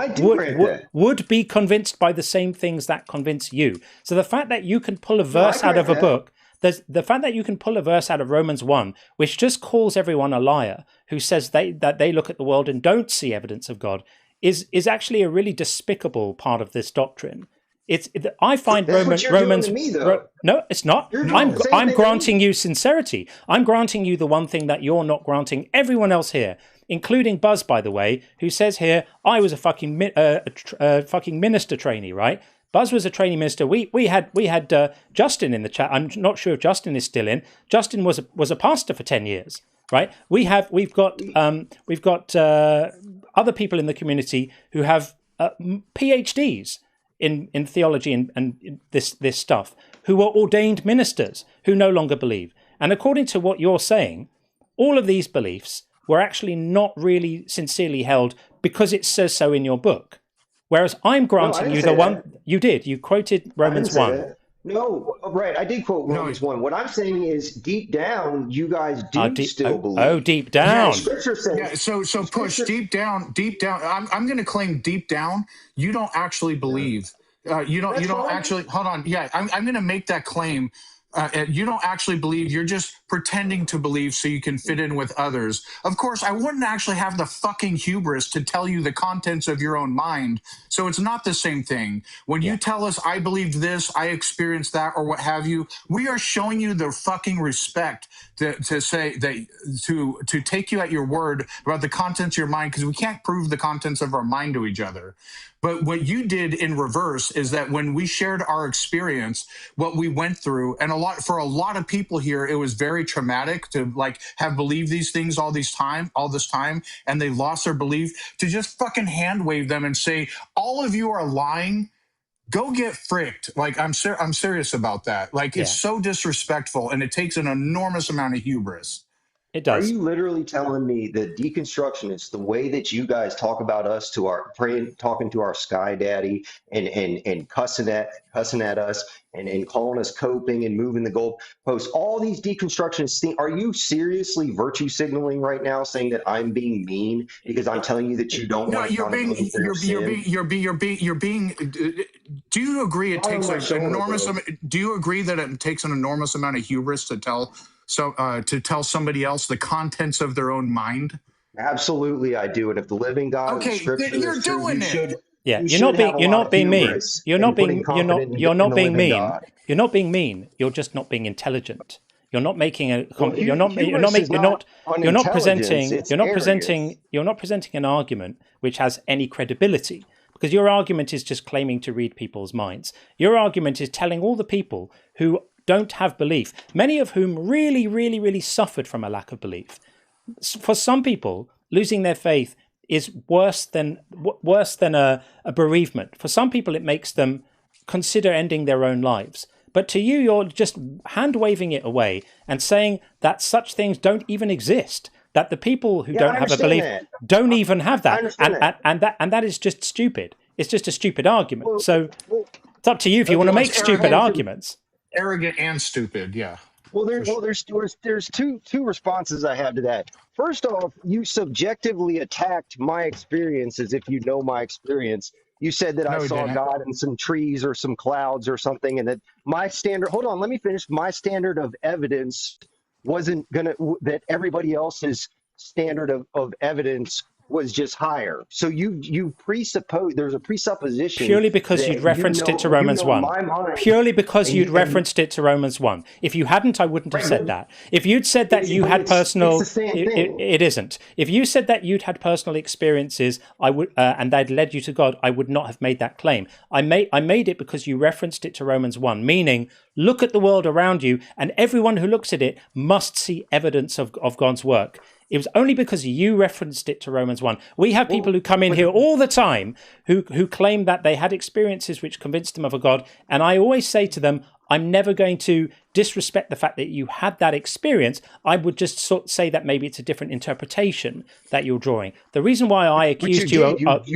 would be convinced by the same things that convince you. So the fact that you can pull a verse out of a book, the fact that you can pull a verse out of Romans 1, which just calls everyone a liar, who says that they look at the world and don't see evidence of God, is actually a really despicable part of this doctrine. I find Romans. No, it's not. I'm granting you sincerity. I'm granting you the one thing that you're not granting everyone else here, including Buzz, by the way, who says here, I was a fucking minister trainee, right? Buzz was a trainee minister. We had Justin in the chat. I'm not sure if Justin is still in. Justin was a pastor for 10 years, right? We've got other people in the community who have PhDs in theology and this stuff, who were ordained ministers who no longer believe. And according to what you're saying, all of these beliefs were actually not really sincerely held because it says so in your book. Whereas I'm granting you the one you did. You quoted Romans 1. No, right. I did quote Romans 1. What I'm saying is, deep down, you guys still believe. Oh, deep down. Yeah, Scripture says. So push deep down. I'm going to claim deep down, you don't actually believe. You don't actually. Hold on. Yeah, I'm going to make that claim. You don't actually believe. You're just pretending to believe so you can fit in with others. Of course, I wouldn't actually have the fucking hubris to tell you the contents of your own mind. So it's not the same thing. When you tell us, I believed this, I experienced that, or what have you, we are showing you the fucking respect to say that, to take you at your word about the contents of your mind, because we can't prove the contents of our mind to each other. But what you did in reverse is that when we shared our experience, what we went through, and for a lot of people here, it was very very traumatic to like have believed these things all this time, and they lost their belief, to just fucking hand wave them and say, all of you are lying. Go get fricked. Like, I'm serious about that. Like, it's so disrespectful, and it takes an enormous amount of hubris. It does. Are you literally telling me that deconstructionists, the way that you guys talk about us to our talking to our sky daddy and cussing at us and calling us coping and moving the goalposts, all these deconstructionists think, are you seriously virtue signaling right now, saying that I'm being mean because I'm telling you that you don't want accountability for your sin? You're being. Do you agree it takes an enormous? Do you agree that it takes an enormous amount of hubris to tell? So to tell somebody else the contents of their own mind? Absolutely, I do. And if the living God of Scripture you're doing it. You're not being mean. You're not being mean. You're not being mean. You're just not being intelligent. You're not making a. You're not presenting an argument which has any credibility, because your argument is just claiming to read people's minds. Your argument is telling all the people who don't have belief, many of whom really, really, really suffered from a lack of belief. For some people, losing their faith is worse than a bereavement. For some people, it makes them consider ending their own lives. But to you, you're just hand-waving it away and saying that such things don't even exist, that the people who don't have a belief don't even have that. And that is just stupid. It's just a stupid argument. So it's up to you if you want to make stupid arguments. Arrogant and stupid, yeah. Well, there's two responses I have to that. First off, you subjectively attacked my experience as if you know my experience. You said that I saw God in some trees or some clouds or something, and that my standard. Hold on, let me finish. My standard of evidence wasn't that everybody else's standard of evidence was just higher. So you presuppose there's a presupposition purely because you'd referenced it to Romans 1. Purely because you'd referenced it to Romans 1. If you hadn't, I wouldn't have said that. If you'd said that you had personal, it isn't. If you said that you'd had personal experiences, I would, and they'd led you to God, I would not have made that claim. I made it because you referenced it to Romans 1, meaning look at the world around you, and everyone who looks at it must see evidence of God's work. It was only because you referenced it to Romans 1. We have people who come in here all the time who claim that they had experiences which convinced them of a God. And I always say to them, I'm never going to disrespect the fact that you had that experience. I would just say that maybe it's a different interpretation that you're drawing. The reason why I accused you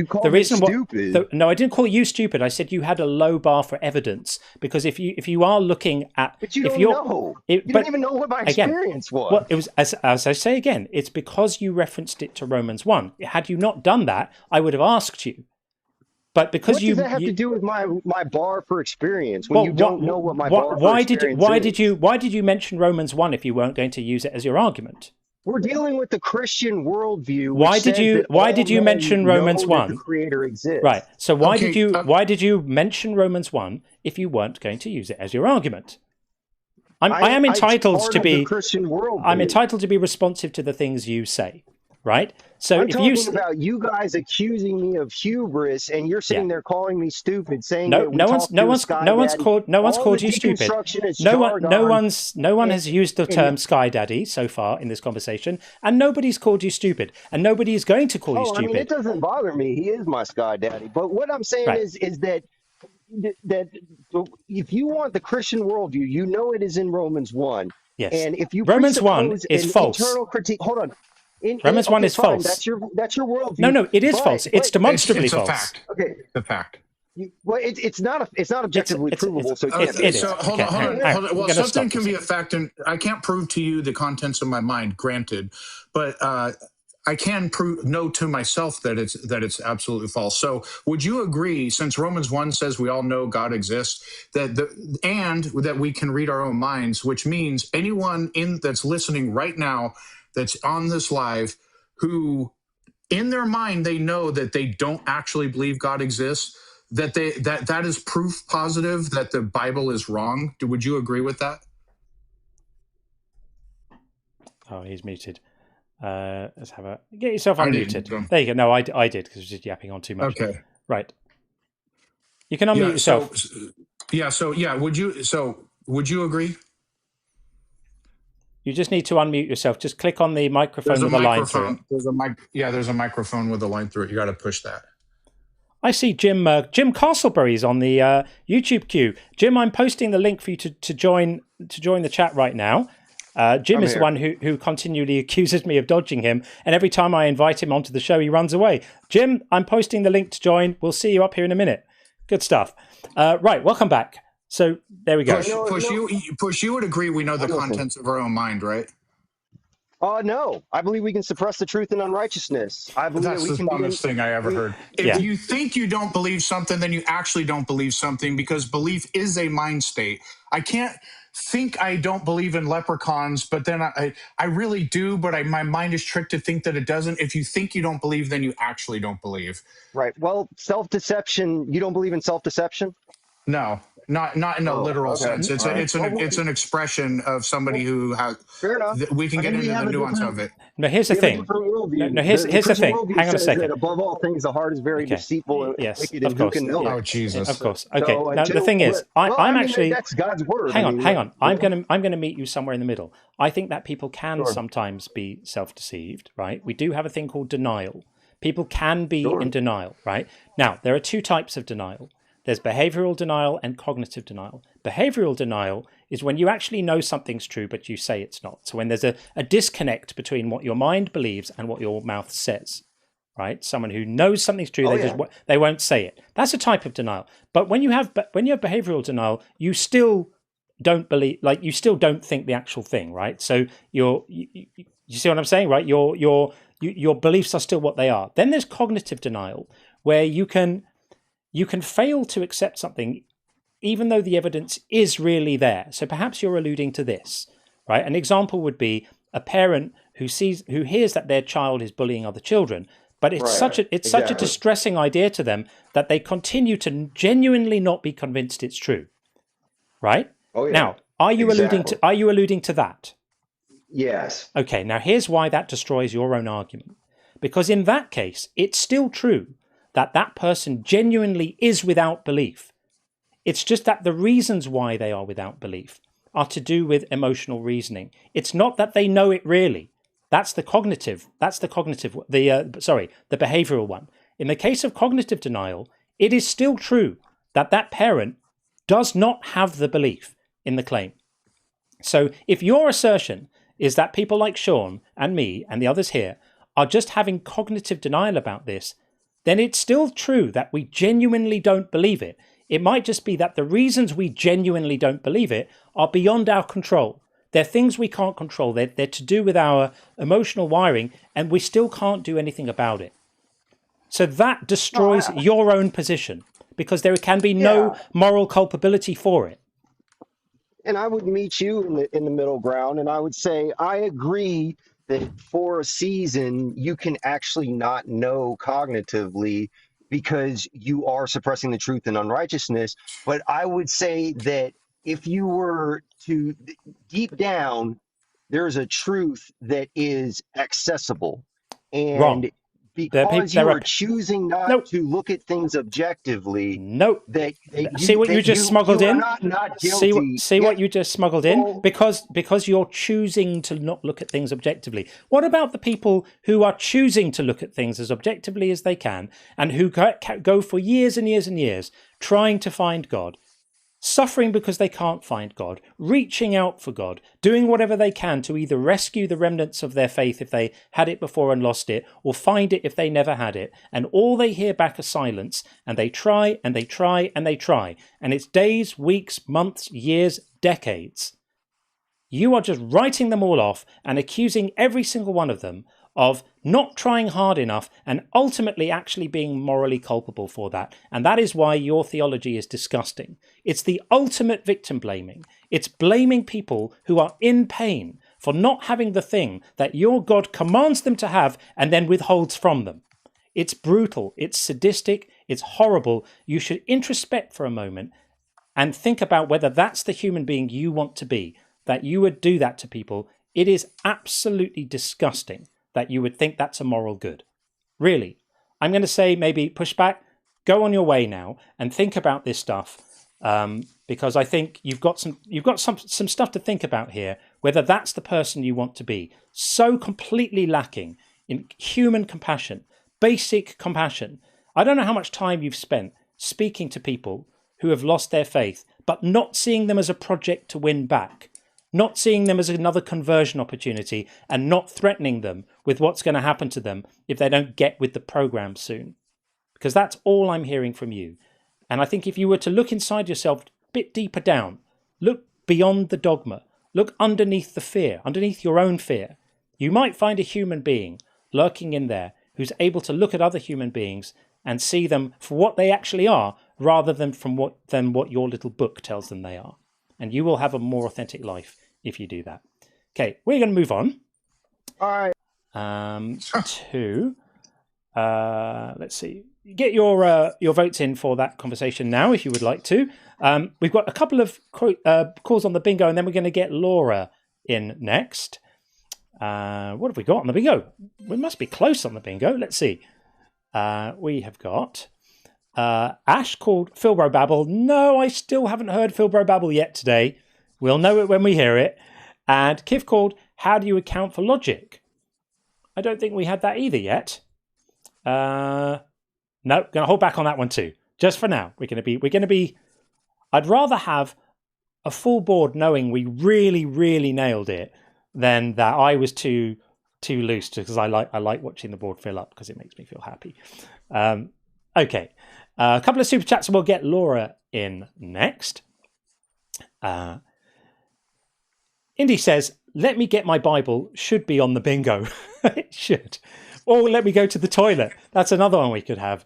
called me stupid. No, I didn't call you stupid. I said you had a low bar for evidence, because if you are looking at, but you don't know. You don't even know what my experience was. Well, it was as I say again. It's because you referenced it to Romans 1. Had you not done that, I would have asked you. But because what does that have to do with my bar for experience when you don't know what my bar for experience is? Why did you mention Romans 1 if you weren't going to use it as your argument? We're dealing with the Christian worldview. Why did you mention Romans 1? The Creator exists. Right. So why did you mention Romans 1 if you weren't going to use it as your argument? I am entitled to be Christian worldview. I'm entitled to be responsive to the things you say. Right. So I'm talking about you guys accusing me of hubris, and you're sitting there calling me stupid, saying no one's called you stupid. No one has used the term Sky Daddy so far in this conversation, and nobody's called you stupid, and nobody is going to call you stupid. I mean, it doesn't bother me. He is my Sky Daddy. But what I'm saying is that if you want the Christian worldview, you know it is in Romans 1. Yes. And if you Romans 1 is false. Internal critique. Hold on. Romans 1 is false. That's your worldview. No, it is false. It's demonstrably false. Fact. Okay, the fact. Well, it's not objectively provable. So hold on. Well, something can be a fact, and I can't prove to you the contents of my mind. Granted, but I can know to myself that it's absolutely false. So, would you agree? Since Romans 1 says we all know God exists, that we can read our own minds, which means anyone that's listening right now, that's on this live, who in their mind they know that they don't actually believe God exists, that is proof positive that the Bible is wrong. Would you agree with that? Oh, he's muted. Let's get yourself unmuted. There you go. No, I did, because I was just yapping on too much. Okay. Right. You can unmute yourself. Would you agree? You just need to unmute yourself. Just click on the microphone with a line through it. There's a microphone with a line through it. You got to push that. I see Jim Castleberry's on the YouTube queue. Jim, I'm posting the link for you to join the chat right now. Jim is the one who continually accuses me of dodging him, and every time I invite him onto the show, he runs away. Jim, I'm posting the link to join. We'll see you up here in a minute. Good stuff. Right, welcome back. So there we go. Push, you would agree we know the contents of our own mind, right? No. I believe we can suppress the truth and unrighteousness. I believe That's the dumbest thing I ever heard. If you think you don't believe something, then you actually don't believe something, because belief is a mind state. I can't think I don't believe in leprechauns, but then I really do, but my mind is tricked to think that it doesn't. If you think you don't believe, then you actually don't believe. Right. Well, self-deception, you don't believe in self-deception? No. Not in a literal sense. It's an expression of somebody who has. Fair enough. We can get into the nuance of it. No, here's the thing. No, here's the thing. Hang on a second. Above all things, the heart is very deceitful and wicked, and who can know? Oh, Jesus. Of course. Okay. Now the thing is, I'm actually. That's God's word. Hang on. I'm gonna meet you somewhere in the middle. I think that people can sometimes be self-deceived. Right. We do have a thing called denial. People can be in denial. Right. Now there are two types of denial. There's behavioral denial and cognitive denial. Behavioral denial is when you actually know something's true, but you say it's not. So when there's a disconnect between what your mind believes and what your mouth says, right? Someone who knows something's true, they won't say it. That's a type of denial. But when you have behavioral denial, you still don't believe, like you still don't think the actual thing, right? So you see what I'm saying, right? Your beliefs are still what they are. Then there's cognitive denial, where you can fail to accept something even though the evidence is really there. So perhaps you're alluding to this, right? An example would be a parent who hears that their child is bullying other children, but it's such a distressing idea to them that they continue to genuinely not be convinced it's true, right? Oh, yeah. Now, are you alluding to that? Yes. Okay, now here's why that destroys your own argument. Because in that case, it's still true that person genuinely is without belief. It's just that the reasons why they are without belief are to do with emotional reasoning. It's not that they know it really. That's the behavioral one. In the case of cognitive denial, it is still true that parent does not have the belief in the claim. So if your assertion is that people like Sean and me and the others here are just having cognitive denial about this, then it's still true that we genuinely don't believe it. It might just be that the reasons we genuinely don't believe it are beyond our control. They're things we can't control. They're to do with our emotional wiring, and we still can't do anything about it. So that destroys your own position, because there can be no moral culpability for it. And I would meet you in the middle ground, and I would say, I agree that for a season, you can actually not know cognitively because you are suppressing the truth and unrighteousness. But I would say that if you were to deep down, there's a truth that is accessible. And wrong. Because you are choosing not to look at things objectively. Nope. See what you just smuggled in? See what you just smuggled in? Because you're choosing to not look at things objectively. What about the people who are choosing to look at things as objectively as they can, and who go for years and years and years trying to find God, suffering because they can't find God, reaching out for God, doing whatever they can to either rescue the remnants of their faith if they had it before and lost it, or find it if they never had it, and all they hear back is silence, and they try and they try and they try, and it's days, weeks, months, years, decades. You are just writing them all off and accusing every single one of them of not trying hard enough and ultimately actually being morally culpable for that. And that is why your theology is disgusting. It's the ultimate victim blaming. It's blaming people who are in pain for not having the thing that your God commands them to have and then withholds from them. It's brutal. It's sadistic. It's horrible. You should introspect for a moment and think about whether that's the human being you want to be, that you would do that to people. It is absolutely disgusting that you would think that's a moral good. Really. I'm going to say maybe push back, go on your way now and think about this stuff, because I think you've got some stuff to think about here whether that's the person you want to be. So completely lacking in human compassion, basic compassion. I don't know how much time you've spent speaking to people who have lost their faith, but not seeing them as a project to win back, not seeing them as another conversion opportunity, and not threatening them with what's going to happen to them if they don't get with the program soon. Because that's all I'm hearing from you. And I think if you were to look inside yourself a bit deeper down, look beyond the dogma, look underneath the fear, underneath your own fear, you might find a human being lurking in there who's able to look at other human beings and see them for what they actually are, rather than what your little book tells them they are. And you will have a more authentic life if you do that. Okay, we're going to move on. All right. To let's see. Get your votes in for that conversation now, if you would like to. We've got a couple of calls on the bingo, and then we're going to get Laura in next. What have we got on the bingo? We must be close on the bingo. Let's see. We have got Ash called Filbro Babble. No, I still haven't heard Filbro Babble yet today. We'll know it when we hear it. And Kif called How do you account for logic? I don't think we had that either yet. No, going to hold back on that one too. Just for now, we're going to be. I'd rather have a full board knowing we really, really nailed it than that I was too loose, because I like watching the board fill up because it makes me feel happy. Okay, a couple of super chats, and we'll get Laura in next. Indy says, "Let me get my Bible." Should be on the bingo. It should. Or let me go to the toilet. That's another one we could have.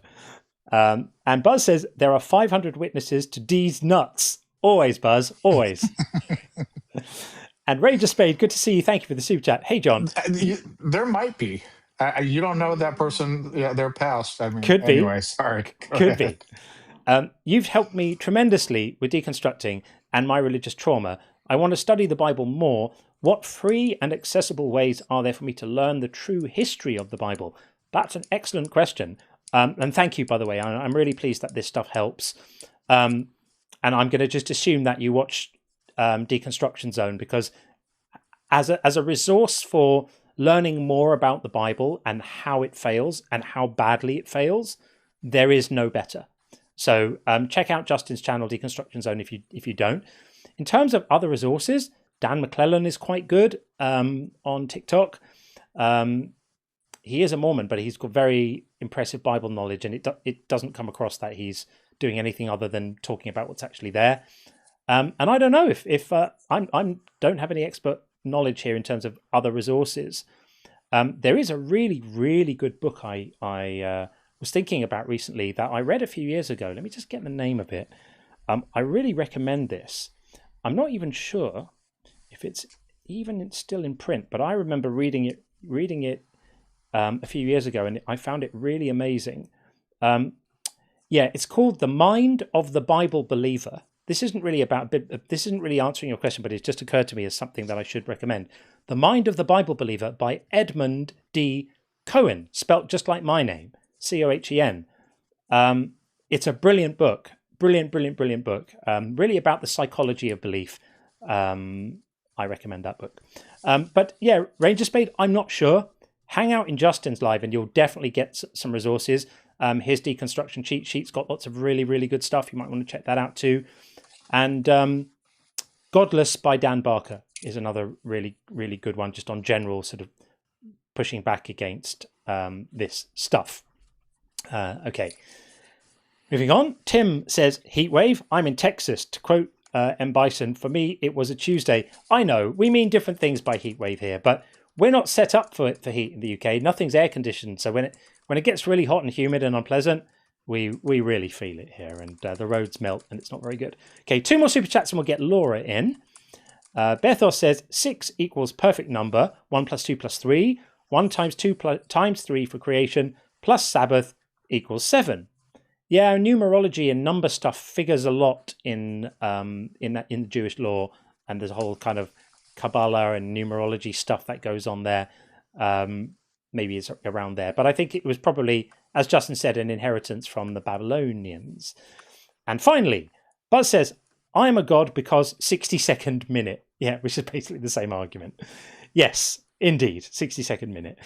And Buzz says, there are 500 witnesses to D's nuts. Always, Buzz, always. And Ranger Spade, good to see you. Thank you for the super chat. Hey, John. There might be. You don't know that person. Yeah, they're past. I mean, could be. Anyway, sorry. Could be. You've helped me tremendously with deconstructing and my religious trauma. I want to study the Bible more. What free and accessible ways are there for me to learn the true history of the Bible? That's an excellent question. And thank you, by the way. I'm really pleased that this stuff helps. And I'm going to just assume that you watch Deconstruction Zone, because as a resource for learning more about the Bible and how it fails and how badly it fails, there is no better. So check out Justin's channel, Deconstruction Zone, if you don't. In terms of other resources, Dan McClellan is quite good on TikTok. He is a Mormon, but he's got very impressive Bible knowledge, and it doesn't come across that he's doing anything other than talking about what's actually there. And I don't know if I don't have any expert knowledge here in terms of other resources. There is a really, really good book I was thinking about recently that I read a few years ago. Let me just get the name of it. I really recommend this. I'm not even sure if it's even still in print, but I remember reading it a few years ago, and I found it really amazing. It's called The Mind of the Bible Believer. This isn't really answering your question, but it's just occurred to me as something that I should recommend. The Mind of the Bible Believer by Edmund D. Cohen, spelt just like my name, Cohen. It's a brilliant book. Brilliant book. Really about the psychology of belief. I recommend that book. But yeah, Ranger Spade, I'm not sure. Hang out in Justin's live and you'll definitely get some resources. His deconstruction cheat sheet's got lots of really, really good stuff. You might want to check that out too. And Godless by Dan Barker is another really, really good one, just on general sort of pushing back against this stuff. Okay. Moving on, Tim says, Heatwave, I'm in Texas. To quote M. Bison, for me, it was a Tuesday. I know, we mean different things by heatwave here, but we're not set up for heat in the UK. Nothing's air conditioned. So when it gets really hot and humid and unpleasant, we really feel it here, and the roads melt and it's not very good. Okay, 2 more super chats and we'll get Laura in. Bethos says 6 equals perfect number. 1 + 2 + 3. 1 × 2 × 3 for creation plus Sabbath equals 7. Yeah, numerology and number stuff figures a lot in the Jewish law, and there's a whole kind of Kabbalah and numerology stuff that goes on there. Maybe it's around there, but I think it was probably, as Justin said, an inheritance from the Babylonians. And finally, Buzz says, I am a god because 60-second minute. Yeah, which is basically the same argument. Yes, indeed. 60-second minute.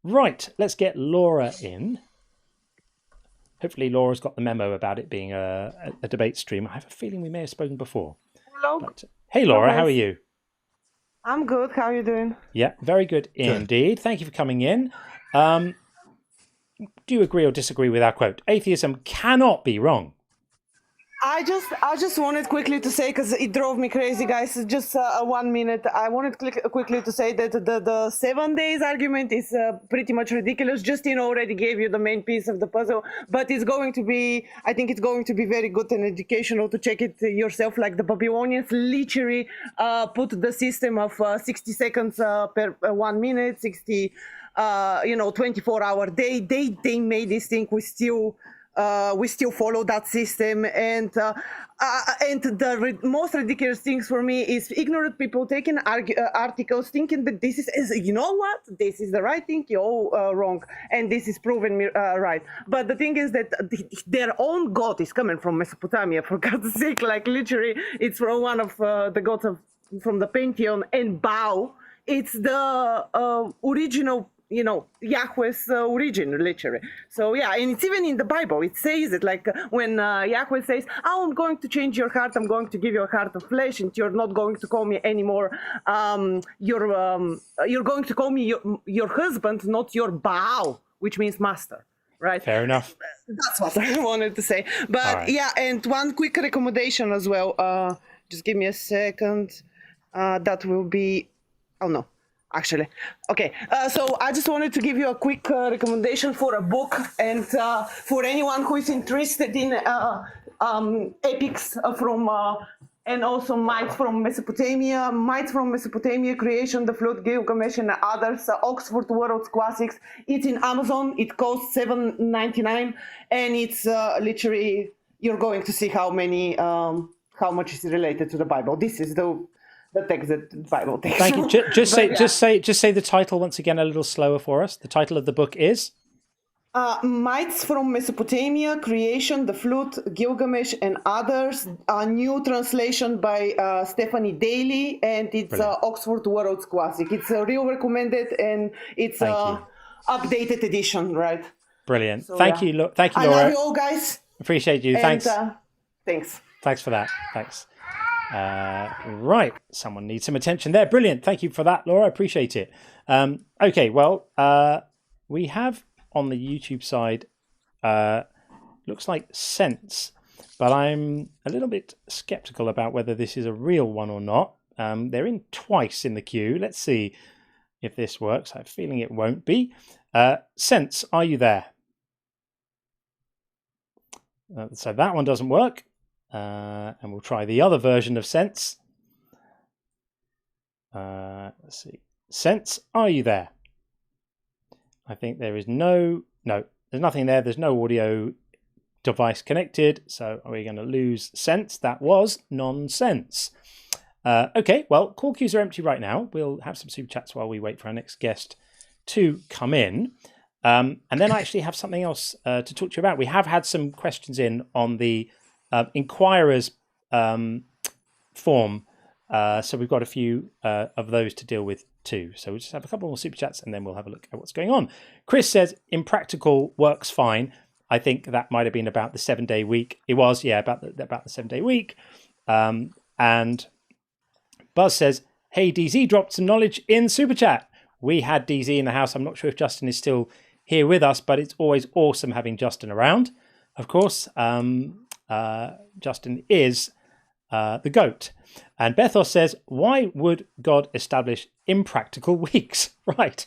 Right, let's get Laura in. Hopefully Laura's got the memo about it being a debate stream. I have a feeling we may have spoken before. Hello. But, hey, Laura, how are you? I'm good. How are you doing? Yeah, very good indeed. Thank you for coming in. Do you agree or disagree with our quote? Atheism cannot be wrong. I just wanted quickly to say, because it drove me crazy, guys. Just 1 minute. I wanted quickly to say that the 7 days argument is pretty much ridiculous. Justin already gave you the main piece of the puzzle, but it's going to be, I think it's going to be very good and educational to check it yourself. Like the Babylonians literally put the system of 60 seconds per 1 minute, 24-hour day. They made this thing. We still follow that system, and the most ridiculous things for me is ignorant people taking articles thinking that this is, you know what, this is the right thing, you're all wrong, and this is proven right. But the thing is that their own god is coming from Mesopotamia, for God's sake. Like literally, it's from one of the gods from the pantheon, and Baal, it's the original, Yahweh's origin, literally. So yeah, and it's even in the Bible. It says it, like when Yahweh says, "Oh, I'm going to change your heart. I'm going to give you a heart of flesh, and you're not going to call me anymore. You're going to call me your husband, not your Baal," which means master, right? Fair enough. That's what I wanted to say. But right. Yeah, and one quick recommendation as well. Just give me a second. That will be. Oh no. Actually, okay. So I just wanted to give you a quick recommendation for a book, and for anyone who is interested in epics from and also myths from Mesopotamia, Creation, the Flood, Gilgamesh, and others. Oxford World Classics. It's in Amazon. It costs $7.99, and it's literally, you're going to see how much is related to the Bible. This is the text that the Bible text. Thank you. Just say the title once again a little slower for us. The title of the book is Myths from Mesopotamia, Creation, the Flood, Gilgamesh, and others. A new translation by Stephanie Daly, and it's Oxford World Classic. It's a real recommended, and it's updated edition, right? Brilliant. So, Thank you, Laura. I love you all, guys. Appreciate you. And, Thanks. Thanks. Thanks for that. Thanks. Right, someone needs some attention there. Brilliant. Thank you for that, Laura. I appreciate it. Okay, well, we have on the YouTube side, looks like Sense, but I'm a little bit skeptical about whether this is a real one or not. They're in twice in the queue. Let's see if this works. I have a feeling it won't be. Sense, are you there? So that one doesn't work. And we'll try the other version of Sense. Let's see. Sense, are you there? I think there is no, there's nothing there. There's no audio device connected. So are we going to lose Sense? That was nonsense. Okay, well, call queues are empty right now. We'll have some super chats while we wait for our next guest to come in. And then I actually have something else to talk to you about. We have had some questions in on the Inquirer's form. So we've got a few of those to deal with too. So we'll just have a couple more super chats and then we'll have a look at what's going on. Chris says, impractical works fine. I think that might have been about the 7-day week. It was, yeah, about the 7-day week. And Buzz says, hey, DZ dropped some knowledge in super chat. We had DZ in the house. I'm not sure if Justin is still here with us, but it's always awesome having Justin around. Of course, Justin is the GOAT. And Bethos says, why would God establish impractical weeks? Right.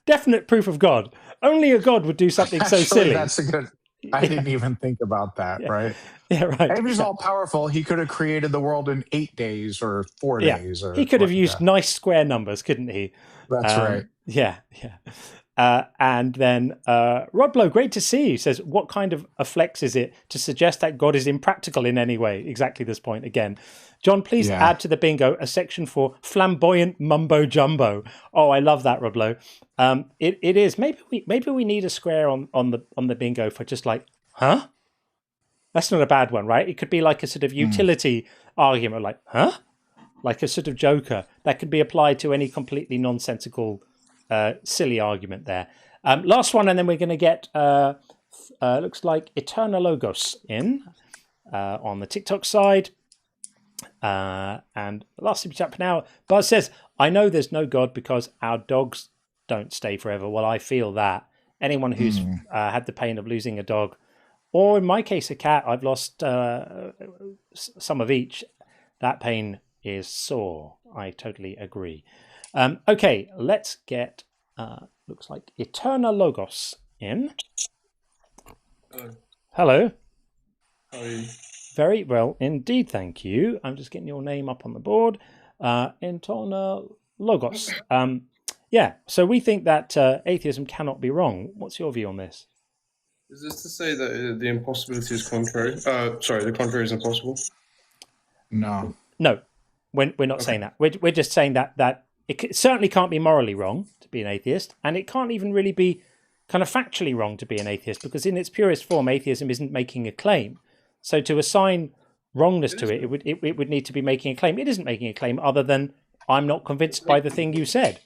Definite proof of God. Only a God would do something so silly. That's a good... I didn't even think about that, right? Yeah, right. If he's all powerful, he could have created the world in 8 days or 4 days. Or he could have used nice square numbers, couldn't he? That's right. Yeah. And then Rod Blow, great to see you, says, what kind of a flex is it to suggest that God is impractical in any way? Exactly this point again. John, please add to the bingo a section for flamboyant mumbo jumbo. Oh, I love that, Rod Blow. It is. Maybe we need a square on the bingo for just like, huh? That's not a bad one, right? It could be like a sort of utility argument, like, huh? like a sort of joker that could be applied to any completely nonsensical, silly argument there. Last one, and then we're going to get, looks like Eternal Logos in on the TikTok side. And last super chat for now, Buzz says, I know there's no God because our dogs don't stay forever. Well, I feel that. Anyone who's had the pain of losing a dog, or in my case, a cat, I've lost some of each. That pain is sore. I totally agree. Okay, let's get, looks like Eternal Logos in. Hello. How are you? Very well indeed, thank you. I'm just getting your name up on the board. Eternal Logos. Yeah, so we think that atheism cannot be wrong. What's your view on this? Is this to say that the impossibility is contrary? Sorry, the contrary is impossible? No. No, we're not saying that. We're just saying that it certainly can't be morally wrong to be an atheist, and it can't even really be kind of factually wrong to be an atheist, because in its purest form, atheism isn't making a claim. So to assign wrongness to it would need to be making a claim. It isn't making a claim other than I'm not convinced by the thing you said.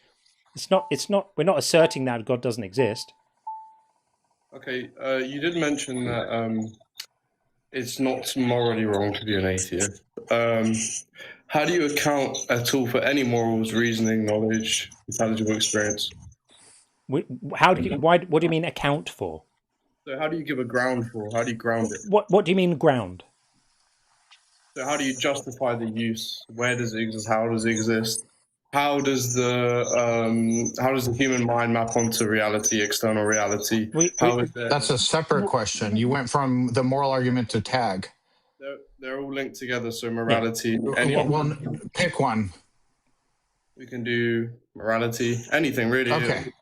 It's not. We're not asserting that God doesn't exist. Okay, you did mention that it's not morally wrong to be an atheist. How do you account at all for any morals, reasoning, knowledge, intelligible experience? What do you mean account for? So how do you give a ground for? How do you ground it? What do you mean ground? So how do you justify the use? Where does it exist? How does it exist? How does the human mind map onto reality, external reality? That's a separate question. You went from the moral argument to tag. They're all linked together. So morality. Well, pick one. We can do morality. Anything really. Okay.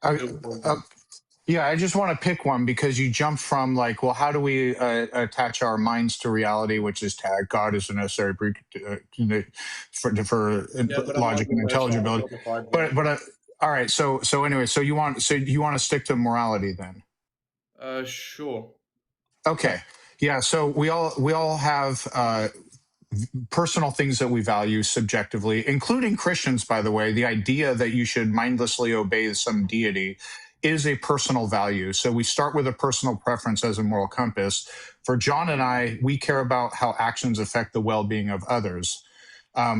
Yeah, I just want to pick one because you jumped from like, well, how do we attach our minds to reality, which is tag. God is a necessary for logic and intelligibility. But all right. So anyway, so you want to stick to morality then? Sure. Okay. Yeah. So we all have personal things that we value subjectively, including Christians, by the way. The idea that you should mindlessly obey some deity is a personal value. So we start with a personal preference as a moral compass. For John and I, we care about how actions affect the well-being of others.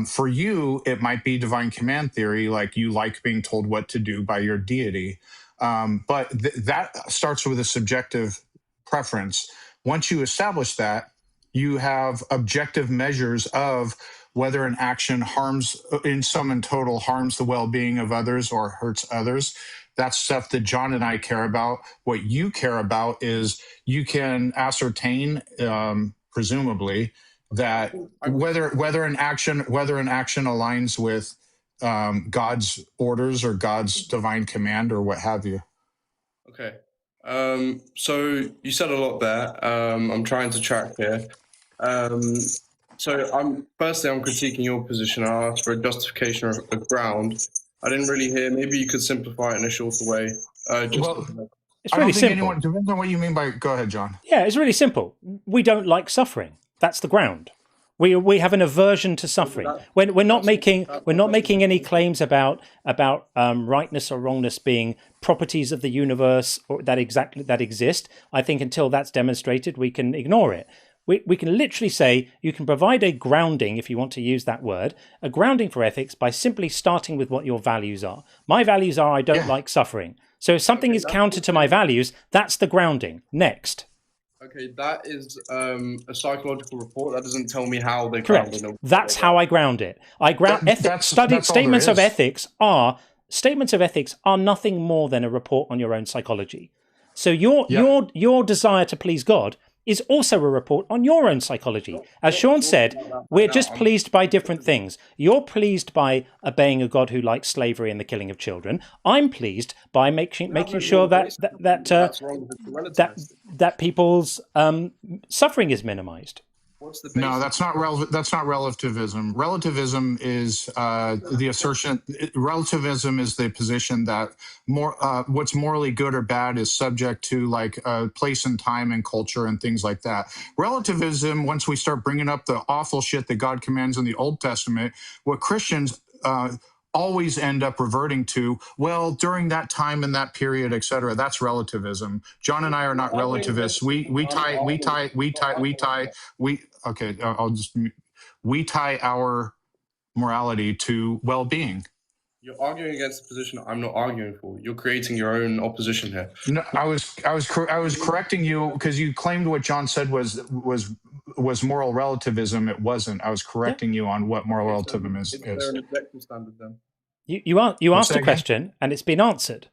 For you, it might be divine command theory, like you like being told what to do by your deity. But that starts with a subjective preference. Once you establish that, you have objective measures of whether an action harms, in sum and total, harms the well-being of others or hurts others. That's stuff that John and I care about. What you care about is you can ascertain, presumably, that whether an action aligns with God's orders or God's divine command or what have you. Okay. So you said a lot there. I'm trying to track here. So I'm critiquing your position. I asked for a justification or a ground. I didn't really hear. Maybe you could simplify it in a shorter way. It's I really don't think simple. depends on what you mean by. Go ahead, John. Yeah, it's really simple. We don't like suffering. That's the ground. We have an aversion to suffering. We're not making any claims about rightness or wrongness being properties of the universe or that exist. I think until that's demonstrated, we can ignore it. We can literally say you can provide a grounding, if you want to use that word, a grounding for ethics by simply starting with what your values are. My values are I don't like suffering. So if something is counter to my values, that's the grounding. Next. Okay, that is a psychological report. That doesn't tell me how they're Correct. grounded. That's how I ground it. I ground statements of ethics are nothing more than a report on your own psychology. So your desire to please God is also a report on your own psychology. As Sean said, we're just pleased by different things. You're pleased by obeying a God who likes slavery and the killing of children. I'm pleased by making sure that people's suffering is minimized. What's the No, that's not relevant. That's not relativism. Relativism is the assertion. Relativism is the position that what's morally good or bad is subject to like place and time and culture and things like that. Relativism, once we start bringing up the awful shit that God commands in the Old Testament, what Christians always end up reverting to, well, during that time and that period, etc. That's relativism. John and I are not relativists. We tie our morality to well-being. You're arguing against the position I'm not arguing for. You're creating your own opposition here. No, I was correcting you because you claimed what John said was moral relativism. It wasn't. I was correcting you on what moral relativism is. Is there an objective standard then? You asked a question and it's been answered.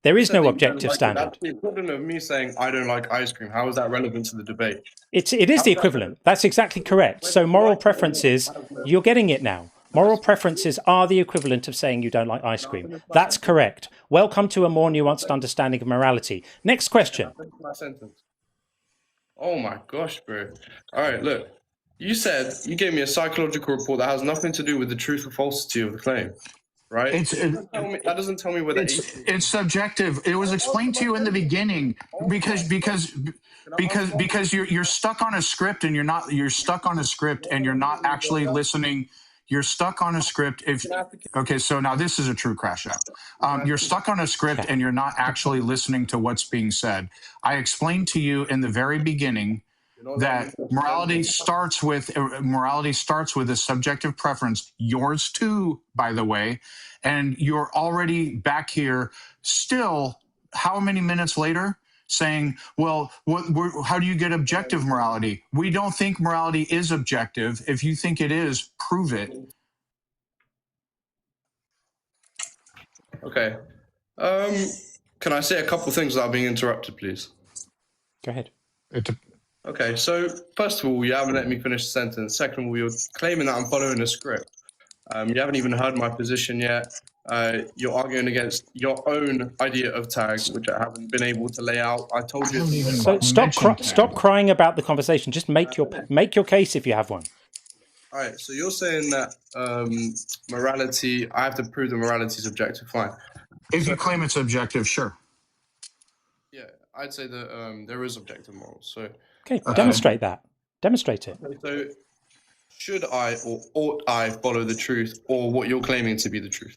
There is no objective standard. That's the equivalent of me saying I don't like ice cream. How is that relevant to the debate? It is the equivalent. That's exactly correct. So moral preferences, you're getting it now. Moral preferences are the equivalent of saying you don't like ice cream. That's correct. Welcome to a more nuanced understanding of morality. Next question. Oh my gosh, bro. All right, look. You gave me a psychological report that has nothing to do with the truth or falsity of the claim. Right? That doesn't tell me whether it's subjective. It was explained to you in the beginning because you're stuck on a script and you're stuck on a script and you're not actually listening. You're stuck on a script. Okay, so now this is a true crash out. You're stuck on a script and you're not actually listening to what's being said. I explained to you in the very beginning that morality starts with a subjective preference, yours too, by the way, and you're already back here still how many minutes later saying, well, how do you get objective morality? We don't think morality is objective. If you think it is, prove it. Okay. Can I say a couple things without being interrupted, please? Go ahead. Okay, so first of all, you haven't let me finish the sentence. Second of all, you're claiming that I'm following a script. You haven't even heard my position yet. You're arguing against your own idea of tags, which I haven't been able to lay out. I told you. So stop crying about the conversation. Just make your case if you have one. All right. So you're saying that morality. I have to prove that morality is objective. Fine. If you claim it's objective, sure. Yeah, I'd say that there is objective morals. So. Okay, demonstrate that. Demonstrate it. So, should I or ought I follow the truth or what you're claiming to be the truth?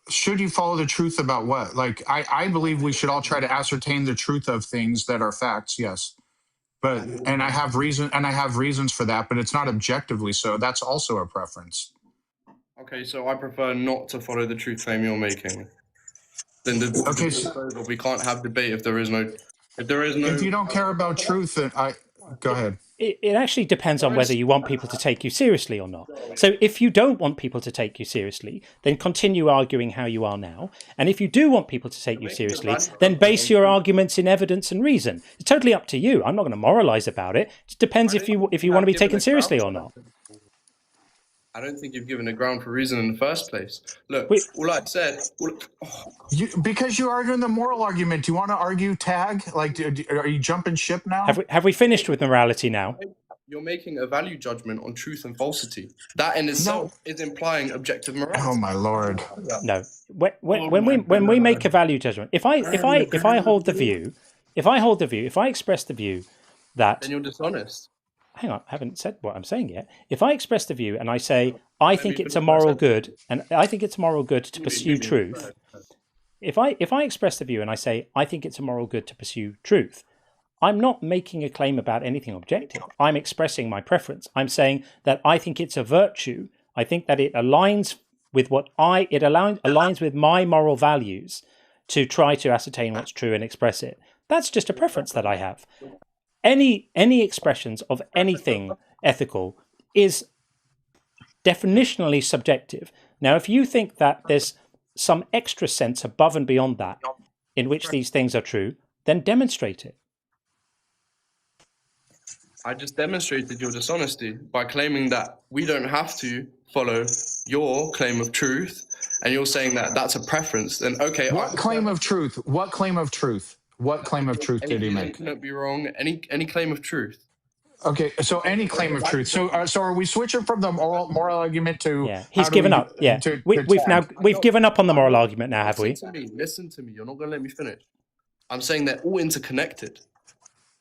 Should you follow the truth about what? Like, I believe we should all try to ascertain the truth of things that are facts, yes. And I have reasons for that, but it's not objectively so. That's also a preference. Okay, so I prefer not to follow the truth claim you're making. Then we can't have debate if there is no. If you don't care about truth, then go ahead. It actually depends on whether you want people to take you seriously or not. So if you don't want people to take you seriously, then continue arguing how you are now. And if you do want people to take you seriously, then base your arguments in evidence and reason. It's totally up to you. I'm not going to moralize about it. It depends if you want to be taken seriously or not. I don't think you've given a ground for reason in the first place. Look, all I said... Because you're arguing the moral argument. Do you want to argue tag? Like, are you jumping ship now? Have we finished with morality now? You're making a value judgment on truth and falsity. That in itself is implying objective morality. Oh my lord! No. When we make a value judgment, if I hold the view, if I express the view that... Then you're dishonest. Hang on, I haven't said what I'm saying yet. If I express the view and I say, I think it's a moral good, and I think it's a moral good to pursue truth. If I express the view and I say, I think it's a moral good to pursue truth, I'm not making a claim about anything objective. I'm expressing my preference. I'm saying that I think it's a virtue. I think that it aligns with aligns with my moral values to try to ascertain what's true and express it. That's just a preference that I have. Any expressions of anything ethical is definitionally subjective. Now, if you think that there's some extra sense above and beyond that in which these things are true, then demonstrate it. I just demonstrated your dishonesty by claiming that we don't have to follow your claim of truth, and you're saying that that's a preference. Then okay. What claim of truth? What claim of truth? What claim of truth did he make? Cannot be wrong. Any claim of truth. Okay, so any claim of truth. So are we switching from the moral argument to? Yeah, he's given up. Yeah, we've given up on the moral argument now, have we? Listen to me. You're not going to let me finish. I'm saying they're all interconnected.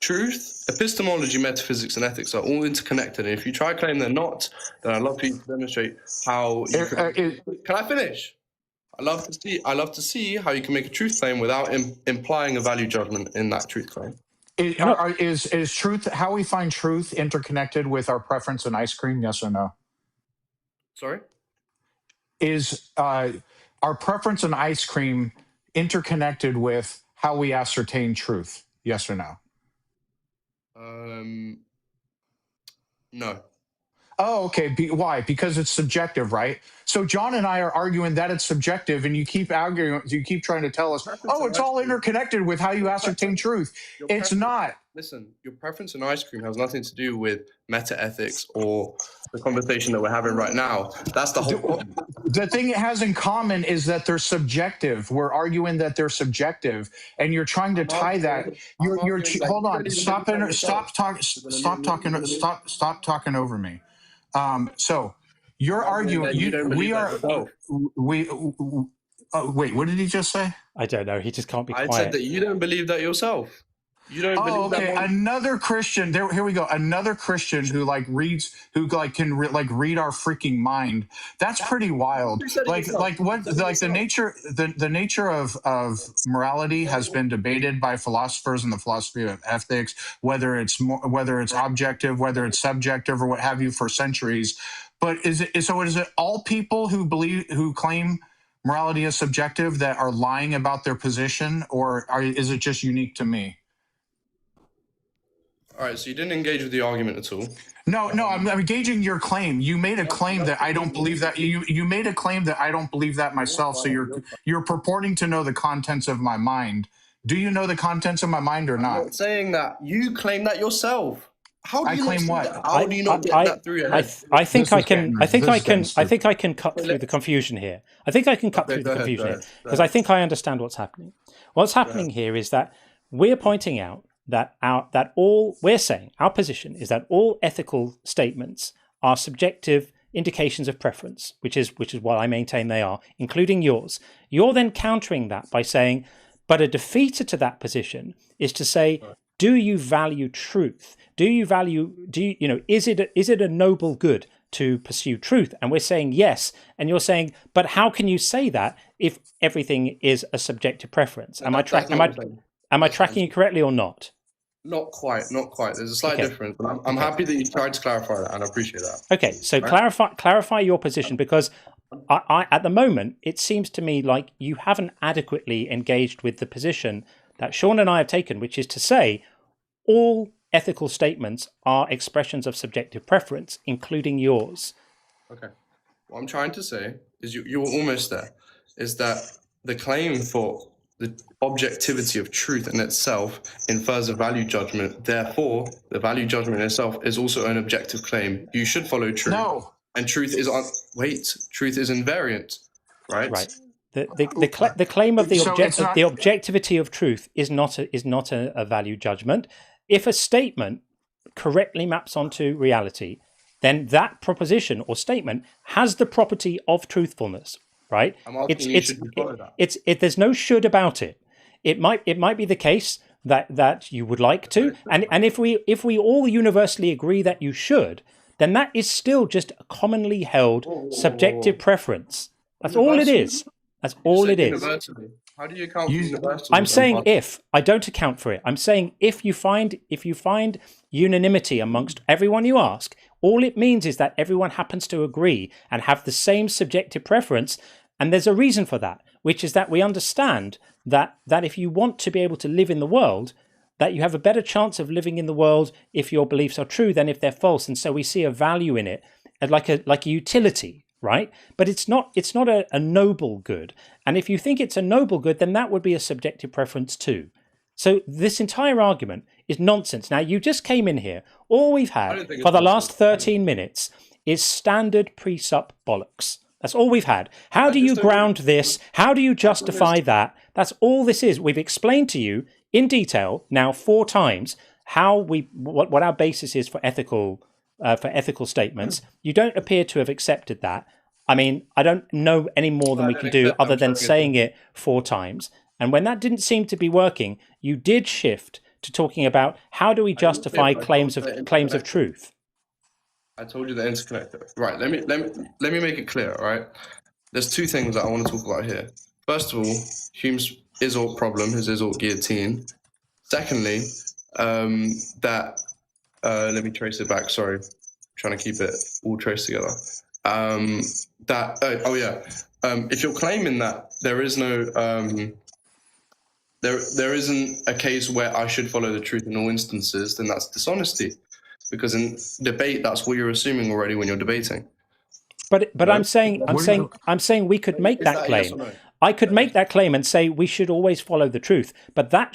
Truth, epistemology, metaphysics, and ethics are all interconnected. And if you try to claim they're not, then I'd love for you to demonstrate how. Can I finish? I love to see how you can make a truth claim without implying a value judgment in that truth claim. Is truth, how we find truth, interconnected with our preference in ice cream? Yes or no? Sorry? Is our preference in ice cream interconnected with how we ascertain truth? Yes or no? No. Oh, okay. Why? Because it's subjective, right? So John and I are arguing that it's subjective, and you keep arguing. You keep trying to tell us, "Oh, it's all interconnected with how you ascertain truth." It's not. Listen, your preference in ice cream has nothing to do with meta ethics or the conversation that we're having right now. That's the whole point. The thing it has in common is that they're subjective. We're arguing that they're subjective, and you're trying to tie that. You're hold on. Stop talking over me. So you're arguing. Wait, what did he just say? I don't know. He just can't be quiet. I said that you don't believe that yourself. You don't believe that. Another Christian. Here we go. Another Christian who reads, who can read our freaking mind. That's pretty wild. The nature of morality has been debated by philosophers in the philosophy of ethics, whether it's objective, whether it's subjective, or what have you, for centuries. But is it all people who claim morality is subjective that are lying about their position, or is it just unique to me? All right, so you didn't engage with the argument at all. No, I'm engaging your claim. You made a claim that I don't believe that. You made a claim that I don't believe that myself. So you're purporting to know the contents of my mind. Do you know the contents of my mind or not? I'm not saying that. You claim that yourself. How do you claim what? How do you not get that through your head? I think I can cut through the confusion here. I think I can cut through the confusion here because I think I understand what's happening. What's happening here is that we're pointing out that we're saying our position is that all ethical statements are subjective indications of preference, which is what I maintain they are, including yours. You're then countering that by saying, but a defeater to that position is to say, do you value truth? Is it a noble good to pursue truth? And we're saying yes. And you're saying, but how can you say that if everything is a subjective preference? Am I tracking you correctly or not? Not quite. There's a slight difference. But I'm happy that you tried to clarify that, and I appreciate that. Okay, so clarify your position, because I at the moment it seems to me like you haven't adequately engaged with the position that Sean and I have taken, which is to say all ethical statements are expressions of subjective preference, including yours. Okay. What I'm trying to say is you were almost there. Is that the claim for the objectivity of truth in itself infers a value judgment. Therefore, the value judgment in itself is also an objective claim. You should follow truth. No. And truth is truth is invariant, right? Right. The claim of the objectivity of truth is not a value judgment. If a statement correctly maps onto reality, then that proposition or statement has the property of truthfulness. Right? There's no should about it. It might be the case that you would like to, and if we all universally agree that you should, then that is still just a commonly held subjective preference. That's all it is. That's all it is. How do you account for universal? I'm saying if. I don't account for it. I'm saying if you find unanimity amongst everyone you ask, all it means is that everyone happens to agree and have the same subjective preference. And there's a reason for that, which is that we understand that if you want to be able to live in the world, that you have a better chance of living in the world if your beliefs are true than if they're false. And so we see a value in it, like a utility. Right? But it's not a noble good. And if you think it's a noble good, then that would be a subjective preference too. So this entire argument is nonsense. Now, you just came in here. All we've had for the last 13 minutes is standard presup bollocks. That's all we've had. How do you ground this? How do you justify that? That's all this is. We've explained to you in detail now 4 times what our basis is for ethical statements. You don't appear to have accepted that. I mean, I don't know any more than we can do other than saying it 4 times. And when that didn't seem to be working, you did shift to talking about how do we justify claims of truth. I told you they're interconnected. Right. Let me make it clear. All right. There's 2 things that I want to talk about here. First of all, Hume's Isork problem, his Isork guillotine. Secondly, let me trace it back. Sorry, trying to keep it all traced together. If you're claiming that there is no, there isn't a case where I should follow the truth in all instances, then that's dishonesty, because in debate, that's what you're assuming already when you're debating. But no? I'm saying we could make that claim. Yes no? I could make that claim and say we should always follow the truth, but that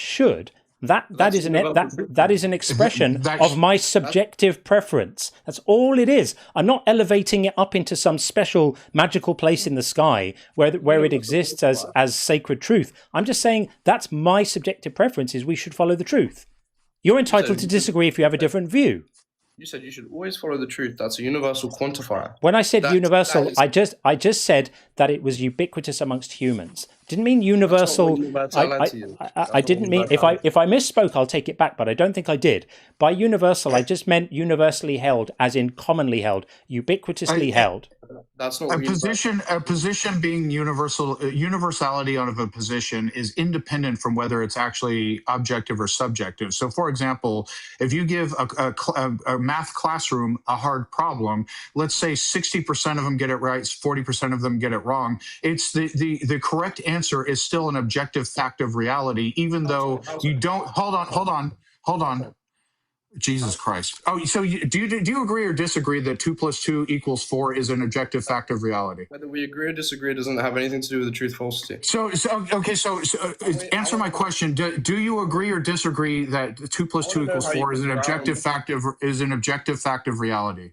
is an expression of my subjective preference. That's all it is. I'm not elevating it up into some special magical place in the sky where it exists as sacred truth. I'm just saying that's my subjective preference is we should follow the truth. You're entitled to disagree if you have a different view. You said you should always follow the truth. That's a universal quantifier. When I said universal, I just said that it was ubiquitous amongst humans. Didn't mean universal. I didn't mean if I misspoke, I'll take it back, but I don't think I did. By universal, I just meant universally held, as in commonly held, ubiquitously held. That's not a position being universal. Universality of a position is independent from whether it's actually objective or subjective. So, for example, if you give a math classroom a hard problem, let's say 60% of them get it right, 40% of them get it wrong. It's the correct answer is still an objective fact of reality, even though you don't. Hold on. Jesus Christ. Oh, so do you agree or disagree that 2 + 2 = 4 is an objective fact of reality? Whether we agree or disagree doesn't have anything to do with the truth falsity. So answer my question. Do you agree or disagree that 2 + 2 = 4 is an objective fact of reality?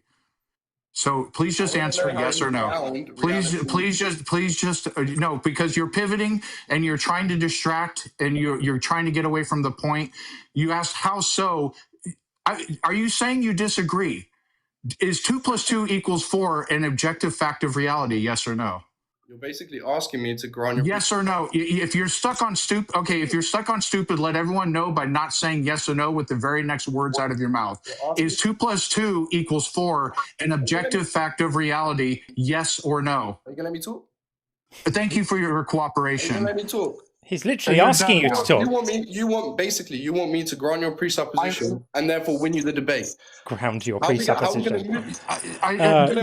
So please just answer yes or no. Please just no, because you're pivoting and you're trying to distract and you're trying to get away from the point. You asked how so. Are you saying you disagree? Is 2 + 2 = 4 an objective fact of reality? Yes or no? You're basically asking me to grant your yes or no. If you're stuck on stupid, okay. If you're stuck on stupid, let everyone know by not saying yes or no with the very next words out of your mouth. Is 2 + 2 = 4 an objective fact of reality? Yes or no? Are you gonna let me talk? Thank you for your cooperation. Are you gonna let me talk? He's literally asking you to talk. You want me to ground your presupposition and therefore win you the debate. Ground your presupposition.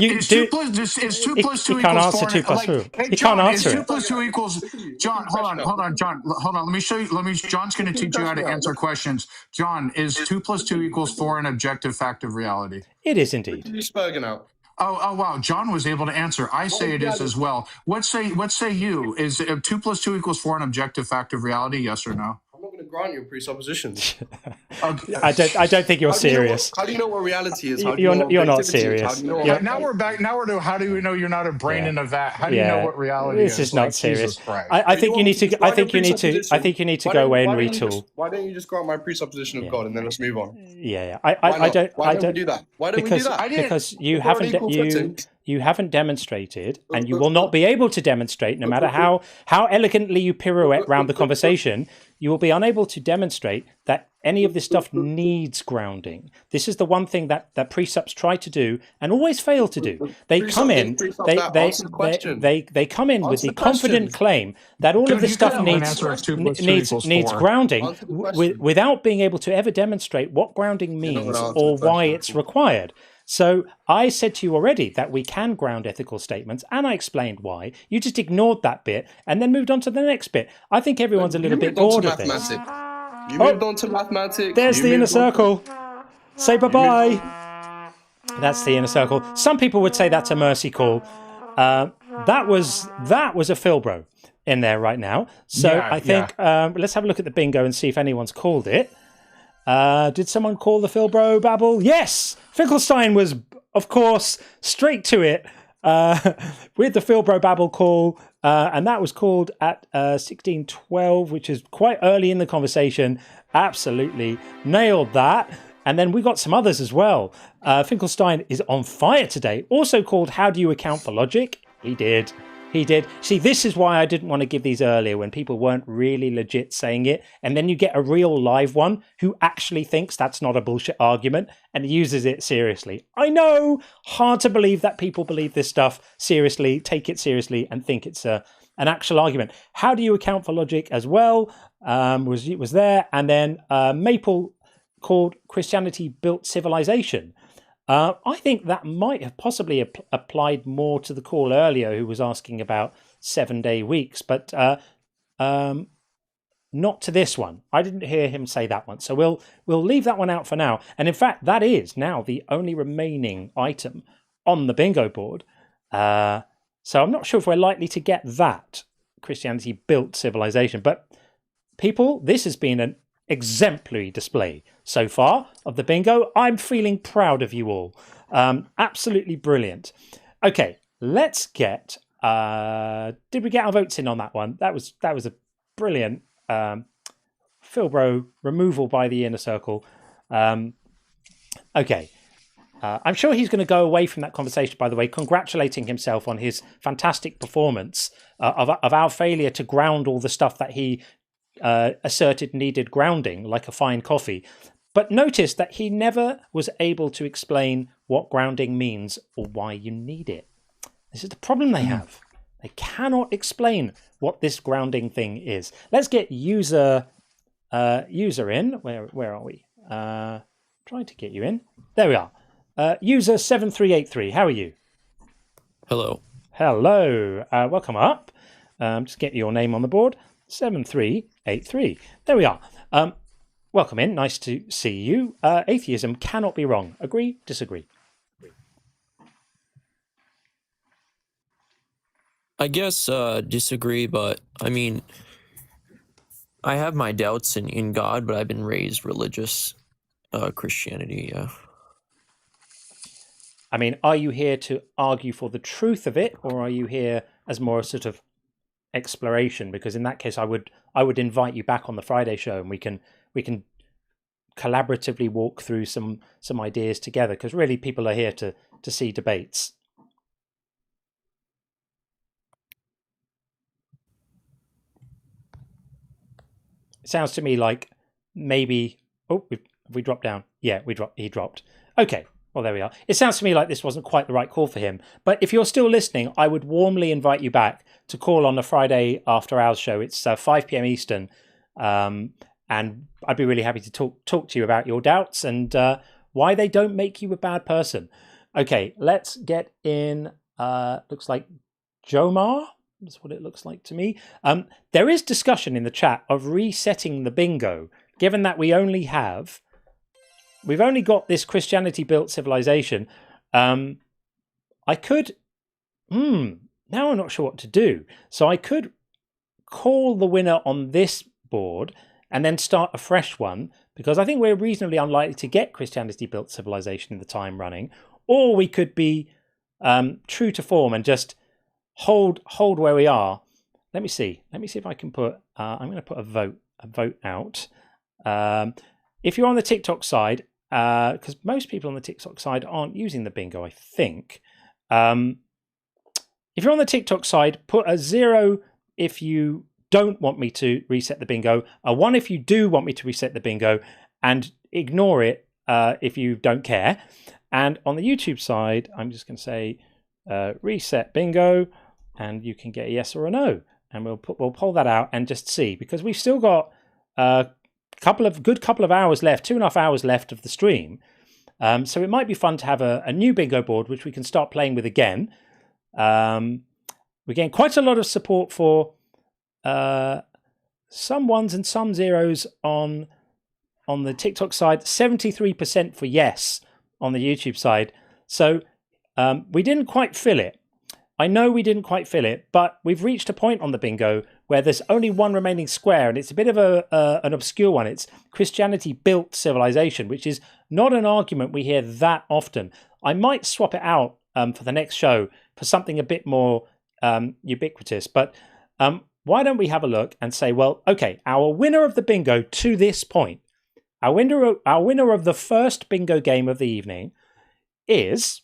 Is 2 + 2 he can't = answer 4? 2 + 2. Hey, he John, can't answer is 2 + 2 equals John? Hold on, John. Hold on. Let me show you. John's going to teach you how to answer questions. John, is 2 + 2 = 4 an objective fact of reality? It is indeed. You're spurging out. Oh wow! John was able to answer. I say it is as well. What say you? Is 2 + 2 = 4 an objective fact of reality? Yes or no? I'm not going to grant your presuppositions. I don't think you're serious. How do you know what reality is? You're not serious. Now we're back. Now we're to how do we know you're not a brain in a vat? How do you know what reality is? This is not serious. I think you need to. I think you need to go away and retool. Why don't you just grant my presupposition of God and then let's move on? Yeah. I don't. Why don't we do that? Why don't we do that? Because you haven't demonstrated, and you will not be able to demonstrate, no matter how elegantly you pirouette around the conversation. You will be unable to demonstrate that any of this stuff needs grounding. This is the one thing that precepts try to do and always fail to do. They come in with the confident claim that all of this stuff needs grounding without being able to ever demonstrate what grounding means or why it's required. So I said to you already that we can ground ethical statements, and I explained why. You just ignored that bit and then moved on to the next bit. I think everyone's a little bit bored of this. You moved on to mathematics. There's the inner circle. Say bye-bye. That's the inner circle. Some people would say that's a mercy call. That was a Philbro in there right now. So I think let's have a look at the bingo and see if anyone's called it. Did someone call the Philbro babble? Yes! Finkelstein was, of course, straight to it with the Philbro babble call. And that was called at 1612, which is quite early in the conversation. Absolutely nailed that. And then we got some others as well. Finkelstein is on fire today. Also called How Do You Account for Logic? He did. See, this is why I didn't want to give these earlier, when people weren't really legit saying it. And then you get a real live one who actually thinks that's not a bullshit argument and uses it seriously. I know, hard to believe that people believe this stuff seriously, take it seriously, and think it's an actual argument. How do you account for logic as well? Was there. And then Maple called Christianity Built Civilization. I think that might have possibly applied more to the call earlier who was asking about 7-day weeks, but not to this one. I didn't hear him say that one. So we'll leave that one out for now. And in fact, that is now the only remaining item on the bingo board. So I'm not sure if we're likely to get that Christianity Built Civilization. But people, this has been an exemplary display so far of the bingo. I'm feeling proud of you all. Absolutely brilliant. Okay, let's get did we get our votes in on that one? That was a brilliant Philbro removal by the inner circle. Okay, I'm sure he's going to go away from that conversation, by the way, congratulating himself on his fantastic performance of our failure to ground all the stuff that he asserted needed grounding, like a fine coffee. But notice that he never was able to explain what grounding means or why you need it. This is the problem they have. They cannot explain what this grounding thing is. Let's get user in. Where are we? Trying to get you in. There we are. User 7383. How are you? Hello. Welcome up. Just get your name on the board. 7383. There we are. Welcome in. Nice to see you. Atheism cannot be wrong. Agree? Disagree? I guess disagree, but I mean, I have my doubts in God, but I've been raised religious Christianity, yeah. I mean, are you here to argue for the truth of it, or are you here as more a sort of exploration? Because in that case, I would invite you back on the Friday show, and we can collaboratively walk through some ideas together. Because really, people are here to see debates. It sounds to me like maybe. Oh, we dropped down. Yeah, he dropped. Okay. Well, there we are. It sounds to me like this wasn't quite the right call for him. But if you're still listening, I would warmly invite you back to call on the Friday after hours show. It's 5 p.m. Eastern. And I'd be really happy to talk to you about your doubts and why they don't make you a bad person. Okay, let's get in. Looks like Jomar. That's what it looks like to me. There is discussion in the chat of resetting the bingo, given that we've only got this Christianity Built Civilization. I could, now I'm not sure what to do. So I could call the winner on this board and then start a fresh one, because I think we're reasonably unlikely to get Christianity Built Civilization in the time running. Or we could be true to form and just hold where we are. Let me see if I can put, I'm going to put a vote out. If you're on the TikTok side, because most people on the TikTok side aren't using the bingo, I think. If you're on the TikTok side, put a 0 if you don't want me to reset the bingo, a 1 if you do want me to reset the bingo, and ignore it if you don't care. And on the YouTube side, I'm just going to say reset bingo, and you can get a yes or a no, and we'll pull that out and just see, because we've still got couple of hours left, 2.5 hours left of the stream. So it might be fun to have a new bingo board, which we can start playing with again. We're getting quite a lot of support for some 1s and some 0s on the TikTok side, 73% for yes on the YouTube side. So we didn't quite fill it. I know we didn't quite fill it, but we've reached a point on the bingo where there's only one remaining square, and it's a bit of an obscure one. It's Christianity Built Civilization, which is not an argument we hear that often. I might swap it out for the next show for something a bit more ubiquitous. But why don't we have a look and say, well, okay, our winner of the bingo to this point, our winner of the first bingo game of the evening is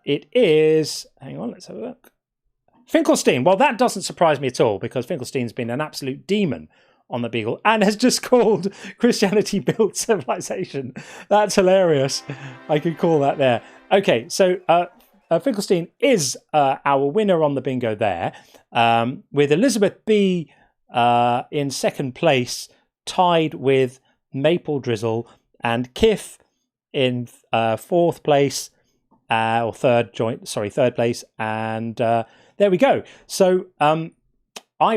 it is, hang on, let's have a look. Finkelstein. Well, that doesn't surprise me at all, because Finkelstein's been an absolute demon on the Beagle and has just called Christianity built civilization. That's hilarious. I could call that there. Okay, so Finkelstein is our winner on the bingo there, with Elizabeth B in second place, tied with Maple Drizzle, and Kif in fourth place, or third place, and there we go. So I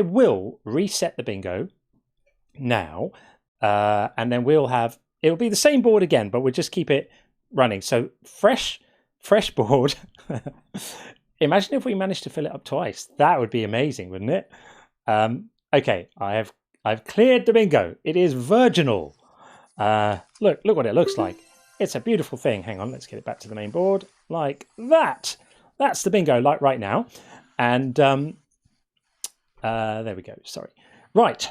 will reset the bingo now, and then it'll be the same board again, but we'll just keep it running. So fresh board. Imagine if we managed to fill it up twice. That would be amazing, wouldn't it? Okay, I've cleared the bingo. It is virginal. Look what it looks like. It's a beautiful thing. Hang on, let's get it back to the main board like that. That's the bingo like right now. And there we go. Sorry. Right.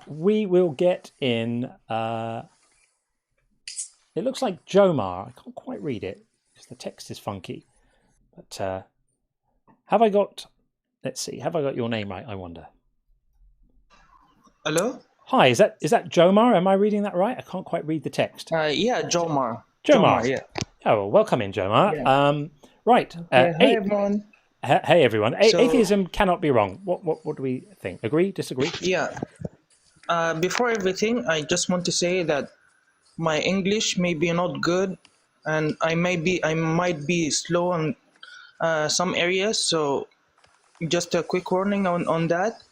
We will get in. It looks like Jomar. I can't quite read it because the text is funky. But have I got? Let's see. Have I got your name right? I wonder. Hello. Hi. Is that Jomar? Am I reading that right? I can't quite read the text. Yeah, Jomar. Jomar. Yeah. Oh, well, welcome in, Jomar. Yeah. Right. Hi everyone. Hey everyone. So- Atheism cannot be wrong. What do we think? Agree? Disagree? Yeah. Before everything, I just want to say that my English may be not good, and I might be slow on some areas. So just a quick warning on that.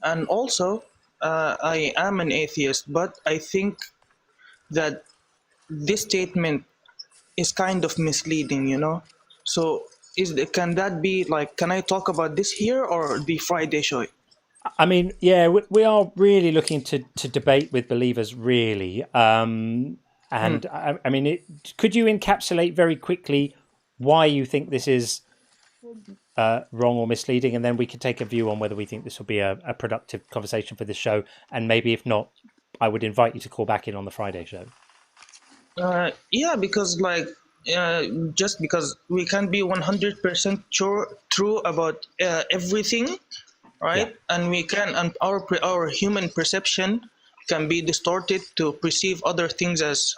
And also, I am an atheist, but I think that this statement is kind of misleading, you know. So can that be like? Can I talk about this here or the Friday show? I mean, yeah, we are really looking to debate with believers, really. I mean, could you encapsulate very quickly why you think this is wrong or misleading, and then we could take a view on whether we think this will be a productive conversation for this show, and maybe if not, I would invite you to call back in on the Friday show. Yeah, because just because we can't be 100% true about everything, right? Yeah. And our human perception can be distorted to perceive other things as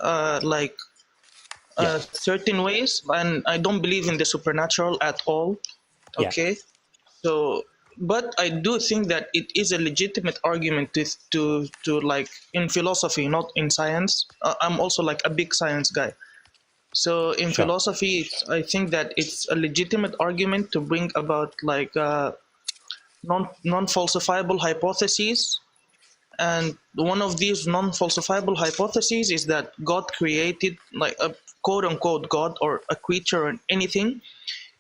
certain ways, and I don't believe in the supernatural at all. Okay, yeah. So, but I do think that it is a legitimate argument to like in philosophy, not in science. I'm also like a big science guy. So in philosophy, I think that it's a legitimate argument to bring about like non-falsifiable hypotheses. And one of these non-falsifiable hypotheses is that God created, like a quote-unquote God or a creature or anything,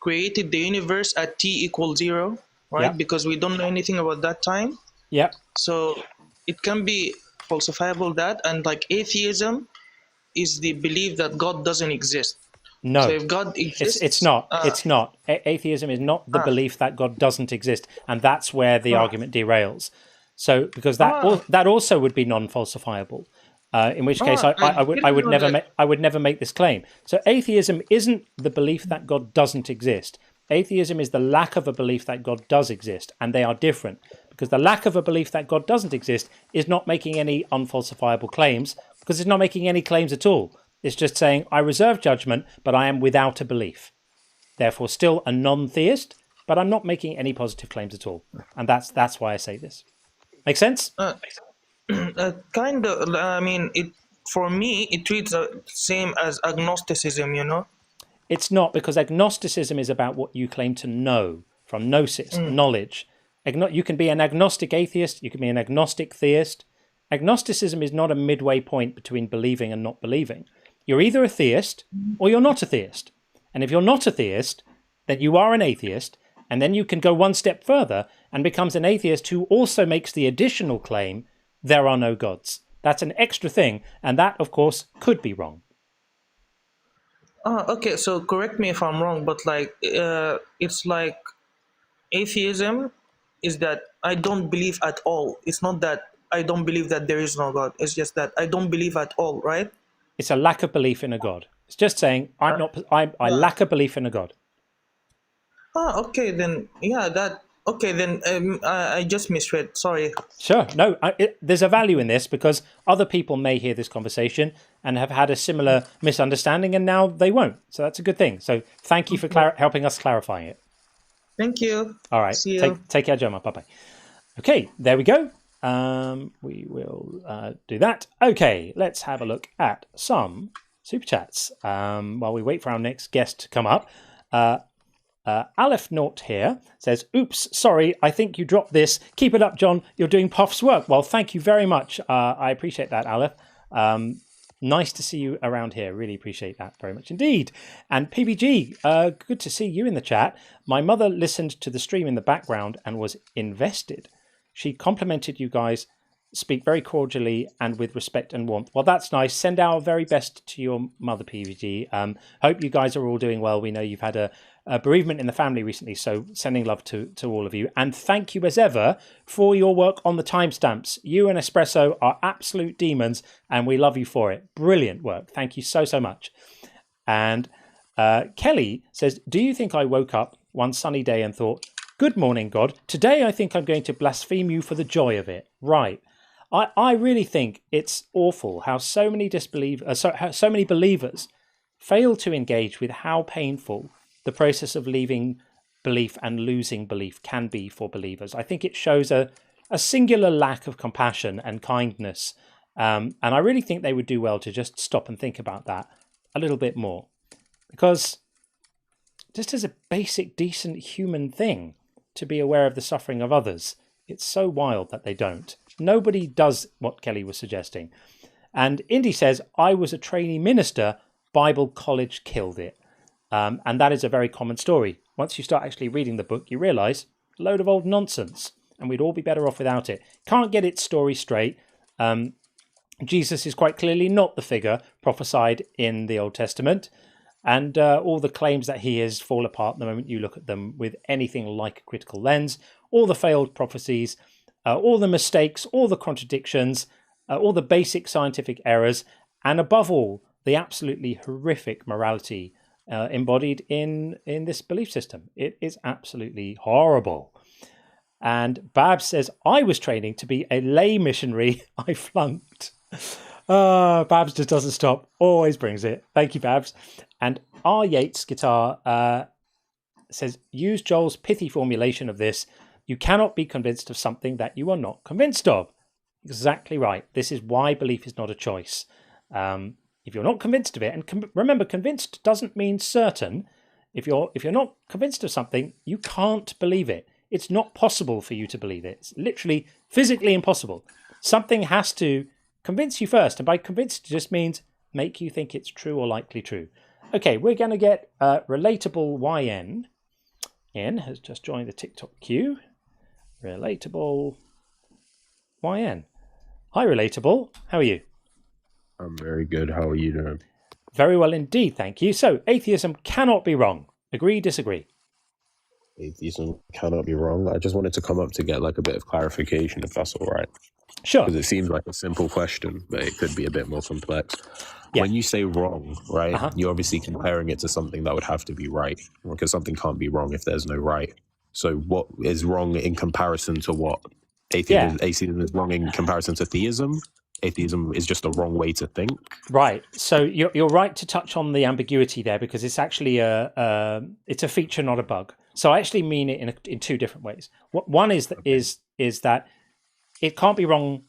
created the universe at t=0, right? Yeah. Because we don't know anything about that time. Yeah. So it can be falsifiable that, and like atheism is the belief that God doesn't exist. No, so if God exists, it's not. It's not. Atheism is not the belief that God doesn't exist, and that's where the argument derails. So, because that also would be non-falsifiable, in which case I would never make this claim. So, atheism isn't the belief that God doesn't exist. Atheism is the lack of a belief that God does exist, and they are different. Because the lack of a belief that God doesn't exist is not making any unfalsifiable claims, because it's not making any claims at all. It's just saying, I reserve judgment, but I am without a belief. Therefore, still a non-theist, but I'm not making any positive claims at all. And that's why I say this. Make sense? Kind of. I mean, for me, it treats the same as agnosticism, you know? It's not, because agnosticism is about what you claim to know from gnosis, knowledge. You can be an agnostic atheist, you can be an agnostic theist. Agnosticism is not a midway point between believing and not believing. You're either a theist or you're not a theist. And if you're not a theist, then you are an atheist, and then you can go one step further and becomes an atheist who also makes the additional claim, there are no gods. That's an extra thing, and that, of course, could be wrong. Okay, so correct me if I'm wrong, but like it's like atheism is that I don't believe at all. It's not that I don't believe that there is no God. It's just that I don't believe at all, right? It's a lack of belief in a God. It's just saying I lack a belief in a God. Okay, then yeah, that okay. Then I just misread. Sorry. Sure. No, there's a value in this because other people may hear this conversation and have had a similar misunderstanding, and now they won't. So that's a good thing. So thank you for helping us clarify it. Thank you. All right. See you. Take care, Gemma. Bye bye. Okay, there we go. We will do that. Okay, let's have a look at some super chats while we wait for our next guest to come up. Aleph Naught here says, oops, sorry, I think you dropped this. Keep it up, John. You're doing Puff's work. Well, thank you very much. I appreciate that, Aleph. Nice to see you around here. Really appreciate that very much indeed. And PBG, good to see you in the chat. My mother listened to the stream in the background and was invested. She complimented you guys, speak very cordially and with respect and warmth. Well, that's nice. Send our very best to your mother, PBG. Hope you guys are all doing well. We know you've had a bereavement in the family recently, so sending love to all of you. And thank you as ever for your work on the timestamps. You and Espresso are absolute demons, and we love you for it. Brilliant work. Thank you so much. And Kelly says, do you think I woke up one sunny day and thought, good morning, God. Today I think I'm going to blaspheme you for the joy of it. Right. I really think it's awful how so many so many believers fail to engage with how painful the process of leaving belief and losing belief can be for believers. I think it shows a singular lack of compassion and kindness. And I really think they would do well to just stop and think about that a little bit more. Because just as a basic, decent human thing to be aware of the suffering of others, it's so wild that they don't. Nobody does what Kelly was suggesting. And Indy says, I was a trainee minister, Bible college killed it. And that is a very common story. Once you start actually reading the book, you realise a load of old nonsense, and we'd all be better off without it. Can't get its story straight. Jesus is quite clearly not the figure prophesied in the Old Testament, and all the claims that he is fall apart the moment you look at them with anything like a critical lens. All the failed prophecies, all the mistakes, all the contradictions, all the basic scientific errors, and above all, the absolutely horrific morality embodied in this belief system. It is absolutely horrible. And Babs says, I was training to be a lay missionary. I flunked. Babs just doesn't stop. Always brings it. Thank you, Babs. And R. Yates Guitar says, use Joel's pithy formulation of this. You cannot be convinced of something that you are not convinced of. Exactly right. This is why belief is not a choice. If you're not convinced of it, and remember, convinced doesn't mean certain. If you're not convinced of something, you can't believe it. It's not possible for you to believe it. It's literally physically impossible. Something has to convince you first, and by convinced just means make you think it's true or likely true. Okay, we're going to get Relatable YN in, has just joined the TikTok queue. Relatable YN. Hi, Relatable. How are you? I'm very good. How are you doing? Very well indeed, thank you. So, atheism cannot be wrong. Agree, disagree? Atheism cannot be wrong. I just wanted to come up to get like a bit of clarification, if that's all right. Sure. Because it seems like a simple question, but it could be a bit more complex. Yeah. When you say wrong, right, you're obviously comparing it to something that would have to be right, because something can't be wrong if there's no right. So what is wrong in comparison to what? Atheism is wrong in comparison to theism? Atheism is just a wrong way to think. Right. So you're right to touch on the ambiguity there, because it's actually it's a feature, not a bug. So I actually mean it in two different ways. One is that it can't be wrong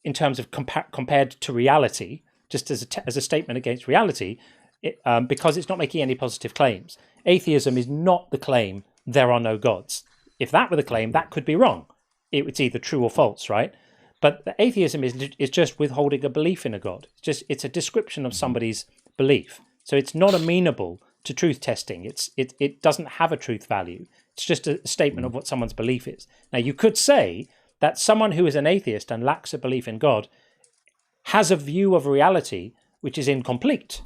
in terms of compared to reality, just as a statement against reality, because it's not making any positive claims. Atheism is not the claim there are no gods. If that were the claim, that could be wrong. It's either true or false, right? But the atheism is just withholding a belief in a God. It's a description of somebody's belief. So it's not amenable to truth testing. It doesn't have a truth value. It's just a statement of what someone's belief is. Now, you could say that someone who is an atheist and lacks a belief in God has a view of reality which is incomplete.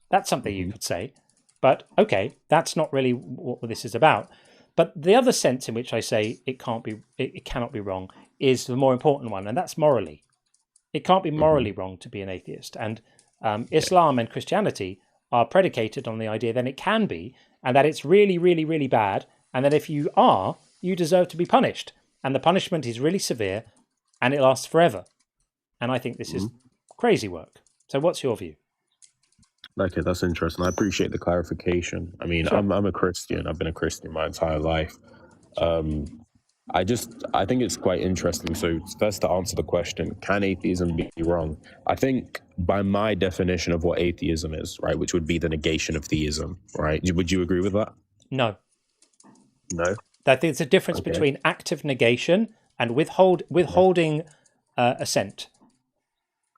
That's something you could say. But okay, that's not really what this is about. But the other sense in which I say it cannot be wrong is the more important one, and that's morally. It can't be morally wrong to be an atheist. And Islam and Christianity are predicated on the idea that it can be, and that it's really, really, really bad, and that if you are, you deserve to be punished. And the punishment is really severe, and it lasts forever. And I think this is crazy work. So what's your view? Okay, that's interesting. I appreciate the clarification. I mean, sure. I'm a Christian. I've been a Christian my entire life. I think it's quite interesting. So first, to answer the question, can atheism be wrong? I think by my definition of what atheism is, right, which would be the negation of theism, right? Would you agree with that? No. No? I think it's a difference between active negation and withholding assent.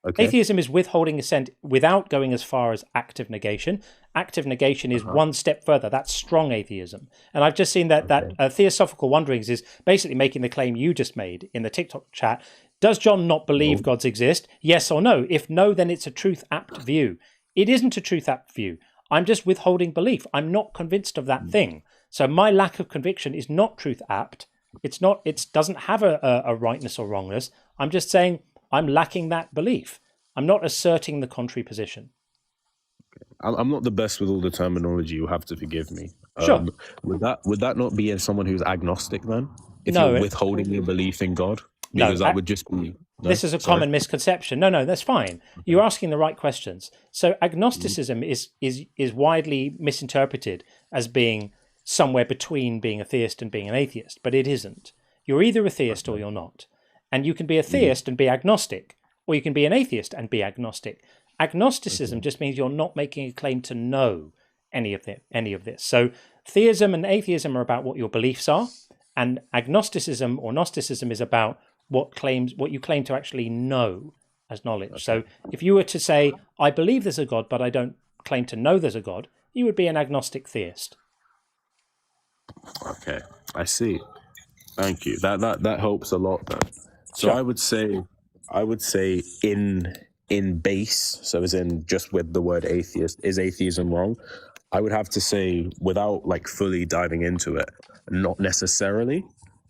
Okay. Atheism is withholding assent without going as far as active negation. Active negation is one step further. That's strong atheism. And I've just seen that Theosophical Wanderings is basically making the claim you just made in the TikTok chat. Does John not believe gods exist? Yes or no? If no, then it's a truth-apt view. It isn't a truth-apt view. I'm just withholding belief. I'm not convinced of that thing. So my lack of conviction is not truth-apt. It's not. It doesn't have a rightness or wrongness. I'm just saying I'm lacking that belief. I'm not asserting the contrary position. I'm not the best with all the terminology. You have to forgive me. Sure. Would that not be as someone who's agnostic then? If no, you're withholding your belief in God? Because that would just be... No? This is a common misconception. No, that's fine. You're asking the right questions. So agnosticism is widely misinterpreted as being somewhere between being a theist and being an atheist, but it isn't. You're either a theist or you're not. And you can be a theist and be agnostic, or you can be an atheist and be agnostic. Agnosticism just means you're not making a claim to know any of this. So theism and atheism are about what your beliefs are, and agnosticism or Gnosticism is about what you claim to actually know as knowledge. Okay. So if you were to say, I believe there's a God, but I don't claim to know there's a God, you would be an agnostic theist. Okay, I see. Thank you. That helps a lot then. So sure. I would say in base, so as in just with the word atheist, is atheism wrong? I would have to say, without like fully diving into it, not necessarily,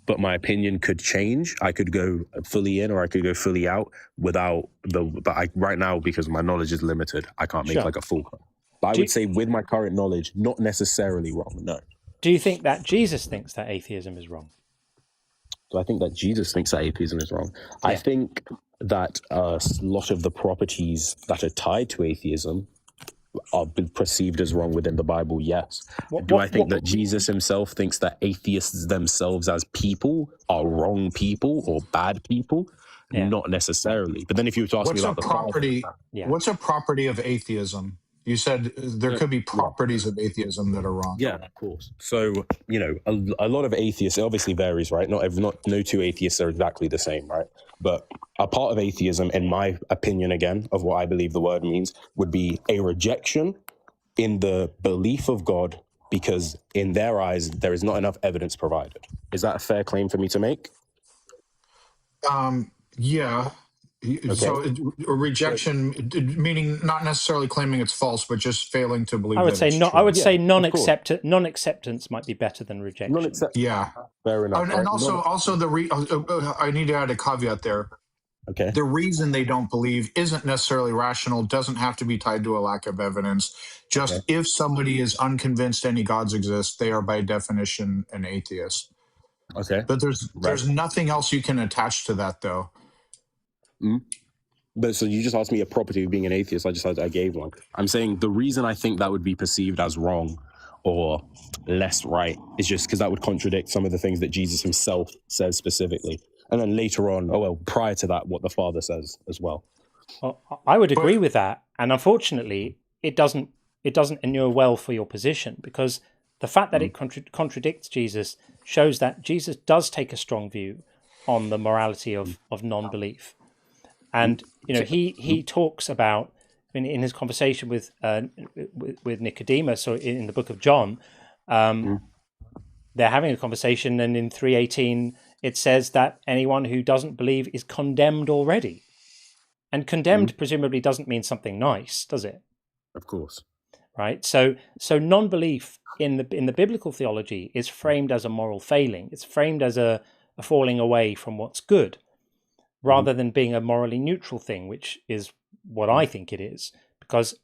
but my opinion could change. I could go fully in or I could go fully out right now, because my knowledge is limited, I can't make like a full cut. But I would say with my current knowledge, not necessarily wrong, no. Do you think that Jesus thinks that atheism is wrong? Do I think that Jesus thinks that atheism is wrong? Yeah. I think that a lot of the properties that are tied to atheism are perceived as wrong within the Bible, yes. Do I think that Jesus himself thinks that atheists themselves as people are wrong people or bad people? Yeah. Not necessarily. But then if you were to ask me about what's a property of atheism? You said there could be properties of atheism that are wrong. Yeah, of course. So, a lot of atheists, it obviously varies, right? No two atheists are exactly the same, right? But a part of atheism, in my opinion, again, of what I believe the word means, would be a rejection in the belief of God, because in their eyes, there is not enough evidence provided. Is that a fair claim for me to make? Yeah. Okay. So a rejection, meaning not necessarily claiming it's false, but just failing to believe. I would say no. I would say non-acceptance might be better than rejection. Yeah, fair enough. And also I need to add a caveat there. Okay. The reason they don't believe isn't necessarily rational. Doesn't have to be tied to a lack of evidence. Just if somebody is unconvinced any gods exist, they are by definition an atheist. Okay. But there's nothing else you can attach to that, though. Mm. But so you just asked me a property of being an atheist. I gave one. I'm saying the reason I think that would be perceived as wrong or less right is just because that would contradict some of the things that Jesus himself says specifically. And then later on, prior to that, what the Father says as well. Well, I would agree with that. And unfortunately, it doesn't inure well for your position, because the fact that it contradicts Jesus shows that Jesus does take a strong view on the morality of non-belief. And he talks about in his conversation with Nicodemus, or in the book of John, they're having a conversation, and in 3:18 it says that anyone who doesn't believe is condemned already. And condemned presumably doesn't mean something nice, does it? Of course. right? So non-belief in the biblical theology is framed as a moral failing. It's framed as a falling away from what's good, rather than being a morally neutral thing, which is what I think it is. Because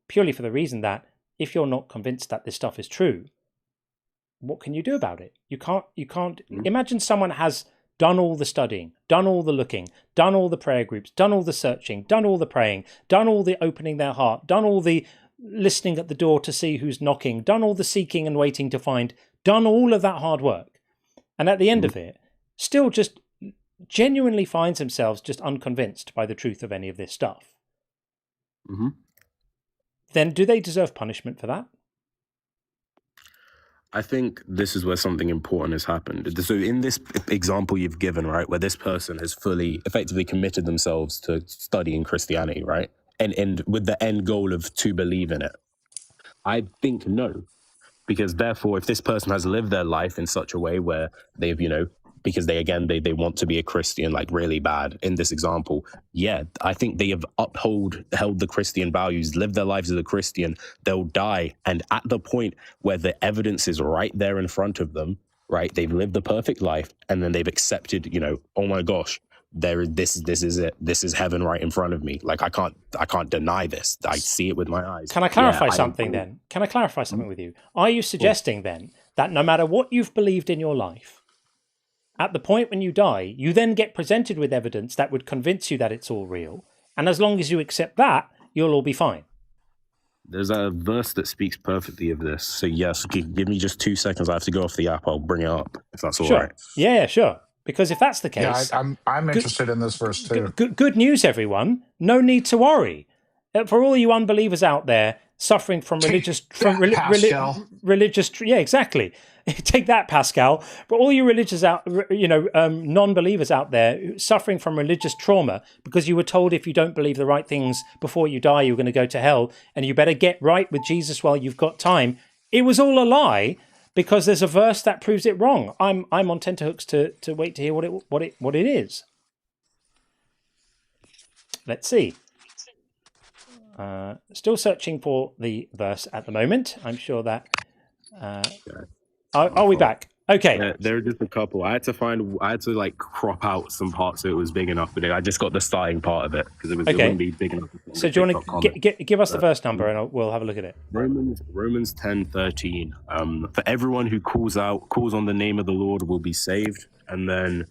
purely for the reason that if you're not convinced that this stuff is true, what can you do about it? You can't imagine someone has done all the studying, done all the looking, done all the prayer groups, done all the searching, done all the praying, done all the opening their heart, done all the listening at the door to see who's knocking, done all the seeking and waiting to find, done all of that hard work. And at the end of it, still just genuinely finds themselves just unconvinced by the truth of any of this stuff. Then do they deserve punishment for that? I think this is where something important has happened. So in this example you've given, right, where this person has fully, effectively committed themselves to studying Christianity, right, and with the end goal of to believe in it, I think no. Because therefore, if this person has lived their life in such a way where they've, because they want to be a Christian, like really bad in this example, yeah, I think they have held the Christian values, lived their lives as a Christian, they'll die. And at the point where the evidence is right there in front of them, right, they've lived the perfect life, and then they've accepted, oh my gosh, this is it. This is heaven right in front of me. Like I can't deny this. I see it with my eyes. Can I clarify something then? Can I clarify something with you? Are you suggesting then that no matter what you've believed in your life, at the point when you die, you then get presented with evidence that would convince you that it's all real, and as long as you accept that, you'll all be fine? There's a verse that speaks perfectly of this. So yes, give me just 2 seconds. I have to go off the app. I'll bring it up if that's all right. Yeah, sure. Because if that's the case, I'm interested in this verse too. Good news, everyone. No need to worry. For all you unbelievers out there suffering from religious, yeah, exactly. Take that, Pascal. But all you religious non-believers out there suffering from religious trauma because you were told if you don't believe the right things before you die, you're going to go to hell, and you better get right with Jesus while you've got time. It was all a lie. Because there's a verse that proves it wrong. I'm on tenterhooks to wait to hear what it is. Let's see. Still searching for the verse at the moment. I'm sure that. Are we back? Okay. There are just a couple. I had to like crop out some parts so it was big enough, but I just got the starting part of it because it wouldn't be big enough. So do you want to give us the verse number and we'll have a look at it? Romans 10:13. For everyone who calls on the name of the Lord will be saved. And then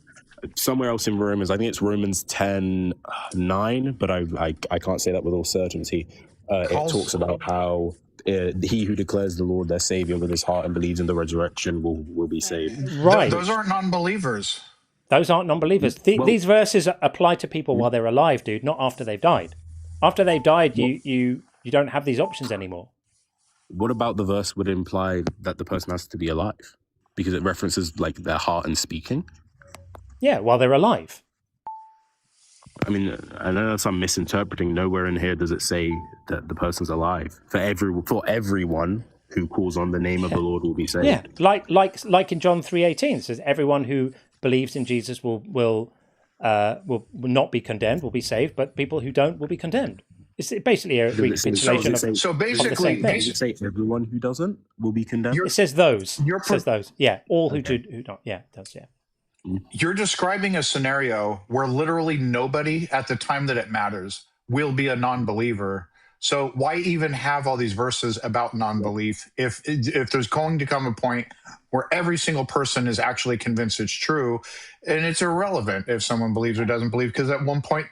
somewhere else in Romans, I think it's Romans 10:9, but I can't say that with all certainty. It talks about how he who declares the Lord their Savior with his heart and believes in the resurrection will be saved. Right. Those aren't non-believers. Those aren't non-believers. These verses apply to people while they're alive, dude, not after they've died. After they've died, you don't have these options anymore. What about the verse would imply that the person has to be alive? Because it references like their heart and speaking. Yeah, while they're alive. I mean, I know that's I'm misinterpreting. Nowhere in here does it say that the person's alive. For everyone who calls on the name of the Lord will be saved. Yeah, like in John 3:18, it says everyone who believes in Jesus will not be condemned, will be saved, but people who don't will be condemned. It's basically a recapitulation of the same thing. Does it say everyone who doesn't will be condemned? It says those. It says those. Yeah, all who don't. Yeah, it does. Yeah. You're describing a scenario where literally nobody at the time that it matters will be a non-believer. So why even have all these verses about non-belief if there's going to come a point where every single person is actually convinced it's true, and it's irrelevant if someone believes or doesn't believe, because at one point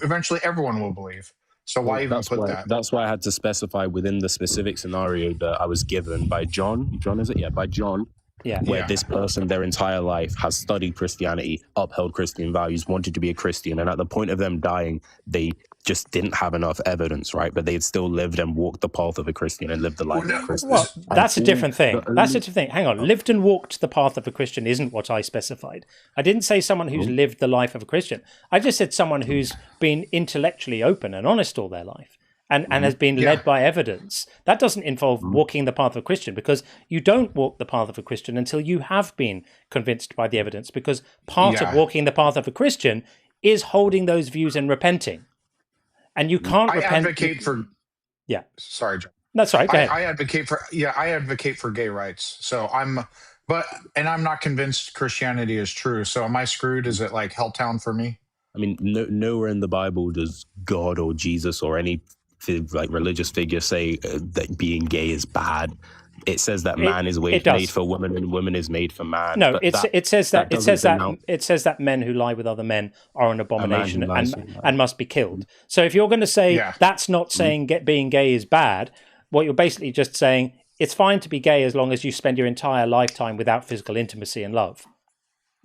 eventually everyone will believe. So why even put that? That's why I had to specify within the specific scenario that I was given by John. John, is it? Yeah, by John. Yeah. Where this person, their entire life, has studied Christianity, upheld Christian values, wanted to be a Christian, and at the point of them dying, they just didn't have enough evidence, right? But they'd still lived and walked the path of a Christian and lived the life of a Christian. Well, that's a different thing. That's a different thing. Hang on. Lived and walked the path of a Christian isn't what I specified. I didn't say someone who's lived the life of a Christian. I just said someone who's been intellectually open and honest all their life. And has been led by evidence. That doesn't involve walking the path of a Christian, because you don't walk the path of a Christian until you have been convinced by the evidence, because part of walking the path of a Christian is holding those views and repenting. And you can't repent. Yeah. Sorry, John. That's right. Go ahead. I advocate for gay rights. So I'm not convinced Christianity is true. So am I screwed? Is it like Helltown for me? I mean, nowhere in the Bible does God or Jesus or any like religious figure say that being gay is bad. It says that man is made for woman and woman is made for man. No, but it says that men who lie with other men are an abomination and must be killed. So if you're going to say that's not saying being gay is bad, what you're basically just saying, it's fine to be gay as long as you spend your entire lifetime without physical intimacy and love.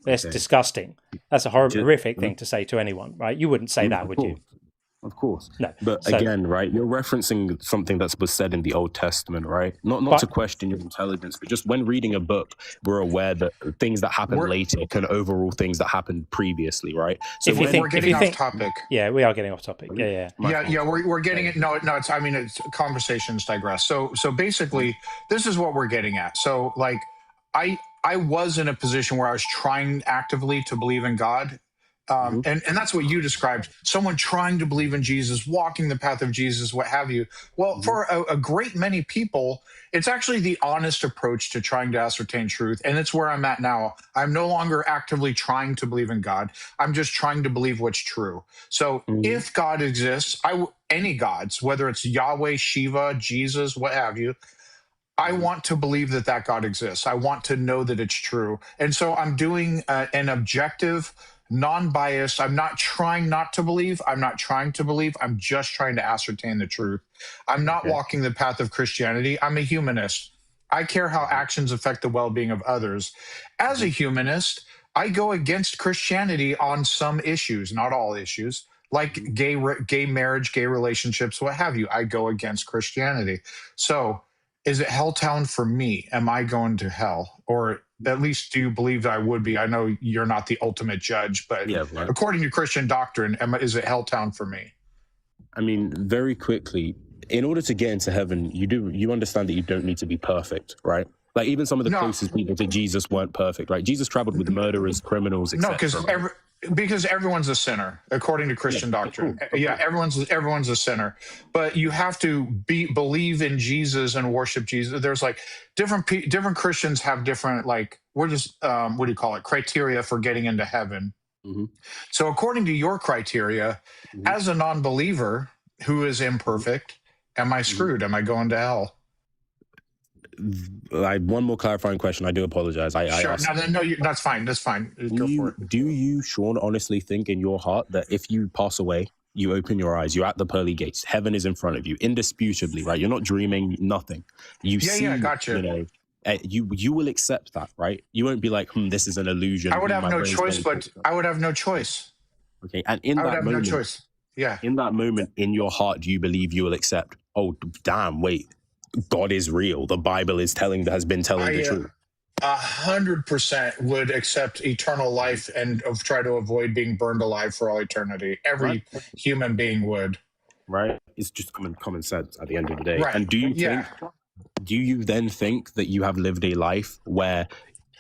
That's disgusting. That's a horrific thing to say to anyone, right? You wouldn't say that, would you? Of course. No. But again, right, you're referencing something that was said in the Old Testament, right? Not to question your intelligence, but just when reading a book, we're aware that things that happen later can overrule things that happened previously, right? So we're getting off topic. Yeah, we are getting off topic. Yeah. We're getting it. No, it's conversations digress. So basically, this is what we're getting at. So like, I was in a position where I was trying actively to believe in God. And that's what you described, someone trying to believe in Jesus, walking the path of Jesus, what have you. Well, for a great many people, it's actually the honest approach to trying to ascertain truth. And it's where I'm at now. I'm no longer actively trying to believe in God. I'm just trying to believe what's true. So if God exists, any gods, whether it's Yahweh, Shiva, Jesus, what have you, I want to believe that God exists. I want to know that it's true. And so I'm doing an objective, non-biased. I'm not trying not to believe. I'm not trying to believe. I'm just trying to ascertain the truth. I'm not walking the path of Christianity. I'm a humanist. I care how actions affect the well-being of others. As a humanist, I go against Christianity on some issues, not all issues, like gay marriage, gay relationships, what have you. I go against Christianity. So is it Helltown for me? Am I going to hell? Or at least do you believe that I would be? I know you're not the ultimate judge, but according to Christian doctrine, is it Helltown for me? I mean, very quickly, in order to get into heaven, you understand that you don't need to be perfect, right? Like even some of the closest people to Jesus weren't perfect, right? Jesus traveled with murderers, criminals, etc. No, because everyone's a sinner, according to Christian doctrine. Yeah, everyone's a sinner, but you have to believe in Jesus and worship Jesus. There's like different Christians have different what do you call it? Criteria for getting into heaven. So according to your criteria, as a non-believer who is imperfect, am I screwed? Am I going to hell? One more clarifying question. I do apologize. Sure. That's fine. That's fine. Go for it. Do you, Sean, honestly think in your heart that if you pass away, you open your eyes, you're at the pearly gates, heaven is in front of you, indisputably, right? You're not dreaming, nothing. You see, gotcha. You will accept that, right? You won't be like, this is an illusion. I would have no choice, but I would have no choice. Okay, and in that moment, no choice. Yeah. In that moment, in your heart, do you believe you will accept? Oh, damn! Wait, God is real. The Bible has been telling the truth. 100% would accept eternal life and try to avoid being burned alive for all eternity. Every human being would. Right. It's just common sense at the end of the day. Right. And do you then think that you have lived a life where,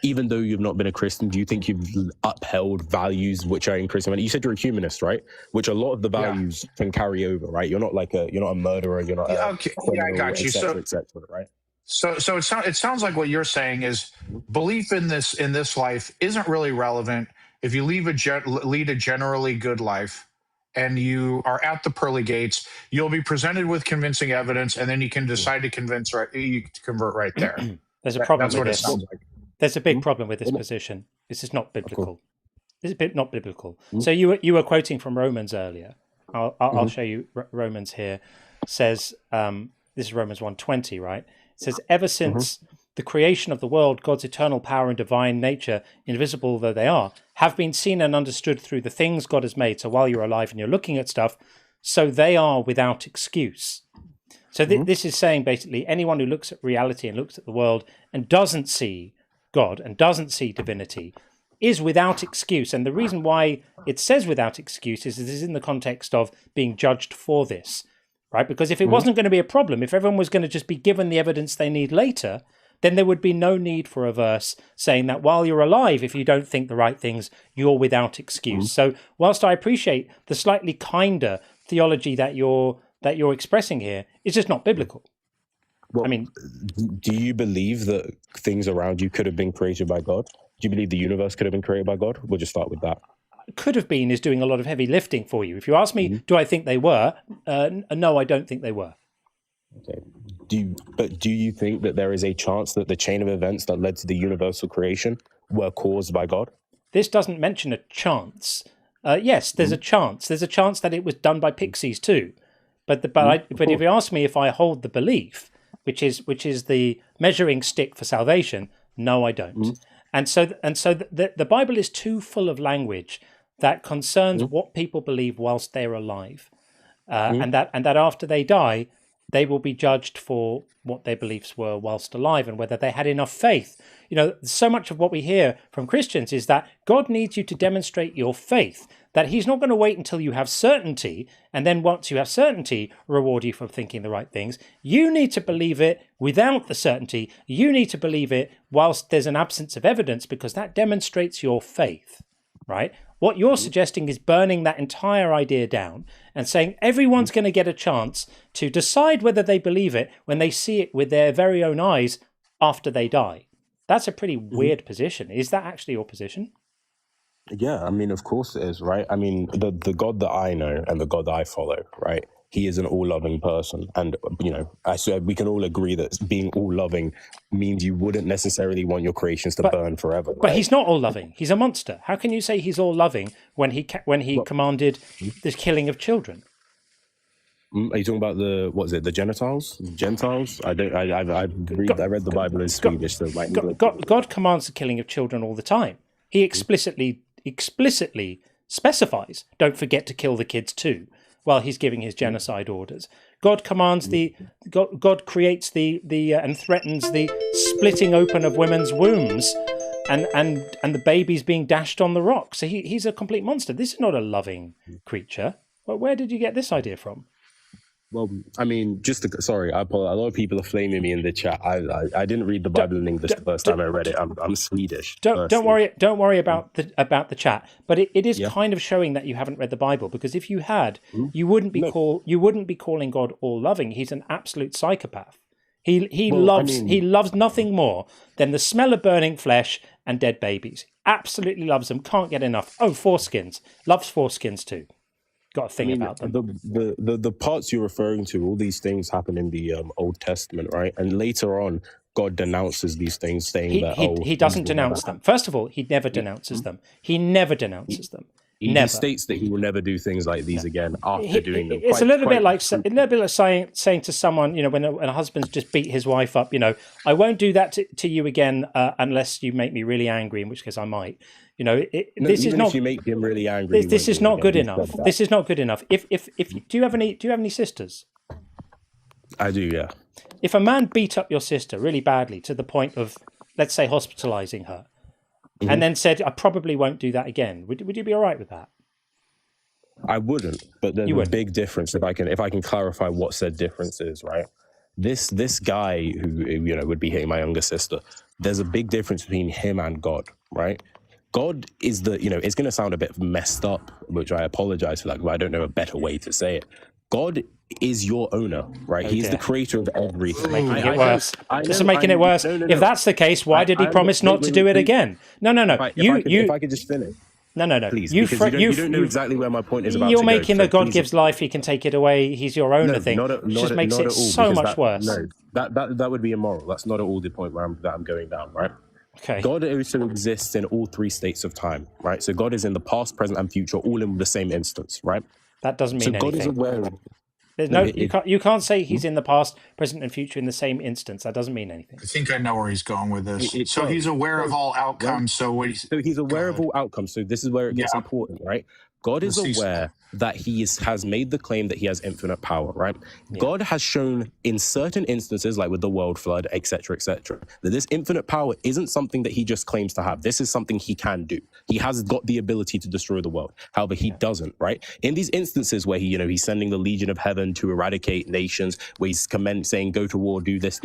even though you've not been a Christian, do you think you've upheld values which are in Christianity? You said you're a humanist, right? Which a lot of the values can carry over, right? You're not a murderer. You're not. I got you. Et cetera, right? So it sounds like what you're saying is belief in this life isn't really relevant if you lead a generally good life and you are at the pearly gates. You'll be presented with convincing evidence, and then you can decide to convert right there. There's a problem with this. There's a big problem with this position. This is not biblical. This is not biblical. So you were quoting from Romans earlier. I'll show you Romans here. It says this is Romans 1:20, right? It says, ever since the creation of the world, God's eternal power and divine nature, invisible though they are, have been seen and understood through the things God has made. So while you're alive and you're looking at stuff, so they are without excuse. So this is saying basically anyone who looks at reality and looks at the world and doesn't see God and doesn't see divinity is without excuse. And the reason why it says without excuse is this is in the context of being judged for this. Right? Because if it wasn't going to be a problem, if everyone was going to just be given the evidence they need later, then there would be no need for a verse saying that while you're alive, if you don't think the right things, you're without excuse. So whilst I appreciate the slightly kinder theology that you're that you're expressing here is just not biblical. Well, I mean, do you believe that things around you could have been created by God? Do you believe the universe could have been created by God? We'll just start with that. Could have been is doing a lot of heavy lifting for you. If you ask me, do I think they were? No, I don't think they were. Okay. Do you think that there is a chance that the chain of events that led to the universal creation were caused by God? This doesn't mention a chance. Yes, there's a chance. There's a chance that it was done by pixies too. But if you ask me if I hold the belief, which is the measuring stick for salvation, no, I don't. And so the Bible is too full of language that concerns what people believe whilst they're alive, and that after they die, they will be judged for what their beliefs were whilst alive and whether they had enough faith. You know, so much of what we hear from Christians is that God needs you to demonstrate your faith, that he's not going to wait until you have certainty and then once you have certainty, reward you for thinking the right things. You need to believe it without the certainty. You need to believe it whilst there's an absence of evidence, because that demonstrates your faith, right? What you're suggesting is burning that entire idea down and saying everyone's going to get a chance to decide whether they believe it when they see it with their very own eyes after they die. That's a pretty weird position. Is that actually your position? Yeah, I mean, of course it is, right? I mean, the God that I know and the God that I follow, right? He is an all-loving person. And, you know, I said we can all agree that being all-loving means you wouldn't necessarily want your creations to burn forever. Right? But he's not all-loving. He's a monster. How can you say he's all-loving when he commanded the killing of children? Are you talking about the Gentiles? I read the Bible in Swedish. So God commands the killing of children all the time. He explicitly specifies, don't forget to kill the kids too, while he's giving his genocide orders. God commands God creates and threatens the splitting open of women's wombs and the babies being dashed on the rocks. So he's a complete monster. This is not a loving creature. Well, where did you get this idea from? Well, I mean, sorry, I apologize. A lot of people are flaming me in the chat. I didn't read the Bible in English the first time I read it. I'm Swedish. Don't worry about the chat. But it is kind of showing that you haven't read the Bible, because if you had, you wouldn't be calling God all loving. He's an absolute psychopath. He loves nothing more than the smell of burning flesh and dead babies. Absolutely loves them. Can't get enough. Oh, foreskins. Loves foreskins too. Got a thing about them. The parts you're referring to, all these things happen in the Old Testament, right? And later on, God denounces these things, saying he doesn't denounce them. First of all, he never denounces them. He never denounces them. He states that he will never do things like these again after doing them. It's a little bit like saying to someone, you know, when a husband's just beat his wife up, you know, I won't do that to you again unless you make me really angry, in which case I might. You know, this is not. If you make him really angry, this is not good enough. This is not good enough. If do you have any sisters? I do, yeah. If a man beat up your sister really badly to the point of, let's say, hospitalizing her, and then said, "I probably won't do that again," would you be all right with that? I wouldn't, but there's a big difference if I can clarify what said difference is, right? This guy who, you know, would be hitting my younger sister. There's a big difference between him and God, right? God is it's going to sound a bit messed up, which I apologize for that, but I don't know a better way to say it. God is your owner, right? He's the creator of everything. Making it worse. This is making it worse. No. If that's the case, why did he promise not to do it again? No. Right, if I could just finish. No. Please, you don't know exactly where my point is about. You're making that God gives life, he can take it away, he's your owner thing. Which just makes it so much worse. No, that would be immoral. That's not at all the point that I'm going down, right? Okay. God also exists in all three states of time, right? So God is in the past, present, and future, all in the same instance, right? That doesn't mean anything. God is aware of... You can't say he's in the past, present, and future in the same instance. That doesn't mean anything. I think I know where he's going with this. So he's aware of all outcomes. So he's aware of all outcomes. So this is where it gets important, right? God is aware that he has made the claim that he has infinite power, right? Yeah. God has shown in certain instances, like with the world flood, etc., that this infinite power isn't something that he just claims to have. This is something he can do. He has got the ability to destroy the world. However, he doesn't, right? In these instances where he's sending the Legion of Heaven to eradicate nations, where he's saying, go to war, do this,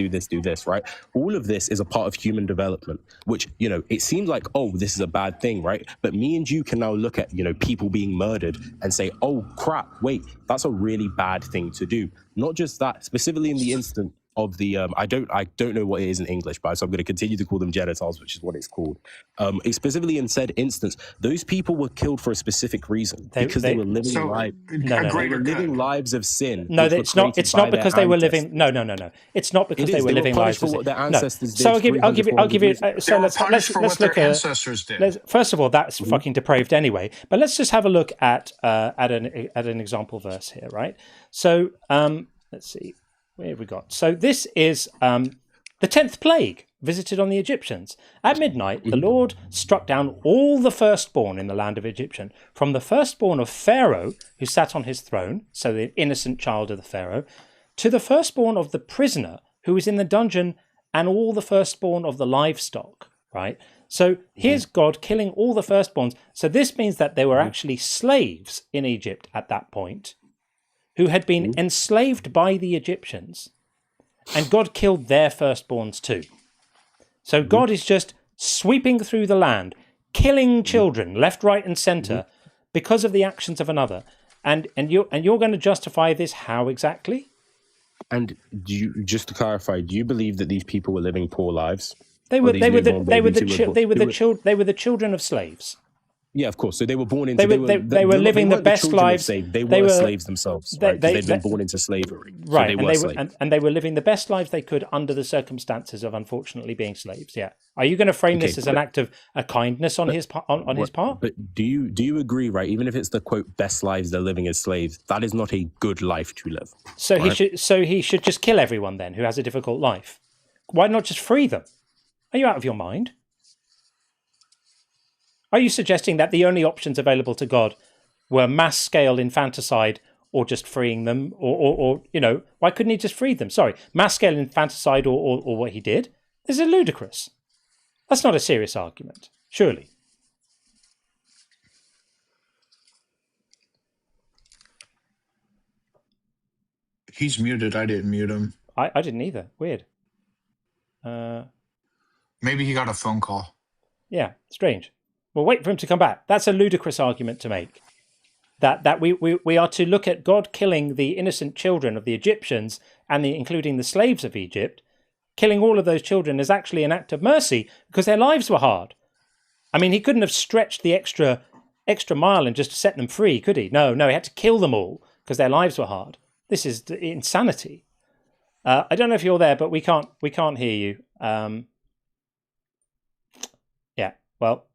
right? All of this is a part of human development, which, it seems like, oh, this is a bad thing, right? But me and you can now look at, people being murdered and say, oh crap, wait, that's a really bad thing to do. Not just that, specifically in the instant of the I don't know what it is in English, but so I'm going to continue to call them genitals, which is what it's called. Specifically in said instance, those people were killed for a specific reason because they were living lives of sin. No, it's not. It's not because they were living. No. It's not because they were living lives of sin. Their ancestors did. So I'll give you. So let's look at. Ancestors did. First of all, that's fucking depraved anyway. But let's just have a look at an example verse here, right? So let's see. Where have we got? So this is the 10th plague visited on the Egyptians. At midnight, the Lord struck down all the firstborn in the land of Egyptian, from the firstborn of Pharaoh, who sat on his throne, so the innocent child of the Pharaoh, to the firstborn of the prisoner who was in the dungeon, and all the firstborn of the livestock, right? So here's God killing all the firstborns. So this means that there were actually slaves in Egypt at that point, who had been enslaved by the Egyptians, and God killed their firstborns too. So God is just sweeping through the land, killing children left, right, and centre because of the actions of another. And you're going to justify this how exactly? And just to clarify, do you believe that these people were living poor lives? They were the children of slaves. Yeah, of course. So they were born into. They were living the best lives. They were slaves themselves. Right? They'd been born into slavery. Right, so and they were living the best lives they could under the circumstances of unfortunately being slaves. Yeah. Are you going to frame this as an act of a kindness on his part? But do you agree? Right, even if it's the quote best lives they're living as slaves, that is not a good life to live. So right? he should just kill everyone then who has a difficult life. Why not just free them? Are you out of your mind? Are you suggesting that the only options available to God were mass-scale infanticide or just freeing them? Or why couldn't he just free them? Sorry, mass-scale infanticide or what he did? This is ludicrous. That's not a serious argument, surely. He's muted. I didn't mute him. I didn't either. Weird. Maybe he got a phone call. Yeah, strange. We'll wait for him to come back. That's a ludicrous argument to make. That we are to look at God killing the innocent children of the Egyptians and including the slaves of Egypt, killing all of those children as actually an act of mercy because their lives were hard. I mean, he couldn't have stretched the extra mile and just set them free, could he? No, he had to kill them all because their lives were hard. This is insanity. I don't know if you're there, but we can't hear you. Yeah, well,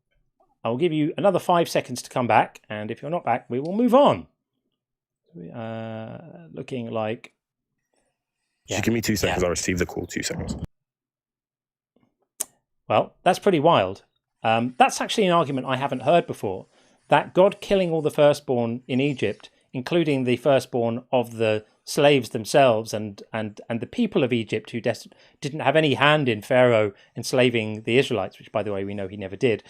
I'll give you another 5 seconds to come back, and if you're not back, we will move on. Looking like... Yeah. Just give me 2 seconds. Yeah. I'll receive the call. 2 seconds. Well, that's pretty wild. That's actually an argument I haven't heard before, that God killing all the firstborn in Egypt, including the firstborn of the slaves themselves and the people of Egypt who didn't have any hand in Pharaoh enslaving the Israelites, which, by the way, we know he never did,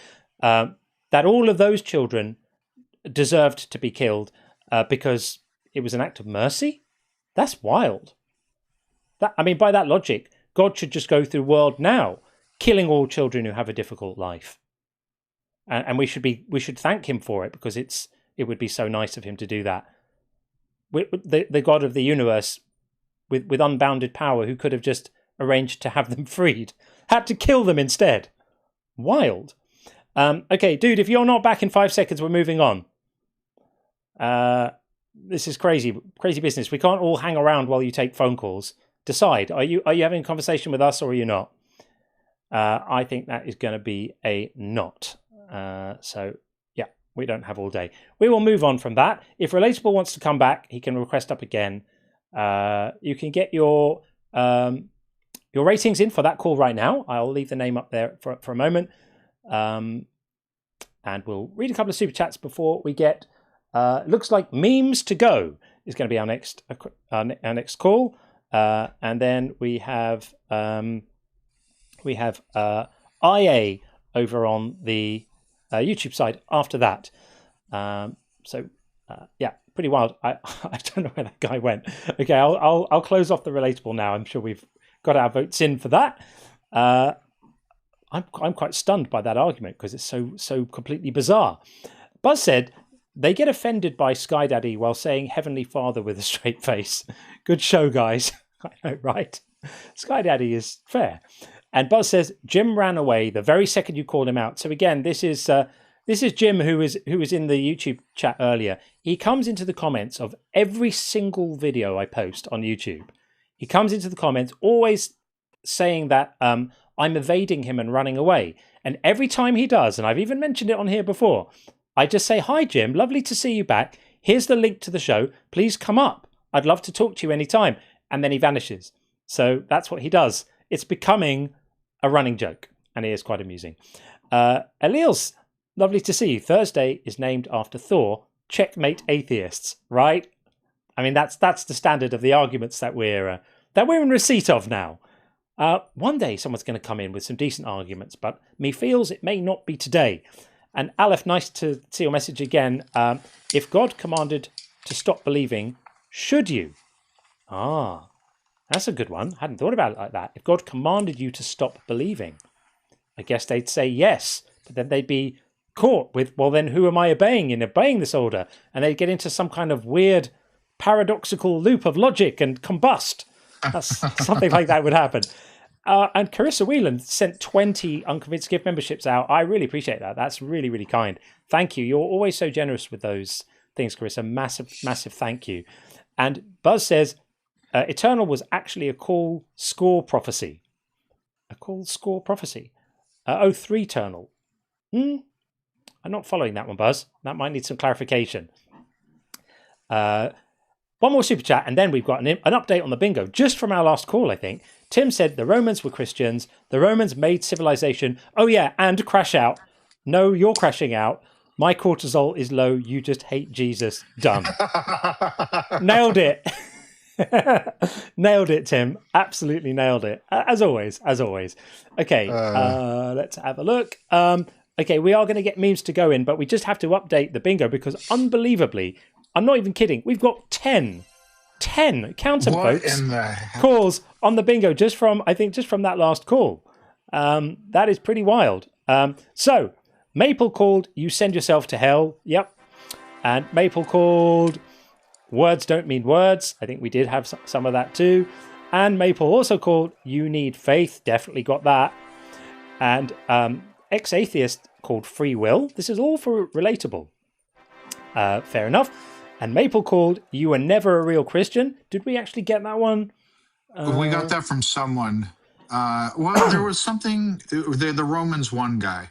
that all of those children deserved to be killed because it was an act of mercy? That's wild. By that logic, God should just go through the world now, killing all children who have a difficult life. And we should thank him for it, because it would be so nice of him to do that. The God of the universe with unbounded power, who could have just arranged to have them freed, had to kill them instead. Wild. Okay, dude, if you're not back in 5 seconds, we're moving on. This is crazy business. We can't all hang around while you take phone calls. Decide. Are you having a conversation with us or are you not? I think that is going to be a not. So yeah, we don't have all day. We will move on from that. If Relatable wants to come back, he can request up again. You can get your ratings in for that call right now. I'll leave the name up there for a moment. And we'll read a couple of super chats before we get looks like memes to go is going to be our next call. And then we have IA over on the YouTube side after that. Yeah, pretty wild. I don't know where that guy went. Okay, I'll close off the Relatable now. I'm sure we've got our votes in for that. I'm quite stunned by that argument because it's so completely bizarre. Buzz said, They get offended by Sky Daddy while saying Heavenly Father with a straight face. Good show, guys. I know, right? Sky Daddy is fair. And Buzz says Jim ran away the very second you called him out. So again, this is Jim who was in the YouTube chat earlier. He comes into the comments of every single video I post on YouTube. He comes into the comments always saying that I'm evading him and running away. And every time he does, and I've even mentioned it on here before, I just say, hi, Jim, lovely to see you back. Here's the link to the show. Please come up. I'd love to talk to you anytime. And then he vanishes. So that's what he does. It's becoming a running joke, and it is quite amusing. Eliel's, lovely to see you. Thursday is named after Thor. Checkmate atheists, right? I mean, that's the standard of the arguments that we're in receipt of now. One day someone's going to come in with some decent arguments, but me feels it may not be today. And Aleph, nice to see your message again. If God commanded to stop believing, should you? Ah, that's a good one. I hadn't thought about it like that. If God commanded you to stop believing, I guess they'd say yes, but then they'd be caught with, well, then who am I obeying in obeying this order? And they'd get into some kind of weird paradoxical loop of logic and combust. That's something like that would happen. And Carissa Whelan sent 20 Unconvinced gift memberships out. I really appreciate that. That's really, really kind. Thank you. You're always so generous with those things, Carissa. Massive, massive thank you. And Buzz says, Eternal was actually a call score prophecy. A call score prophecy. 03 Eternal. I'm not following that one, Buzz. That might need some clarification. One more super chat, and then we've got an update on the bingo, just from our last call, I think. Tim said the Romans were Christians. The Romans made civilization. Oh, yeah, and crash out. No, you're crashing out. My cortisol is low. You just hate Jesus. Done. Nailed it. Nailed it, Tim. Absolutely nailed it. As always. Okay, let's have a look. Okay, we are going to get memes to go in, but we just have to update the bingo because unbelievably, I'm not even kidding, we've got 10 count them, folks, calls on the bingo just from that last call. That is pretty wild. So Maple called You Send Yourself to Hell. Yep. And Maple called Words Don't Mean Words. I think we did have some of that too. And Maple also called You Need Faith. Definitely got that. And Ex-Atheist called Free Will. This is all for relatable. Fair enough. And Maple called You Were Never a Real Christian. Did we actually get that one? We got that from someone. Well, there was something. The Romans one guy.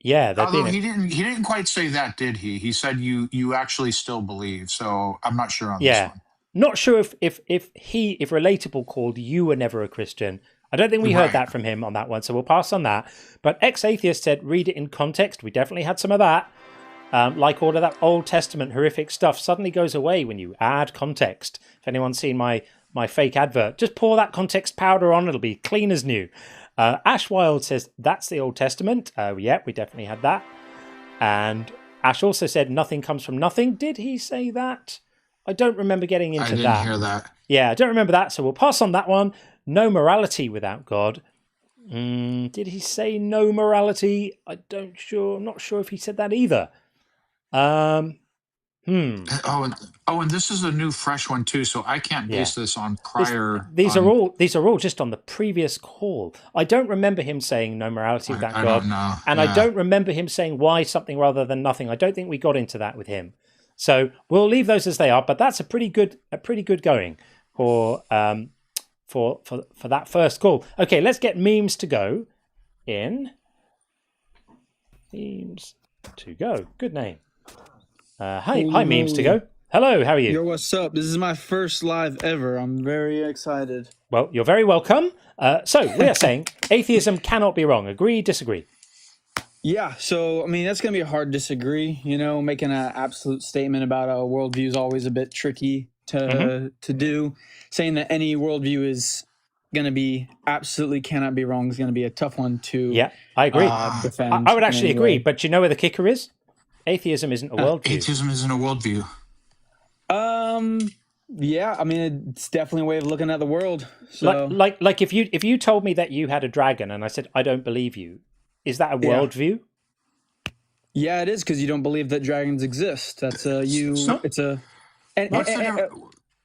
Yeah, although he didn't quite say that, did he? He said you actually still believe. So I'm not sure on this one. Not sure if Relatable called You Were Never a Christian. I don't think we heard that from him on that one, so we'll pass on that. But Ex-Atheist said, read it in context. We definitely had some of that. Like all of that Old Testament horrific stuff suddenly goes away when you add context. If anyone's seen my fake advert, just pour that context powder on. It'll be clean as new. Ash Wild says, that's the Old Testament. Yeah, we definitely had that. And Ash also said, nothing comes from nothing. Did he say that? I don't remember getting into that. I didn't hear that. Yeah, I don't remember that. So we'll pass on that one. No morality without God. Did he say no morality? I'm not sure if he said that either. Oh, and this is a new fresh one too, so I can't base this on prior. These are all just on the previous call. I don't remember him saying no morality without God. I don't know. And I don't remember him saying why something rather than nothing. I don't think we got into that with him. So we'll leave those as they are, but that's a pretty good going for that first call. Okay, let's get memes to go in. Memes to go. Good name. Hi, memes to go. Hello, how are you? Yo, what's up? This is my first live ever. I'm very excited. Well, you're very welcome. So we are saying atheism cannot be wrong. Agree, disagree? Yeah, so, I mean, that's going to be a hard disagree. You know, making an absolute statement about a worldview is always a bit tricky to do. Saying that any worldview is going to be absolutely cannot be wrong is going to be a tough one to I agree. Defend. I would actually agree, but you know where the kicker is? Atheism isn't a worldview. Atheism isn't a worldview. Yeah, I mean, it's definitely a way of looking at the world. So, like if you told me that you had a dragon and I said I don't believe you, is that a worldview? Yeah, it is, because you don't believe that dragons exist. That's it's a.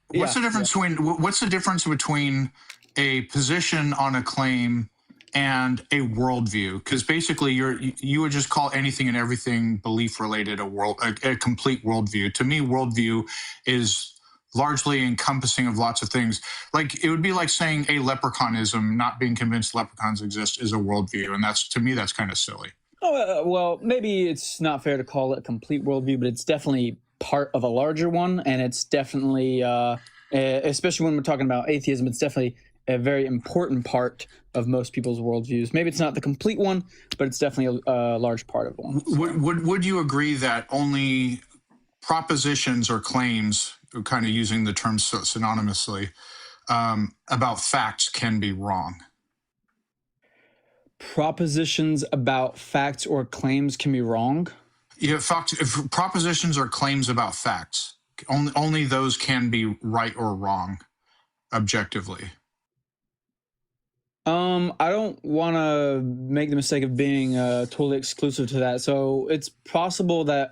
What's the difference between a position on a claim and a worldview? Because basically, you would just call anything and everything belief related a complete worldview. To me, worldview is largely encompassing of lots of things. Like, it would be like saying a leprechaunism, not being convinced leprechauns exist, is a worldview, and to me that's kind of silly. Oh, well, maybe it's not fair to call it a complete worldview, but it's definitely part of a larger one, and it's definitely, especially when we're talking about atheism, it's definitely a very important part of most people's worldviews. Maybe it's not the complete one, but it's definitely a large part of one. Would you agree that only propositions or claims, kind of using the terms synonymously, about facts can be wrong? Propositions about facts or claims can be wrong? Yeah, if propositions or claims about facts, only those can be right or wrong, objectively. I don't want to make the mistake of being totally exclusive to that. So it's possible that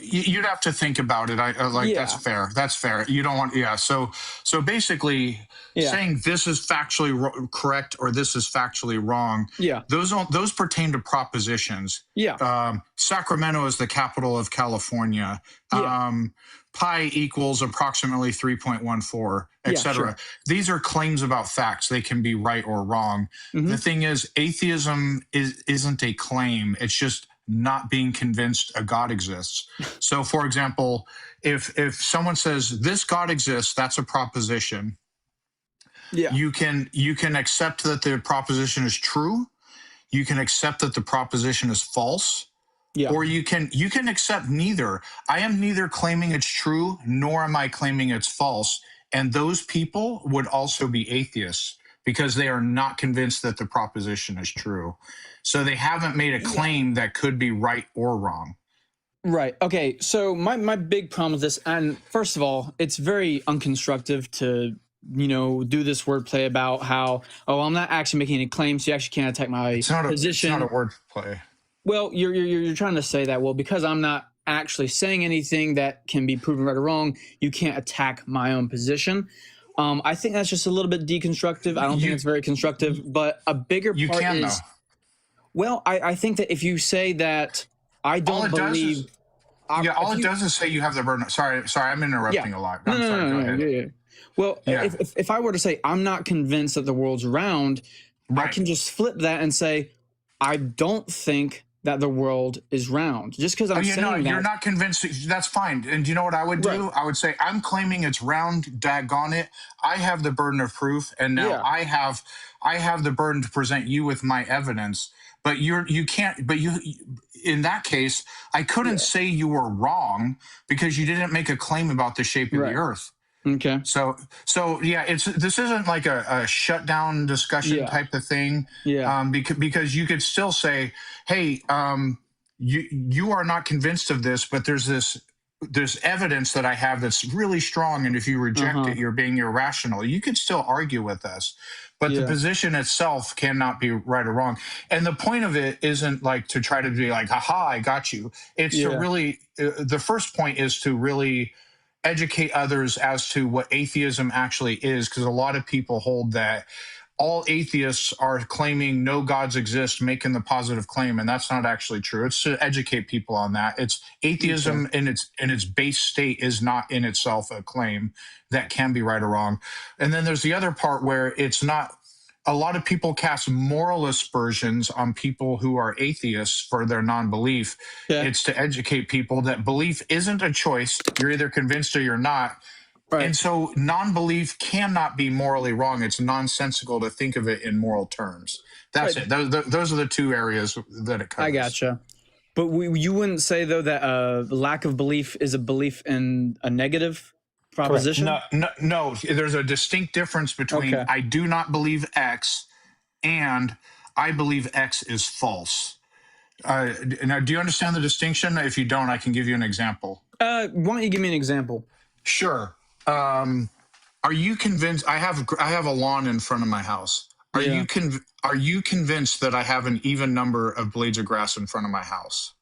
you'd have to think about it. That's fair. That's fair. You don't want, So basically, saying this is factually correct or this is factually wrong. Yeah. Those pertain to propositions. Yeah. Sacramento is the capital of California. Pi equals approximately 3.14, etc. Sure. These are claims about facts. They can be right or wrong. Mm-hmm. The thing is, atheism isn't a claim. It's just not being convinced a God exists. So, for example, if someone says this God exists, that's a proposition. Yeah. You can accept that the proposition is true. You can accept that the proposition is false. Yeah. Or you can accept neither. I am neither claiming it's true, nor am I claiming it's false. And those people would also be atheists because they are not convinced that the proposition is true. So they haven't made a claim that could be right or wrong. Right. Okay. So my big problem with this, and first of all, it's very unconstructive to, do this wordplay about how, I'm not actually making any claims, so you actually can't attack my position. It's not a wordplay. Well, you're trying to say that, because I'm not actually saying anything that can be proven right or wrong, you can't attack my own position. I think that's just a little bit deconstructive. I don't think it's very constructive, but a bigger part is, I think that if you say that I don't believe... all it does is say you have the burden. Sorry, I'm interrupting a lot. I'm sorry, go ahead. Yeah. Well, if I were to say I'm not convinced that the world's round, I can just flip that and say, I don't think that the world is round. Just because I'm saying that. You're not convinced. That's fine. And do you know what I would do? Right. I would say, I'm claiming it's round, daggone it. I have the burden of proof, and now I have the burden to present you with my evidence. But you can't, in that case, I couldn't say you were wrong because you didn't make a claim about the shape of the earth. Okay. So this isn't like a shutdown discussion type of thing. Yeah. Because you could still say, hey, you are not convinced of this, but there's evidence that I have that's really strong, and if you reject it, you're being irrational. You could still argue with us, but the position itself cannot be right or wrong. And the point of it isn't like to try to be like, haha, I got you. It's to really, the first point is to really educate others as to what atheism actually is, because a lot of people hold that all atheists are claiming no gods exist, making the positive claim, and that's not actually true. It's to educate people on that. It's atheism in its base state is not in itself a claim that can be right or wrong. And then there's the other part where it's not. A lot of people cast moral aspersions on people who are atheists for their non-belief. Yeah. It's to educate people that belief isn't a choice. You're either convinced or you're not. Right. And so non-belief cannot be morally wrong. It's nonsensical to think of it in moral terms. That's it. Those are the two areas that it covers. I gotcha. But you wouldn't say, though, that lack of belief is a belief in a negative proposition? No. There's a distinct difference between I do not believe X and I believe X is false. Now, do you understand the distinction? If you don't, I can give you an example. Why don't you give me an example? Sure. Are you convinced? I have a lawn in front of my house. Are you convinced that I have an even number of blades of grass in front of my house?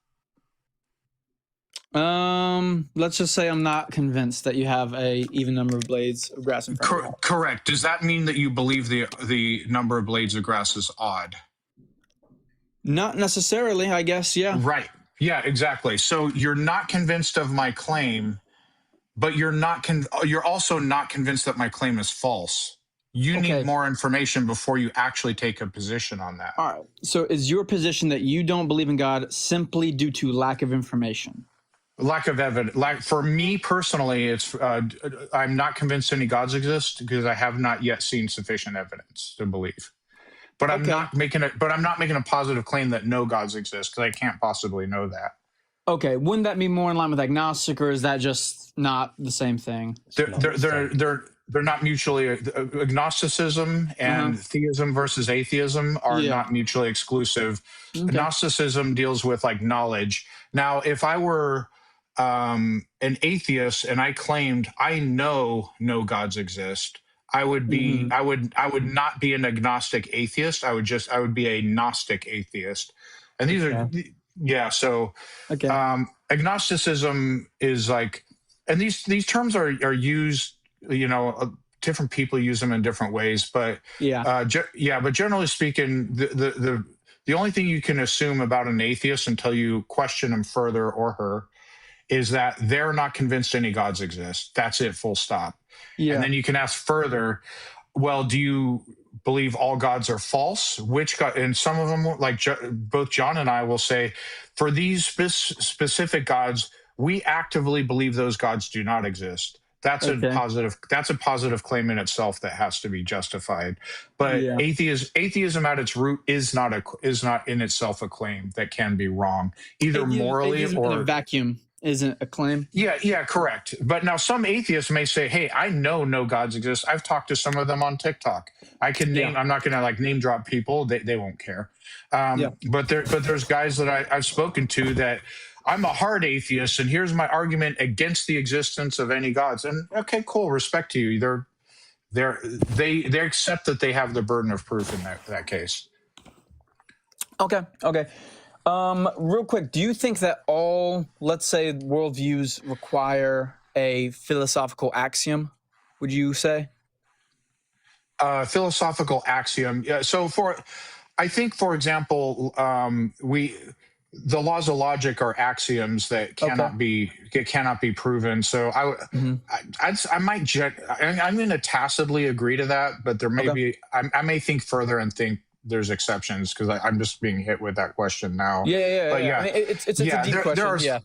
Let's just say I'm not convinced that you have a even number of blades of grass in front of your house. Correct. Does that mean that you believe the number of blades of grass is odd? Not necessarily, I guess. Yeah. Right. Yeah, exactly. So you're not convinced of my claim, but you're also not convinced that my claim is false. You need more information before you actually take a position on that. All right. So is your position that you don't believe in God simply due to lack of information? Lack of evidence. Like for me personally, it's I'm not convinced any gods exist because I have not yet seen sufficient evidence to believe. But I'm not making a positive claim that no gods exist because I can't possibly know that. Okay, wouldn't that be more in line with agnostic, or is that just not the same thing? They're not mutually. Agnosticism and theism versus atheism are not mutually exclusive. Okay. Agnosticism deals with like knowledge. Now, if I were an atheist and I claimed I know no gods exist, I would be I would not be an agnostic atheist. I would be a Gnostic atheist. And these are so agnosticism is like, and these terms are used, different people use them in different ways, but but generally speaking, the only thing you can assume about an atheist until you question him further or her is that they're not convinced any gods exist. That's it, full stop. Yeah. And then you can ask further, well, do you believe all gods are false? Which God? And some of them, like both John and I will say, for these specific gods, we actively believe those gods do not exist. That's a positive claim in itself that has to be justified. But atheism at its root is not in itself a claim that can be wrong, either morally or in a vacuum. Isn't a claim? Yeah, correct. But now some atheists may say, hey, I know no gods exist. I've talked to some of them on TikTok. I can name, I'm not going to like name drop people. They won't care. But there's guys that I've spoken to that I'm a hard atheist, and here's my argument against the existence of any gods. And okay, cool, respect to you. They accept that they have the burden of proof in that case. Okay. Real quick, do you think that all, let's say, worldviews require a philosophical axiom? Would you say? Philosophical axiom. Yeah. So I think, for example, the laws of logic are axioms that cannot be proven. So I'm going to tacitly agree to that, but there may be I may think further and think there's exceptions because I'm just being hit with that question now. Yeah. I mean, it's a deep question.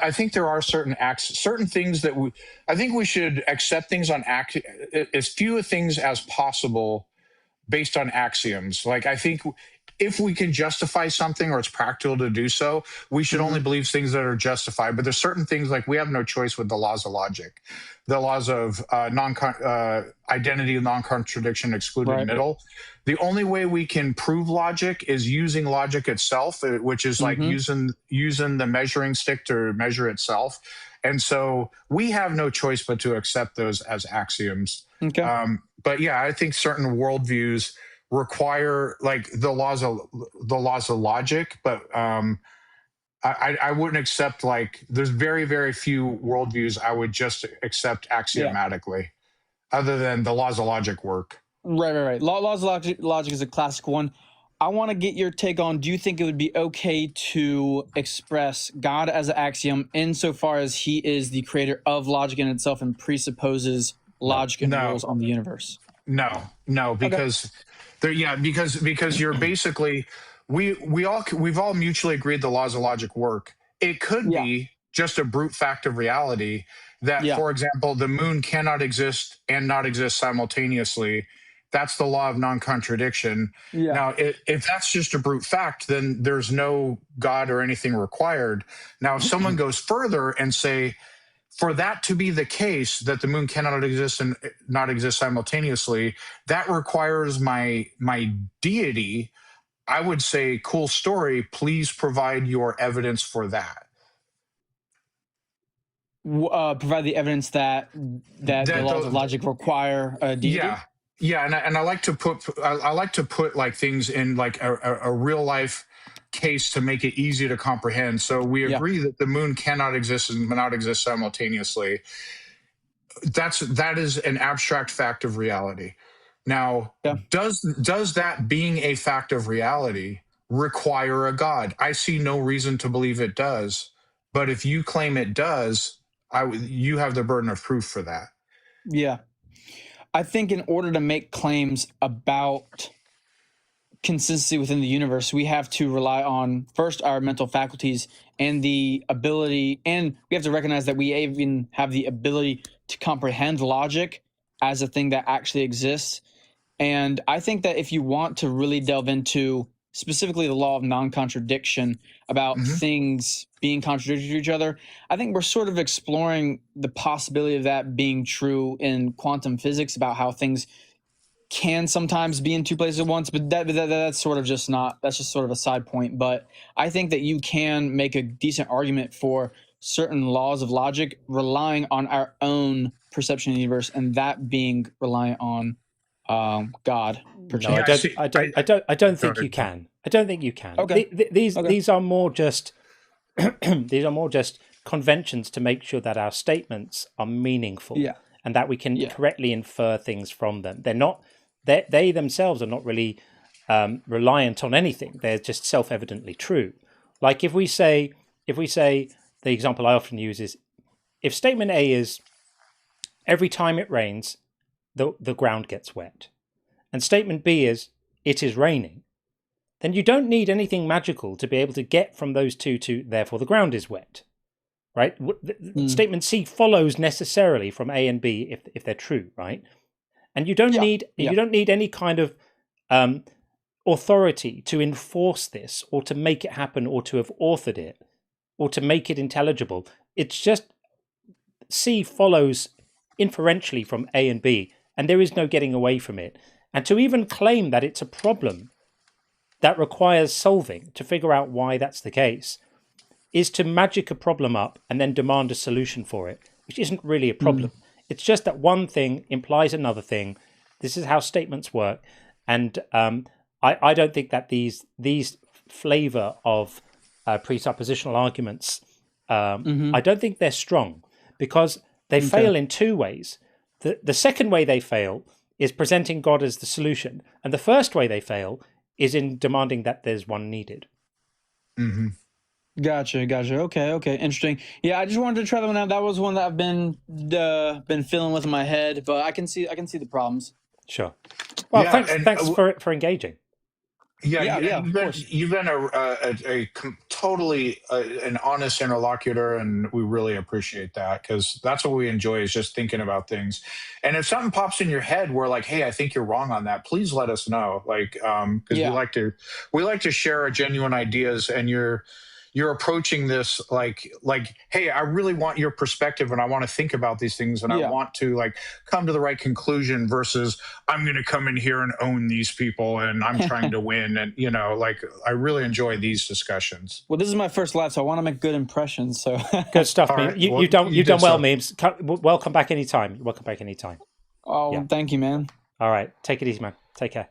I think there are certain things that I think we should accept things on as few things as possible based on axioms. Like I think if we can justify something or it's practical to do so, we should only believe things that are justified. But there's certain things like we have no choice with the laws of logic, the laws of identity, non-contradiction, excluded middle. The only way we can prove logic is using logic itself, which is like using the measuring stick to measure itself. And so we have no choice but to accept those as axioms. Okay. But yeah, I think certain worldviews require like the laws of logic, but I wouldn't accept like there's very, very few worldviews I would just accept axiomatically, other than the laws of logic work. Right. Laws of logic is a classic one. I want to get your take on, do you think it would be okay to express God as an axiom insofar as he is the creator of logic in itself and presupposes logic and rules on the universe? No, because because you're basically we've all mutually agreed the laws of logic work. It could be just a brute fact of reality that, for example, the moon cannot exist and not exist simultaneously. That's the law of non-contradiction. Yeah. Now, if that's just a brute fact, then there's no God or anything required. Now, if someone goes further and say, for that to be the case, that the moon cannot exist and not exist simultaneously, that requires my deity, I would say, cool story, please provide your evidence for that. Provide the evidence that the laws of logic require a deity? Yeah, and I like to put like things in like a real life case to make it easy to comprehend. So we agree that the moon cannot exist and cannot exist simultaneously. That is an abstract fact of reality. Now, does that being a fact of reality require a God? I see no reason to believe it does. But if you claim it does, you have the burden of proof for that. Yeah. I think in order to make claims about consistency within the universe, we have to rely on first our mental faculties and the ability, and we have to recognize that we even have the ability to comprehend logic as a thing that actually exists. And I think that if you want to really delve into specifically the law of non-contradiction about things being contradictory to each other, I think we're sort of exploring the possibility of that being true in quantum physics, about how things can sometimes be in two places at once, but that's sort of just not, that's just sort of a side point. But I think that you can make a decent argument for certain laws of logic relying on our own perception of the universe, and that being reliant on God. No, I don't think you can. I don't think you can. Okay. These are more just these are more just conventions to make sure that our statements are meaningful and that we can correctly infer things from them. They're not. They themselves are not really reliant on anything. They're just self-evidently true. Like if we say the example I often use is, if statement A is every time it rains, the ground gets wet, and statement B is it is raining, then you don't need anything magical to be able to get from those two to therefore the ground is wet, right? Statement C follows necessarily from A and B if they're true, right? And you don't need any kind of authority to enforce this or to make it happen or to have authored it or to make it intelligible. It's just C follows inferentially from A and B, and there is no getting away from it. And to even claim that it's a problem that requires solving to figure out why that's the case is to magic a problem up and then demand a solution for it, which isn't really a problem. It's just that one thing implies another thing. This is how statements work. And I don't think that these flavor of presuppositional arguments, I don't think they're strong, because they fail in two ways. The second way they fail is presenting God as the solution. And the first way they fail is in demanding that there's one needed. Gotcha. Okay, interesting. Yeah, I just wanted to try that one out. That was one that I've been feeling with in my head, but I can see the problems. Sure. Well, thanks for engaging. You've been a totally an honest interlocutor, and we really appreciate that, because that's what we enjoy, is just thinking about things. And if something pops in your head where like, hey, I think you're wrong on that, please let us know. Like, because we like to share our genuine ideas, and you're approaching this like, hey, I really want your perspective, and I want to think about these things, and I want to like come to the right conclusion, versus I'm going to come in here and own these people and I'm trying to win. And like, I really enjoy these discussions. Well, this is my first live, so I want to make good impressions. So good stuff, Meme. You've done well, Memes. Welcome back anytime. Oh, thank you, man. All right, take it easy, man. Take care.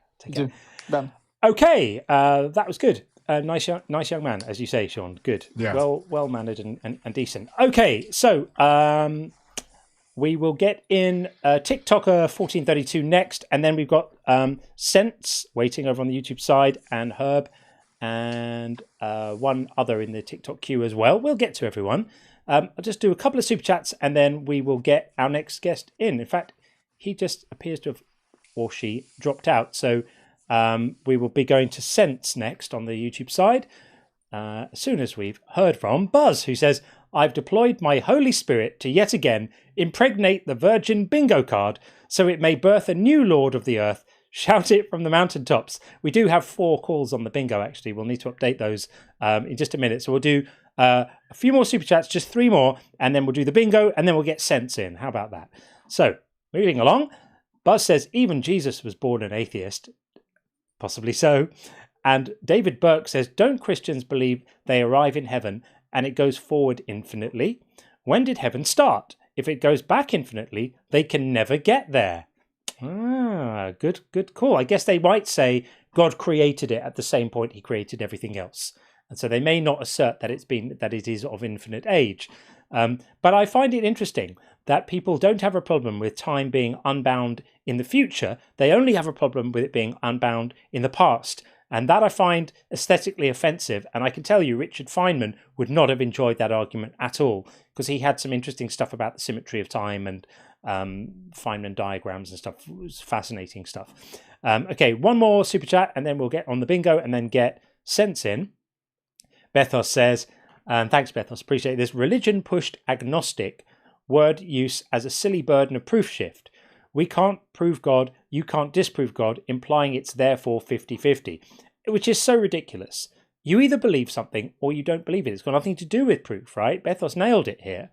Bye. Okay, that was good. Nice young man, as you say, Sean. Good. Yeah. Well mannered and decent. Okay, so we will get in TikToker 1432 next, and then we've got Sense waiting over on the YouTube side, and Herb, and one other in the TikTok queue as well. We'll get to everyone. I'll just do a couple of super chats, and then we will get our next guest in. In fact, he just appears to have, or she, dropped out. So we will be going to Sense next on the YouTube side, as soon as we've heard from Buzz, who says, I've deployed my Holy Spirit to yet again impregnate the Virgin bingo card so it may birth a new Lord of the Earth. Shout it from the mountaintops. We do have 4 calls on the bingo, actually. We'll need to update those in just a minute. So we'll do a few more super chats, just 3 more, and then we'll do the bingo, and then we'll get Sense in. How about that? So, moving along, Buzz says, even Jesus was born an atheist. Possibly so. And David Burke says, don't Christians believe they arrive in heaven and it goes forward infinitely? When did heaven start? If it goes back infinitely, they can never get there. Good call. I guess they might say God created it at the same point he created everything else, and so they may not assert that it is of infinite age. But I find it interesting that people don't have a problem with time being unbound in the future. They only have a problem with it being unbound in the past. And that I find aesthetically offensive. And I can tell you, Richard Feynman would not have enjoyed that argument at all, because he had some interesting stuff about the symmetry of time and Feynman diagrams and stuff. It was fascinating stuff. Okay, one more super chat, and then we'll get on the bingo and then get sense in. Bethos says, thanks, Bethos, appreciate this. Religion pushed agnostic word use as a silly burden of proof shift. We can't prove God, you can't disprove God, implying it's therefore 50-50, which is so ridiculous. You either believe something or you don't believe it. It's got nothing to do with proof, right? Bethos nailed it here.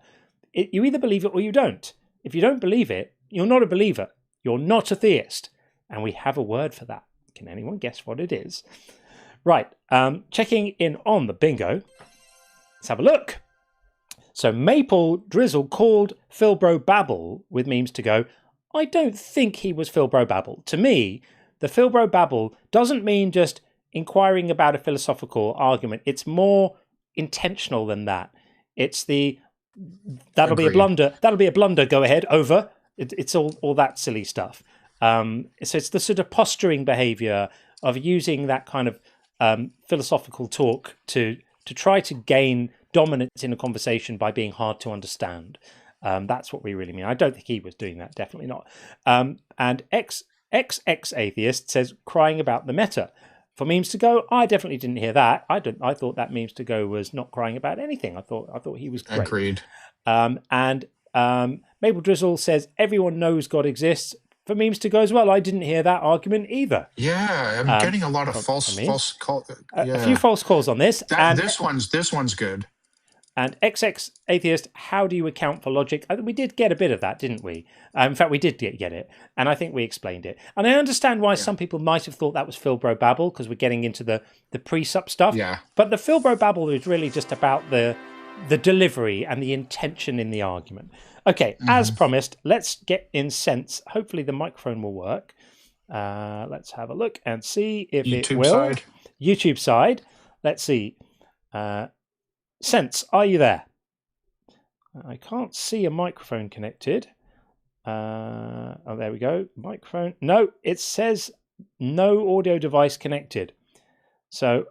You either believe it or you don't. If you don't believe it, you're not a believer. You're not a theist. And we have a word for that. Can anyone guess what it is? Right, checking in on the bingo. Let's have a look. So Maple Drizzle called Philbro Babble with memes to go. I don't think he was Philbro Babble. To me, the Philbro Babble doesn't mean just inquiring about a philosophical argument. It's more intentional than that. It's that'll be a blunder. That'll be a blunder. Go ahead. Over. It's all that silly stuff. So it's the sort of posturing behaviour of using that kind of philosophical talk to try to gain dominance in a conversation by being hard to understand. That's what we really mean. I don't think he was doing that. Definitely not. And XX Atheist says, crying about the meta. For memes to go, I definitely didn't hear that. I thought that memes to go was not crying about anything. I thought he was great. Agreed. And Maple Drizzle says, everyone knows God exists. For memes to go as well, I didn't hear that argument either. Yeah, I'm getting a lot of false call. A few false calls on this. This one's good. And XX Atheist, how do you account for logic? We did get a bit of that, didn't we? In fact, we did get it. And I think we explained it. And I understand why some people might have thought that was Philbro Babble, because we're getting into the pre-sup stuff. Yeah. But the Philbro Babble is really just about the delivery and the intention in the argument. Okay, as promised, let's get in sense. Hopefully the microphone will work. Let's have a look and see if it will. Side. YouTube side. Let's see. Sense, are you there? I can't see a microphone connected. Oh, there we go. Microphone. No, it says no audio device connected. So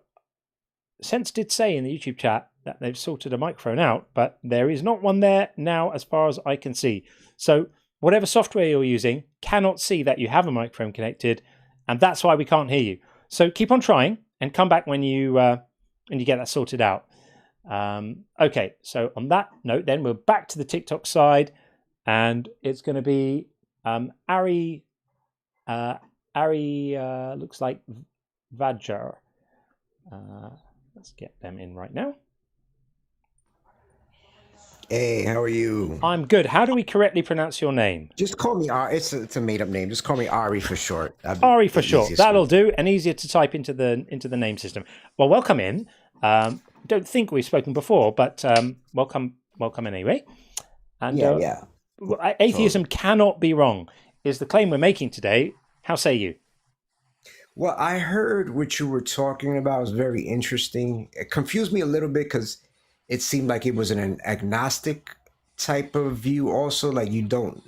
Sense did say in the YouTube chat that they've sorted a microphone out, but there is not one there now as far as I can see. So whatever software you're using cannot see that you have a microphone connected, and that's why we can't hear you. So keep on trying and come back when you get that sorted out. Okay, so on that note, then we're back to the TikTok side, and it's going to be Ari looks like Vajjar. Let's get them in right now. Hey, how are you? I'm good. How do we correctly pronounce your name? Just call me Ari. It's a made-up name. Just call me Ari for short. Ari for short. That'll do, and easier to type into the name system. Well, welcome in. Don't think we've spoken before, but welcome anyway. And yeah. Atheism cannot be wrong is the claim we're making today. How say you? Well, I heard what you were talking about. It was very interesting. It confused me a little bit because it seemed like it was an agnostic type of view. Also, like you don't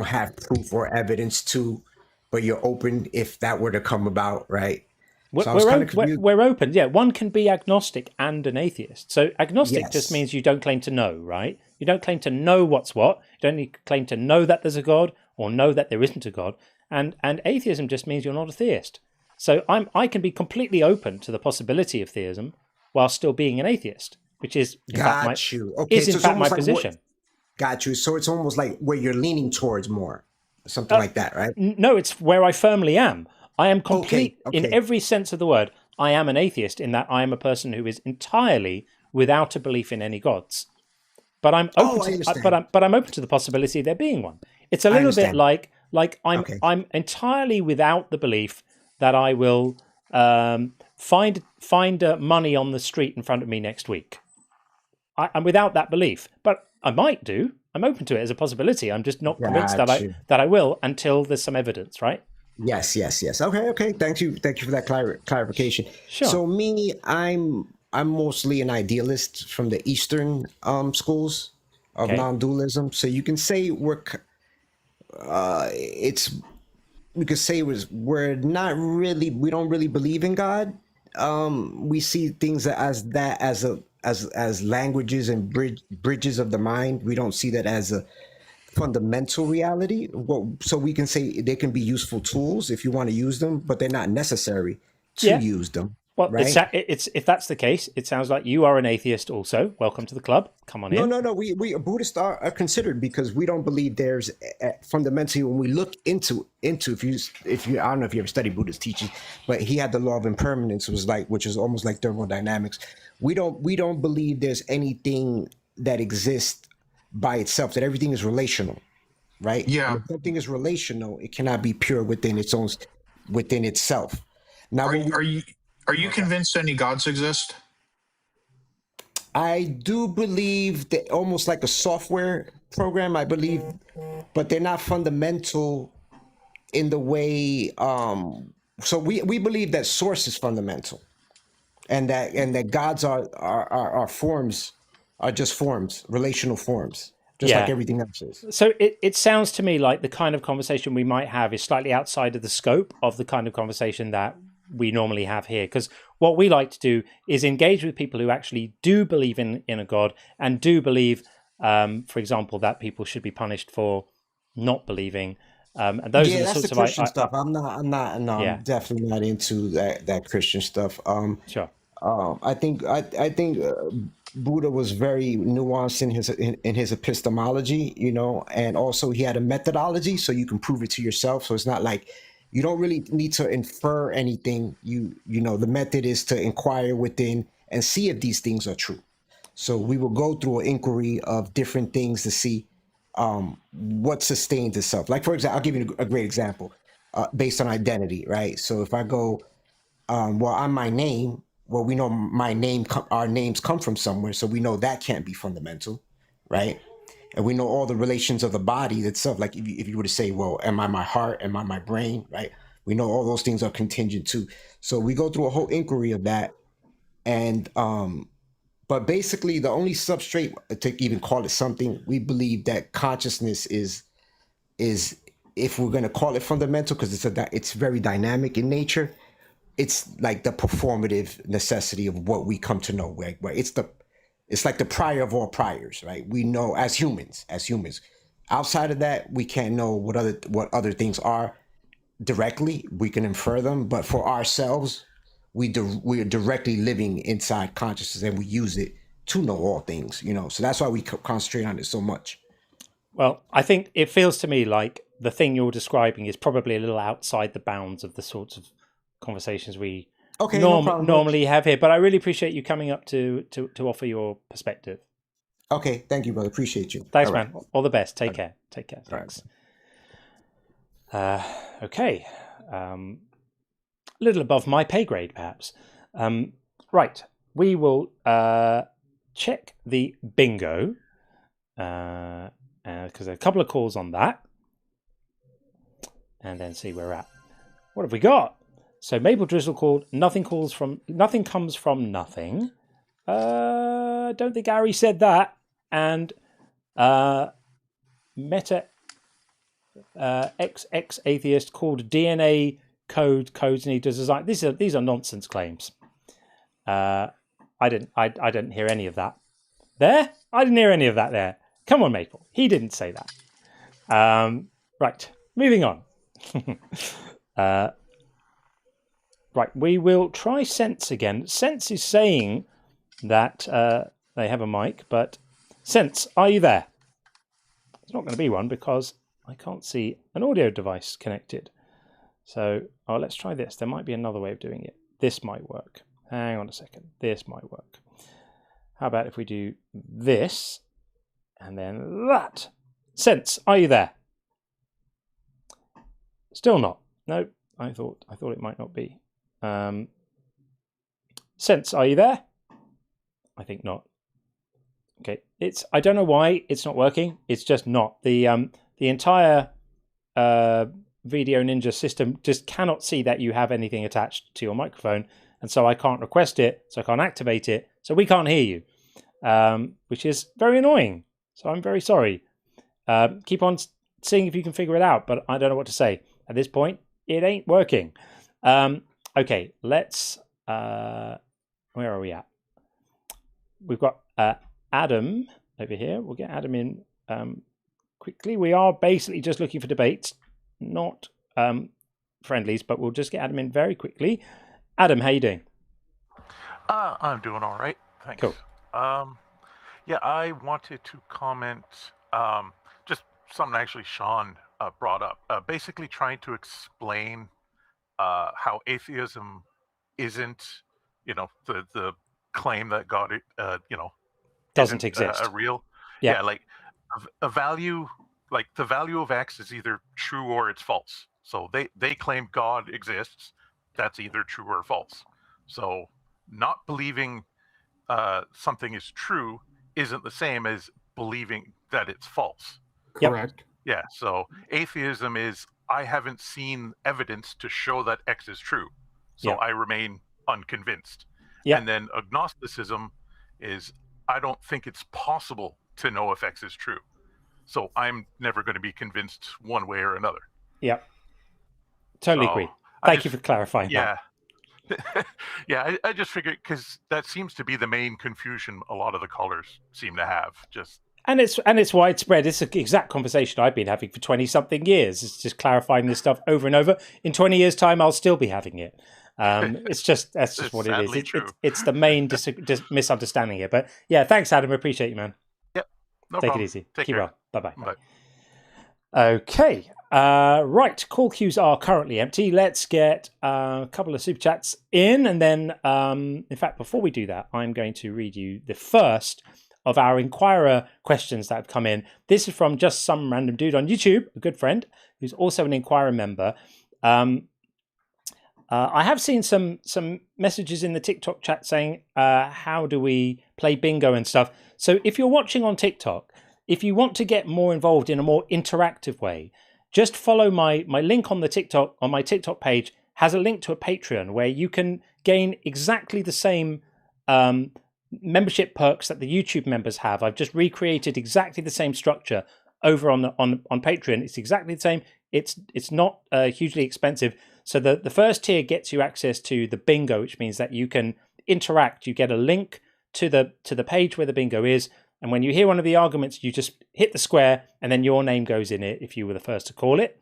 have proof or evidence to, but you're open if that were to come about, right? We're open. Yeah, one can be agnostic and an atheist. So agnostic just means you don't claim to know, right? You don't claim to know what's what. You don't claim to know that there's a God or know that there isn't a God. And atheism just means you're not a theist. So I can be completely open to the possibility of theism while still being an atheist, which is in fact my position. Got you. So it's almost like where you're leaning towards more, something like that, right? No, it's where I firmly am. I am complete in every sense of the word. I am an atheist in that I am a person who is entirely without a belief in any gods. But I'm open I'm open to the possibility of there being one. It's a little bit like I'm entirely without the belief that I will find money on the street in front of me next week. I'm without that belief, but I might do. I'm open to it as a possibility. I'm just not convinced Got you. that I will until there's some evidence, right? Yes. Okay. Thank you for that clarification. Sure. So me, I'm mostly an idealist from the Eastern schools of non-dualism. So you can say we don't really believe in God. We see things as languages and bridges of the mind. We don't see that as a fundamental reality. So we can say they can be useful tools if you want to use them, but they're not necessary to use them. Well, right? it's if that's the case, it sounds like you are an atheist also. Welcome to the club. Come on in. No. We Buddhists are considered because we don't believe there's fundamentally when we look into if you I don't know if you ever studied Buddhist teaching, but he had the law of impermanence which is almost like thermodynamics. We don't believe there's anything that exists by itself, that everything is relational, right? Yeah. And if something is relational, it cannot be pure within itself. Now, are you convinced any gods exist? I do believe that almost like a software program, I believe, but they're not fundamental in the way. So we believe that source is fundamental, and that gods are forms, are just forms, relational forms, just like everything else is. So it sounds to me like the kind of conversation we might have is slightly outside of the scope of the kind of conversation that we normally have here, because what we like to do is engage with people who actually do believe in a god and do believe, for example, that people should be punished for not believing. And those are the sorts of Christian stuff. I'm definitely not into that Christian stuff. Sure. I think Buddha was very nuanced in his epistemology, and also he had a methodology, so you can prove it to yourself. So it's not like you don't really need to infer anything. The method is to inquire within and see if these things are true. So we will go through an inquiry of different things to see what sustains itself. Like, for example, I'll give you a great example based on identity, right? So if I go, I'm my name. Well, we know our names come from somewhere, so we know that can't be fundamental, right? And we know all the relations of the body itself. Like if you were to say, well, am I my heart? Am I my brain? Right? We know all those things are contingent too. So we go through a whole inquiry of that. And but basically the only substrate to even call it something, we believe that consciousness is if we're going to call it fundamental, because it's very dynamic in nature, it's like the performative necessity of what we come to know, right? It's like the prior of all priors, right? We know as humans. Outside of that, we can't know what other things are directly. We can infer them, but for ourselves, we are directly living inside consciousness, and we use it to know all things. So that's why we concentrate on it so much. Well, I think it feels to me like the thing you're describing is probably a little outside the bounds of the sorts of conversations we normally have here, but I really appreciate you coming up to offer your perspective. Okay, thank you, brother. Appreciate you. Thanks, man. All the best. Take care. Thanks. Okay. A little above my pay grade, perhaps. Right. We will check the bingo because there are a couple of calls on that, and then see where we're at. What have we got? So Maple Drizzle called Nothing Comes from Nothing. Don't think Ari said that. And Meta XX Atheist called DNA codes need to design. These are nonsense claims. I didn't hear any of that. There? I didn't hear any of that there. Come on, Maple. He didn't say that. Right. Moving on. Right, we will try Sense again. Sense is saying that they have a mic, but Sense, are you there? It's not going to be one because I can't see an audio device connected. So let's try this. There might be another way of doing it. This might work. Hang on a second. This might work. How about if we do this and then that? Sense, are you there? Still not. No, I thought it might not be. Sense, are you there? I think not. Okay, I don't know why it's not working. It's just not. The entire Video Ninja system just cannot see that you have anything attached to your microphone, and so I can't request it, so I can't activate it, so we can't hear you, which is very annoying. So I'm very sorry. Keep on seeing if you can figure it out, but I don't know what to say. At this point, it ain't working. Okay, let's... where are we at? We've got Adam over here. We'll get Adam in quickly. We are basically just looking for debates, not friendlies, but we'll just get Adam in very quickly. Adam, how you doing? I'm doing all right, thanks. Cool. Yeah, I wanted to comment just something actually Sean brought up. Basically trying to explain how atheism isn't, the claim that God, doesn't exist. Real. Yeah, like a value, like the value of X is either true or it's false. So they claim God exists. That's either true or false. So not believing something is true isn't the same as believing that it's false. Correct. Yeah. So atheism is I haven't seen evidence to show that X is true. So I remain unconvinced. Yeah. And then agnosticism is I don't think it's possible to know if X is true. So I'm never going to be convinced one way or another. Yeah. Totally agree. Thank you for clarifying that. Yeah, I just figured because that seems to be the main confusion a lot of the callers seem to have. And it's widespread. It's the exact conversation I've been having for 20-something years. It's just clarifying this stuff over and over. In 20 years' time, I'll still be having it. That's just what it is. It's the main misunderstanding here. But yeah, thanks, Adam. I appreciate you, man. Yep. No Take problem. it easy. Take Keep care. well. Bye-bye. Bye. Okay. Right. Call queues are currently empty. Let's get a couple of super chats in. And then, in fact, before we do that, I'm going to read you the first of our Inquirer questions that have come in. This is from just some random dude on YouTube, a good friend, who's also an Inquirer member. I have seen some messages in the TikTok chat saying, how do we play bingo and stuff? So if you're watching on TikTok, if you want to get more involved in a more interactive way, just follow my link on my TikTok page has a link to a Patreon where you can gain exactly the same membership perks that the YouTube members have. I've just recreated exactly the same structure over on Patreon. It's exactly the same. It's not hugely expensive. So the first tier gets you access to the bingo, which means that you can interact. You get a link to the page where the bingo is, and when you hear one of the arguments, you just hit the square, and then your name goes in it if you were the first to call it.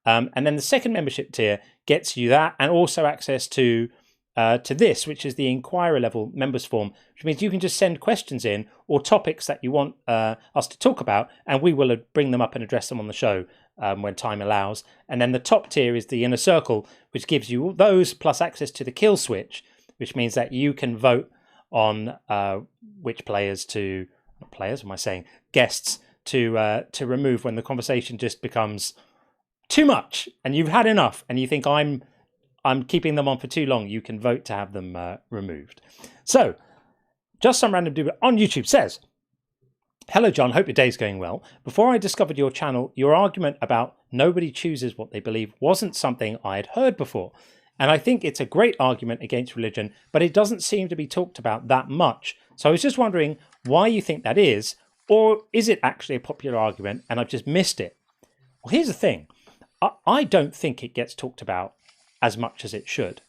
And then the second membership tier gets you that, and also access to this, which is the Inquirer level members form, which means you can just send questions in or topics that you want us to talk about, and we will bring them up and address them on the show when time allows. And then the top tier is the Inner Circle, which gives you those plus access to the kill switch, which means that you can vote on which guests to remove when the conversation just becomes too much and you've had enough and you think I'm keeping them on for too long. You can vote to have them removed. So just some random dude on YouTube says, hello John, hope your day's going well. Before I discovered your channel, your argument about nobody chooses what they believe wasn't something I had heard before, and I think it's a great argument against religion, but it doesn't seem to be talked about that much. So I was just wondering why you think that is, or is it actually a popular argument and I've just missed it? Well, here's the thing. I don't think it gets talked about as much as it should.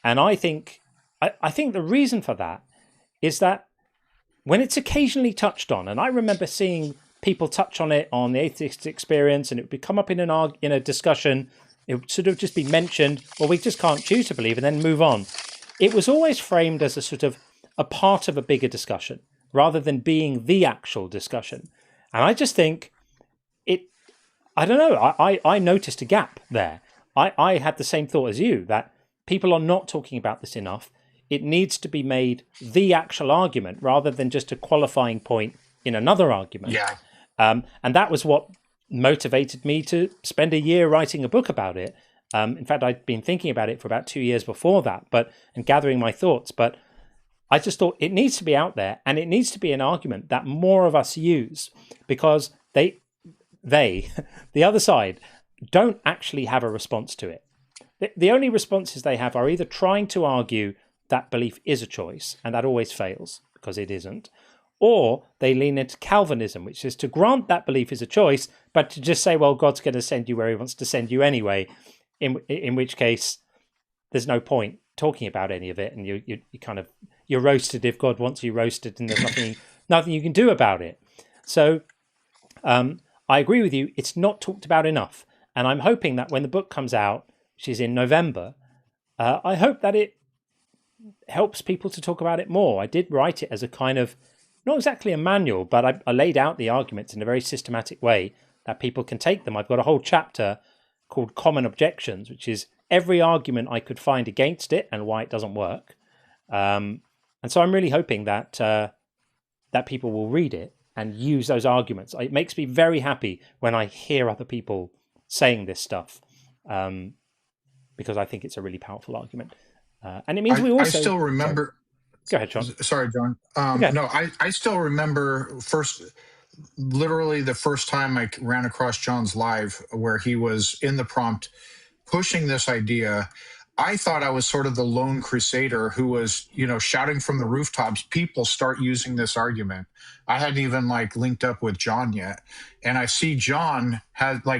And I think the reason for that is that when it's occasionally touched on, and I remember seeing people touch on it on the Atheist Experience, and it would come up in a discussion, it would sort of just be mentioned, or we just can't choose to believe and then move on. It was always framed as a sort of a part of a bigger discussion rather than being the actual discussion. And I just think I don't know, I noticed a gap there. I had the same thought as you, that people are not talking about this enough. It needs to be made the actual argument rather than just a qualifying point in another argument. Yeah. And that was what motivated me to spend a year writing a book about it. In fact, I'd been thinking about it for about 2 years before that, and gathering my thoughts. But I just thought it needs to be out there, and it needs to be an argument that more of us use, because they, the other side, don't actually have a response to it. The only responses they have are either trying to argue that belief is a choice, and that always fails because it isn't, or they lean into Calvinism, which is to grant that belief is a choice, but to just say, well, God's going to send you where he wants to send you anyway, in which case there's no point talking about any of it, and you're roasted if God wants you roasted, and there's nothing you can do about it. So I agree with you, it's not talked about enough, and I'm hoping that when the book comes out, which is in November, I hope that it helps people to talk about it more. I did write it as a kind of, not exactly a manual, but I laid out the arguments in a very systematic way that people can take them. I've got a whole chapter called Common Objections, which is every argument I could find against it and why it doesn't work. And so I'm really hoping that that people will read it and use those arguments. It makes me very happy when I hear other people saying this stuff, because I think it's a really powerful argument. And it means we also... I still remember... Go ahead, John. Sorry, John. No, I still remember literally the first time I ran across John's live where he was in the prompt pushing this idea. I thought I was sort of the lone crusader who was, shouting from the rooftops, people start using this argument. I hadn't even linked up with John yet. And I see John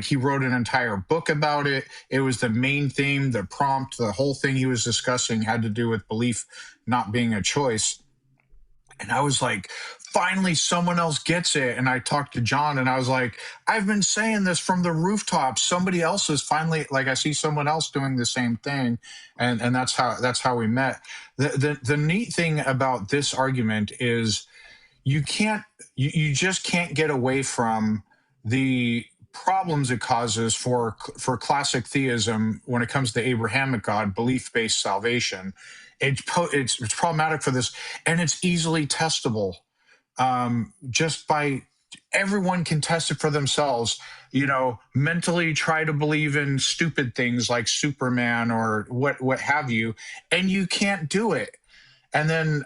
he wrote an entire book about it. It was the main theme, the prompt, the whole thing he was discussing had to do with belief not being a choice. And I was like, finally someone else gets it. And I talked to John and I was like, I've been saying this from the rooftop. Somebody else is finally, I see someone else doing the same thing. And that's how we met. The neat thing about this argument is you just can't get away from the problems it causes for classic theism when it comes to Abrahamic God, belief-based salvation. It's problematic for this, and it's easily testable. Just by everyone can test it for themselves. Mentally try to believe in stupid things like Superman or what have you, and you can't do it. And then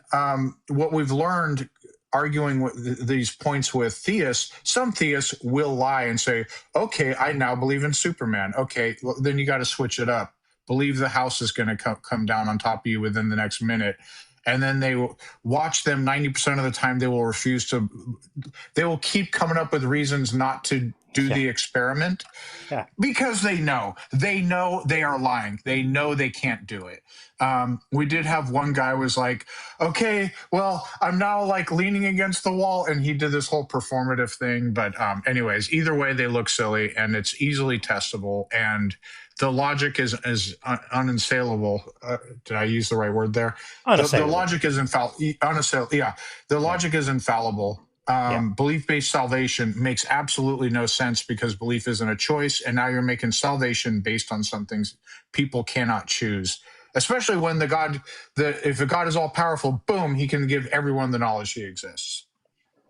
what we've learned arguing with these points with theists, some theists will lie and say, okay, I now believe in Superman. Okay, well, then you got to switch it up. Believe the house is going to come down on top of you within the next minute. And then they will watch them 90% of the time. They will they will keep coming up with reasons not to do the experiment because they know they are lying. They know they can't do it. We did have one guy was like, okay, well, I'm now leaning against the wall. And he did this whole performative thing. But anyways, either way, they look silly and it's easily testable. And the logic is unassailable. Did I use the right word there? The logic is unassailable. Yeah, the logic is infallible. Belief-based salvation makes absolutely no sense because belief isn't a choice, and now you're making salvation based on some things people cannot choose. Especially when if a God is all powerful, boom, he can give everyone the knowledge he exists,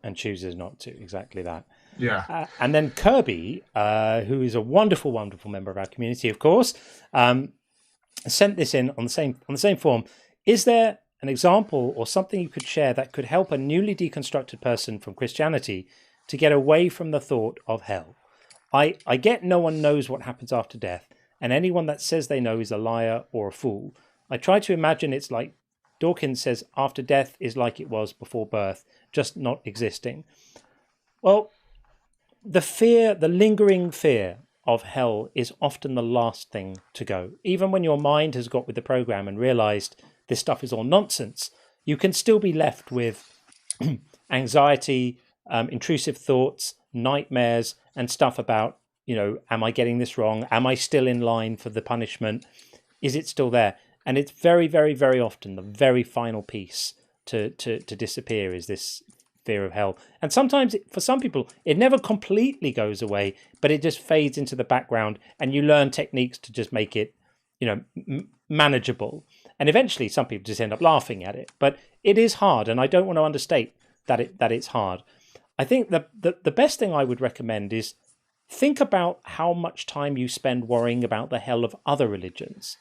and chooses not to. Exactly that. Yeah. And then Kirby, who is a wonderful, wonderful member of our community, of course, sent this in on the same form. Is there an example or something you could share that could help a newly deconstructed person from Christianity to get away from the thought of hell? I get no one knows what happens after death, and anyone that says they know is a liar or a fool. I try to imagine it's like Dawkins says, after death is like it was before birth, just not existing. Well, the lingering fear of hell is often the last thing to go. Even when your mind has got with the program and realized this stuff is all nonsense, you can still be left with anxiety, intrusive thoughts, nightmares, and stuff about, am I getting this wrong? Am I still in line for the punishment? Is it still there? And it's very, very, very often the very final piece to disappear is this fear of hell. And sometimes for some people, it never completely goes away, but it just fades into the background and you learn techniques to just make it, manageable. And eventually some people just end up laughing at it, but it is hard. And I don't want to understate that it's hard. I think the best thing I would recommend is think about how much time you spend worrying about the hell of other religions,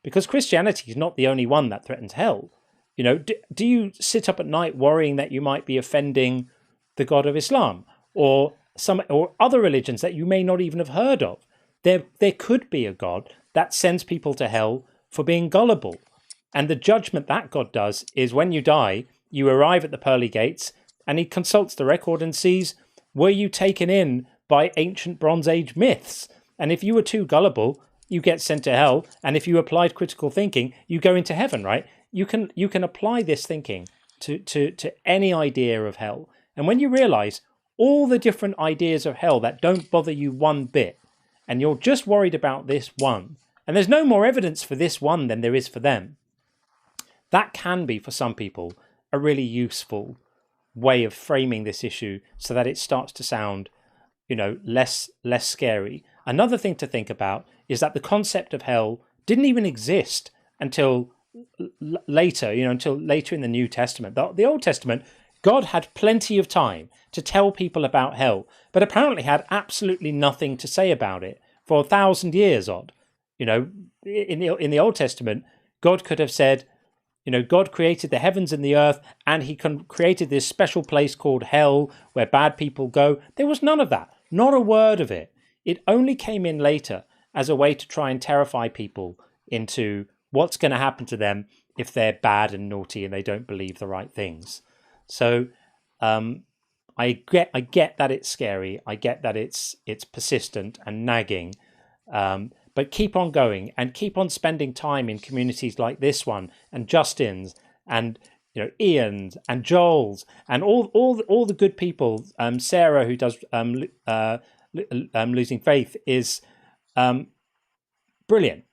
because Christianity is not the only one that threatens hell. You know, do you sit up at night worrying that you might be offending the God of Islam or other religions that you may not even have heard of? There could be a God that sends people to hell for being gullible. And the judgment that God does is when you die, you arrive at the pearly gates and he consults the record and sees, were you taken in by ancient Bronze Age myths? And if you were too gullible, you get sent to hell. And if you applied critical thinking, you go into heaven, right? You can apply this thinking to any idea of hell. And when you realize all the different ideas of hell that don't bother you one bit, and you're just worried about this one, and there's no more evidence for this one than there is for them, that can be, for some people, a really useful way of framing this issue so that it starts to sound, you know, less scary. Another thing to think about is that the concept of hell didn't even exist until later, until later in the New Testament. The Old Testament, God had plenty of time to tell people about hell, but apparently had absolutely nothing to say about it for 1,000 years odd. You know, in the Old Testament, God could have said, God created the heavens and the earth, and he created this special place called hell where bad people go. There was none of that. Not a word of it. It only came in later as a way to try and terrify people into what's going to happen to them if they're bad and naughty and they don't believe the right things. So I get that it's scary. I get that it's persistent and nagging. But keep on going and keep on spending time in communities like this one and Justin's and Ian's and Joel's and all the good people. Sarah, who does Losing Faith, is brilliant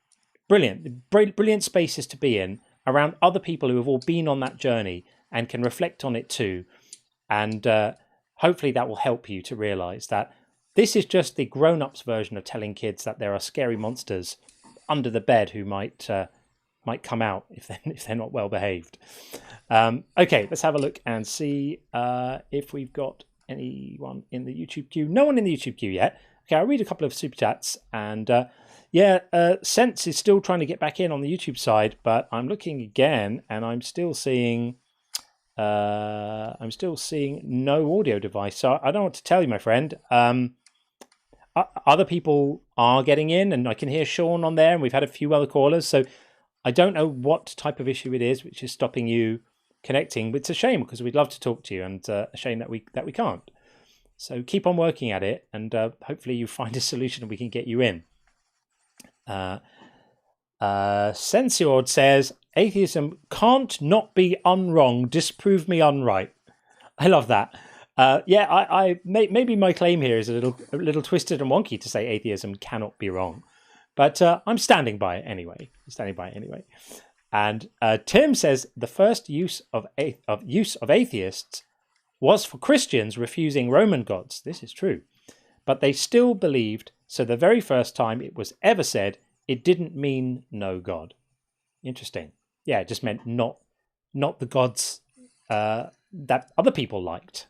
spaces to be in around other people who have all been on that journey and can reflect on it too. And hopefully that will help you to realize that this is just the grown-ups version of telling kids that there are scary monsters under the bed who might come out if they're not well behaved. Okay, let's have a look and see if we've got anyone in the YouTube queue. No one in the YouTube queue yet. Okay, I'll read a couple of super chats, and Sense is still trying to get back in on the YouTube side, but I'm looking again and I'm still seeing no audio device. So I don't know what to tell you, my friend. Other people are getting in, and I can hear Sean on there, and we've had a few other callers. So I don't know what type of issue it is which is stopping you connecting. But it's a shame because we'd love to talk to you, and a shame that we can't. So keep on working at it, and hopefully you find a solution and we can get you in. Sensiord says, atheism can't not be unwrong. Disprove me unright. I love that. Maybe my claim here is a little twisted and wonky to say atheism cannot be wrong, but I'm standing by it anyway. And Tim says the first use of atheists was for Christians refusing Roman gods. This is true, but they still believed. So the very first time it was ever said, it didn't mean no God. Interesting. Yeah, it just meant not the gods that other people liked.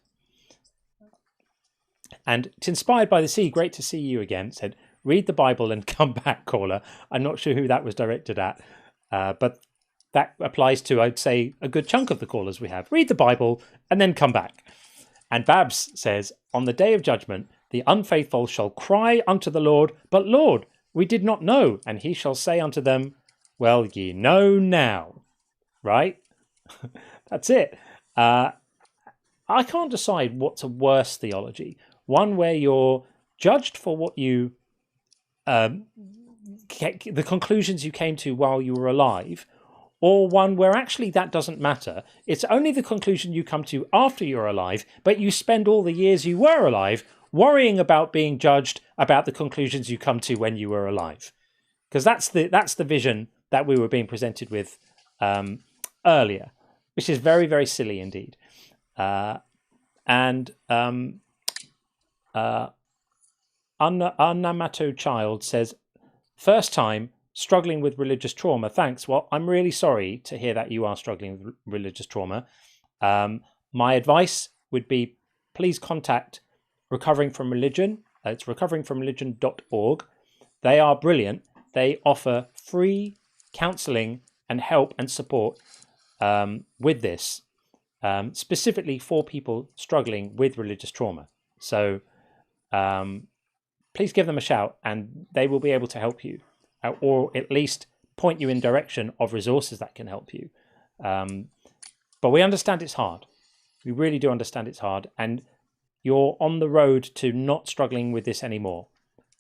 And it's inspired by the sea. Great to see you again. Said, read the Bible and come back, caller. I'm not sure who that was directed at, but that applies to, I'd say, a good chunk of the callers we have. Read the Bible and then come back. And Babs says, on the day of judgment, the unfaithful shall cry unto the Lord, but Lord, we did not know. And he shall say unto them, well, ye know now. Right? That's it. I can't decide what's a worse theology. One where you're judged for what you, the conclusions you came to while you were alive, or one where actually that doesn't matter. It's only the conclusion you come to after you're alive, but you spend all the years you were alive worrying about being judged about the conclusions you come to when you were alive. Because that's the vision that we were being presented with earlier, which is very, very silly indeed. Unamato Child says, first time struggling with religious trauma. Thanks. Well, I'm really sorry to hear that you are struggling with religious trauma. My advice would be, please contact Recovering From Religion. It's recoveringfromreligion.org. They are brilliant. They offer free counseling and help and support with this, specifically for people struggling with religious trauma. So please give them a shout, and they will be able to help you, or at least point you in direction of resources that can help you. But we understand it's hard. We really do understand it's hard, and you're on the road to not struggling with this anymore.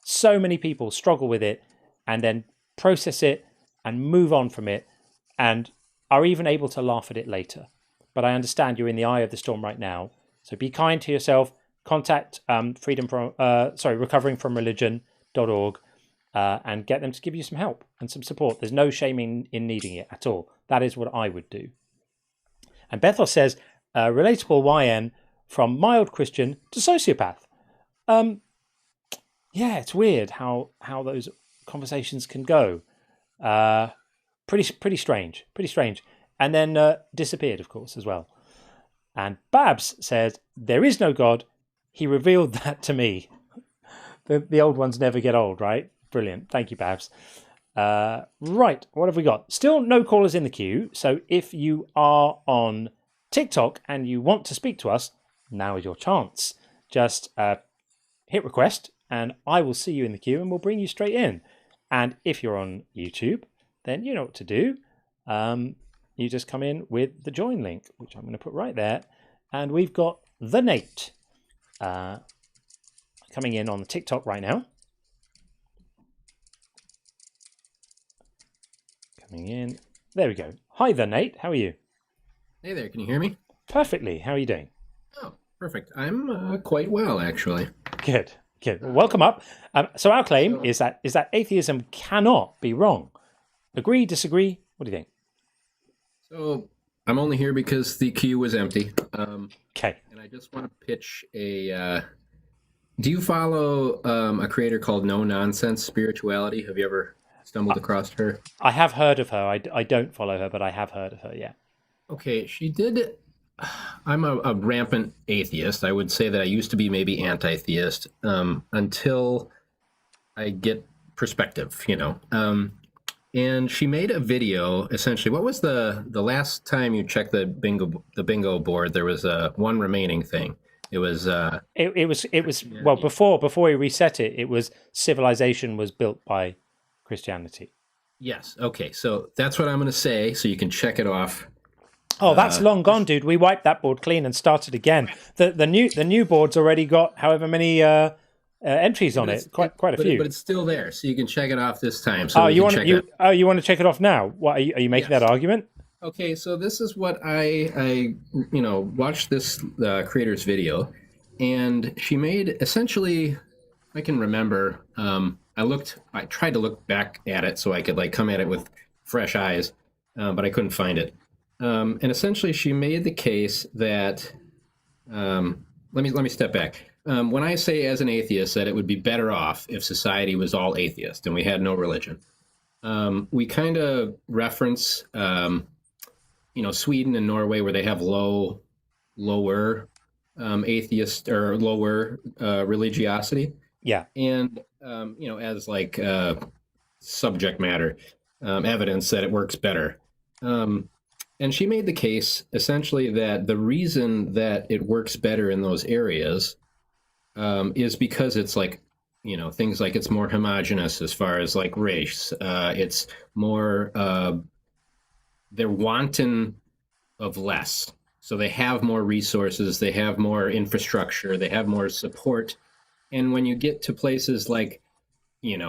So many people struggle with it and then process it and move on from it and are even able to laugh at it later. But I understand you're in the eye of the storm right now. So be kind to yourself. Contact recoveringfromreligion.org and get them to give you some help and some support. There's no shame in needing it at all. That is what I would do. And Bethel says, relatable YN from mild Christian to sociopath. Yeah, it's weird how those conversations can go. Pretty strange. And then disappeared, of course, as well. And Babs says, there is no God. He revealed that to me. The old ones never get old, right? Brilliant. Thank you, Babs. Right, what have we got? Still no callers in the queue. So if you are on TikTok and you want to speak to us, now is your chance. Just hit request and I will see you in the queue and we'll bring you straight in. And if you're on YouTube, then you know what to do. You just come in with the join link, which I'm going to put right there. And we've got the Nate coming in on the TikTok right now. Coming in. There we go. Hi there, Nate. How are you? Hey there. Can you hear me? Perfectly. How are you doing? Oh, perfect. I'm quite well, actually. Good. Well, welcome up. So our claim is that atheism cannot be wrong. Agree, disagree? What do you think? So I'm only here because the queue was empty. Okay. And I just want to pitch a... do you follow a creator called No Nonsense Spirituality? Have you ever stumbled across her? I have heard of her. I don't follow her, but I have heard of her, yeah. Okay, she did... I'm a rampant atheist. I would say that I used to be maybe anti-theist until I get perspective, you know. And she made a video, essentially. What was the last time you checked the bingo board? There was one remaining thing. It was well, before we reset it, it was civilization was built by Christianity. Yes. Okay. So that's what I'm going to say. So you can check it off. Oh, that's long gone, dude. We wiped that board clean and started again. The new board's already got however many entries on it. Quite a few. But it's still there, so you can check it off this time. So you want to check it off now? What are you making that argument? Okay, so this is what I watched this creator's video, and she made essentially, I can remember. I tried to look back at it so I could come at it with fresh eyes, but I couldn't find it. And essentially, she made the case that let me step back. When I say as an atheist that it would be better off if society was all atheist and we had no religion, we kind of reference Sweden and Norway where they have lower atheist or lower religiosity. Yeah, and as subject matter evidence that it works better. And she made the case essentially that the reason that it works better in those areas is because it's things like it's more homogenous as far as race. It's more, they're wanting of less. So they have more resources, they have more infrastructure, they have more support. And when you get to places like,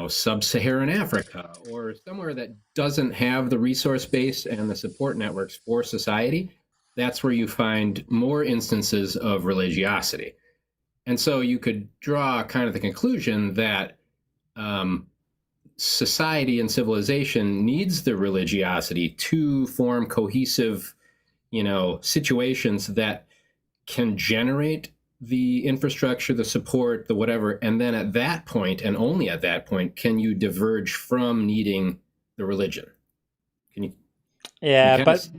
sub-Saharan Africa or somewhere that doesn't have the resource base and the support networks for society, that's where you find more instances of religiosity. And so you could draw kind of the conclusion that society and civilization needs the religiosity to form cohesive, situations that can generate the infrastructure, the support, the whatever, and then at that point, and only at that point, can you diverge from needing the religion? Can you? Yeah, but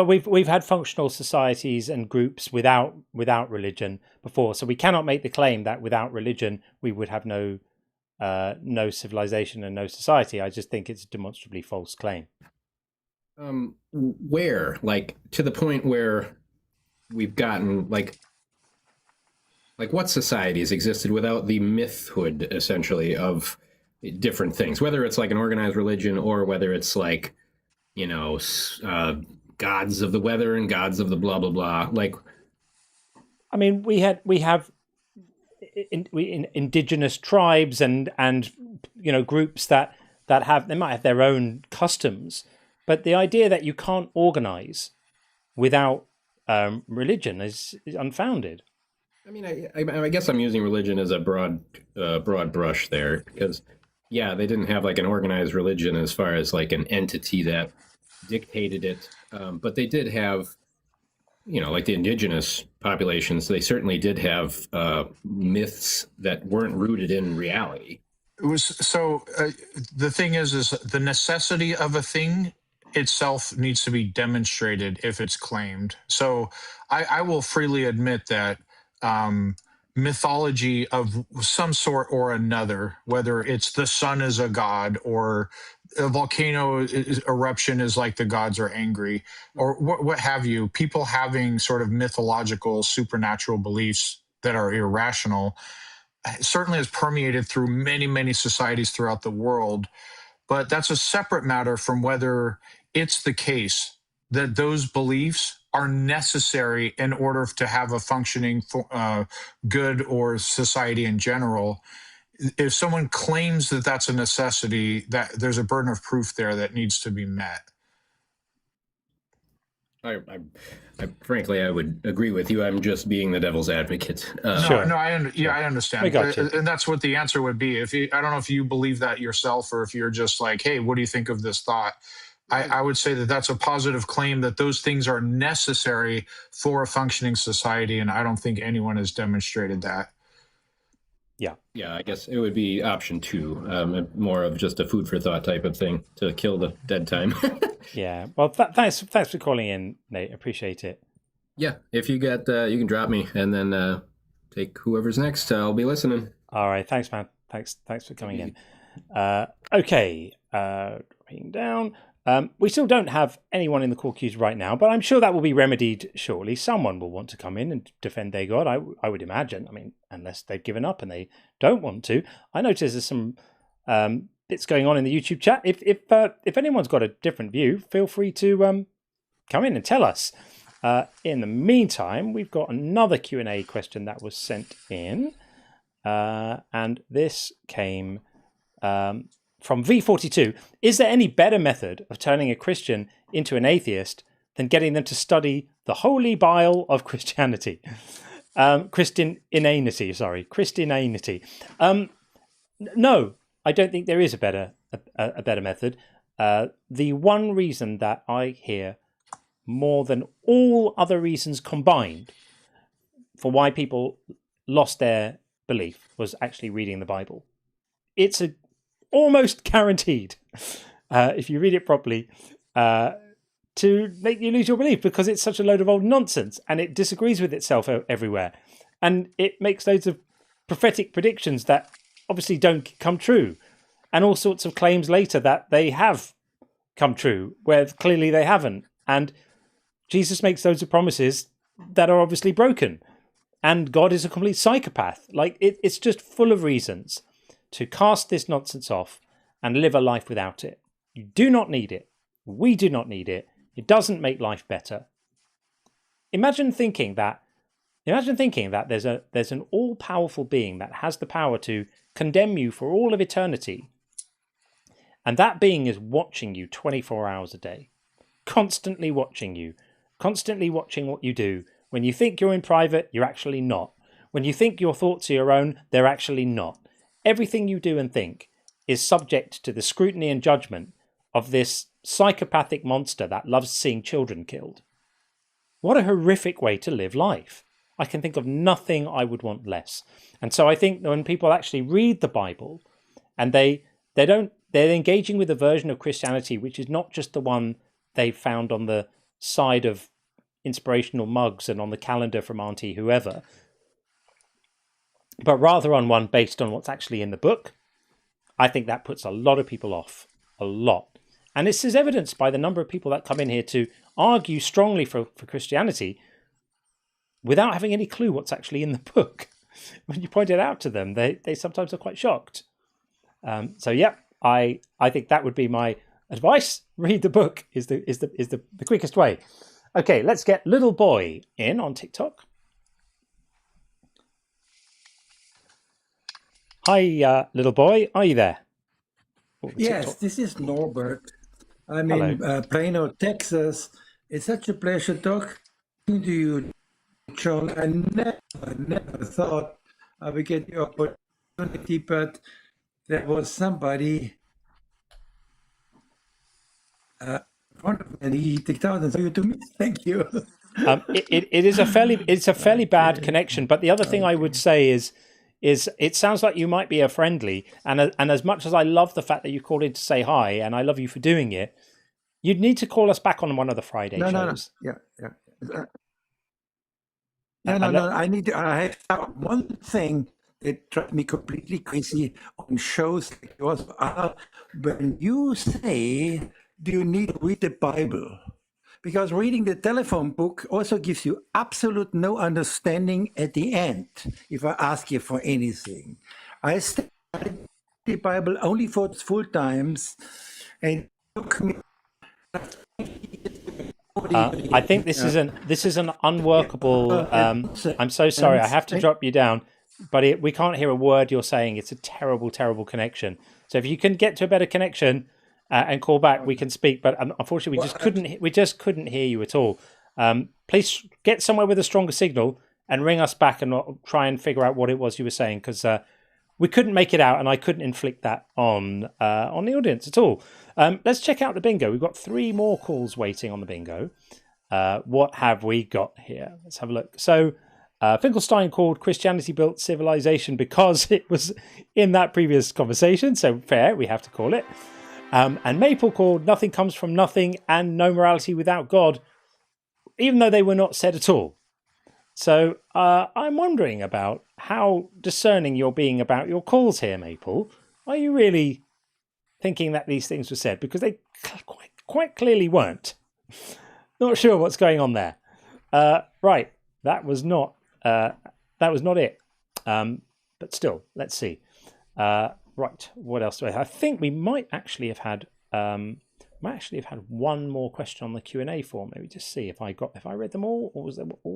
we've had functional societies and groups without religion before, so we cannot make the claim that without religion we would have no civilization and no society. I just think it's a demonstrably false claim. Where, like, to the point where we've gotten like what societies existed without the mythhood, essentially, of different things, whether it's like an organized religion or whether it's like, gods of the weather and gods of the blah blah blah. Like, I mean, we have indigenous tribes and groups that they might have their own customs, but the idea that you can't organize without religion is unfounded. I mean, I guess I'm using religion as a broad brush there, because they didn't have like an organized religion as far as like an entity that dictated it, but they did have, like the indigenous populations, they certainly did have myths that weren't rooted in reality. It was the thing is the necessity of a thing itself needs to be demonstrated if it's claimed. So I will freely admit that mythology of some sort or another, whether it's the sun is a god or a volcano eruption is like the gods are angry, or what have you, people having sort of mythological supernatural beliefs that are irrational certainly has permeated through many, many societies throughout the world. But that's a separate matter from whether it's the case that those beliefs are necessary in order to have a functioning good or society in general. If someone claims that that's a necessity, that there's a burden of proof there that needs to be met. I frankly, I would agree with you. I'm just being the devil's advocate. Sure. No, I understand. And that's what the answer would be. I don't know if you believe that yourself, or if you're just like, hey, what do you think of this thought? I would say that that's a positive claim, that those things are necessary for a functioning society, and I don't think anyone has demonstrated that. Yeah, I guess it would be option 2, more of just a food for thought type of thing to kill the dead time. Yeah. Well, thanks for calling in, Nate. Appreciate it. Yeah. If you get, you can drop me and then take whoever's next. I'll be listening. All right. Thanks, man. Thanks for coming in. Okay. Dropping down. We still don't have anyone in the call queues right now, but I'm sure that will be remedied shortly. Someone will want to come in and defend their God, I would imagine. I mean, unless they've given up and they don't want to. I notice there's some bits going on in the YouTube chat. If anyone's got a different view, feel free to come in and tell us. In the meantime, we've got another Q&A question that was sent in, and this came from V42. Is there any better method of turning a Christian into an atheist than getting them to study the holy bile of Christianity? Christianity. No, I don't think there is a better method. The one reason that I hear more than all other reasons combined for why people lost their belief was actually reading the Bible. It's almost guaranteed, if you read it properly, to make you lose your belief, because it's such a load of old nonsense and it disagrees with itself everywhere. And it makes loads of prophetic predictions that obviously don't come true, and all sorts of claims later that they have come true where clearly they haven't. And Jesus makes loads of promises that are obviously broken. And God is a complete psychopath. Like, it's just full of reasons to cast this nonsense off and live a life without it. You do not need it. We do not need it. It doesn't make life better. Imagine thinking that there's an all-powerful being that has the power to condemn you for all of eternity, and that being is watching you 24 hours a day, constantly watching you, constantly watching what you do. When you think you're in private, you're actually not. When you think your thoughts are your own, they're actually not. Everything you do and think is subject to the scrutiny and judgment of this psychopathic monster that loves seeing children killed. What a horrific way to live life. I can think of nothing I would want less. And so I think when people actually read the Bible and they're engaging with a version of Christianity which is not just the one they found on the side of inspirational mugs and on the calendar from Auntie whoever, but rather on one based on what's actually in the book, I think that puts a lot of people off. A lot. And this is evidenced by the number of people that come in here to argue strongly for Christianity without having any clue what's actually in the book. When you point it out to them, they sometimes are quite shocked. So yeah, I think that would be my advice. Read the book is the quickest way. Okay, let's get Little Boy in on TikTok. Hi, Little Boy, are you there? Yes, TikTok. this is Norbert. I'm in Plano, Texas. It's such a pleasure talking to you, John. I never thought I would get the opportunity, but there was somebody in front of me, and he took out and said to me, "Thank you." It is a fairly bad connection. But the other thing I would say is it sounds like you might be a friendly, and as much as I love the fact that you called in to say hi, and I love you for doing it, you'd need to call us back on one of the Friday shows. No. No. I have one thing that drives me completely crazy on shows like yours. When you say, "Do you need to read the Bible?" Because reading the telephone book also gives you absolute no understanding at the end if I ask you for anything. I study the Bible only for its full times, and I think this is an unworkable. I'm so sorry, I have to drop you down, but we can't hear a word you're saying. It's a terrible, terrible connection. So if you can get to a better connection and call back, we can speak. But unfortunately, we just couldn't hear you at all. Please get somewhere with a stronger signal and ring us back and try and figure out what it was you were saying, because we couldn't make it out, and I couldn't inflict that on the audience at all. Let's check out the bingo. We've got 3 more calls waiting on the bingo. What have we got here? Let's have a look. So Finkelstein called Christianity built civilization because it was in that previous conversation. So fair, we have to call it. And Maple called nothing comes from nothing and no morality without God, even though they were not said at all. So I'm wondering about how discerning you're being about your calls here, Maple. Are you really thinking that these things were said? Because they quite clearly weren't. Not sure what's going on there. Right, that was not it. But still, let's see. Right, what else do I have? I think we might actually have had one more question on the Q&A form. Maybe just see if I read them all, or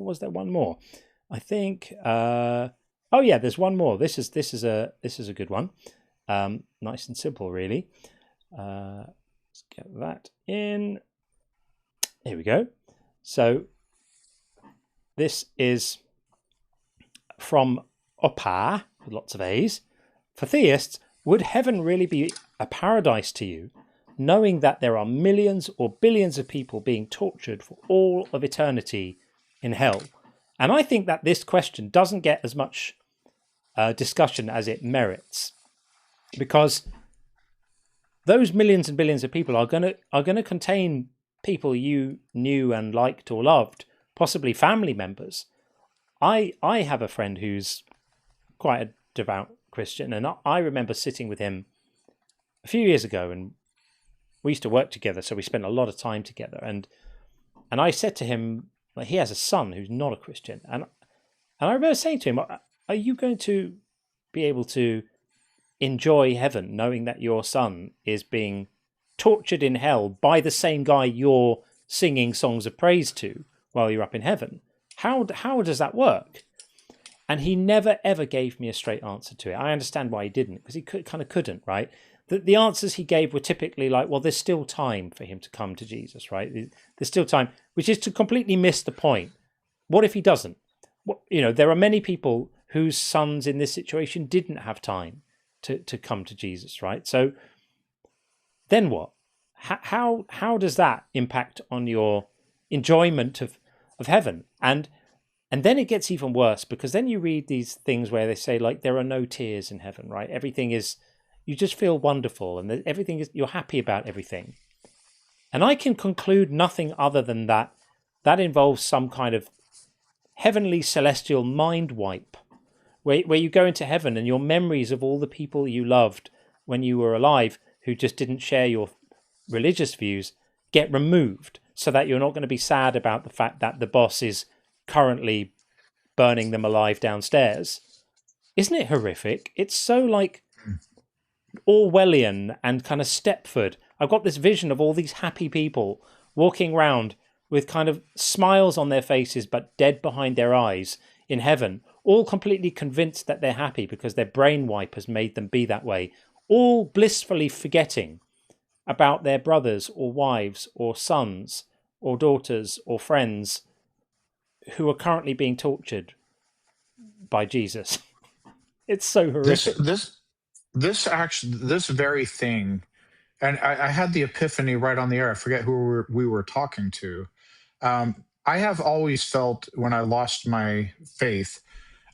was there one more? I think. Oh yeah, there's one more. This is a good one. Nice and simple, really. Let's get that in. Here we go. So this is from Omar, with lots of A's. For theists, would heaven really be a paradise to you, knowing that there are millions or billions of people being tortured for all of eternity in hell? And I think that this question doesn't get as much discussion as it merits, because those millions and billions of people are going to contain people you knew and liked or loved, possibly family members. I have a friend who's quite a devout Christian, and I remember sitting with him a few years ago, and we used to work together, so we spent a lot of time together. And I said to him, like, he has a son who's not a Christian, and I remember saying to him, "Are you going to be able to enjoy heaven knowing that your son is being tortured in hell by the same guy you're singing songs of praise to while you're up in heaven? How does that work?" And he never, ever gave me a straight answer to it. I understand why he didn't, because he kind of couldn't, right? The answers he gave were typically like, well, there's still time for him to come to Jesus, right? There's still time, which is to completely miss the point. What if he doesn't? There are many people whose sons in this situation didn't have time to come to Jesus, right? So then what? How does that impact on your enjoyment of heaven? And then it gets even worse, because then you read these things where they say, like, there are no tears in heaven, right? Everything is, you just feel wonderful, and everything is, you're happy about everything. And I can conclude nothing other than that involves some kind of heavenly celestial mind wipe, where you go into heaven and your memories of all the people you loved when you were alive who just didn't share your religious views get removed so that you're not going to be sad about the fact that the boss is currently burning them alive downstairs. Isn't it horrific? It's so like Orwellian and kind of Stepford. I've got this vision of all these happy people walking around with kind of smiles on their faces but dead behind their eyes in heaven, all completely convinced that they're happy because their brain wipe has made them be that way, all blissfully forgetting about their brothers or wives or sons or daughters or friends who are currently being tortured by Jesus. It's so horrific. This very thing, and I had the epiphany right on the air. I forget who we were talking to. I have always felt when I lost my faith,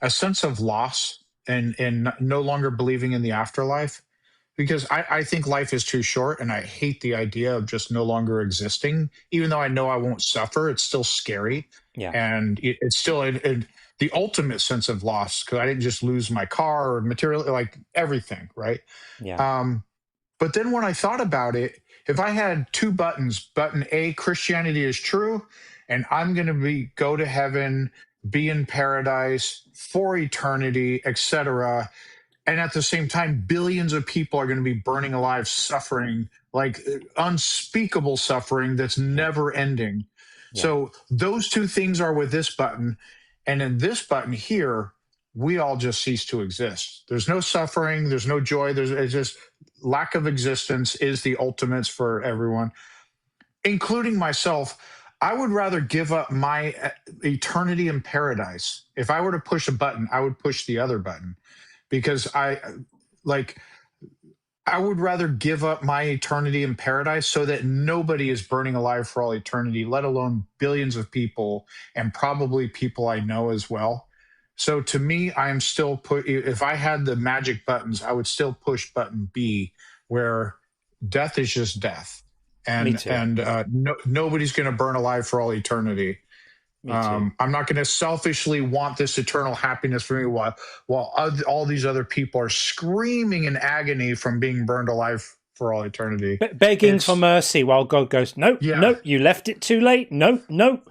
a sense of loss and no longer believing in the afterlife, because I think life is too short, and I hate the idea of just no longer existing. Even though I know I won't suffer, it's still scary. Yeah. And it's still the ultimate sense of loss, because I didn't just lose my car or material, like everything, right? Yeah. But then when I thought about it, if I had two buttons, button A, Christianity is true, and I'm going to go to heaven, be in paradise for eternity, etc., and at the same time, billions of people are going to be burning alive, suffering, like unspeakable suffering that's never ending. Yeah. So those two things are with this button. And in this button here, we all just cease to exist. There's no suffering. There's no joy. It's just lack of existence is the ultimates for everyone, including myself. I would rather give up my eternity in paradise. If I were to push a button, I would push the other button, because I would rather give up my eternity in paradise so that nobody is burning alive for all eternity, let alone billions of people, and probably people I know as well. So to me, I am still if I had the magic buttons, I would still push button B, where death is just death. Me too. Nobody's going to burn alive for all eternity. Me too. I'm not going to selfishly want this eternal happiness for me while all these other people are screaming in agony from being burned alive for all eternity. Begging for mercy while God goes, no, you left it too late. No.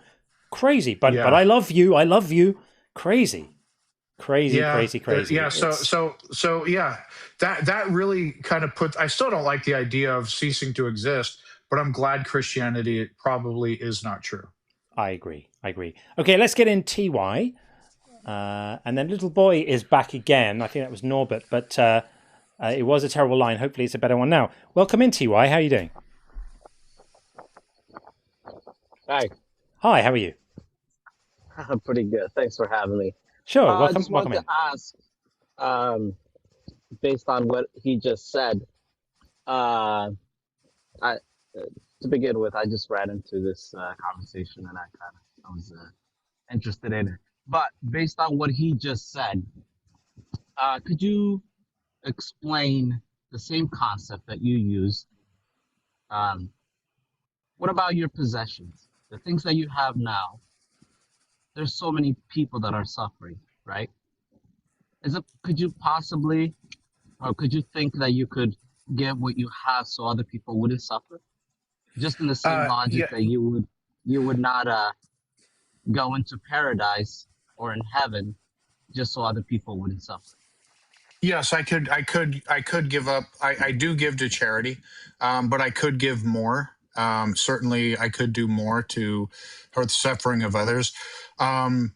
Crazy. But I love you. I love you. Crazy. Crazy. Yeah. So yeah, that really kind of puts, I still don't like the idea of ceasing to exist, but I'm glad Christianity probably is not true. I agree. Okay, let's get in TY. And then Little Boy is back again. I think that was Norbert, but it was a terrible line. Hopefully it's a better one now. Welcome in, TY. How are you doing? Hi. Hi, how are you? I'm pretty good. Thanks for having me. Sure, I just wanted to ask, based on what he just said, to begin with, I just ran into this conversation and I was interested in it. But based on what he just said, could you explain the same concept that you used? What about your possessions? The things that you have now, there's so many people that are suffering, right? Could you possibly, or could you think that you could give what you have so other people wouldn't suffer? Just in the same logic that you would not go into paradise or in heaven just so other people wouldn't suffer. Yes, I could give up. I do give to charity, but I could give more. Certainly, I could do more to hurt the suffering of others. Do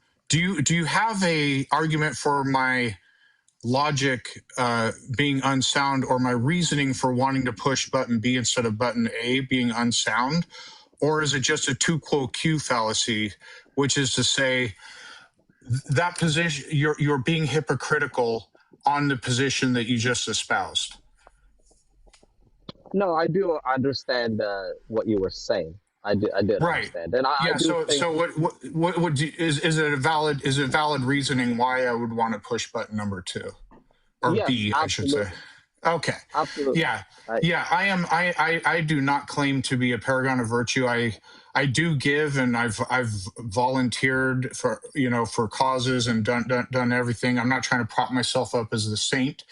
you have a argument for my logic being unsound, or my reasoning for wanting to push button B instead of button A being unsound? Or is it just a tu quo Q fallacy, which is to say that position, you're being hypocritical on the position that you just espoused? No, I do understand what you were saying. I did understand, and I do think. So what is it a valid reasoning why I would want to push button number 2 or Yes, B, I should say? Okay. Absolutely. Yeah. I do not claim to be a paragon of virtue. I do give, and I've volunteered for causes and done everything. I'm not trying to prop myself up as the saint.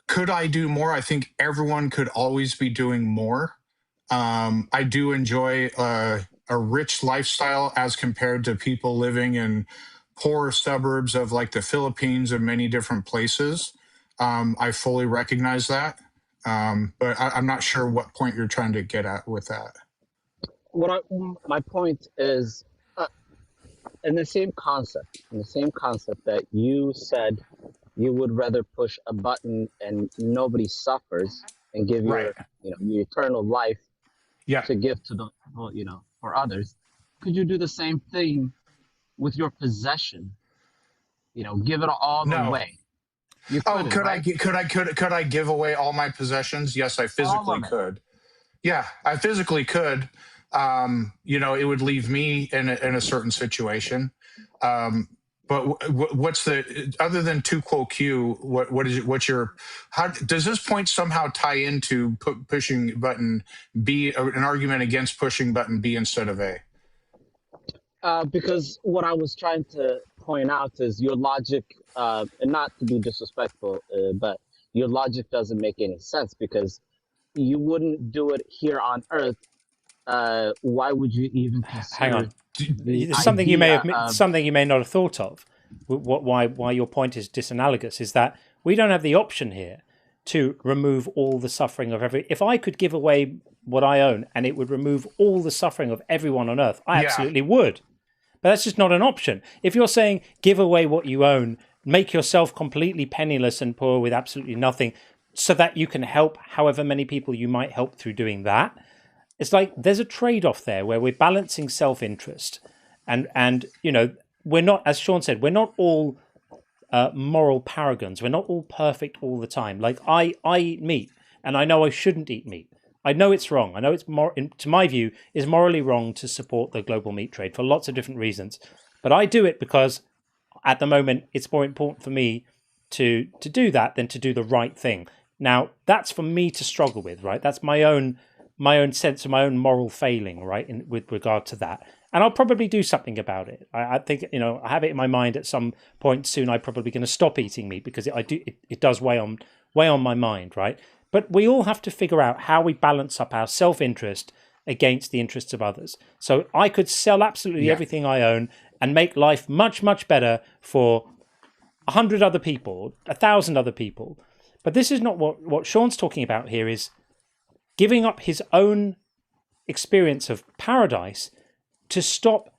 Could I do more? I think everyone could always be doing more. I do enjoy a rich lifestyle as compared to people living in poor suburbs of like the Philippines and many different places. I fully recognize that. But I'm not sure what point you're trying to get at with that. My point is in the same concept that you said you would rather push a button and nobody suffers and give your your eternal life to give to the for others. Could you do the same thing with your possession? Give it all away. You couldn't, could right? could I give away all my possessions? Yes, I physically could. Yeah, I physically could. It would leave me in a certain situation. But what's the other than tu quo q? What's your? How does this point somehow tie into pushing button B, an argument against pushing button B instead of A? Because what I was trying to point out is your logic, and not to be disrespectful, but your logic doesn't make any sense because you wouldn't do it here on Earth. Why would you even consider? Hang on. There's something you may have something you may not have thought of. Why your point is disanalogous is that we don't have the option here to remove all the suffering of every. If I could give away what I own and it would remove all the suffering of everyone on Earth, I absolutely would. But that's just not an option. If you're saying give away what you own, make yourself completely penniless and poor with absolutely nothing, so that you can help however many people you might help through doing that. It's like there's a trade-off there where we're balancing self-interest, and we're not, as Sean said, we're not all moral paragons. We're not all perfect all the time. Like I eat meat, and I know I shouldn't eat meat. I know it's wrong. I know it's to my view, is morally wrong to support the global meat trade for lots of different reasons. But I do it because at the moment it's more important for me to do that than to do the right thing. Now that's for me to struggle with, right? That's my own sense of my own moral failing, right, with regard to that. And I'll probably do something about it. I think, I have it in my mind at some point soon I'm probably going to stop eating meat because it does weigh on my mind, right? But we all have to figure out how we balance up our self-interest against the interests of others. So I could sell absolutely everything I own and make life much, much better for 100 other people, 1,000 other people. But this is not what Sean's talking about here is giving up his own experience of paradise to stop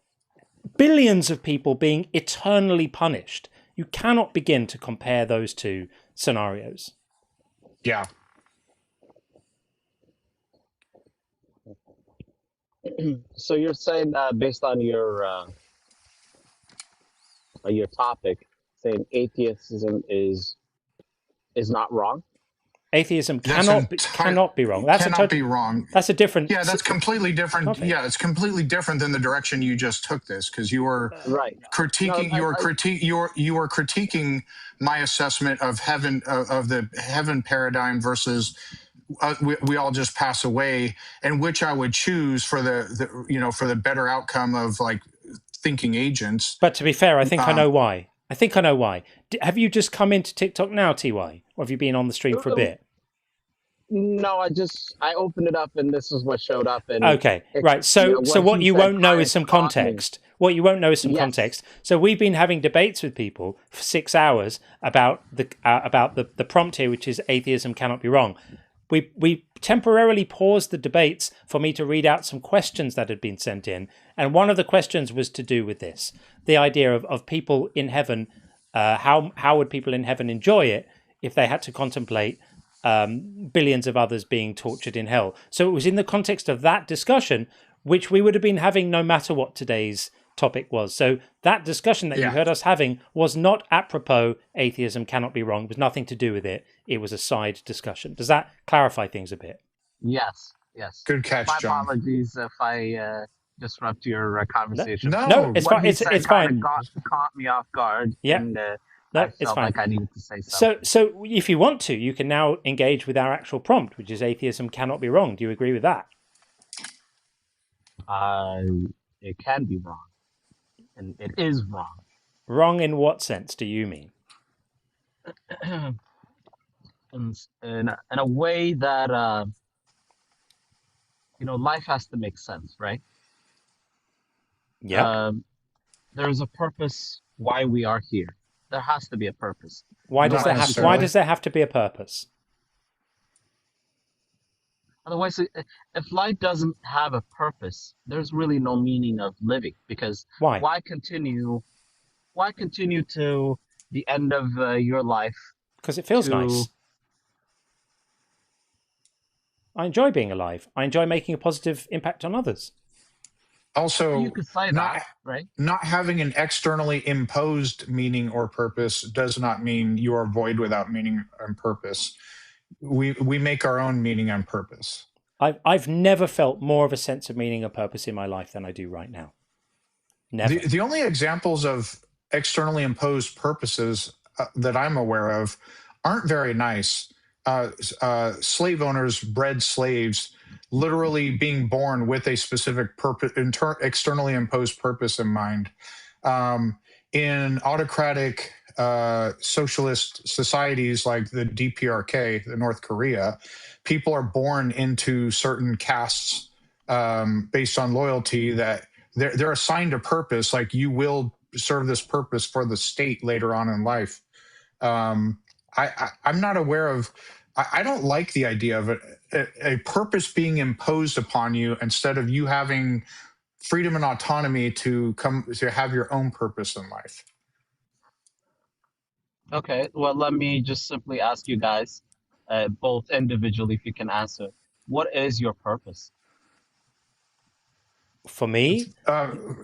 billions of people being eternally punished. You cannot begin to compare those two scenarios. Yeah. So you're saying based on your topic, saying atheism is not wrong? Atheism cannot be wrong. Cannot be wrong. That's a different. Yeah, that's completely different. Topic. Yeah, it's completely different than the direction you just took this because you were critiquing. You were critiquing my assessment of heaven of the heaven paradigm versus we all just pass away, and which I would choose for the better outcome of like thinking agents. But to be fair, I think I know why. Have you just come into TikTok now, TY? Or have you been on the stream for a bit? No, I opened it up and this is what showed up. And okay, right. So what you won't know is some context. What you won't know is some context. So we've been having debates with people for 6 hours about the prompt here, which is atheism cannot be wrong. We temporarily paused the debates for me to read out some questions that had been sent in. And one of the questions was to do with this, the idea of people in heaven. How would people in heaven enjoy it if they had to contemplate billions of others being tortured in hell? So it was in the context of that discussion, which we would have been having no matter what today's topic was. So that discussion that you heard us having was not apropos atheism cannot be wrong. It was nothing to do with it. It was a side discussion. Does that clarify things a bit? Yes. Good catch, John. My apologies if I disrupt your conversation. No, it's fine. It's fine. Caught me off guard. Yeah. And, no, I felt it's fine. like I needed to say something. So if you want to, you can now engage with our actual prompt, which is atheism cannot be wrong. Do you agree with that? It can be wrong. And it is wrong. Wrong in what sense do you mean? in a way that life has to make sense, right? Yeah. There's a purpose why we are here. There has to be a purpose. Why does there have to be a purpose? Otherwise, if life doesn't have a purpose, there's really no meaning of living. Because why continue to the end of your life? Because it feels nice. I enjoy being alive. I enjoy making a positive impact on others. Also, you could say that, right? Not having an externally imposed meaning or purpose does not mean you are void without meaning and purpose. We make our own meaning and purpose. I've never felt more of a sense of meaning or purpose in my life than I do right now. Never. The only examples of externally imposed purposes that I'm aware of aren't very nice. Slave owners bred slaves literally being born with a specific purpose, externally imposed purpose in mind. In autocratic socialist societies like the DPRK, the North Korea, people are born into certain castes based on loyalty that they're assigned a purpose, like you will serve this purpose for the state later on in life. I'm not aware of, I don't like the idea of a purpose being imposed upon you instead of you having freedom and autonomy to have your own purpose in life. Okay, well, let me just simply ask you guys, both individually, if you can answer. What is your purpose? For me?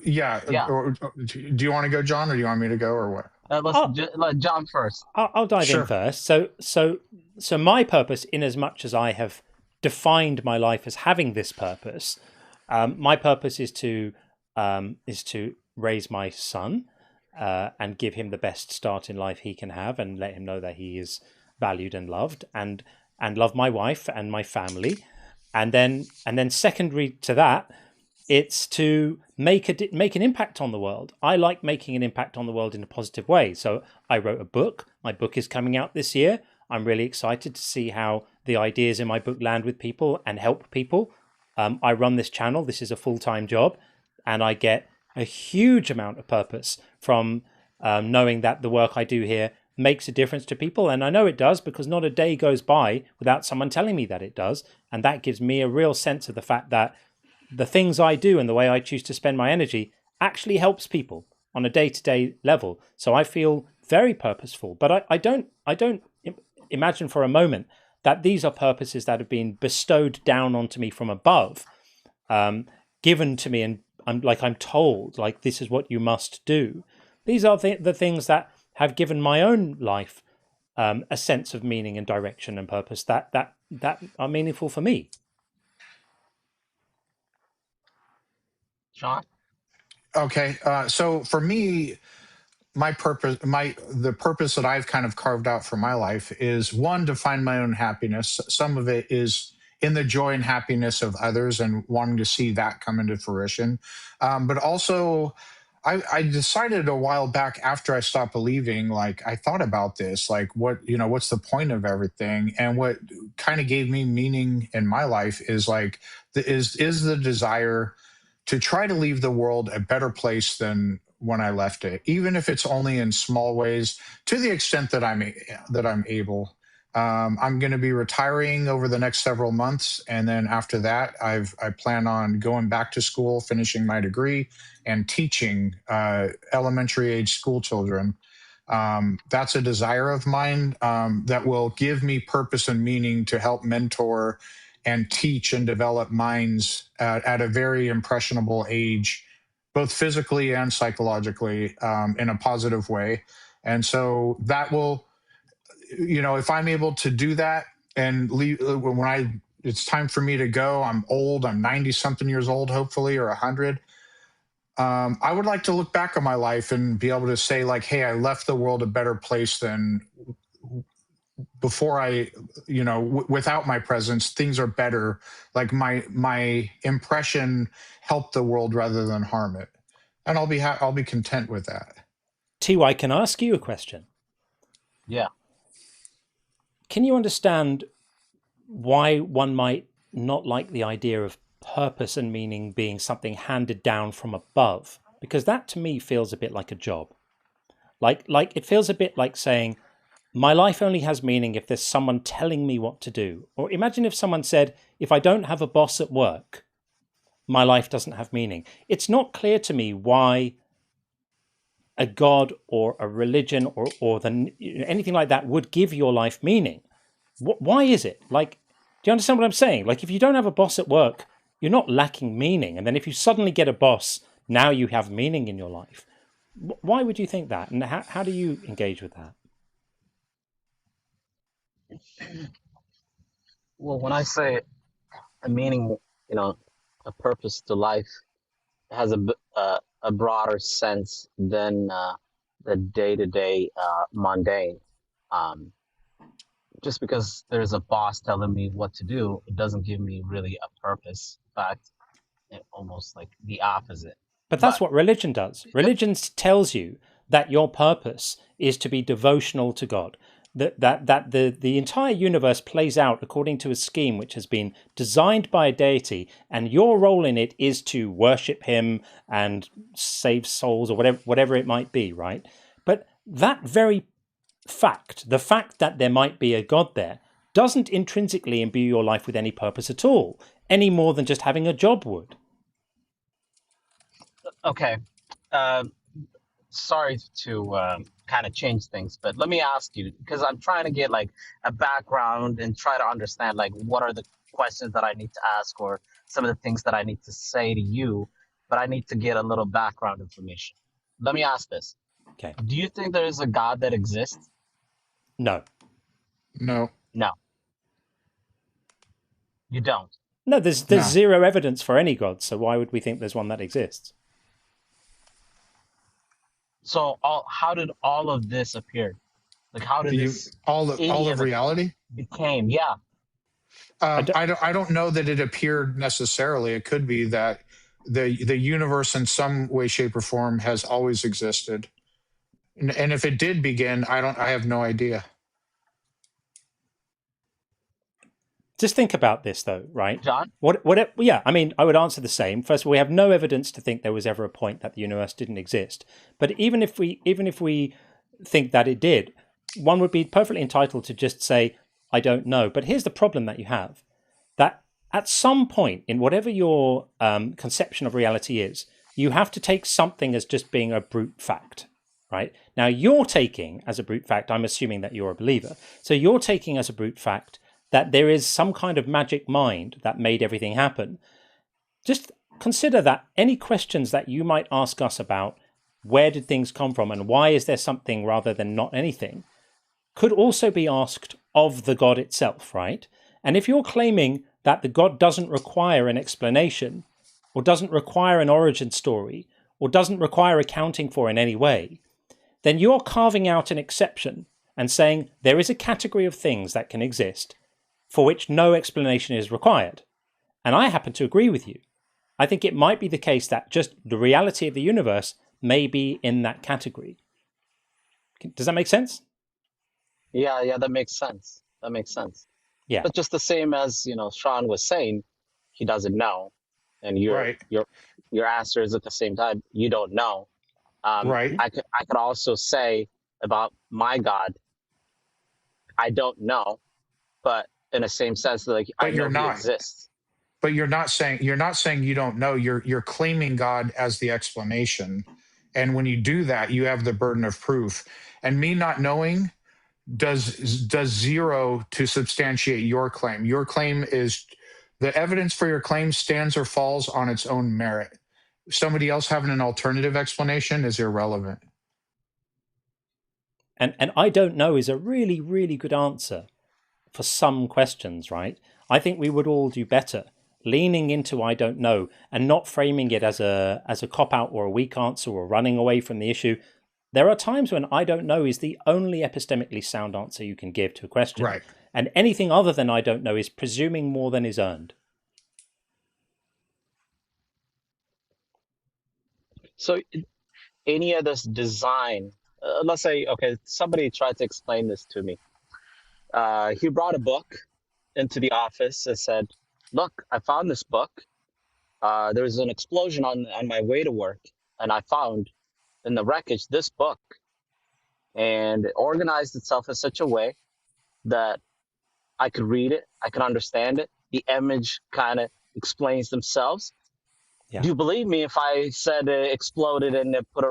Yeah. Do you want to go, John, or do you want me to go, or what? Let John first. I'll dive in first. So my purpose, in as much as I have defined my life as having this purpose, my purpose is to raise my son and give him the best start in life he can have, and let him know that he is valued and loved, and love my wife and my family, and then secondary to that, it's to make an impact on the world. I like making an impact on the world in a positive way. So I wrote a book. My book is coming out this year. I'm really excited to see how the ideas in my book land with people and help people. I run this channel. This is a full-time job, and I get a huge amount of purpose from knowing that the work I do here makes a difference to people. And I know it does, because not a day goes by without someone telling me that it does. And that gives me a real sense of the fact that the things I do and the way I choose to spend my energy actually helps people on a day-to-day level. So I feel very purposeful, but I don't imagine for a moment that these are purposes that have been bestowed down onto me from above, given to me, and I'm told, like, this is what you must do. These are the things that have given my own life a sense of meaning and direction and purpose that are meaningful for me. John? Okay, so for me, the purpose that I've kind of carved out for my life is, one, to find my own happiness. Some of it is in the joy and happiness of others and wanting to see that come into fruition. But also, I decided a while back, after I stopped believing, like, I thought about this, like, what's the point of everything? And what kind of gave me meaning in my life is like, is the desire to try to leave the world a better place than when I left it, even if it's only in small ways, to the extent that I'm able. I'm going to be retiring over the next several months, and then after that, I plan on going back to school, finishing my degree, and teaching elementary age school children. That's a desire of mine that will give me purpose and meaning to help mentor and teach and develop minds at a very impressionable age, both physically and psychologically, in a positive way. And so that will, if I'm able to do that and leave when it's time for me to go, I'm old, I'm 90 something years old, hopefully, or 100. I would like to look back on my life and be able to say, like, hey, I left the world a better place than before without my presence. Things are better. Like my impression helped the world rather than harm it. And I'll be content with that. TY, can I ask you a question? Yeah. can you understand why one might not like the idea of purpose and meaning being something handed down from above? Because that to me feels a bit like a job. Like it feels a bit like saying, my life only has meaning if there's someone telling me what to do. Or imagine if someone said, if I don't have a boss at work, my life doesn't have meaning. It's not clear to me why a god or a religion or anything like that would give your life meaning. Why is it? Like, do you understand what I'm saying? Like, if you don't have a boss at work, you're not lacking meaning. And then if you suddenly get a boss, now you have meaning in your life. Why would you think that? And how do you engage with that? Well, when I say a meaning, a purpose to life has a broader sense than the day-to-day mundane. Just because there's a boss telling me what to do, it doesn't give me really a purpose. In fact, almost like the opposite. But that's what religion does. Religion tells you that your purpose is to be devotional to God. That the entire universe plays out according to a scheme which has been designed by a deity, and your role in it is to worship him and save souls or whatever it might be, right? But that very fact, the fact that there might be a God there, doesn't intrinsically imbue your life with any purpose at all, any more than just having a job would. Okay. Sorry to kind of change things, but let me ask you, because I'm trying to get like a background and try to understand like what are the questions that I need to ask or some of the things that I need to say to you, but I need to get a little background information. Let me ask this. Okay. Do you think there is a God that exists? No. No. No. You don't? No, there's zero evidence for any God, so why would we think there's one that exists? So how did all of this appear? Like how did this all of reality became? Yeah. I don't know that it appeared necessarily. It could be that the universe in some way, shape, or form has always existed, and if it did begin, I have no idea. Just think about this, though, right? John? Yeah, I mean, I would answer the same. First of all, we have no evidence to think there was ever a point that the universe didn't exist. But even if we think that it did, one would be perfectly entitled to just say, I don't know. But here's the problem that you have. That at some point, in whatever your conception of reality is, you have to take something as just being a brute fact, right? Now, you're taking as a brute fact, I'm assuming that you're a believer, so you're taking as a brute fact that there is some kind of magic mind that made everything happen. Just consider that any questions that you might ask us about where did things come from and why is there something rather than not anything could also be asked of the God itself, right? And if you're claiming that the God doesn't require an explanation or doesn't require an origin story or doesn't require accounting for in any way, then you're carving out an exception and saying there is a category of things that can exist for which no explanation is required. And I happen to agree with you. I think it might be the case that just the reality of the universe may be in that category. Does that make sense? Yeah, that makes sense. That makes sense. Yeah. But just the same as, Sean was saying, he doesn't know. And your answer is at the same time, you don't know. Right. I could also say about my God, I don't know, but in the same sense that I know he exists. But you're not saying you don't know. You're claiming God as the explanation, and when you do that, you have the burden of proof. And me not knowing does zero to substantiate your claim. Your claim is the evidence for your claim stands or falls on its own merit. Somebody else having an alternative explanation is irrelevant. And I don't know is a really, really good answer for some questions, right? I think we would all do better leaning into I don't know and not framing it as a cop-out or a weak answer or running away from the issue. There are times when I don't know is the only epistemically sound answer you can give to a question. Right. And anything other than I don't know is presuming more than is earned. So any of this design, let's say, okay, somebody tried to explain this to me. he brought a book into the office and said, "Look, I found this book. There was an explosion on my way to work, and I found in the wreckage this book, and it organized itself in such a way that I could read it, I could understand it. The image kind of explains themselves. Yeah. Do you believe me if I said it exploded and it put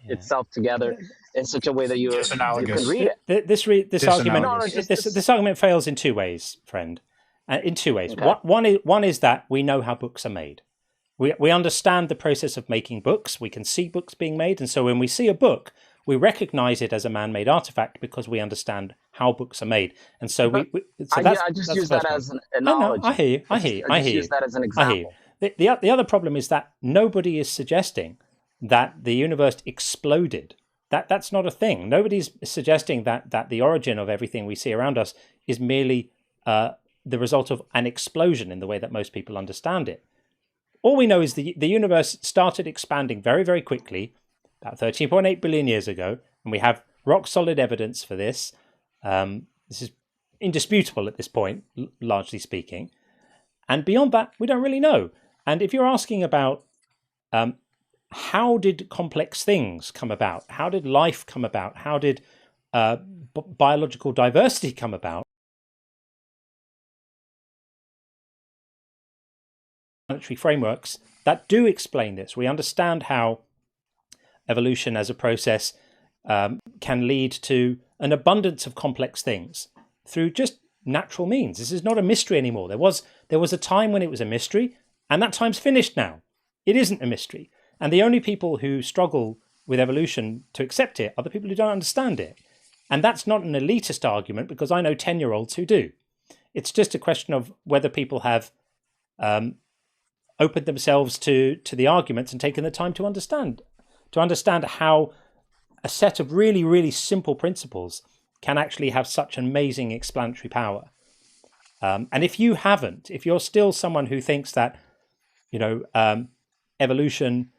itself together in such a way that you can read it?" This argument fails in two ways, friend. In two ways. Okay. One is that we know how books are made. We understand the process of making books. We can see books being made, and so when we see a book, we recognize it as a man-made artifact because we understand how books are made. And so I just use that as an analogy. No, I hear you. I hear you. Use that as an example. The other problem is that nobody is suggesting that the universe exploded. That's not a thing. Nobody's suggesting that the origin of everything we see around us is merely the result of an explosion in the way that most people understand it. All we know is the universe started expanding very, very quickly, about 13.8 billion years ago, and we have rock-solid evidence for this. This is indisputable at this point, largely speaking. And beyond that, we don't really know. And if you're asking about how did complex things come about, how did life come about, how did biological diversity come about, planetary frameworks that do explain this. We understand how evolution as a process can lead to an abundance of complex things through just natural means. This is not a mystery anymore. There was a time when it was a mystery, and that time's finished now. It isn't a mystery. And the only people who struggle with evolution to accept it are the people who don't understand it. And that's not an elitist argument, because I know 10-year-olds who do. It's just a question of whether people have opened themselves to the arguments and taken the time to understand how a set of really, really simple principles can actually have such amazing explanatory power. And if you haven't, if you're still someone who thinks that, evolution,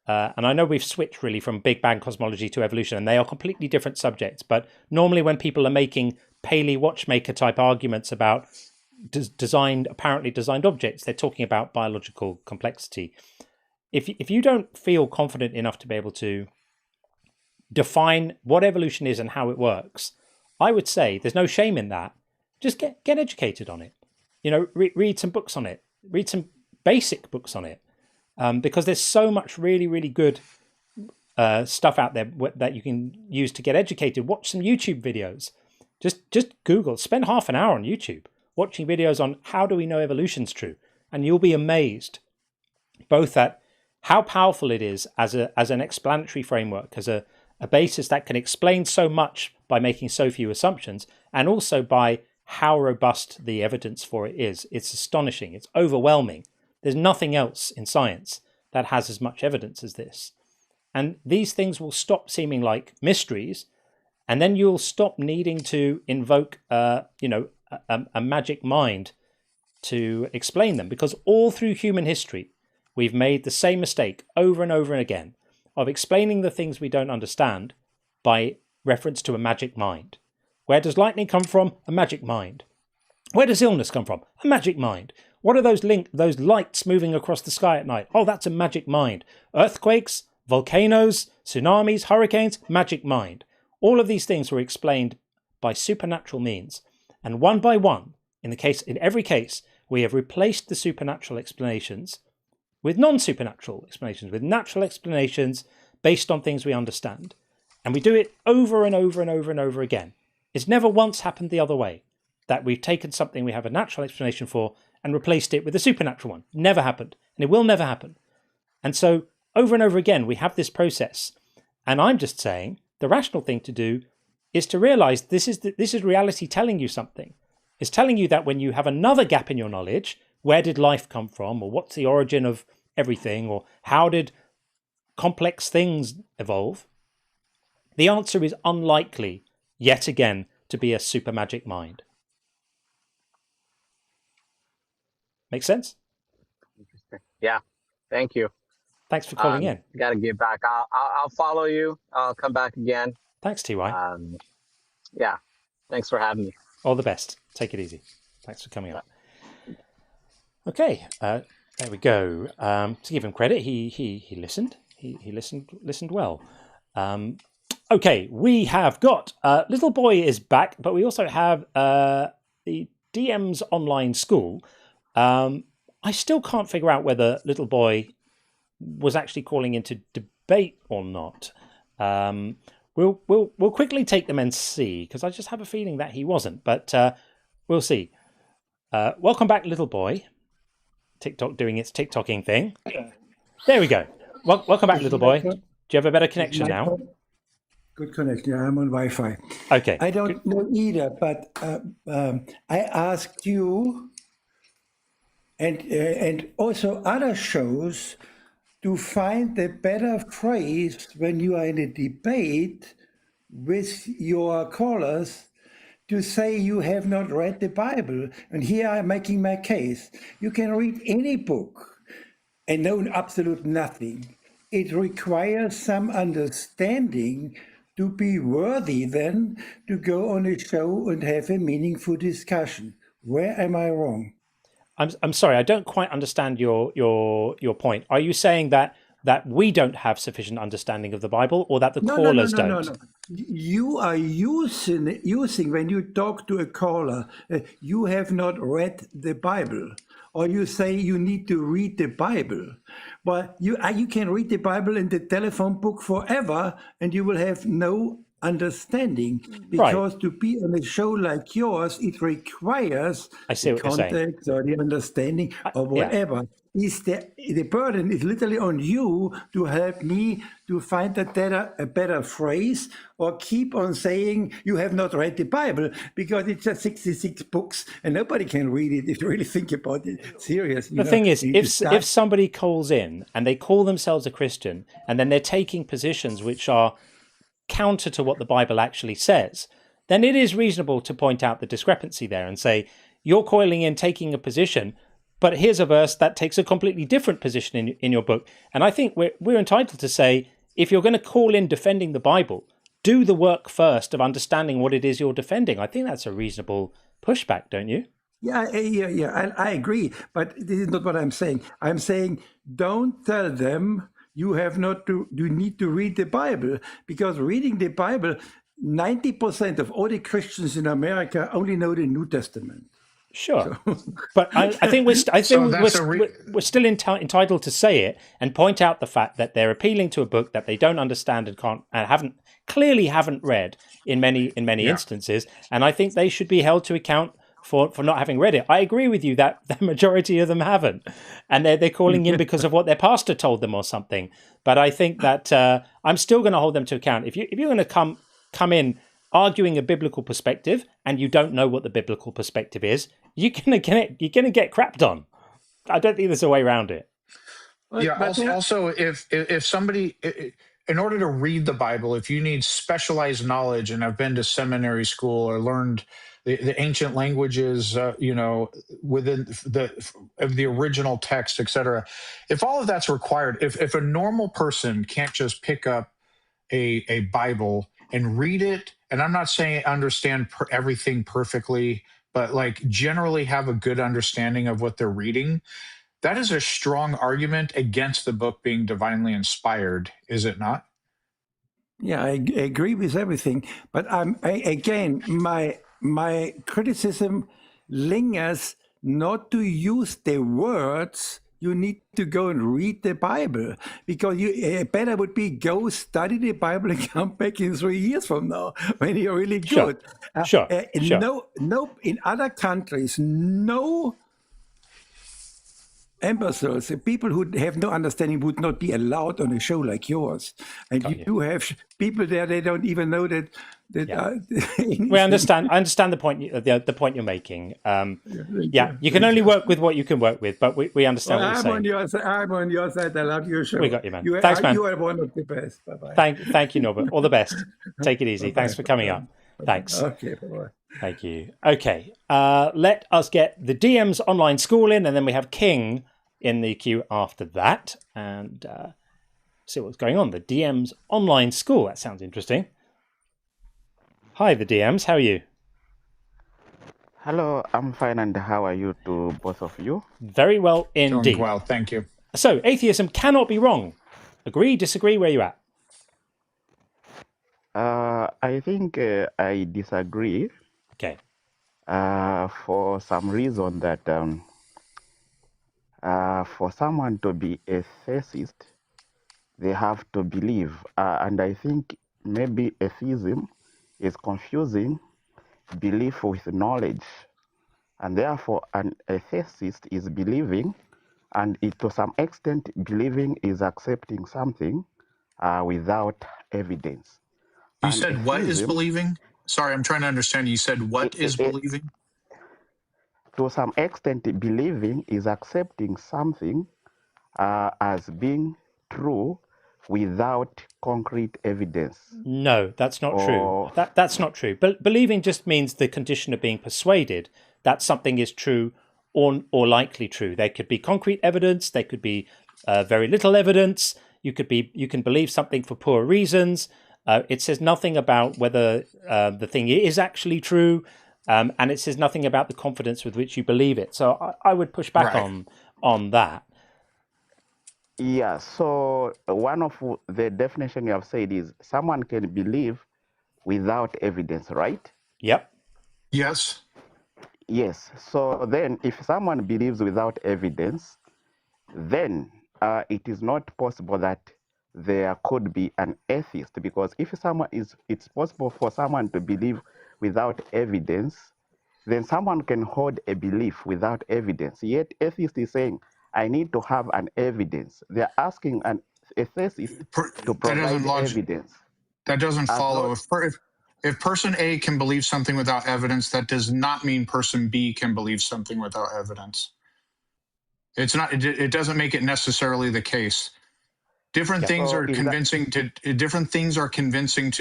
and I know we've switched really from Big Bang cosmology to evolution, and they are completely different subjects, but normally when people are making Paley watchmaker type arguments about apparently designed objects, they're talking about biological complexity. If you don't feel confident enough to be able to define what evolution is and how it works, I would say there's no shame in that. Just get educated on it. Read some books on it. Read some basic books on it, because there's so much really, really good stuff out there that you can use to get educated. Watch some YouTube videos. Just Google. Spend half an hour on YouTube watching videos on how do we know evolution's true, and you'll be amazed both at how powerful it is as an explanatory framework, as a basis that can explain so much by making so few assumptions, and also by how robust the evidence for it is. It's astonishing. It's overwhelming. There's nothing else in science that has as much evidence as this. And these things will stop seeming like mysteries, and then you'll stop needing to invoke a magic mind to explain them, because all through human history, we've made the same mistake over and over and again of explaining the things we don't understand by reference to a magic mind. Where does lightning come from? A magic mind. Where does illness come from? A magic mind. What are those lights moving across the sky at night? Oh, that's a magic mind. Earthquakes, volcanoes, tsunamis, hurricanes, magic mind. All of these things were explained by supernatural means. And one by one, in every case, we have replaced the supernatural explanations with non-supernatural explanations, with natural explanations based on things we understand. And we do it over and over and over and over again. It's never once happened the other way, that we've taken something we have a natural explanation for and replaced it with a supernatural one. Never happened, and it will never happen. And so, over and over again, we have this process. And I'm just saying, the rational thing to do is to realize this is reality telling you something. It's telling you that when you have another gap in your knowledge, where did life come from, or what's the origin of everything, or how did complex things evolve, the answer is unlikely, yet again, to be a super magic mind. Make sense? Yeah. Thank you. Thanks for calling in. Got to get back. I'll follow you. I'll come back again. Thanks, TY. Yeah. Thanks for having me. All the best. Take it easy. Thanks for coming up. Okay, there we go. To give him credit, he listened. He listened well. Okay, we have got Little Boy is back, but we also have the DM's online school. I still can't figure out whether Little Boy was actually calling into debate or not. We'll quickly take them and see, because I just have a feeling that he wasn't, but we'll see. Welcome back, Little Boy. TikTok doing its TikToking thing. There we go. Welcome back, Little Boy. Do you have a better connection now? Good connection. I'm on Wi-Fi. Okay. I don't know either, but I asked you and also other shows to find the better phrase when you are in a debate with your callers to say you have not read the Bible. And here I'm making my case. You can read any book and know absolute nothing. It requires some understanding to be worthy then to go on a show and have a meaningful discussion. Where am I wrong? I'm sorry, I don't quite understand your point. Are you saying that we don't have sufficient understanding of the Bible, or that the callers don't? No. You are using when you talk to a caller, you have not read the Bible, or you say you need to read the Bible. But you can read the Bible in the telephone book forever, and you will have no understanding, because to be on a show like yours, it requires the context or the understanding or whatever. The burden is literally on you to help me to find a better phrase, or keep on saying you have not read the Bible, because it's just 66 books and nobody can read it if you really think about it serious. The thing is, if somebody calls in and they call themselves a Christian, and then they're taking positions which are counter to what the Bible actually says, then it is reasonable to point out the discrepancy there and say, you're calling in taking a position, but here's a verse that takes a completely different position in your book. And I think we're entitled to say, if you're going to call in defending the Bible, do the work first of understanding what it is you're defending. I think that's a reasonable pushback, don't you? Yeah, I agree. But this is not what I'm saying. I'm saying don't tell them you need to read the Bible, because reading the Bible, 90% of all the Christians in America only know the New Testament. Sure, but I think we're still entitled to say it and point out the fact that they're appealing to a book that they don't understand and haven't read in many instances, and I think they should be held to account for not having read it. I agree with you that the majority of them haven't, and they're calling in because of what their pastor told them or something. But I think that I'm still going to hold them to account. If you're going to come in arguing a biblical perspective and you don't know what the biblical perspective is, you're gonna get crapped on. I don't think there's a way around it. Yeah. Also, if somebody, in order to read the Bible, if you need specialized knowledge and have been to seminary school or learned the ancient languages, within the original text, etc. If all of that's required, if a normal person can't just pick up a Bible and read it, and I'm not saying understand everything perfectly, but like generally have a good understanding of what they're reading, that is a strong argument against the book being divinely inspired, is it not? Yeah, I agree with everything, but again, my criticism lingers not to use the words. You need to go and read the Bible, because better would be go study the Bible and come back in 3 years from now when you're really good. Sure. No, in other countries, no imbeciles, people who have no understanding would not be allowed on a show like yours. And you have people there, they don't even know that. I understand the point. The point you're making. You can only work with what you can work with, but we understand what you're saying. I'm on your side. I love your show. We got you, man. Thanks, man. You are one of the best. Bye-bye. Thank you, Norbert. All the best. Take it easy. Thanks for coming up. Thanks. Okay, bye-bye. Thank you. Okay, let us get the DM's online school in, and then we have King in the queue after that, and see what's going on. The DM's online school. That sounds interesting. Hi, the DMs. How are you? Hello, I'm fine, and how are you to both of you? Very well indeed. Doing well, thank you. So, atheism cannot be wrong. Agree, disagree, where you at? I think I disagree. Okay. For some reason that for someone to be a theist, they have to believe. And I think maybe atheism is confusing belief with knowledge. And therefore, an atheist is believing, and to some extent, believing is accepting something without evidence. You And said what is atheism, believing? Sorry, I'm trying to understand. You said what is believing? To some extent, believing is accepting something as being true without concrete evidence. No, that's not true. That's not true. But believing just means the condition of being persuaded that something is true or likely true. There could be concrete evidence. There could be very little evidence. You can believe something for poor reasons. It says nothing about whether the thing is actually true, and it says nothing about the confidence with which you believe it. So I would push back on that. Yeah, so one of the definition you have said is someone can believe without evidence, right? Yep. Yes. Yes. So then if someone believes without evidence, then it is not possible that there could be an atheist, because if it's possible for someone to believe without evidence, then someone can hold a belief without evidence. Yet atheist is saying, I need to have an evidence. They're asking a theist to provide evidence. That doesn't follow. If person A can believe something without evidence, that does not mean person B can believe something without evidence. It's not. It doesn't make it necessarily the case. Different things are convincing to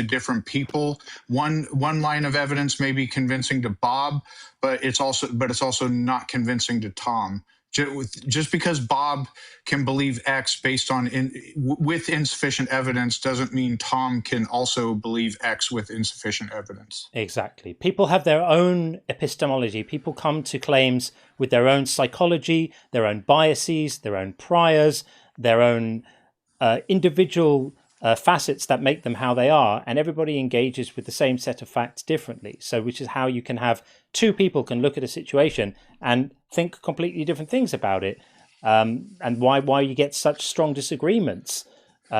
different people. One line of evidence may be convincing to Bob, but it's also not convincing to Tom. Just because Bob can believe X based on with insufficient evidence doesn't mean Tom can also believe X with insufficient evidence. Exactly. People have their own epistemology. People come to claims with their own psychology, their own biases, their own priors, their own individual facets that make them how they are, and everybody engages with the same set of facts differently. So which is how you can have two people can look at a situation and think completely different things about it, and why you get such strong disagreements,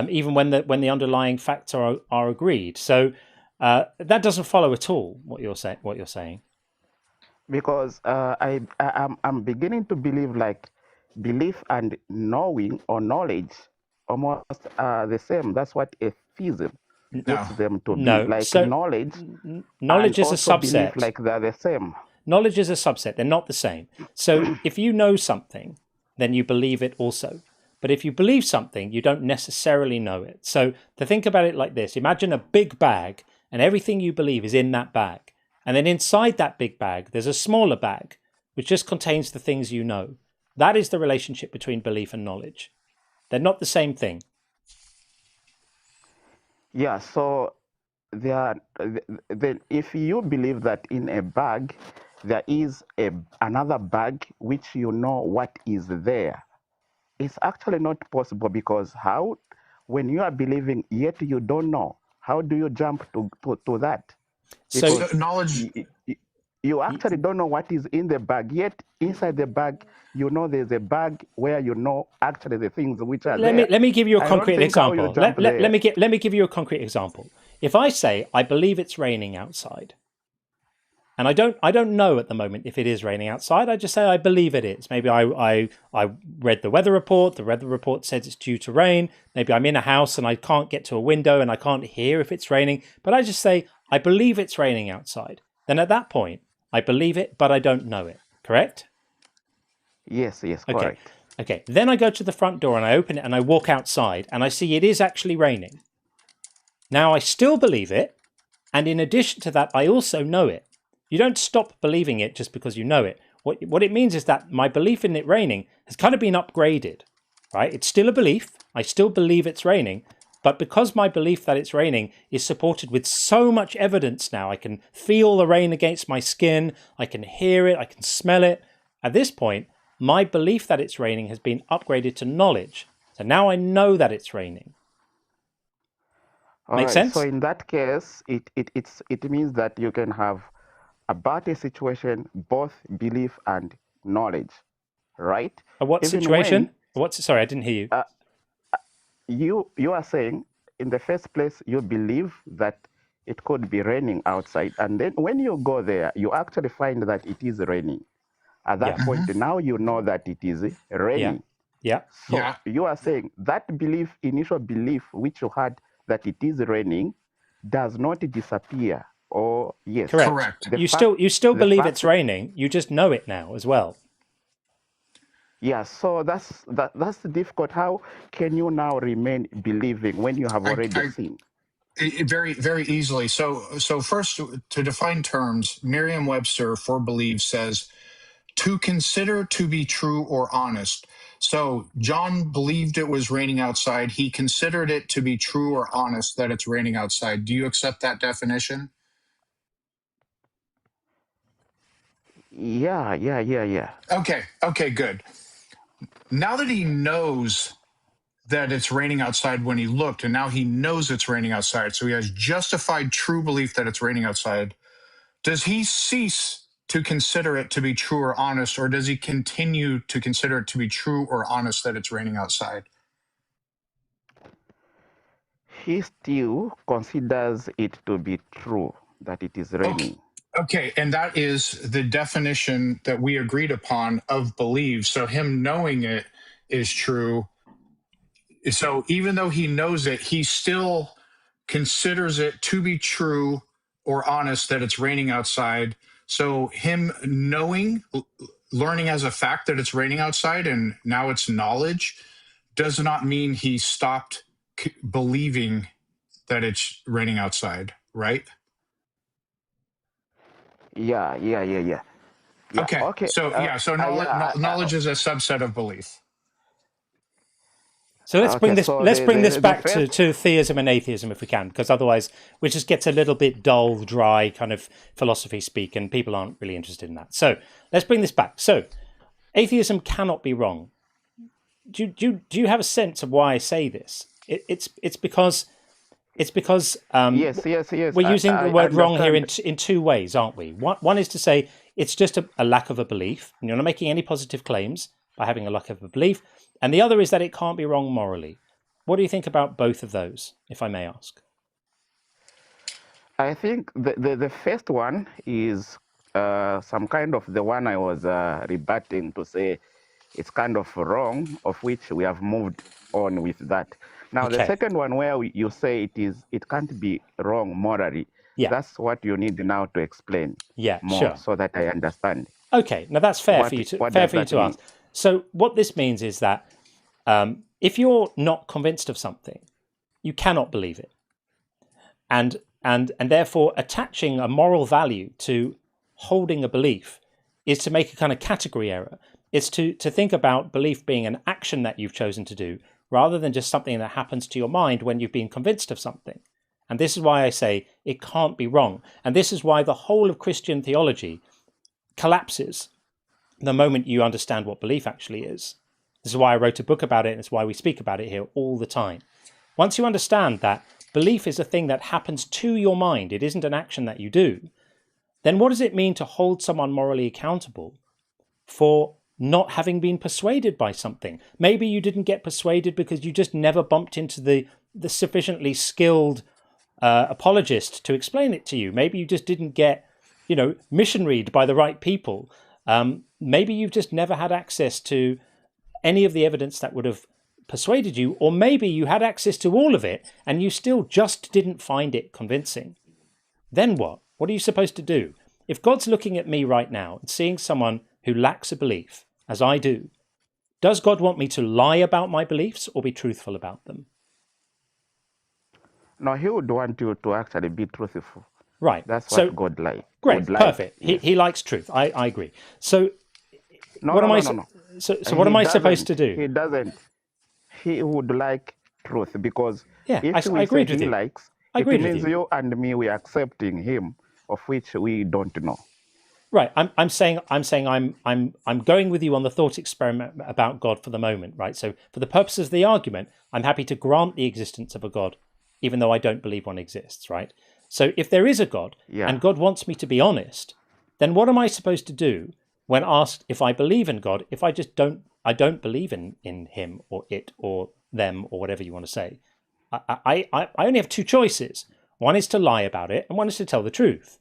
even when the underlying facts are agreed. So that doesn't follow at all what you're saying. Because I'm beginning to believe like belief and knowing or knowledge almost the same. That's what atheism puts them to be. Like so knowledge is a subset. Belief, like they're the same. Knowledge is a subset. They're not the same. So if you know something, then you believe it also. But if you believe something, you don't necessarily know it. So to think about it like this, imagine a big bag and everything you believe is in that bag. And then inside that big bag, there's a smaller bag, which just contains the things you know. That is the relationship between belief and knowledge. They're not the same thing. Yeah, so then if you believe that in a bag, there is another bag which you know what is there, it's actually not possible, because when you are believing yet you don't know, how do you jump to that? So knowledge, you actually don't know what is in the bag, yet inside the bag you know there's a bag where you know actually the things which are there. Let me give you a concrete example. Let me give you a concrete example. If I say I believe it's raining outside, and I don't know at the moment if it is raining outside, I just say I believe it is. Maybe I read the weather report. The weather report says it's due to rain. Maybe I'm in a house and I can't get to a window and I can't hear if it's raining. But I just say I believe it's raining outside. Then at that point, I believe it, but I don't know it. Correct? Yes, correct. Okay. Then I go to the front door and I open it and I walk outside and I see it is actually raining. Now I still believe it, and in addition to that, I also know it. You don't stop believing it just because you know it. What it means is that my belief in it raining has kind of been upgraded, right? It's still a belief. I still believe it's raining, But because my belief that it's raining is supported with so much evidence now, I can feel the rain against my skin, I can hear it, I can smell it. At this point, my belief that it's raining has been upgraded to knowledge. So now I know that it's raining. Make sense? So in that case, it means that you can have about a situation both belief and knowledge, right? What situation? Sorry, I didn't hear you. You are saying in the first place you believe that it could be raining outside, and then when you go there, you actually find that it is raining. At that point, now you know that it is raining. Yeah. So you are saying that belief, initial belief which you had that it is raining, does not disappear. Or yes, correct. You still believe it's raining. You just know it now as well. Yeah. So that's difficult. How can you now remain believing when you have already seen? Very, very easily. So first, to define terms, Merriam-Webster for believe says to consider to be true or honest. So John believed it was raining outside. He considered it to be true or honest that it's raining outside. Do you accept that definition? Yeah. Okay, good. Now that he knows that it's raining outside when he looked, and now he knows it's raining outside, so he has justified true belief that it's raining outside, does he cease to consider it to be true or honest, or does he continue to consider it to be true or honest that it's raining outside? He still considers it to be true that it is raining. Okay, and that is the definition that we agreed upon of believe. So him knowing it is true. So even though he knows it, he still considers it to be true or honest that it's raining outside. So him knowing, learning as a fact that it's raining outside and now it's knowledge, does not mean he stopped believing that it's raining outside, right? Yeah. Okay. So knowledge is a subset of belief. So let's bring this back to theism and atheism if we can, because otherwise it just gets a little bit dull, dry kind of philosophy speak, and people aren't really interested in that. So let's bring this back. So atheism cannot be wrong. Do you have a sense of why I say this? It's because yes. We're using the word wrong here in two ways, aren't we? One is to say it's just a lack of a belief, and you're not making any positive claims by having a lack of a belief. And the other is that it can't be wrong morally. What do you think about both of those, if I may ask? I think the first one is some kind of the one I was rebutting to say it's kind of wrong, of which we have moved on with that. Now, the second one where you say it can't be wrong morally, that's what you need now to explain more so that I understand. Okay, now that's fair for you to ask. So what this means is that if you're not convinced of something, you cannot believe it. And therefore attaching a moral value to holding a belief is to make a kind of category error. It's to think about belief being an action that you've chosen to do rather than just something that happens to your mind when you've been convinced of something. And this is why I say it can't be wrong. And this is why the whole of Christian theology collapses the moment you understand what belief actually is. This is why I wrote a book about it, and it's why we speak about it here all the time. Once you understand that belief is a thing that happens to your mind, it isn't an action that you do, then what does it mean to hold someone morally accountable for not having been persuaded by something? Maybe you didn't get persuaded because you just never bumped into the sufficiently skilled apologist to explain it to you. Maybe you just didn't get, missionaried by the right people. Maybe you've just never had access to any of the evidence that would have persuaded you, or maybe you had access to all of it and you still just didn't find it convincing. Then what? What are you supposed to do? If God's looking at me right now and seeing someone who lacks a belief, as I do, does God want me to lie about my beliefs or be truthful about them? No, he would want you to actually be truthful. Right. That's what God likes. Great, perfect. Yes. He likes truth. I agree. So what am I supposed to do? He doesn't. He would like truth, because Yeah, if I we say agreed with he you. likes, I it agreed with means you. you and me, we are accepting him, of which we don't know. Right. I'm saying I'm going with you on the thought experiment about God for the moment, right? So for the purposes of the argument, I'm happy to grant the existence of a God, even though I don't believe one exists, right? So if there is a God and God wants me to be honest, then what am I supposed to do when asked if I believe in God, if I just don't believe in him or it or them or whatever you want to say? I only have two choices. One is to lie about it and one is to tell the truth.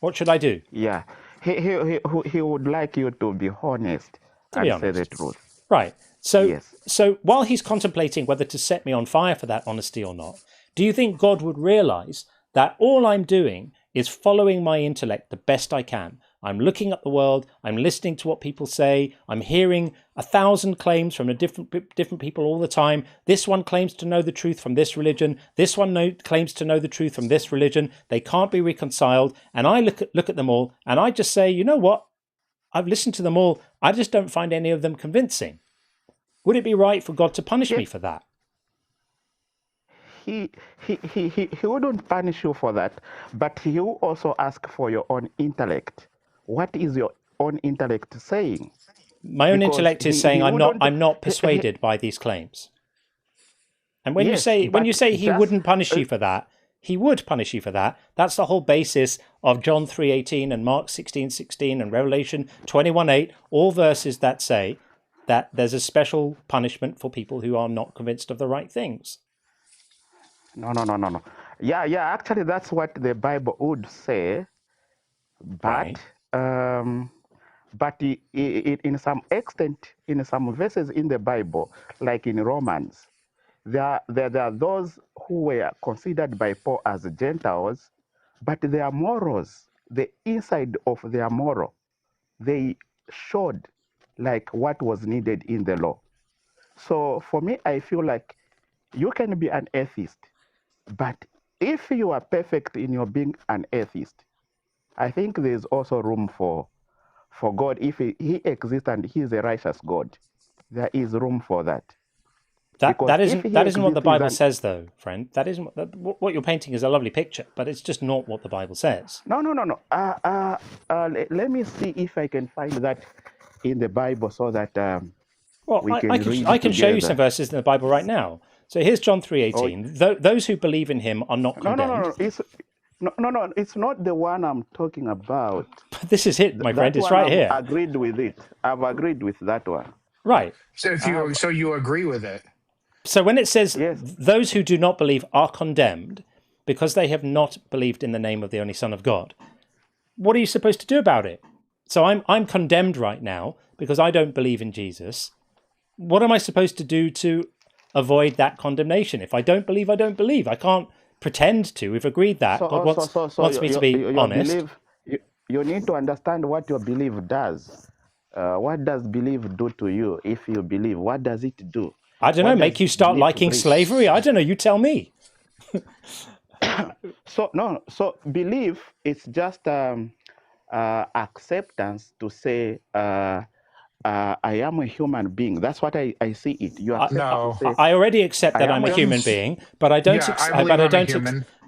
What should I do? Yeah, he would like you to be honest and say the truth. Right. So, yes. So while he's contemplating whether to set me on fire for that honesty or not, do you think God would realize that all I'm doing is following my intellect the best I can? I'm looking at the world, I'm listening to what people say, I'm hearing 1,000 claims from different people all the time. This one claims to know the truth from this religion, this one claims to know the truth from this religion. They can't be reconciled. And I look at them all and I just say, you know what? I've listened to them all. I just don't find any of them convincing. Would it be right for God to punish me for that? He wouldn't punish you for that, but he will also ask for your own intellect. What is your own intellect saying? My own intellect is saying I'm not persuaded by these claims. And when you say he wouldn't punish you for that, he would punish you for that. That's the whole basis of John 3:18 and Mark 16:16 and Revelation 21:8, all verses that say that there's a special punishment for people who are not convinced of the right things. No. Yeah. Actually, that's what the Bible would say, but in some extent, in some verses in the Bible, like in Romans, there are those who were considered by Paul as Gentiles, but their morals, the inside of their moral, they showed like what was needed in the law. So for me, I feel like you can be an atheist, but if you are perfect in your being an atheist, I think there's also room for God. If he exists and he is a righteous God, there is room for that. That isn't what the Bible says, though, friend. That isn't what you're painting is a lovely picture, but it's just not what the Bible says. No. Let me see if I can find that in the Bible so that I can show you some verses in the Bible right now. So here's John 3:18. Those who believe in him are not condemned. No, it's not the one I'm talking about. But this is it, my friend. It's right here. I've agreed with it. I've agreed with that one. Right. So you agree with it. So when it says those who do not believe are condemned because they have not believed in the name of the only Son of God, what are you supposed to do about it? So I'm condemned right now because I don't believe in Jesus. What am I supposed to do to avoid that condemnation? If I don't believe, I don't believe. I can't pretend to. We've agreed that God wants me to be honest. You need to understand what your belief does. What does belief do to you? If you believe, what does it do? I don't know. Make you start liking slavery? I don't know. You tell me. So belief is just acceptance to say I am a human being. That's what I see it. You accept I already accept that I'm a human being, but I don't.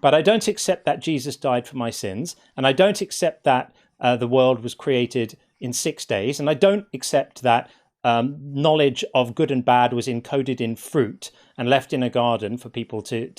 But I don't accept that Jesus died for my sins, and I don't accept that the world was created in 6 days, and I don't accept that knowledge of good and bad was encoded in fruit and left in a garden for people to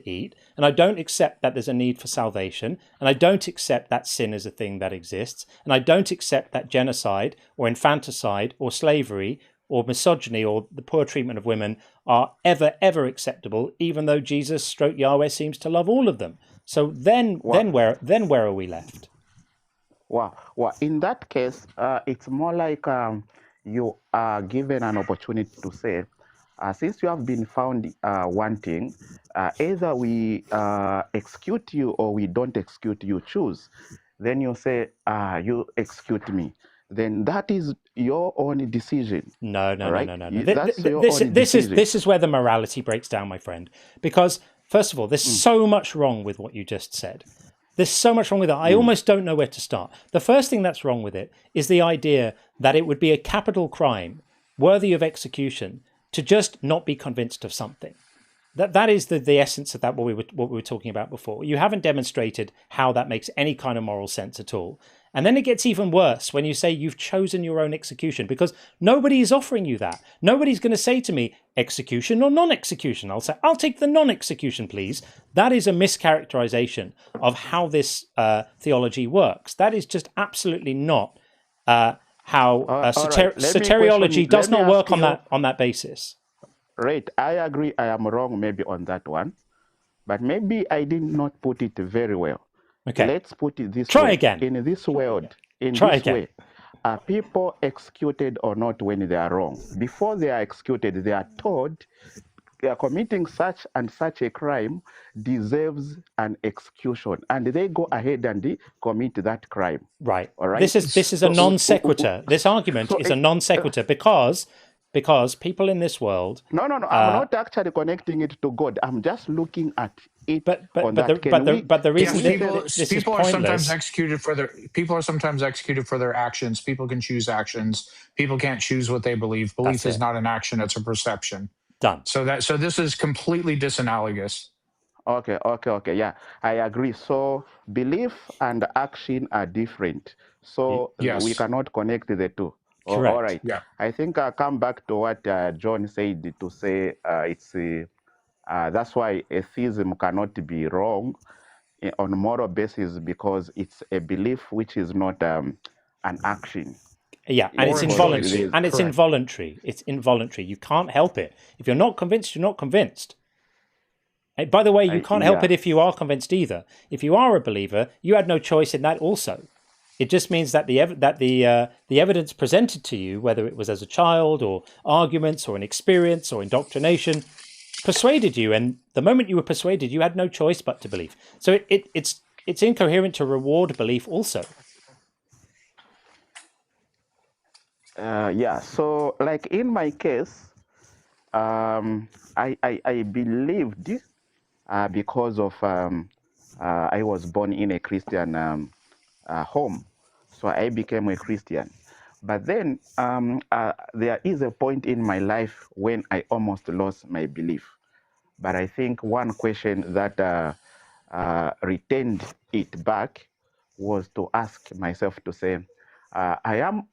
eat. And I don't accept that there's a need for salvation. And I don't accept that sin is a thing that exists. And I don't accept that genocide or infanticide or slavery or misogyny or the poor treatment of women are ever acceptable, even though Jesus / Yahweh seems to love all of them. So then where are we left? Well, in that case, it's more like you are given an opportunity to say, since you have been found wanting, either we execute you or we don't execute you, choose. Then you say, you execute me. Then that is your own decision. No. That's your own decision. This is where the morality breaks down, my friend. Because, first of all, there's so much wrong with what you just said. There's so much wrong with it. I almost don't know where to start. The first thing that's wrong with it is the idea that it would be a capital crime worthy of execution to just not be convinced of something. That is the essence of that, what we were talking about before. You haven't demonstrated how that makes any kind of moral sense at all. And then it gets even worse when you say you've chosen your own execution, because nobody is offering you that. Nobody's going to say to me, execution or non-execution. I'll say, I'll take the non-execution, please. That is a mischaracterization of how this theology works. That is just absolutely not how soteriology does not work on that basis. Right, I agree. I am wrong maybe on that one, but maybe I did not put it very well. Okay. Let's put it this way. Try again. In this world, way, are people executed or not when they are wrong? Before they are executed, they are told they are committing such and such a crime deserves an execution, and they go ahead and commit that crime. Right. All right. This is a non sequitur. This argument is a non sequitur because people in this world. No. I'm not actually connecting it to God. I'm just looking at it. But the reason people are sometimes executed for their actions. People can choose actions. People can't choose what they believe. Belief is not an action; it's a perception. Done. So this is completely disanalogous. Okay. Yeah, I agree. So belief and action are different. So we cannot connect the two. Correct. All right. Yeah. I think I'll come back to what John said to say that's why atheism cannot be wrong on a moral basis, because it's a belief which is not an action. Yeah, and it's involuntary. It's involuntary. You can't help it. If you're not convinced, you're not convinced. And by the way, you can't help it if you are convinced either. If you are a believer, you had no choice in that also. It just means that the evidence presented to you, whether it was as a child or arguments or an experience or indoctrination, persuaded you. And the moment you were persuaded, you had no choice but to believe. So it's incoherent to reward belief also. So like in my case, I believed because of I was born in a Christian home, so I became a Christian. But then there is a point in my life when I almost lost my belief. But I think one question that retained it back was to ask myself to say, I am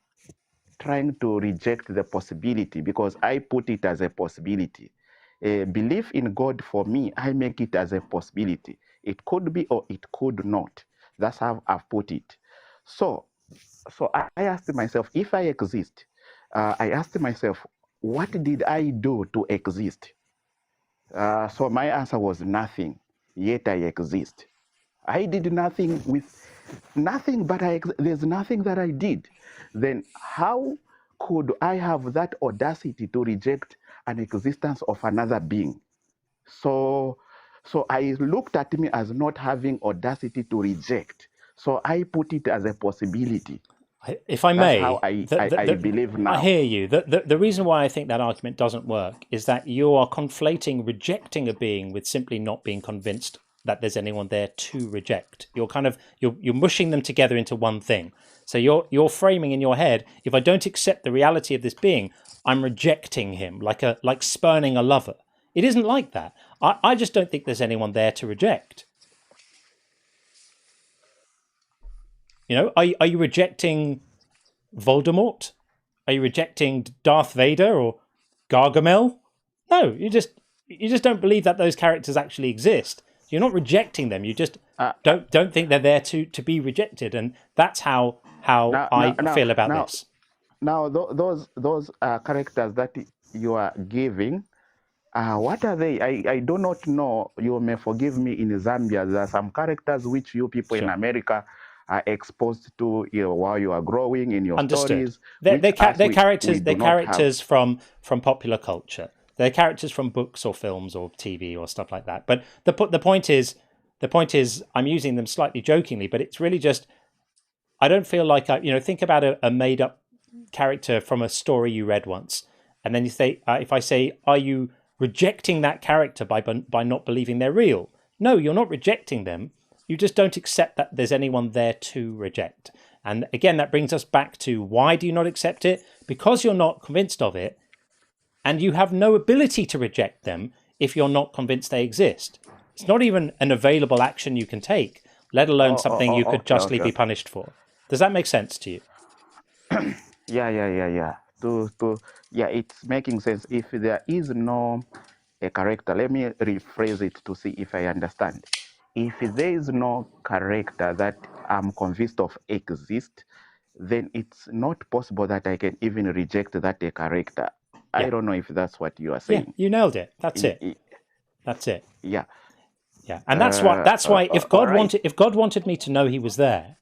trying to reject the possibility, because I put it as a possibility. Belief in God for me, I make it as a possibility. It could be or it could not. That's how I've put it. So I asked myself, if I exist, I asked myself, what did I do to exist? So my answer was nothing, yet I exist. I did nothing with nothing, but there's nothing that I did. Then how could I have that audacity to reject an existence of another being? So I looked at me as not having audacity to reject. So I put it as a possibility. If I may, that's how I believe now. I hear you. The reason why I think that argument doesn't work is that you are conflating rejecting a being with simply not being convinced that there's anyone there to reject. You're mushing them together into one thing. So you're framing in your head, if I don't accept the reality of this being, I'm rejecting him, like spurning a lover. It isn't like that. I just don't think there's anyone there to reject. You know, are you rejecting Voldemort? Are you rejecting Darth Vader or Gargamel? No, you just don't believe that those characters actually exist. You're not rejecting them. You just don't think they're there to be rejected, and that's how I feel about this. Now, those characters that you are giving, what are they? I do not know. You may forgive me. In Zambia, there are some characters which you people in America are exposed to, while you are growing in your stories. They're characters. They're characters from popular culture. They're characters from books or films or TV or stuff like that. But the point is, I'm using them slightly jokingly, but it's really just, I don't feel like think about a made up character from a story you read once, and then you say, if I say, are you rejecting that character by not believing they're real? No, you're not rejecting them. You just don't accept that there's anyone there to reject. And again, that brings us back to, why do you not accept it? Because you're not convinced of it. and you have no ability to reject them if you're not convinced they exist. It's not even an available action you can take, let alone something you could justly be punished for. Does that make sense to you? Yeah. It's making sense. If there is no a character, let me rephrase it to see if I understand. If there is no character that I'm convinced of exists, then it's not possible that I can even reject that a character. I don't know if that's what you are saying. Yeah, you nailed it. That's it. That's it. Yeah. Yeah, and that's why if God wanted me to know he was there,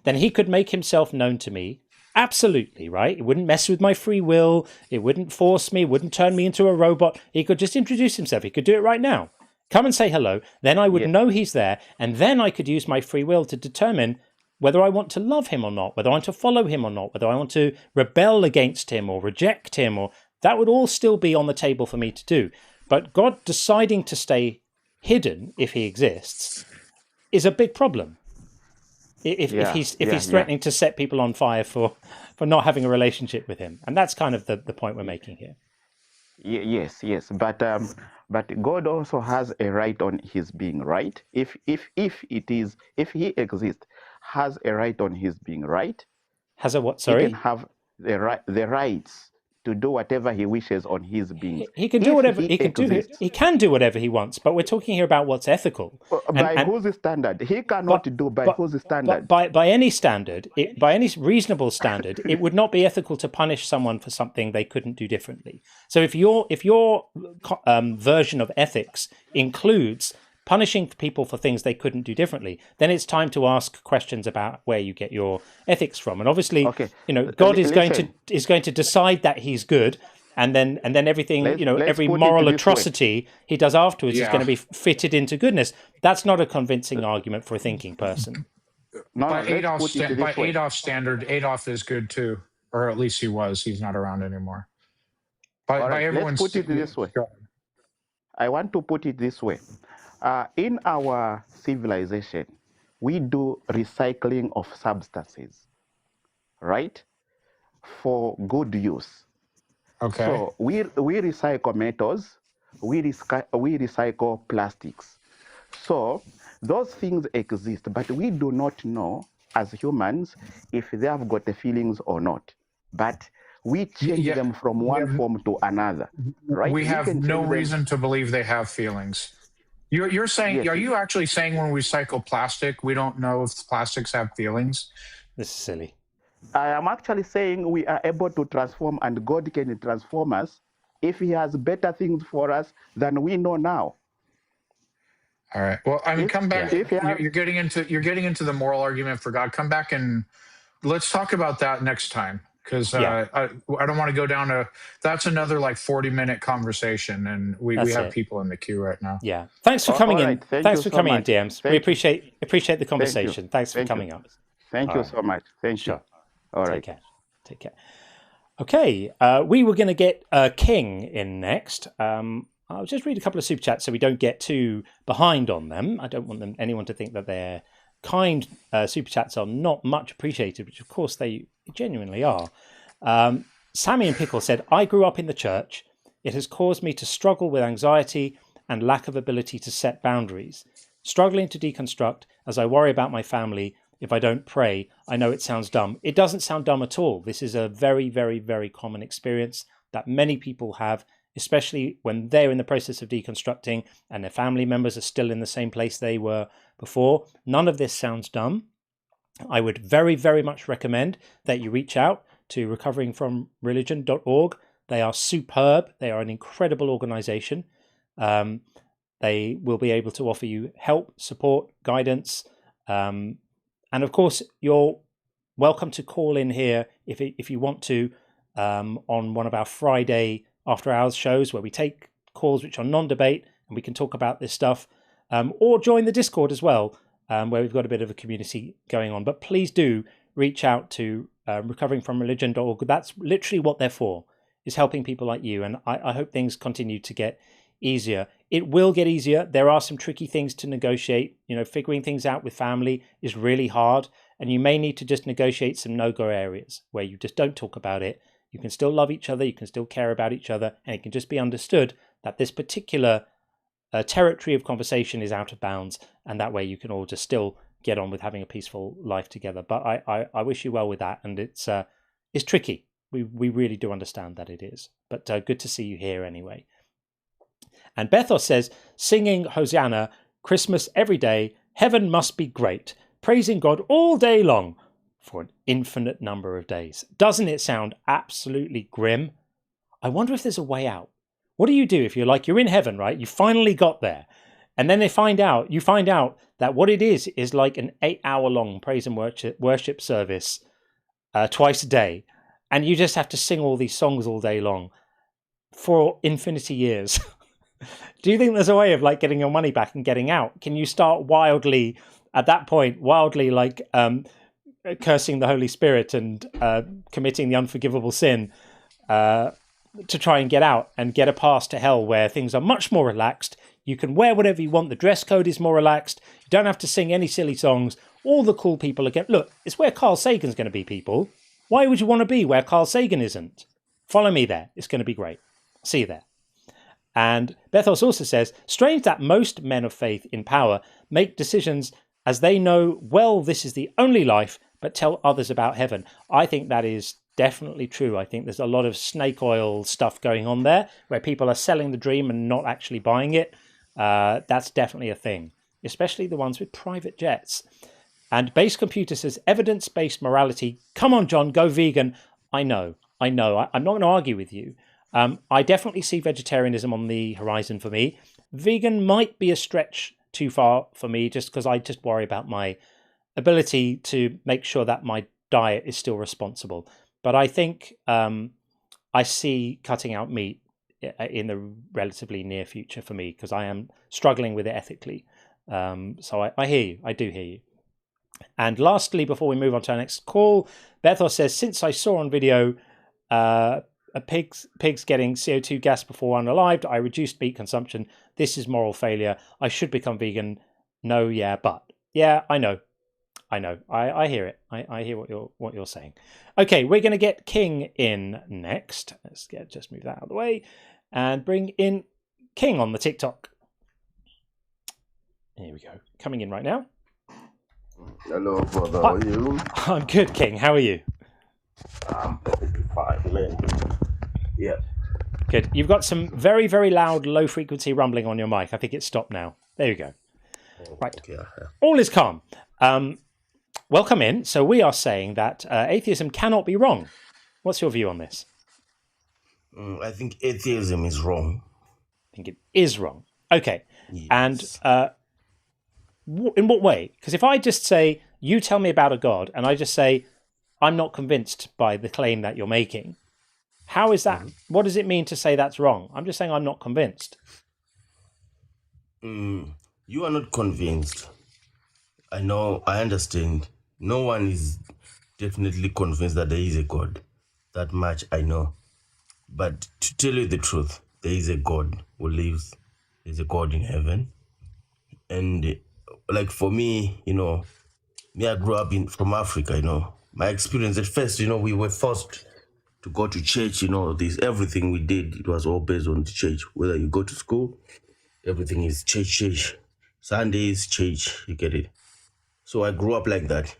then he could make himself known to me. Absolutely, right? It wouldn't mess with my free will. It wouldn't force me. It wouldn't turn me into a robot. He could just introduce himself. He could do it right now. Come and say hello. Then I would know he's there. And then I could use my free will to determine whether I want to love him or not, whether I want to follow him or not, whether I want to rebel against him or reject him, or that would all still be on the table for me to do. But God deciding to stay hidden, if he exists, is a big problem. If he's threatening to set people on fire for not having a relationship with him, and that's kind of the point we're making here. Yes, but God also has a right on his being, right? If he exists, has a right on his being, right? Has a what? Sorry, he can have the rights to do whatever he wishes on his being. He can do whatever he can do. He can do whatever he wants, but we're talking here about what's ethical. By whose standard? He cannot do by whose standard? By any standard, by any reasonable standard, it would not be ethical to punish someone for something they couldn't do differently. So if your version of ethics includes punishing people for things they couldn't do differently, then it's time to ask questions about where you get your ethics from. And obviously, God is going to decide that he's good, and then everything, every moral atrocity he does afterwards is going to be fitted into goodness. That's not a convincing argument for a thinking person. By Adolf's standard, Adolf is good too, or at least he was. He's not around anymore. By everyone's. Let's put it this way. I want to put it this way. In our civilization, we do recycling of substances, right? For good use. Okay. So we recycle metals, we recycle plastics. So those things exist, but we do not know as humans if they have got the feelings or not. But we change them from one form to another, right? We have no reason to believe they have feelings. You're saying, are you actually saying when we recycle plastic, we don't know if plastics have feelings? This is silly. I am actually saying we are able to transform, and God can transform us if he has better things for us than we know now. All right. Well, I mean, come back. You're getting into the moral argument for God. Come back and let's talk about that next time. Because I don't want to go down to that's another 40-minute conversation, and we have people in the queue right now. Yeah, thanks for coming in. Thanks for coming in, DMs. We appreciate the conversation. Thanks for coming up. Thank you so much. Thank you. All right. Take care. Okay, we were going to get King in next. I'll just read a couple of super chats so we don't get too behind on them. I don't want anyone to think that their kind super chats are not much appreciated, which of course they genuinely are. Sammy and Pickle said, I grew up in the church. It has caused me to struggle with anxiety and lack of ability to set boundaries. Struggling to deconstruct as I worry about my family. If I don't pray, I know it sounds dumb. It doesn't sound dumb at all. This is a very, very, very common experience that many people have, especially when they're in the process of deconstructing and their family members are still in the same place they were before. None of this sounds dumb. I would very, very much recommend that you reach out to recoveringfromreligion.org. They are superb. They are an incredible organization. They will be able to offer you help, support, guidance. And of course, you're welcome to call in here if you want to on one of our Friday after hours shows where we take calls which are non-debate and we can talk about this stuff, or join the Discord as well, where we've got a bit of a community going on. But please do reach out to recoveringfromreligion.org. That's literally what they're for, is helping people like you. And I hope things continue to get easier. It will get easier. There are some tricky things to negotiate. Figuring things out with family is really hard, and you may need to just negotiate some no-go areas where you just don't talk about it. You can still love each other, you can still care about each other, and it can just be understood that this particular territory of conversation is out of bounds, and that way you can all just still get on with having a peaceful life together. But I wish you well with that, and it's tricky. We really do understand that it is. But good to see you here anyway. And Bethos says, singing Hosanna, Christmas every day, heaven must be great, praising God all day long for an infinite number of days. Doesn't it sound absolutely grim? I wonder if there's a way out. What do you do if you're in heaven, right? You finally got there. And then you find out that what it is like an 8-hour-long praise and worship service twice a day. And you just have to sing all these songs all day long for infinity years. Do you think there's a way of like getting your money back and getting out? Can you start at that point, cursing the Holy Spirit and committing the unforgivable sin to try and get out and get a pass to hell where things are much more relaxed? You can wear whatever you want. The dress code is more relaxed. You don't have to sing any silly songs. All the cool people again. Look, it's where Carl Sagan's going to be, people. Why would you want to be where Carl Sagan isn't? Follow me there. It's going to be great. See you there. And Bethos also says, strange that most men of faith in power make decisions as they know, well, this is the only life, but tell others about heaven. I think that is definitely true. I think there's a lot of snake oil stuff going on there where people are selling the dream and not actually buying it. That's definitely a thing, especially the ones with private jets. And Base Computer says, evidence-based morality. Come on, John, go vegan. I know. I'm not going to argue with you. I definitely see vegetarianism on the horizon for me. Vegan might be a stretch too far for me just because I just worry about my ability to make sure that my diet is still responsible. But I think I see cutting out meat in the relatively near future for me because I am struggling with it ethically. So I hear you. I do hear you. And lastly, before we move on to our next call, Bethos says, since I saw on video pigs getting CO2 gas before unalived, I reduced meat consumption. This is moral failure. I should become vegan. No, yeah, but. Yeah, I know. I hear it. I hear what you're saying. Okay, we're going to get King in next. Let's just move that out of the way and bring in King on the TikTok. Here we go. Coming in right now. Hello, brother. How are you? I'm good, King. How are you? I'm perfectly fine, man. Yeah. Good. You've got some very, very loud, low-frequency rumbling on your mic. I think it's stopped now. There you go. Right. Okay. All is calm. Welcome in. So we are saying that atheism cannot be wrong. What's your view on this? I think atheism is wrong. I think it is wrong. Okay. Yes. And in what way? Because if I just say, you tell me about a God, and I just say, I'm not convinced by the claim that you're making, how is that? What does it mean to say that's wrong? I'm just saying I'm not convinced. You are not convinced. I know, I understand. No one is definitely convinced that there is a God. That much I know. But to tell you the truth, there is a God who lives. There's a God in heaven. And like for me, I grew up from Africa, My experience at first, we were forced to go to church, everything we did, it was all based on the church. Whether you go to school, everything is church. Sundays, church, you get it. So I grew up like that.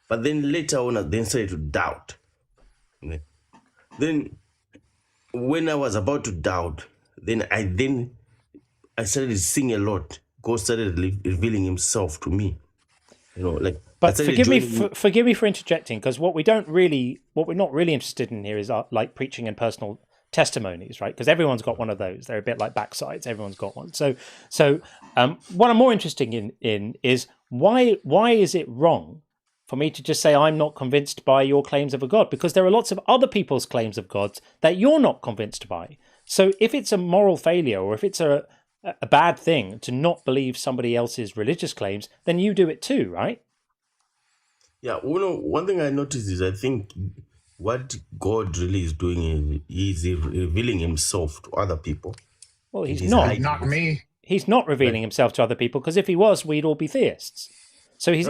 But then later on, I then started to doubt. Then when I was about to doubt, then I started to sing a lot. God started revealing himself to me. But forgive me for interjecting, because what we're not really interested in here is like preaching and personal testimonies, right? Because everyone's got one of those. They're a bit like backsides. Everyone's got one. So what I'm more interested in is why is it wrong for me to just say I'm not convinced by your claims of a God? Because there are lots of other people's claims of gods that you're not convinced by. So if it's a moral failure or if it's a bad thing to not believe somebody else's religious claims, then you do it too, right? Yeah, one thing I noticed is I think what God really is doing is he's revealing himself to other people. Well, he's not me. He's not revealing himself to other people, because if he was, we'd all be theists. So he's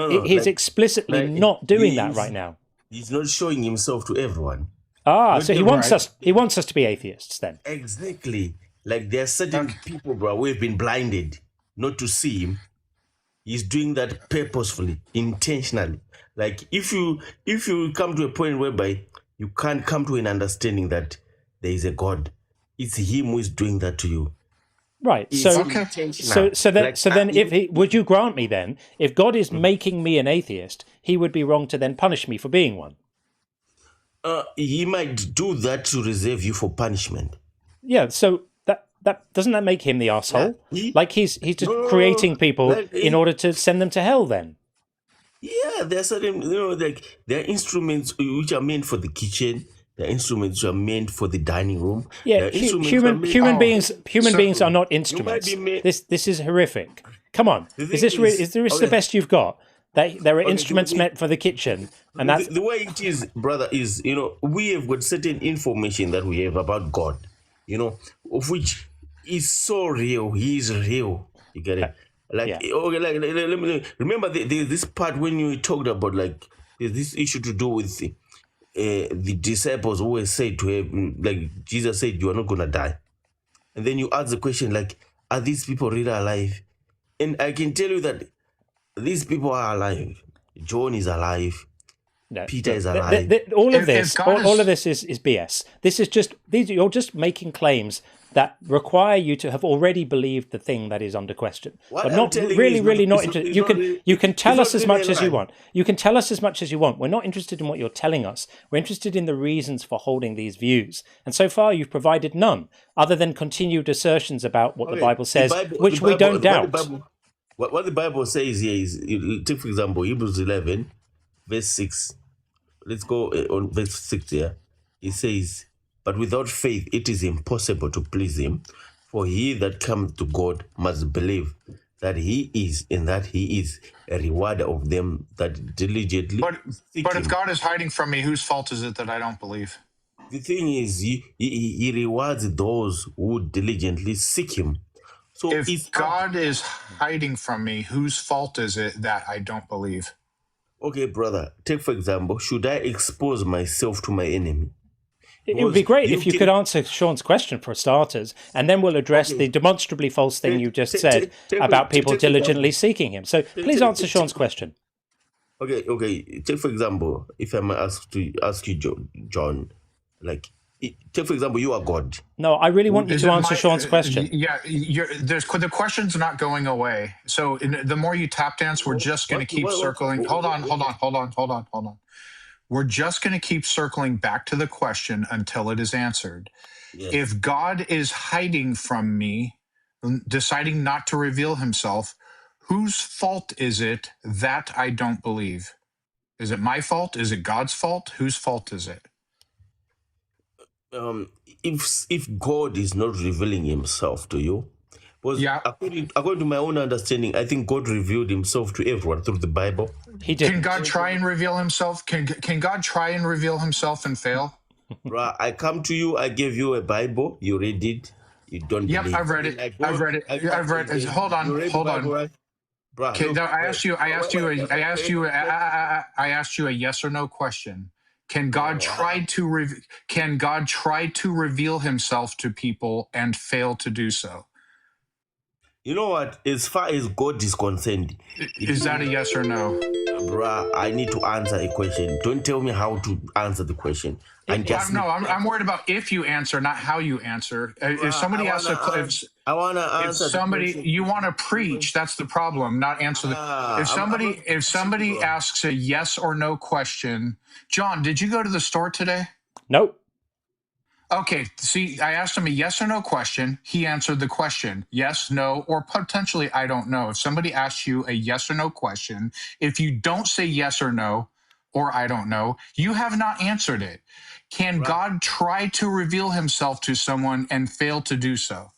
explicitly not doing that right now. He's not showing himself to everyone. So he wants us. He wants us to be atheists then. Exactly. Like there are certain people, bro, who have been blinded not to see him. He's doing that purposefully, intentionally. Like if you come to a point whereby you can't come to an understanding that there is a God, it's him who is doing that to you. Right. So then, would you grant me then, if God is making me an atheist, he would be wrong to then punish me for being one? He might do that to reserve you for punishment. Yeah. So that doesn't that make him the asshole? Like he's just creating people in order to send them to hell. Then. Yeah, there are certain like there are instruments which are meant for the kitchen. There are instruments which are meant for the dining room. Yeah, human beings are not instruments. This is horrific. Come on, is this the best you've got? That there are instruments meant for the kitchen, and that's the way it is, brother. Is we have got certain information that we have about God, of which is so real. He is real. You get it? Let me remember this part when you talked about like this issue to do with the disciples always said to him, like Jesus said, you are not gonna die, and then you ask the question like, are these people really alive? And I can tell you that these people are alive. John is alive. Peter is alive. All of this is BS. You're just making claims that require you to have already believed the thing that is under question. But not really not interested. You can tell us as much as you want. You can tell us as much as you want. We're not interested in what you're telling us. We're interested in the reasons for holding these views. And so far you've provided none, other than continued assertions about what the Bible says, which we don't doubt. What the Bible says here is, take for example, Hebrews 11, verse 6. Let's go on verse 6 here. It says, but without faith it is impossible to please him. For he that comes to God must believe that he is, and that he is a rewarder of them that diligently seek But him. if God is hiding from me, whose fault is it that I don't believe? The thing is, he rewards those who diligently seek him. So if God is hiding from me, whose fault is it that I don't believe? Okay, brother, take for example, should I expose myself to my enemy? It would be great if you could answer Sean's question for starters, and then we'll address the demonstrably false thing you just said about people diligently seeking him. So please answer Sean's question. Okay. Take for example, if I may ask you, John, like, take for example, you are God. No, I really want you to answer Sean's question. The question's not going away. So the more you tap dance, we're just going to keep circling. Hold on. We're just going to keep circling back to the question until it is answered. Yes. If God is hiding from me, deciding not to reveal himself, whose fault is it that I don't believe? Is it my fault? Is it God's fault? Whose fault is it? If God is not revealing himself to you, according to my own understanding, I think God revealed himself to everyone through the Bible. He did. Can God try and reveal himself? Can God try and reveal himself and fail? Bruh, I come to you, I give you a Bible, you read it, you don't believe. I've read it. I've read it. Hold on. Bruh, I asked you a yes or no question. Can God try to reveal himself to people and fail to do so? You know what? As far as God is concerned, is that a yes or no? Bruh, I need to answer a question. Don't tell me how to answer the question. I'm worried about if you answer, not how you answer. If somebody asks I want to answer. If somebody you want to preach, that's the problem. Not answer the. If somebody asks a yes or no question, John, did you go to the store today? Nope. Okay, see, I asked him a yes or no question. He answered the question, yes, no, or potentially I don't know. If somebody asks you a yes or no question, if you don't say yes or no, or I don't know, you have not answered it. Can God try to reveal himself to someone and fail to do so?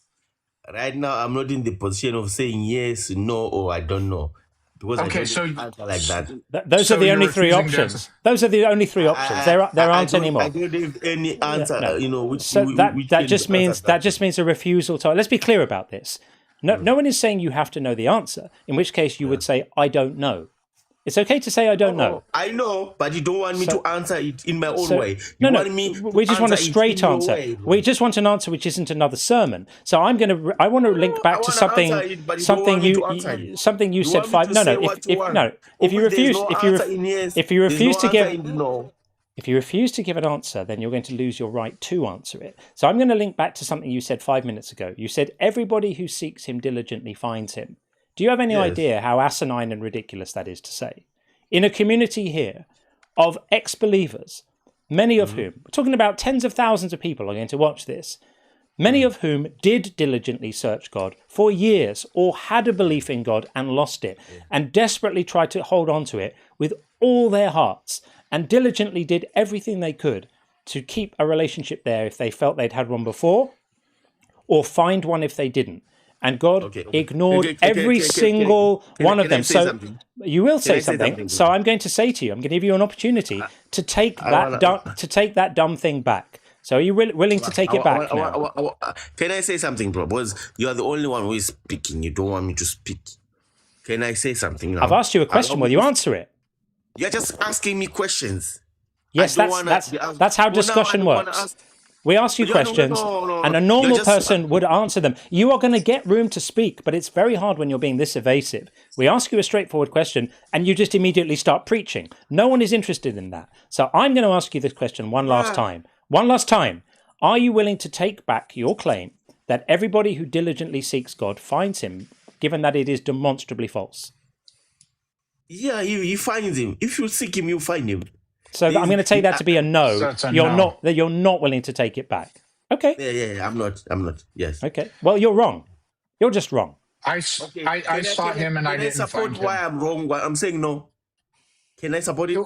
Right now, I'm not in the position of saying yes, no, or I don't know. Because answer like that. Those are the only three options. Those are the only three options. There aren't any more. I don't have any answer. That just means a refusal to. Let's be clear about this. No one is saying you have to know the answer. In which case, you would say, "I don't know." It's okay to say I don't know. I know, but you don't want me to answer it in my own way. You want me we just want a straight answer. We just want an answer which isn't another sermon. So I want to link back to something you said five. If you refuse to give an answer, then you're going to lose your right to answer it. So I'm going to link back to something you said 5 minutes ago. You said everybody who seeks him diligently finds him. Do you have any idea how asinine and ridiculous that is to say? In a community here of ex-believers, many of whom, we're talking about tens of thousands of people are going to watch this, many of whom did diligently search God for years or had a belief in God and lost it and desperately tried to hold on to it with all their hearts and diligently did everything they could to keep a relationship there if they felt they'd had one before or find one if they didn't. And God ignored every single one of them. So you will say something. So I'm going to say to you, I'm going to give you an opportunity to take that dumb thing back. So are you willing to take it back now? Can I say something, bro? Because you are the only one who is speaking. You don't want me to speak. Can I say something now? I've asked you a question. Will you answer it? You're just asking me questions. Yes, that's how discussion works. We ask you questions, and a normal person would answer them. You are going to get room to speak, but it's very hard when you're being this evasive. We ask you a straightforward question, and you just immediately start preaching. No one is interested in that. So I'm going to ask you this question one last time. One last time. Are you willing to take back your claim that everybody who diligently seeks God finds him, given that it is demonstrably false? Yeah, he finds him. If you seek him, you find him. So I'm going to take that to be a no. You're not willing to take it back. Okay. Yeah. I'm not. Yes. Okay. Well, you're wrong. You're just wrong. I saw him and I didn't support find why him. I'm wrong. I'm saying no. Can I support it?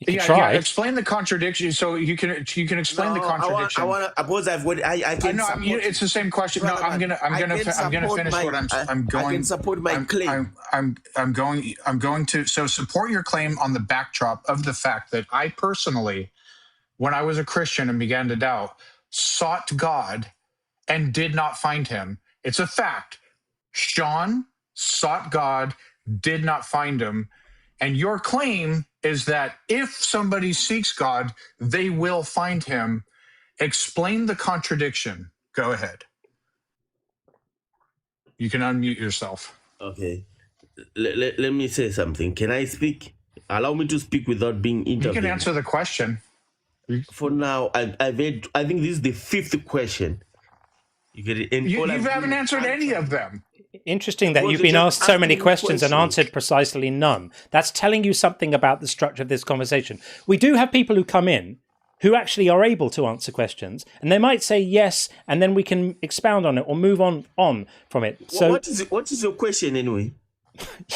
You can try. Yeah, explain the contradiction. So you can explain the contradiction. I want to. I can. No, it's the same question. No, I'm gonna finish what I'm going. I can support my claim. I'm going to support your claim on the backdrop of the fact that I personally, when I was a Christian and began to doubt, sought God and did not find him. It's a fact. Sean sought God, did not find him, and your claim is that if somebody seeks God, they will find him. Explain the contradiction. Go ahead. You can unmute yourself. Okay. Let me say something. Can I speak? Allow me to speak without being interrupted. You can answer the question. For now, I think this is the 5th question. You get it? And you haven't answered any of them. Interesting that you've been asked so many questions and answered precisely none. That's telling you something about the structure of this conversation. We do have people who come in who actually are able to answer questions, and they might say yes, and then we can expound on it or move on from it. So, what is your question anyway?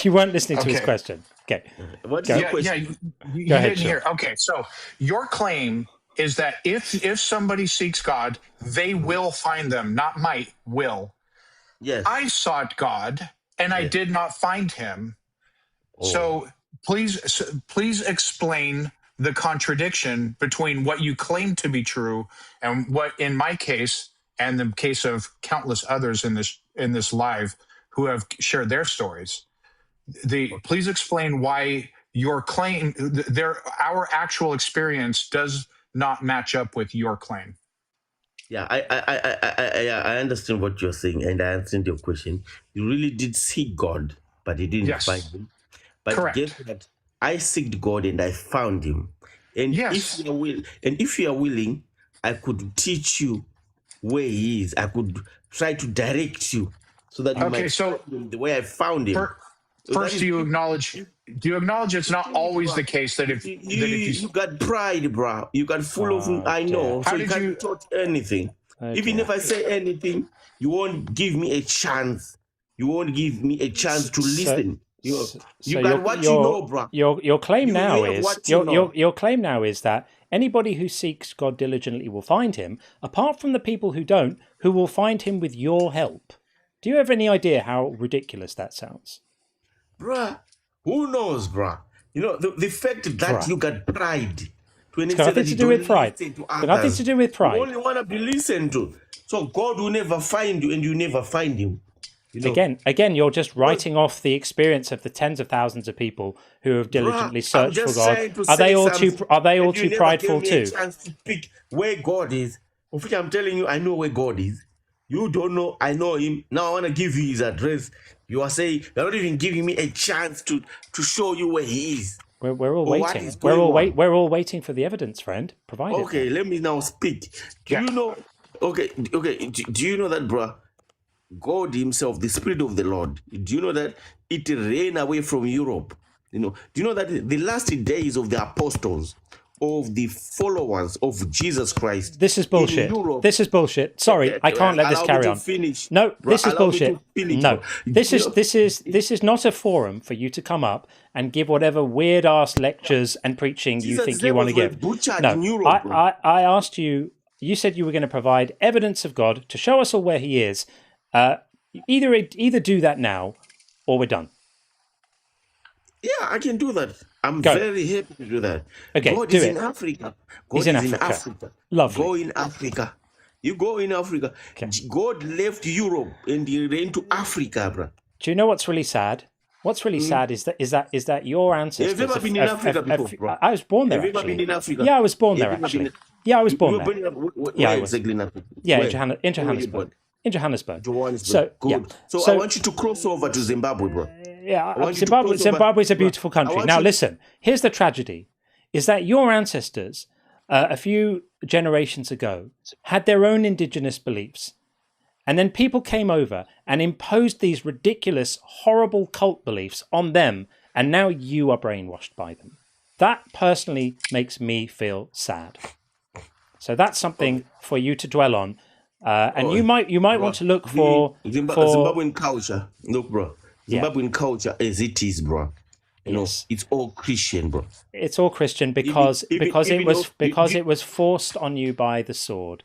You weren't listening to his question. Okay. What is your question? You didn't hear. Okay, so your claim is that if somebody seeks God, they will find them, not might, will. Yes. I sought God and I did not find him. So please explain the contradiction between what you claim to be true and what, in my case, and the case of countless others in this live who have shared their stories. Please explain why your claim, our actual experience does not match up with your claim. Yeah, I understand what you're saying, and I understand your question. You really did seek God, but you didn't find him. But correct. Guess what? I seeked God and I found him. And if you are willing, I could teach you where he is. I could try to direct you so that you might find him the way I found him. First, do you acknowledge it's not always the case that if you got pride, bro, you got full of I know, so you can't talk anything. Even if I say anything, you won't give me a chance. You won't give me a chance to listen. You got what you know, bro. Your claim now is your claim now is that anybody who seeks God diligently will find him, apart from the people who don't, who will find him with your help. Do you have any idea how ridiculous that sounds? Bruh, who knows, bruh? You know, the fact that you got pride. It's got nothing to do with pride. Got nothing to do with pride. You only want to be listened to. So God will never find you and you never find him. You know? Again, you're just writing off the experience of the tens of thousands of people who have diligently searched for God. Are they all too prideful too? Chance to pick where God is. Of which I'm telling you, I know where God is. You don't know, I know him. Now I want to give you his address. You are saying you're not even giving me a chance to show you where he is. We're all waiting. We're all waiting for the evidence, friend. Provide it. Okay, let me now speak. Do you know? Okay. Do you know that, bro? God himself, the Spirit of the Lord, do you know that it ran away from Europe? You know, do you know that the last days of the apostles, of the followers of Jesus Christ, this is bullshit. This is bullshit. Sorry, I can't let this carry on. No, this is bullshit. No, this is not a forum for you to come up and give whatever weird ass lectures and preaching you think you want to give. No, I asked you. You said you were going to provide evidence of God to show us all where he is. Either do that now, or we're done. Yeah, I can do that. I'm very happy to do that. Okay, God is in Africa. God is in Africa. Lovely. Go in Africa. You go in Africa. Okay. God left Europe and he ran to Africa, bro. Do you know what's really sad? What's really sad is that your ancestors. Have you ever been in Africa before, bro? I was born there. Have you ever been in Africa? Yeah, I was born there actually. Yeah, I was born there. Where exactly in Africa? Yeah, in Johannesburg. In Johannesburg. So, good. Yeah. So I want you to cross over to Zimbabwe, bro. Yeah, Zimbabwe's a beautiful country. Now, listen, here's the tragedy, is that your ancestors, a few generations ago, had their own indigenous beliefs. And then people came over and imposed these ridiculous, horrible cult beliefs on them. And now you are brainwashed by them. That personally makes me feel sad. So that's something for you to dwell on. And you might want to look for Zimbabwean culture. Look, bro. Zimbabwean culture as it is, bro. You know, it's all Christian, bro. It's all Christian because it was forced on you by the sword.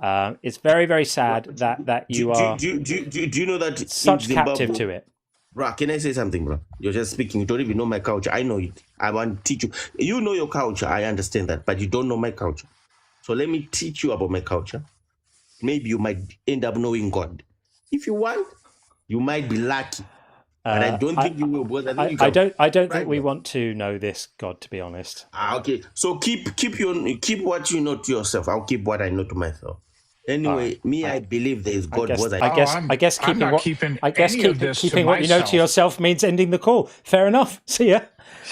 It's very, very sad that you are. Do you know that such captive to it? Bro, can I say something, bro? You're just speaking. You don't even know my culture. I know it. I want to teach you. You know your culture. I understand that, but you don't know my culture. So let me teach you about my culture. Maybe you might end up knowing God. If you want, you might be lucky. But I don't think you will. Because I don't think we want to know this God, to be honest. Okay. So keep what you know to yourself. I'll keep what I know to myself. Anyway, I believe there is God. I guess keeping what you know to yourself means ending the call. Fair enough. See ya.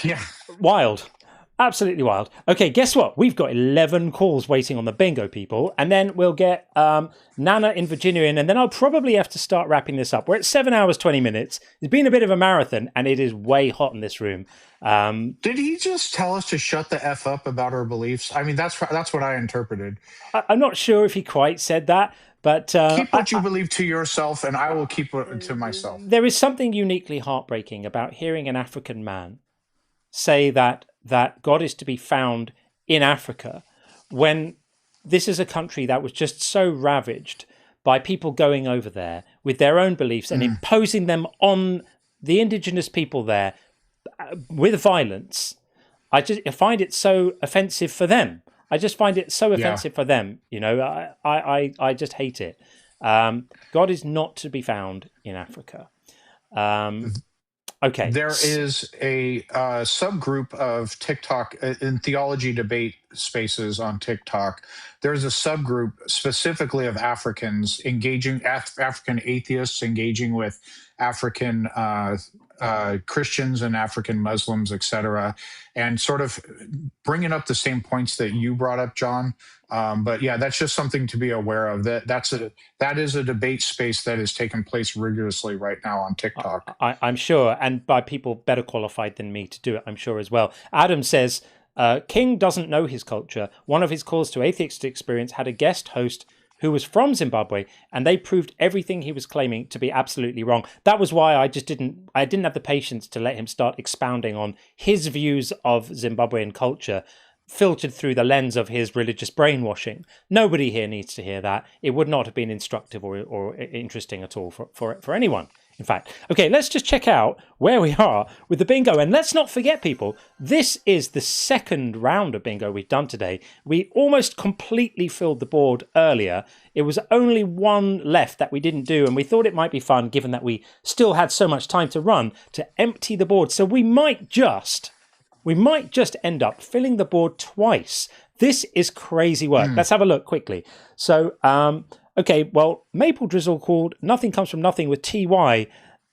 Yeah. Wild. Absolutely wild. Okay, guess what? We've got 11 calls waiting on the bingo, people. And then we'll get Nana in Virginia in, and then I'll probably have to start wrapping this up. We're at 7 hours, 20 minutes. It's been a bit of a marathon, and it is way hot in this room. Did he just tell us to shut the F up about our beliefs? I mean, that's what I interpreted. I'm not sure if he quite said that, but... keep what you believe to yourself, and I will keep it to myself. There is something uniquely heartbreaking about hearing an African man say that God is to be found in Africa when this is a country that was just so ravaged by people going over there with their own beliefs and imposing them on the indigenous people there with violence. I find it so offensive for them. I just find it so offensive for them. You know, I just hate it. God is not to be found in Africa. Okay. There is a subgroup of TikTok in theology debate spaces on TikTok. There's a subgroup specifically of Africans engaging, African atheists engaging with African Christians and African Muslims, etc., and sort of bringing up the same points that you brought up, John. But yeah, that's just something to be aware of. That is a debate space that is taking place rigorously right now on TikTok. I'm sure, and by people better qualified than me to do it, I'm sure as well. Adam says, King doesn't know his culture. One of his calls to atheist experience had a guest host who was from Zimbabwe, and they proved everything he was claiming to be absolutely wrong. That was why I didn't have the patience to let him start expounding on his views of Zimbabwean culture, filtered through the lens of his religious brainwashing. Nobody here needs to hear that. It would not have been instructive or interesting at all for anyone in fact. Okay, let's just check out where we are with the bingo. And let's not forget, people, this is the second round of bingo we've done today. We almost completely filled the board earlier. It was only one left that we didn't do, and we thought it might be fun, given that we still had so much time to run, to empty the board. So we might just end up filling the board twice. This is crazy work. Let's have a look quickly. So, okay, well, Maple Drizzle called Nothing Comes From Nothing with TY.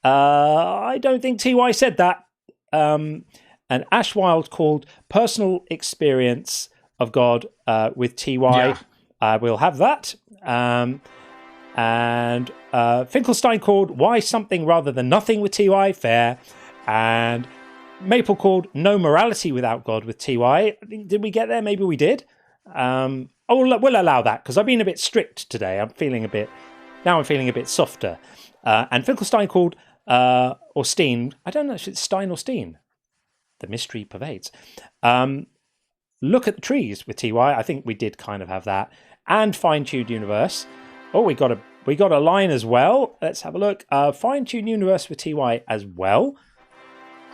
I don't think TY said that. And Ash Wild called Personal Experience of God with TY. Yeah. We'll have that. And Finkelstein called Why Something Rather Than Nothing with TY. Fair. And Maple called No Morality Without God with TY. Did we get there? Maybe we did. We'll allow that because I've been a bit strict today. I'm feeling a bit softer. And Finkelstein called or Steen. I don't know if it's Stein or Steen. The mystery pervades. Look at the trees with TY. I think we did kind of have that. And Fine-Tuned Universe. Oh, we got a line as well. Let's have a look. Fine-Tuned Universe with TY as well.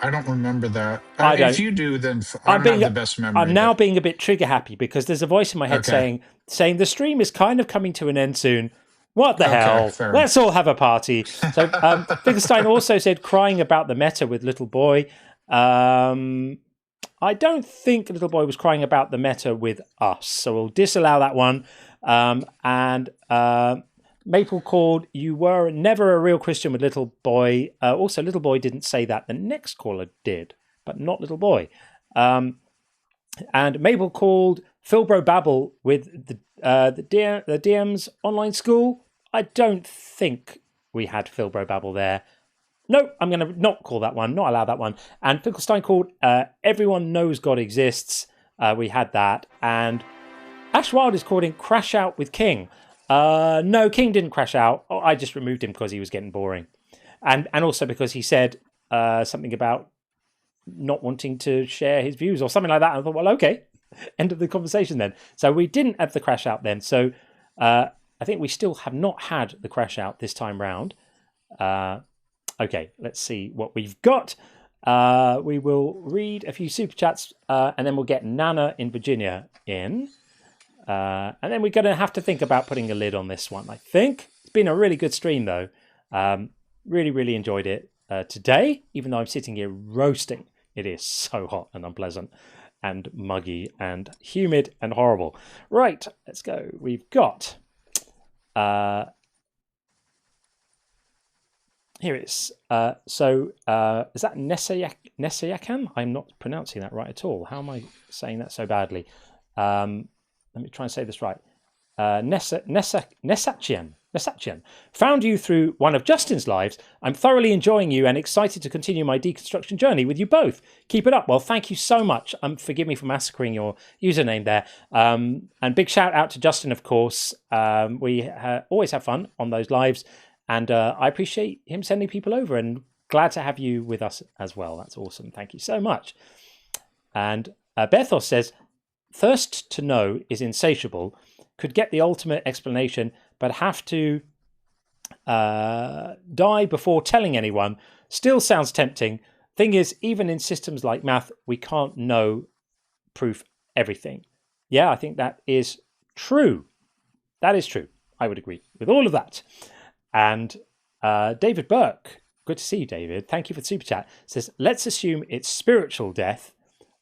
I don't remember that. I don't. If you do, then I don't have the best memory. I'm now being a bit trigger happy because there's a voice in my head saying the stream is kind of coming to an end soon. What the hell? Let's all have a party. So Finkelstein also said crying about the meta with Little Boy. I don't think Little Boy was crying about the meta with us, so we'll disallow that one. And Maple called You Were Never a Real Christian with Little Boy. Also, Little Boy didn't say that. The next caller did, but not Little Boy. And Maple called Philbro Babble with the DM's online school. I don't think we had Philbro Babble there. No, I'm going to not call that one, not allow that one. And Finkelstein called Everyone Knows God Exists. We had that. And Ash Wild is calling Crash Out with King. No, King didn't crash out. Oh, I just removed him because he was getting boring. And also because he said something about not wanting to share his views or something like that. And I thought, well, okay, end of the conversation then. So we didn't have the crash out then. So I think we still have not had the crash out this time round. Okay, let's see what we've got. We will read a few super chats and then we'll get Nana in Virginia in. And then we're going to have to think about putting a lid on this one, I think. It's been a really good stream, though. Really, really enjoyed it today, even though I'm sitting here roasting. It is so hot and unpleasant and muggy and humid and horrible. Right, let's go. We've got... here it is. So is that Nesayakan? I'm not pronouncing that right at all. How am I saying that so badly? Let me try and say this right. Nesachian. Found you through one of Justin's lives. I'm thoroughly enjoying you and excited to continue my deconstruction journey with you both. Keep it up. Well, thank you so much. Forgive me for massacring your username there. And big shout out to Justin, of course. We always have fun on those lives. And I appreciate him sending people over and glad to have you with us as well. That's awesome. Thank you so much. And Bethos says, thirst to know is insatiable. Could get the ultimate explanation, but have to die before telling anyone. Still sounds tempting. Thing is, even in systems like math, we can't know proof everything. Yeah, I think that is true. That is true. I would agree with all of that. And David Burke, good to see you, David. Thank you for the super chat. Says, let's assume it's spiritual death.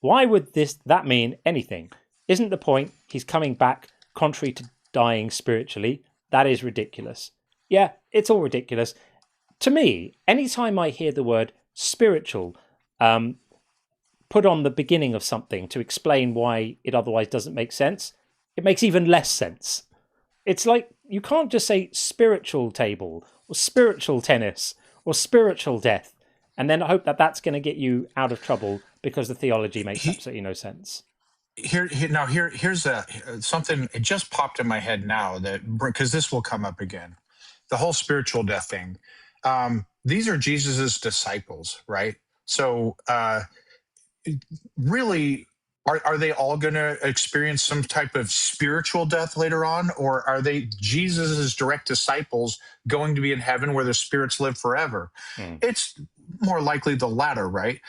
Why would that mean anything? Isn't the point he's coming back contrary to dying spiritually? That is ridiculous. Yeah, it's all ridiculous. To me, anytime I hear the word spiritual put on the beginning of something to explain why it otherwise doesn't make sense, it makes even less sense. It's like you can't just say spiritual table or spiritual tennis or spiritual death and then hope that that's going to get you out of trouble because the theology makes absolutely no sense. Here's something. It just popped in my head now because this will come up again. The whole spiritual death thing. These are Jesus's disciples, right? So really, are they all going to experience some type of spiritual death later on, or are they Jesus's direct disciples going to be in heaven where their spirits live forever? It's more likely the latter, right?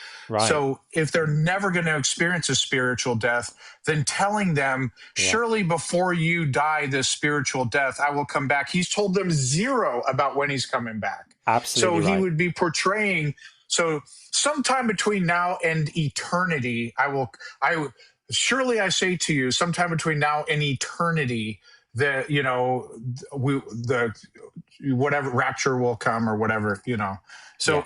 So if they're never going to experience a spiritual death, then telling them, surely before you die this spiritual death, I will come back. He's told them zero about when he's coming back. Absolutely. So he would be portraying, so sometime between now and eternity, surely I say to you, sometime between now and eternity, that, you know, whatever rapture will come or whatever, you know. So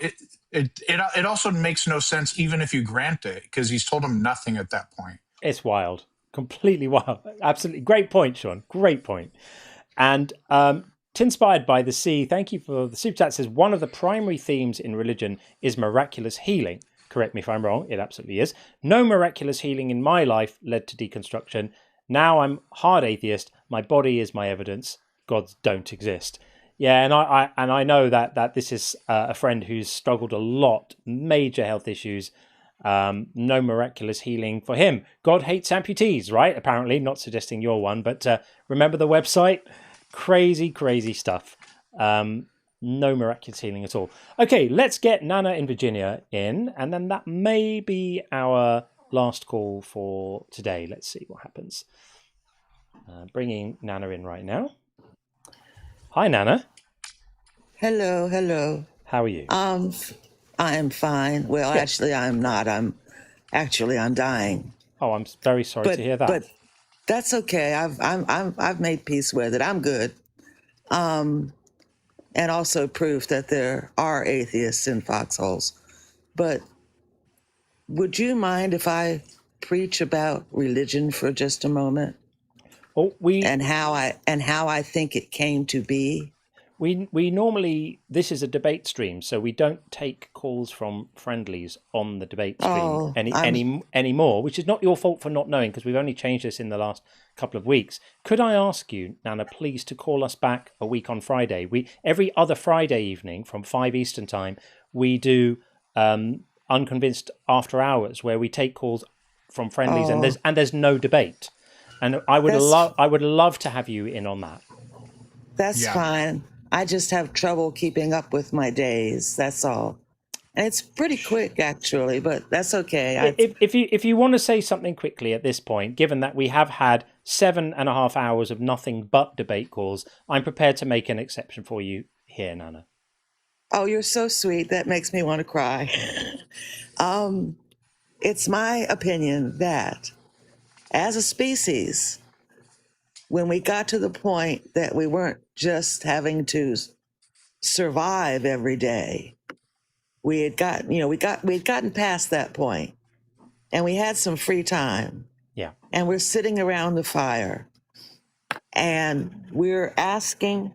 it also makes no sense even if you grant it, because he's told them nothing at that point. It's wild, completely wild. Absolutely, great point, Sean. Great point. And Tinspired by the Sea, thank you for the super chat. Says one of the primary themes in religion is miraculous healing. Correct me if I'm wrong. It absolutely is. No miraculous healing in my life led to deconstruction. Now I'm hard atheist. My body is my evidence. Gods don't exist. Yeah, and I know that this is a friend who's struggled a lot, major health issues. No miraculous healing for him. God hates amputees, right? Apparently, not suggesting you're one, but remember the website? Crazy stuff. No miraculous healing at all. Okay, let's get Nana in Virginia in, and then that may be our last call for today. Let's see what happens. Bringing Nana in right now. Hi, Nana. Hello. How are you? I am fine. Well, actually, I'm not. I'm dying. Oh, I'm very sorry to hear that. But that's okay. I've made peace with it. I'm good. And also proof that there are atheists in foxholes. But would you mind if I preach about religion for just a moment? Oh, and how I think it came to be. We normally, this is a debate stream, so we don't take calls from friendlies on the debate stream anymore, which is not your fault for not knowing, because we've only changed this in the last couple of weeks. Could I ask you, Nana, please, to call us back a week on Friday? Every other Friday evening from 5 Eastern time, we do Unconvinced After Hours, where we take calls from friendlies, and there's no debate. And I would love to have you in on that. That's fine. I just have trouble keeping up with my days. That's all. And it's pretty quick, actually, but that's okay. If you want to say something quickly at this point, given that we have had 7.5 hours of nothing but debate calls, I'm prepared to make an exception for you here, Nana. Oh, you're so sweet. That makes me want to cry. It's my opinion that as a species, when we got to the point that we weren't just having to survive every day, we'd gotten past that point, and we had some free time. Yeah. And we're sitting around the fire, and we're asking.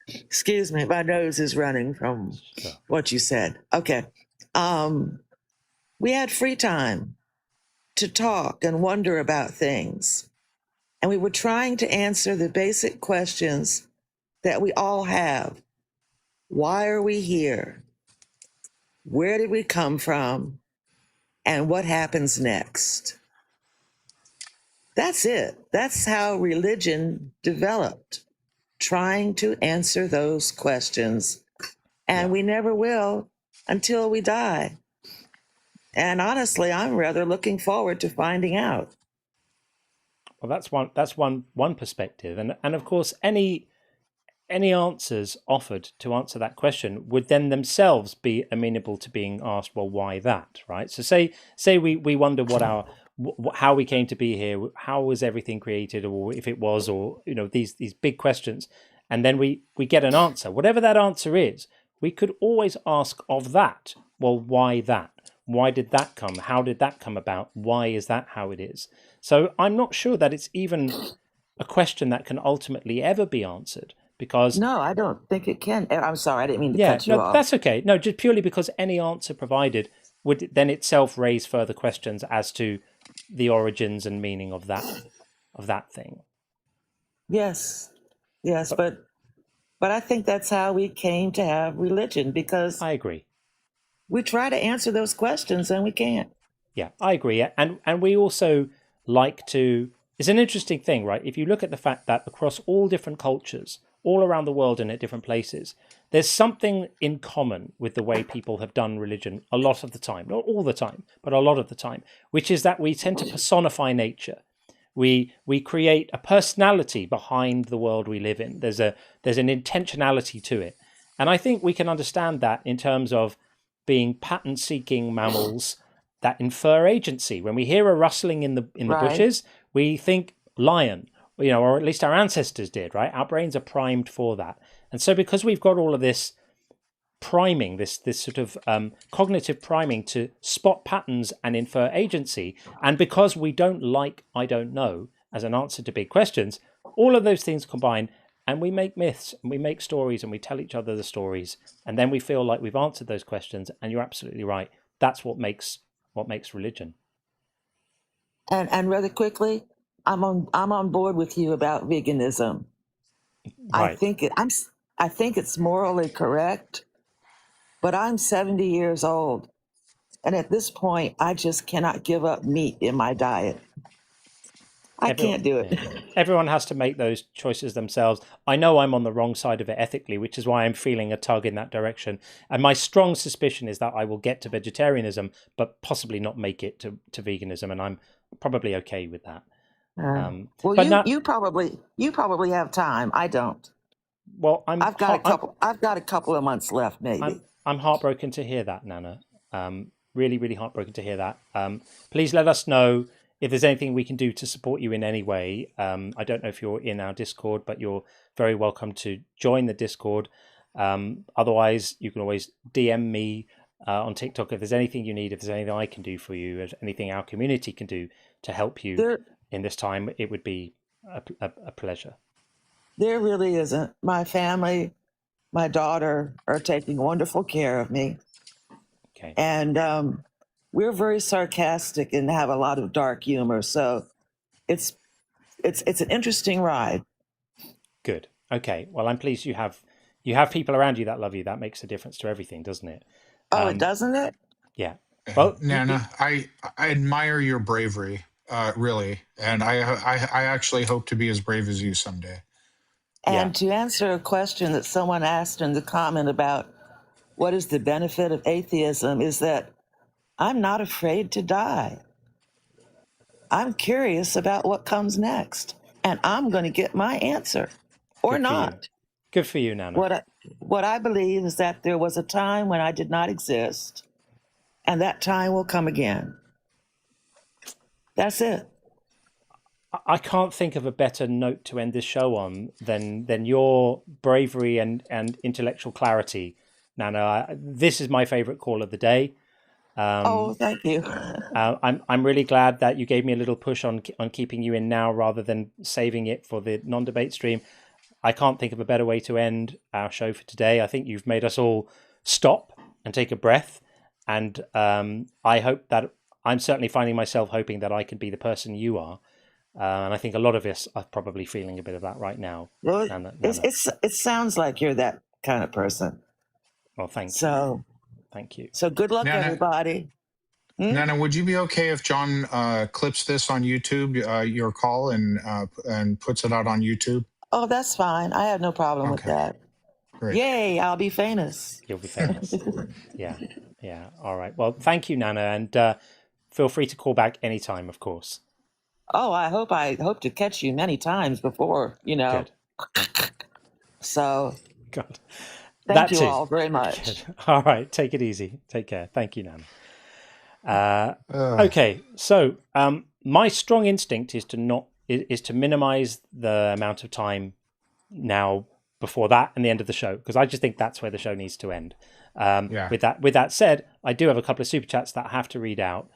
Excuse me, my nose is running from what you said. Okay. We had free time to talk and wonder about things. And we were trying to answer the basic questions that we all have. Why are we here? Where did we come from? And what happens next? That's it. That's how religion developed, trying to answer those questions. And we never will until we die. And honestly, I'm rather looking forward to finding out. Well, that's one perspective, and of course, any answers offered to answer that question would then themselves be amenable to being asked. Well, why that, right? So, say we wonder how we came to be here, how was everything created, or if it was, or these big questions, and then we get an answer. Whatever that answer is, we could always ask of that. Well, why that? Why did that come? How did that come about? Why is that how it is? So I'm not sure that it's even a question that can ultimately ever be answered, because... No, I don't think it can. I'm sorry, I didn't mean to cut you off. That's okay. No, just purely because any answer provided would then itself raise further questions as to the origins and meaning of that thing. Yes, but I think that's how we came to have religion, because... I agree. We try to answer those questions and we can't. Yeah, I agree. And we also like to, it's an interesting thing, right? If you look at the fact that across all different cultures, all around the world and at different places, there's something in common with the way people have done religion a lot of the time, not all the time, but a lot of the time, which is that we tend to personify nature. We create a personality behind the world we live in. There's an intentionality to it. And I think we can understand that in terms of being pattern-seeking mammals that infer agency. When we hear a rustling in the bushes, we think lion, or at least our ancestors did, right? Our brains are primed for that. And so because we've got all of this priming, this sort of cognitive priming to spot patterns and infer agency, and because we don't like I don't know as an answer to big questions, all of those things combine, and we make myths and we make stories and we tell each other the stories, and then we feel like we've answered those questions. And you're absolutely right. That's what makes religion. And really quickly, I'm on board with you about veganism. Right. I think it's morally correct, but I'm 70 years old, and at this point, I just cannot give up meat in my diet. I can't do it. Yeah. Everyone has to make those choices themselves. I know I'm on the wrong side of it ethically, which is why I'm feeling a tug in that direction. And my strong suspicion is that I will get to vegetarianism, but possibly not make it to veganism, and I'm probably okay with that. Well, you probably have time. I don't. Well, I've got a couple of months left, maybe. I'm heartbroken to hear that, Nana. Really, really heartbroken to hear that. Please let us know if there's anything we can do to support you in any way. I don't know if you're in our Discord, but you're very welcome to join the Discord. Otherwise, you can always DM me on TikTok if there's anything you need, if there's anything I can do for you, if anything our community can do to help you in this time. It would be a pleasure. There really isn't. My family, my daughter are taking wonderful care of me. Okay. And we're very sarcastic and have a lot of dark humor. So it's an interesting ride. Good. Okay. Well, I'm pleased you have people around you that love you. That makes a difference to everything, doesn't it? Doesn't it? Yeah. Well, Nana, I admire your bravery, really, and I actually hope to be as brave as you someday. And to answer a question that someone asked in the comment about what is the benefit of atheism, is that I'm not afraid to die. I'm curious about what comes next, and I'm going to get my answer or not. Good for you, Nana. What I believe is that there was a time when I did not exist, and that time will come again. That's it. I can't think of a better note to end this show on than your bravery and intellectual clarity, Nana. This is my favorite call of the day. Thank you. I'm really glad that you gave me a little push on keeping you in now rather than saving it for the non-debate stream. I can't think of a better way to end our show for today. I think you've made us all stop and take a breath, and I hope that I'm certainly finding myself hoping that I can be the person you are. And I think a lot of us are probably feeling a bit of that right now. Well, Nana. it sounds like you're that kind of person. Well, thank you. Thank you. So good luck, Nana, everybody. Nana, would you be okay if John clips this on YouTube, your call, and puts it out on YouTube? Oh, that's fine. I have no problem with that. Great. Yay, I'll be famous. You'll be famous. Yeah. All right. Well, thank you, Nana, and feel free to call back anytime, of course. Oh, I hope to catch you many times before, Good. So, God. Thank you all very much. Good. All right. Take it easy. Take care. Thank you, Nana. Okay. So, my strong instinct is to minimize the amount of time now before that and the end of the show, because I just think that's where the show needs to end. With that said, I do have a couple of super chats that I have to read out.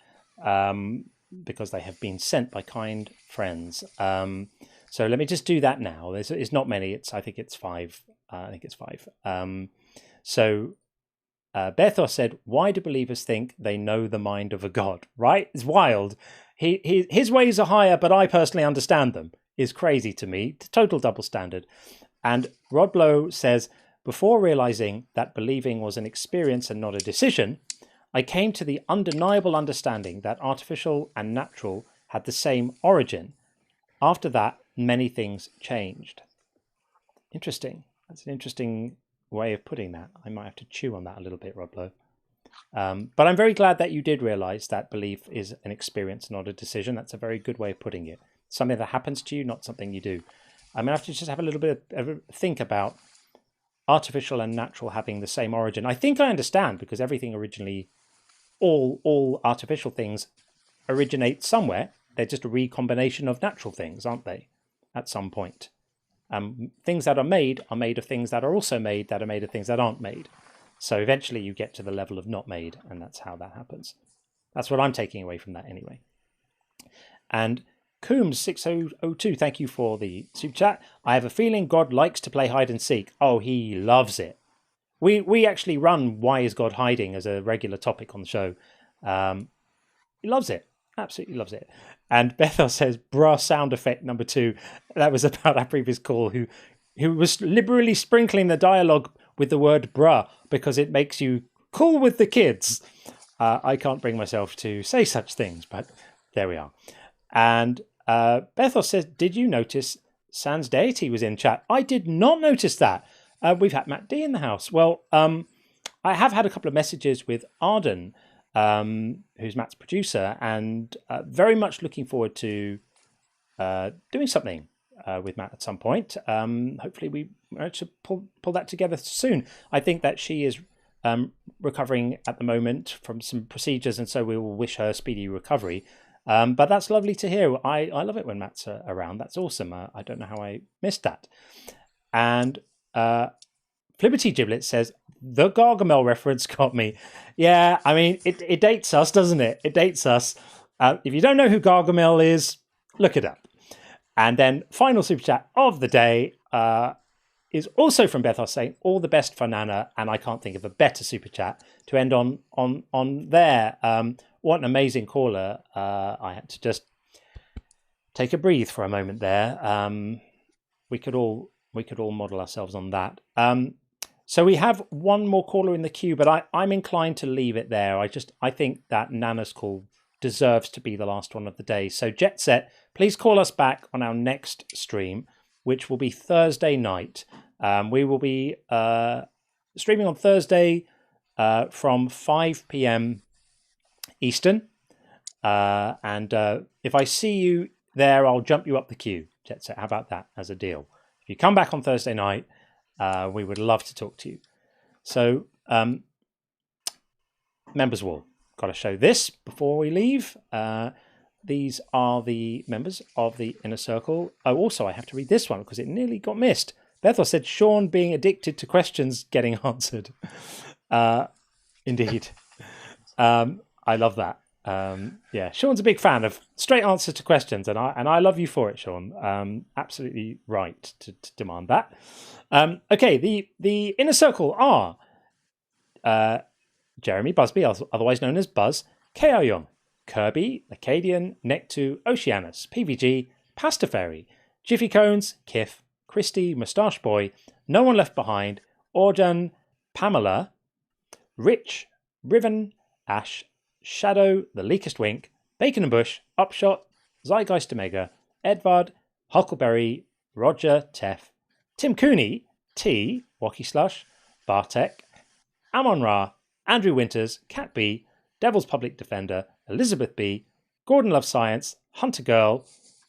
Because they have been sent by kind friends. So let me just do that now. It's not many. I think it's five. So Bethos said, "Why do believers think they know the mind of a god?" Right? It's wild. His ways are higher, but I personally understand them. Is crazy to me. Total double standard. And Rod Blow says, "Before realizing that believing was an experience and not a decision, I came to the undeniable understanding that artificial and natural had the same origin. After that, many things changed. Interesting. That's an interesting way of putting that. I might have to chew on that a little bit, Rodlow. But I'm very glad that you did realize that belief is an experience, not a decision. That's a very good way of putting it. Something that happens to you, not something you do. I'm going to have to just have a little bit of think about artificial and natural having the same origin. I think I understand, because everything originally, all artificial things originate somewhere. They're just a recombination of natural things, aren't they? At some point. Things that are made of things that are also made that are made of things that aren't made. So eventually you get to the level of not made, and that's how that happens. That's what I'm taking away from that anyway. And Coombs6002, thank you for the super chat. I have a feeling God likes to play hide and seek. Oh, he loves it. We actually run Why is God Hiding as a regular topic on the show. He loves it. Absolutely loves it. And Bethel says, bruh, sound effect number 2. That was about our previous call, who was liberally sprinkling the dialogue with the word bruh because it makes you cool with the kids. I can't bring myself to say such things, but there we are. And Bethel says, did you notice Sans Deity was in chat? I did not notice that. We've had Matt D in the house. Well, I have had a couple of messages with Arden, who's Matt's producer, and very much looking forward to doing something with Matt at some point. Hopefully we manage to pull that together soon. I think that she is recovering at the moment from some procedures, and so we will wish her speedy recovery. But that's lovely to hear. I love it when Matt's around. That's awesome. I don't know how I missed that. And Flibberty Giblet says, the Gargamel reference got me. Yeah, I mean, it dates us, doesn't it? It dates us. If you don't know who Gargamel is, look it up. And then final super chat of the day is also from Bethos saying, all the best for Nana, and I can't think of a better super chat to end on there. What an amazing caller. I had to just take a breathe for a moment there. We could all model ourselves on that. So we have one more caller in the queue, but I'm inclined to leave it there. I think that Nana's call deserves to be the last one of the day. So Jet Set, please call us back on our next stream, which will be Thursday night. We will be streaming on Thursday from 5 p.m. Eastern. And if I see you there, I'll jump you up the queue. Jet Set, how about that as a deal? If you come back on Thursday night, we would love to talk to you. So, members of all, got to show this before we leave. These are the members of the Inner Circle. Oh, also, I have to read this one because it nearly got missed. Bethel said, Sean being addicted to questions getting answered. Indeed. I love that. Yeah, Sean's a big fan of straight answers to questions, and I love you for it, Sean. Absolutely right to demand that. Okay, the Inner Circle are Jeremy Busby, otherwise known as Buzz, K.R. Young, Kirby, Acadian, Nectu, Oceanus, PVG, Pasta Fairy, Jiffy Cones, Kif, Christy, Moustache Boy, No One Left Behind, Orjan, Pamela, Rich, Riven, Ash, Shadow, The Leakest Wink, Bacon and Bush, Upshot, Zeitgeist Omega, Edvard, Huckleberry, Roger, Teff, Tim Cooney, T, Wacky Slush, Bartek, Amon Ra, Andrew Winters, Cat B, Devil's Public Defender, Elizabeth B, Gordon Loves Science, Hunter Girl,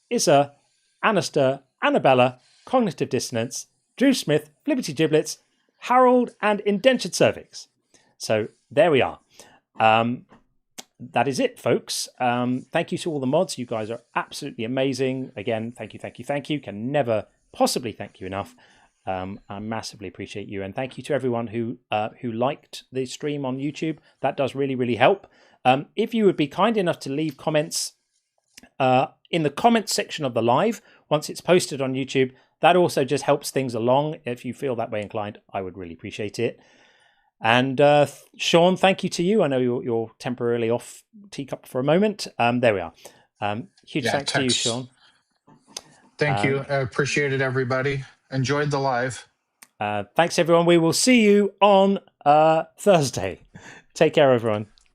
Issa, Anaster, Annabella, Cognitive Dissonance, Drew Smith, Liberty Giblets, Harold, and Indentured Cervix. So there we are. That is it, folks. Thank you to all the mods. You guys are absolutely amazing. Again, thank you. Can never possibly thank you enough. I massively appreciate you, and thank you to everyone who liked the stream on YouTube. That does really, really help. If you would be kind enough to leave comments in the comments section of the live once it's posted on YouTube, that also just helps things along. If you feel that way inclined, I would really appreciate it. And Sean, thank you to you. I know you're temporarily off teacup for a moment. There we are. Huge thanks to you, Sean. Thank you. I appreciate it, everybody. Enjoyed the live. Thanks, everyone. We will see you on Thursday. Take care, everyone.